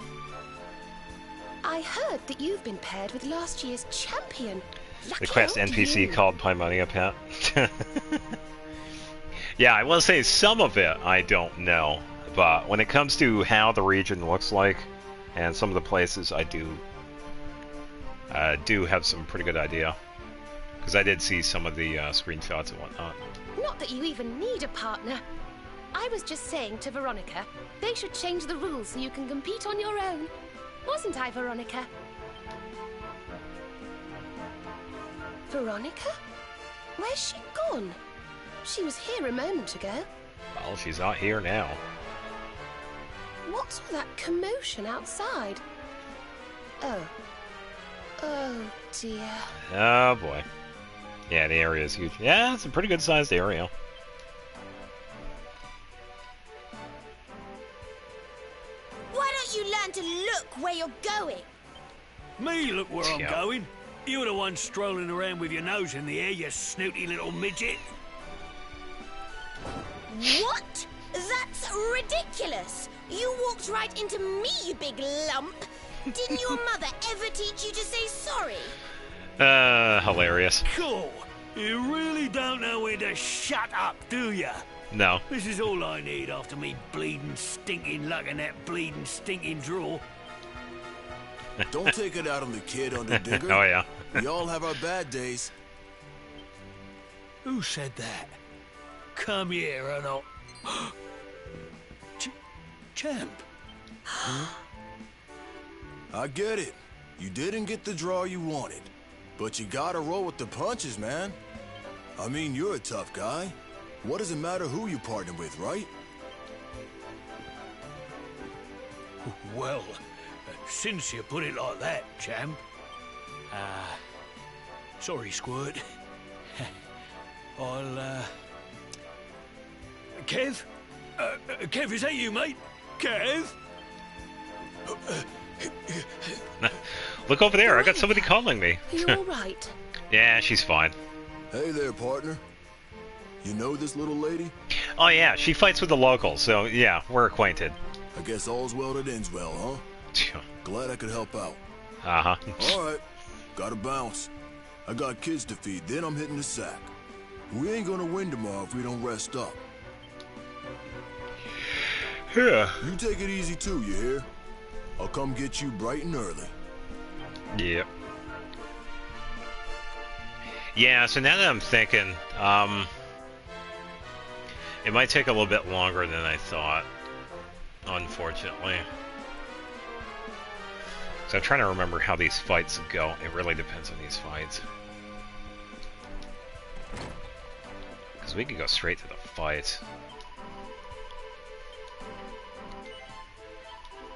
I heard that you've been paired with last year's champion. The quest NPC called Paimania Pet. Yeah, I will say some of it I don't know, but when it comes to how the region looks like, And some of the places I do have some pretty good idea. Because I did see some of the screenshots and whatnot. Not that you even need a partner. I was just saying to Veronica, they should change the rules so you can compete on your own. Wasn't I, Veronica? Veronica? Where's she gone? She was here a moment ago. Well, she's not here now. What's all that commotion outside? Oh. Oh, dear. Oh, boy. Yeah, the area is huge. Yeah, it's a pretty good sized area. Why don't you learn to look where you're going? Me look where I'm going. You're the one strolling around with your nose in the air, you snooty little midget. What? That's ridiculous. You walked right into me, you big lump. Didn't your mother ever teach you to say sorry? Hilarious. Cool. You really don't know when to shut up, do ya? No. This is all I need after me bleeding, stinking luck in that bleeding, stinking drawer. Don't take it out on the kid, Underdigger. Oh, yeah. We all have our bad days. Who said that? Come here and I'll... Champ. I get it. You didn't get the draw you wanted. But you gotta roll with the punches, man. I mean, you're a tough guy. What does it matter who you partner with, right? Well, since you put it like that, champ. Sorry, Squirt. I'll, Kev? Kev, is that you, mate? Kev? Look over there, I got somebody calling me. Are you all right? Yeah, she's fine. Hey there, partner. You know this little lady? Oh yeah, she fights with the locals, so yeah, we're acquainted. I guess all's well that ends well, huh? Glad I could help out. Uh-huh. Alright, gotta bounce. I got kids to feed, then I'm hitting the sack. We ain't gonna win tomorrow if we don't rest up. Yeah. You take it easy too, you hear? I'll come get you bright and early. Yep. Yeah, so now that I'm thinking, it might take a little bit longer than I thought, unfortunately. So I'm trying to remember how these fights go. It really depends on these fights. Because we could go straight to the fights.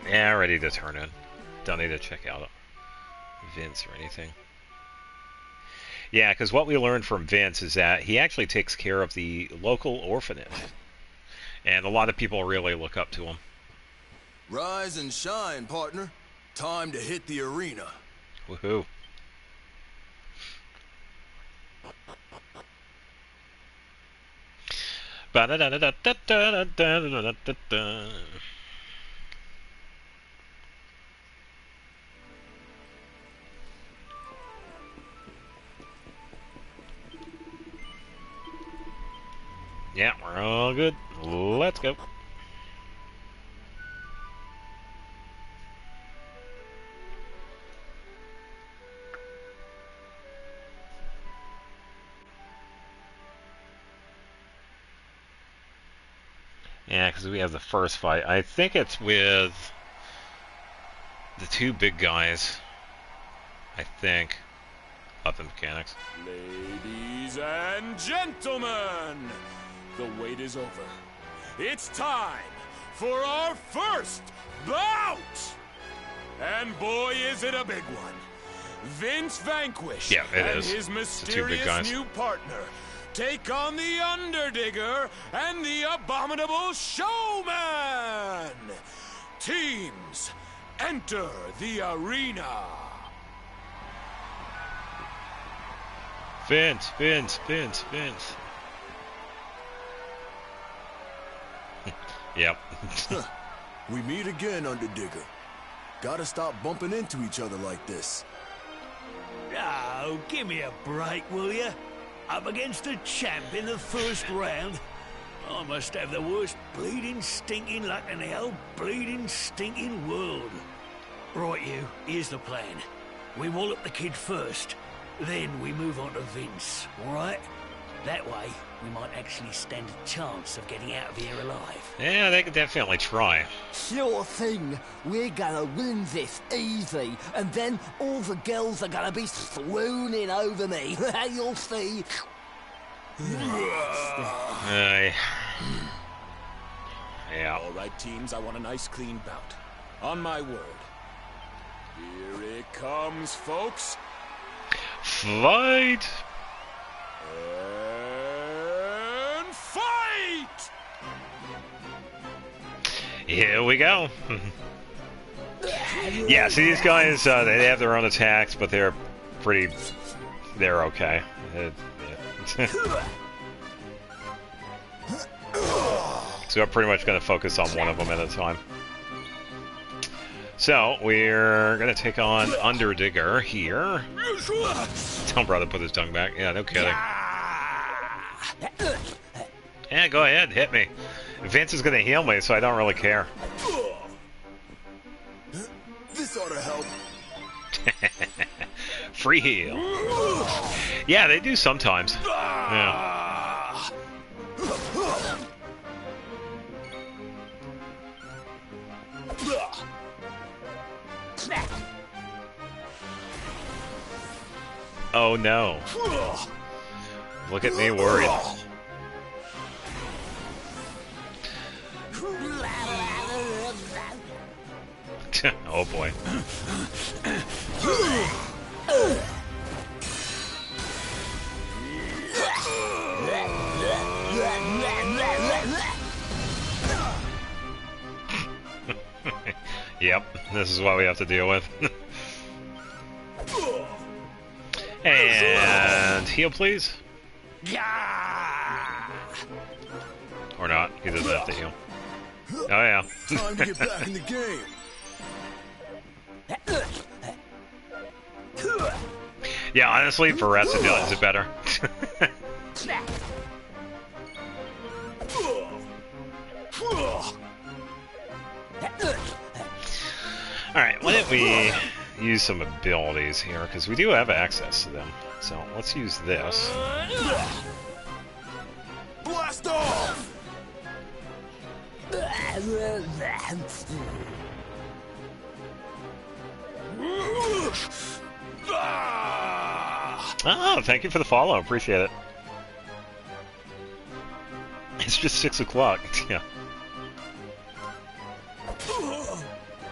Yeah, ready to turn in. Don't need to check out Vince or anything. Yeah, because what we learned from Vince is that he actually takes care of the local orphanage. And a lot of people really look up to him. Rise and shine, partner. Time to hit the arena. Woohoo. Ba-da-da-da-da-da-da-da-da-da-da. Yeah, we're all good. Let's go. Yeah, because we have the first fight. I think it's with the two big guys. I think. Up the mechanics. Ladies and gentlemen, the wait is over. It's time for our first bout! And boy, is it a big one. Vince Vanquish and his mysterious new partner take on the Underdigger and the Abominable Showman! Teams, enter the arena! Vince. Yep. We meet again, Underdigger. Gotta stop bumping into each other like this. Oh, give me a break, will you? Up against a champ in the first round. I must have the worst bleeding, stinking luck in the whole bleeding, stinking world. Right, you. Here's the plan. We wallop the kid first, then we move on to Vince, all right? That way, we might actually stand a chance of getting out of here alive. Yeah, they could definitely try. Sure thing. We're gonna win this easy, and then all the girls are gonna be swooning over me. You'll see. Yeah. All right, teams, I want a nice clean bout. On my word. Here it comes, folks. Fight! And fight! Here we go. Yeah, see these guys, they have their own attacks, but they're okay. So we're pretty much going to focus on one of them at a time. So, we're going to take on Underdigger here. Tell brother put his tongue back. Yeah, no kidding. Yeah, go ahead, hit me. Vince is going to heal me, so I don't really care. This ought to help. Free heal. Yeah, they do sometimes. Yeah. Oh no. Look at me worried. Oh boy. Yep, this is what we have to deal with. And heal, please. Or not. He doesn't have to heal. Oh yeah. Time to get back in the game. Yeah, honestly, Veratza is it better. Alright, why don't we use some abilities here, because we do have access to them. So let's use this. Blast off! Oh, thank you for the follow. Appreciate it. It's just 6 o'clock. Yeah.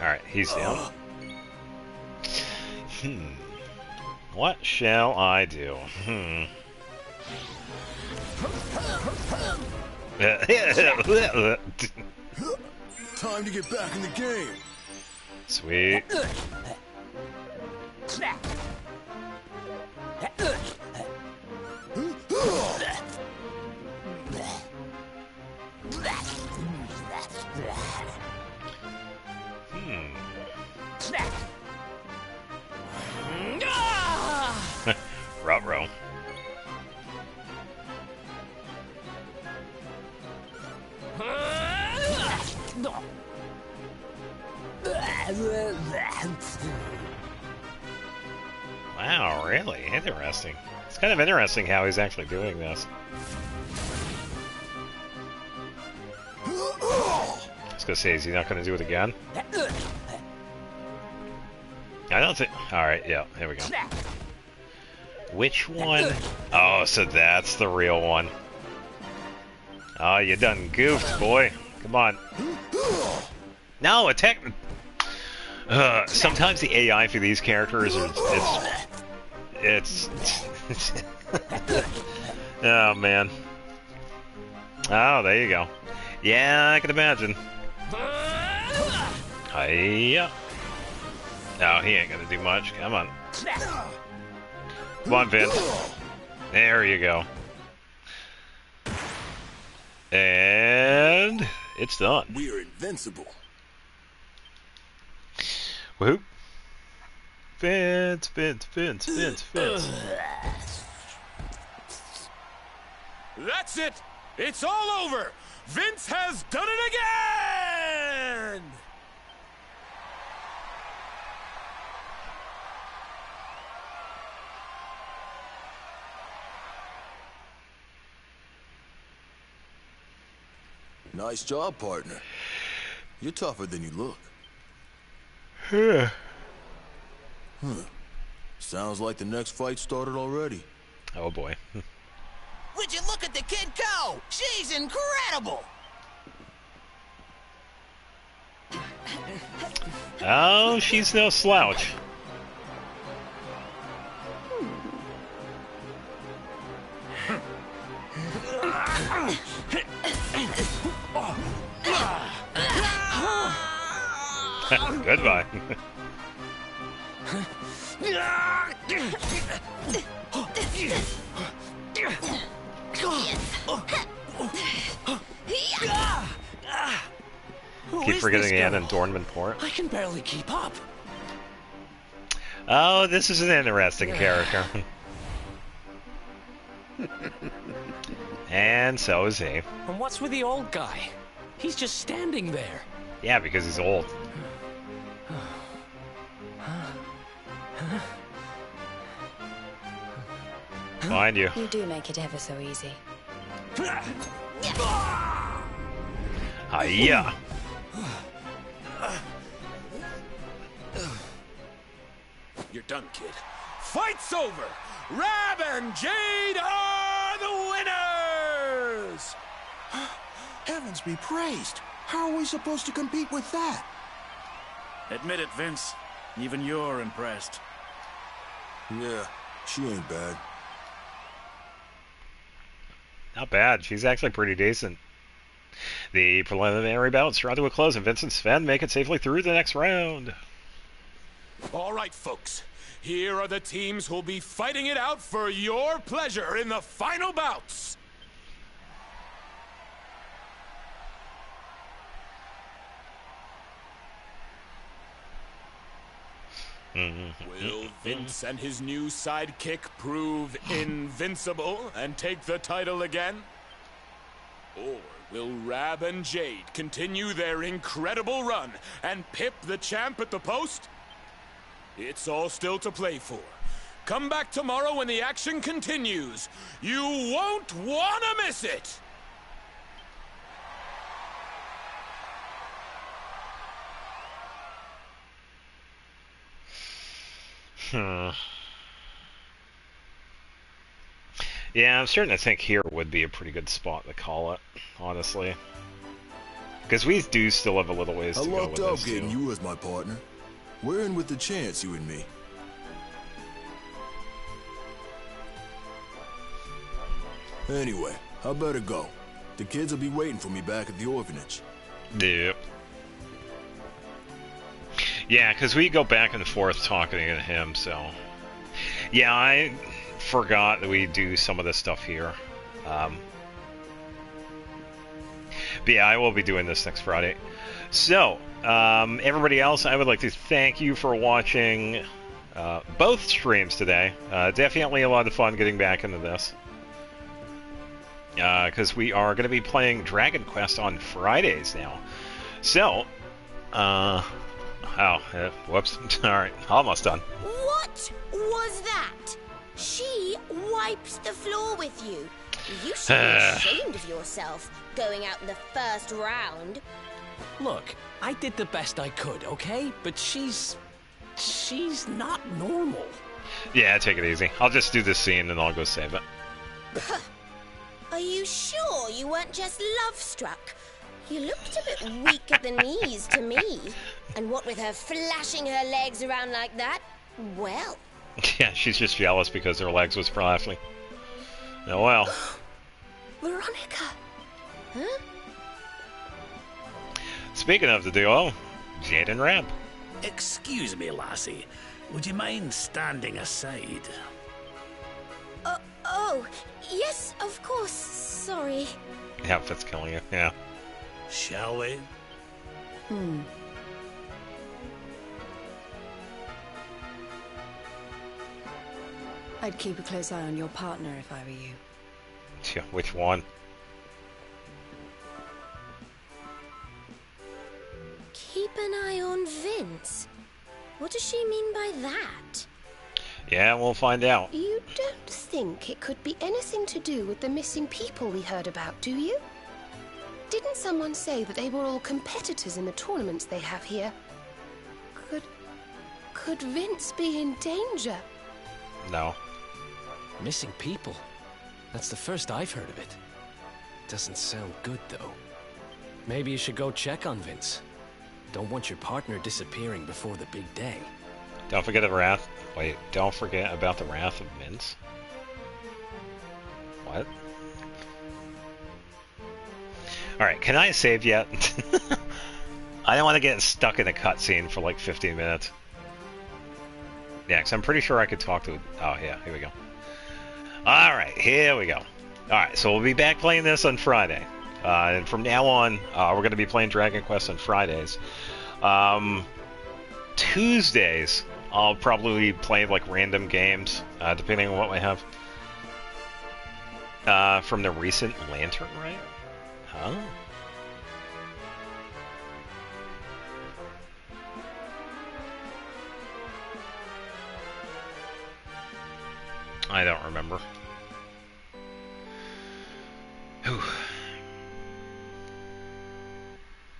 Alright, he's down. What shall I do? Time to get back in the game. Sweet. Ruh-roh. Wow, really? Interesting. It's kind of interesting how he's actually doing this. I was gonna say, is he not gonna do it again? I don't think... Alright, yeah, here we go. Which one? Oh, so that's the real one. Oh, you done goofed, boy. Come on. No, attack... sometimes the AI for these characters is... It's... Oh, man. Oh, there you go. Yeah, I can imagine. Hiya. No, he ain't gonna do much. Come on. Come on, Vince. There you go. And it's done. We're invincible. Woohoo. Vince. That's it! It's all over! Vince has done it again! Nice job, partner. You're tougher than you look. Sounds like the next fight started already. Oh boy. Would you look at the kid go? She's incredible! Oh, she's no slouch. Goodbye. Keep forgetting Anne and Dornman Port. I can barely keep up. Oh, this is an interesting character. And so is he. And what's with the old guy? He's just standing there. Yeah, because he's old. Find you. You do make it ever so easy. Hiya. You're done, kid. Fight's over! Rab and Jade are the winners! Heavens be praised. How are we supposed to compete with that? Admit it, Vince. Even you're impressed. Yeah, she ain't bad. Not bad. She's actually pretty decent. The preliminary bouts draw to a close, and Vince and Sven make it safely through the next round. All right, folks. Here are the teams who'll be fighting it out for your pleasure in the final bouts. Will Vince and his new sidekick prove invincible and take the title again? Or will Rab and Jade continue their incredible run and pip the champ at the post? It's all still to play for. Come back tomorrow when the action continues. You won't want to miss it! Yeah, I'm starting to think here would be a pretty good spot to call it, honestly. Because we do still have a little ways to go with this, I lucked out getting you as my partner. We're in with the chance, you and me. Anyway, I better go. The kids will be waiting for me back at the orphanage. Yep. Yeah, because we go back and forth talking to him, so... Yeah, I forgot that we do some of this stuff here. But yeah, I will be doing this next Friday. So, everybody else, I would like to thank you for watching both streams today. Definitely a lot of fun getting back into this. Because we are going to be playing Dragon Quest on Fridays now. So, whoops. Alright, almost done. What was that? She wipes the floor with you. You should be ashamed of yourself, going out in the first round. Look, I did the best I could, okay? But she's not normal. Yeah, take it easy. I'll just do this scene and I'll go save it. Are you sure you weren't just love-struck? You looked a bit weak at the knees to me. And what with her flashing her legs around like that, well... Yeah, she's just jealous because her legs was flashing. Oh well. Veronica! Huh? Speaking of the duo, Jade and Rab. Excuse me, lassie. Would you mind standing aside? Oh, yes, of course. Sorry. The outfit's killing you, yeah. Shall we? I'd keep a close eye on your partner if I were you. Yeah, which one? Keep an eye on Vince. What does she mean by that? Yeah, we'll find out. You don't think it could be anything to do with the missing people we heard about, do you? Didn't someone say that they were all competitors in the tournaments they have here? Could Vince be in danger? No. Missing people? That's the first I've heard of it. Doesn't sound good, though. Maybe you should go check on Vince. Don't want your partner disappearing before the big day. Don't forget the wrath. Wait, don't forget about the wrath of Vince. What? Alright, can I save yet? I don't want to get stuck in a cutscene for like 15 minutes. Yeah, because I'm pretty sure I could talk to... Oh, yeah, here we go. Alright, here we go. Alright, so we'll be back playing this on Friday. And from now on, we're going to be playing Dragon Quest on Fridays. Tuesdays, I'll probably play like random games, depending on what we have. From the recent Lantern, right? Huh? I don't remember. Whew.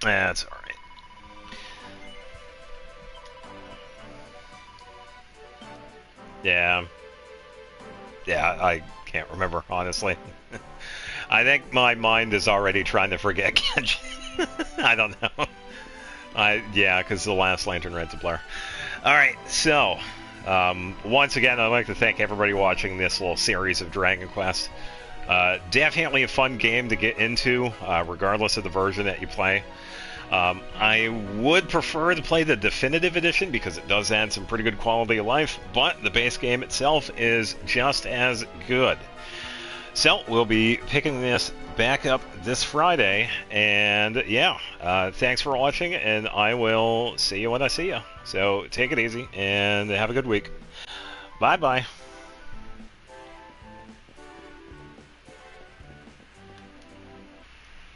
That's alright. Yeah. Yeah, I can't remember, honestly. I think my mind is already trying to forget Genshin. I don't know. Yeah, because the last Lantern Red's a blur. Alright, so... once again, I'd like to thank everybody watching this little series of Dragon Quest. Definitely a fun game to get into, regardless of the version that you play. I would prefer to play the Definitive Edition because it does add some pretty good quality of life, but the base game itself is just as good. So, we'll be picking this back up this Friday, and yeah, thanks for watching, and I will see you when I see you. So, take it easy, and have a good week. Bye-bye.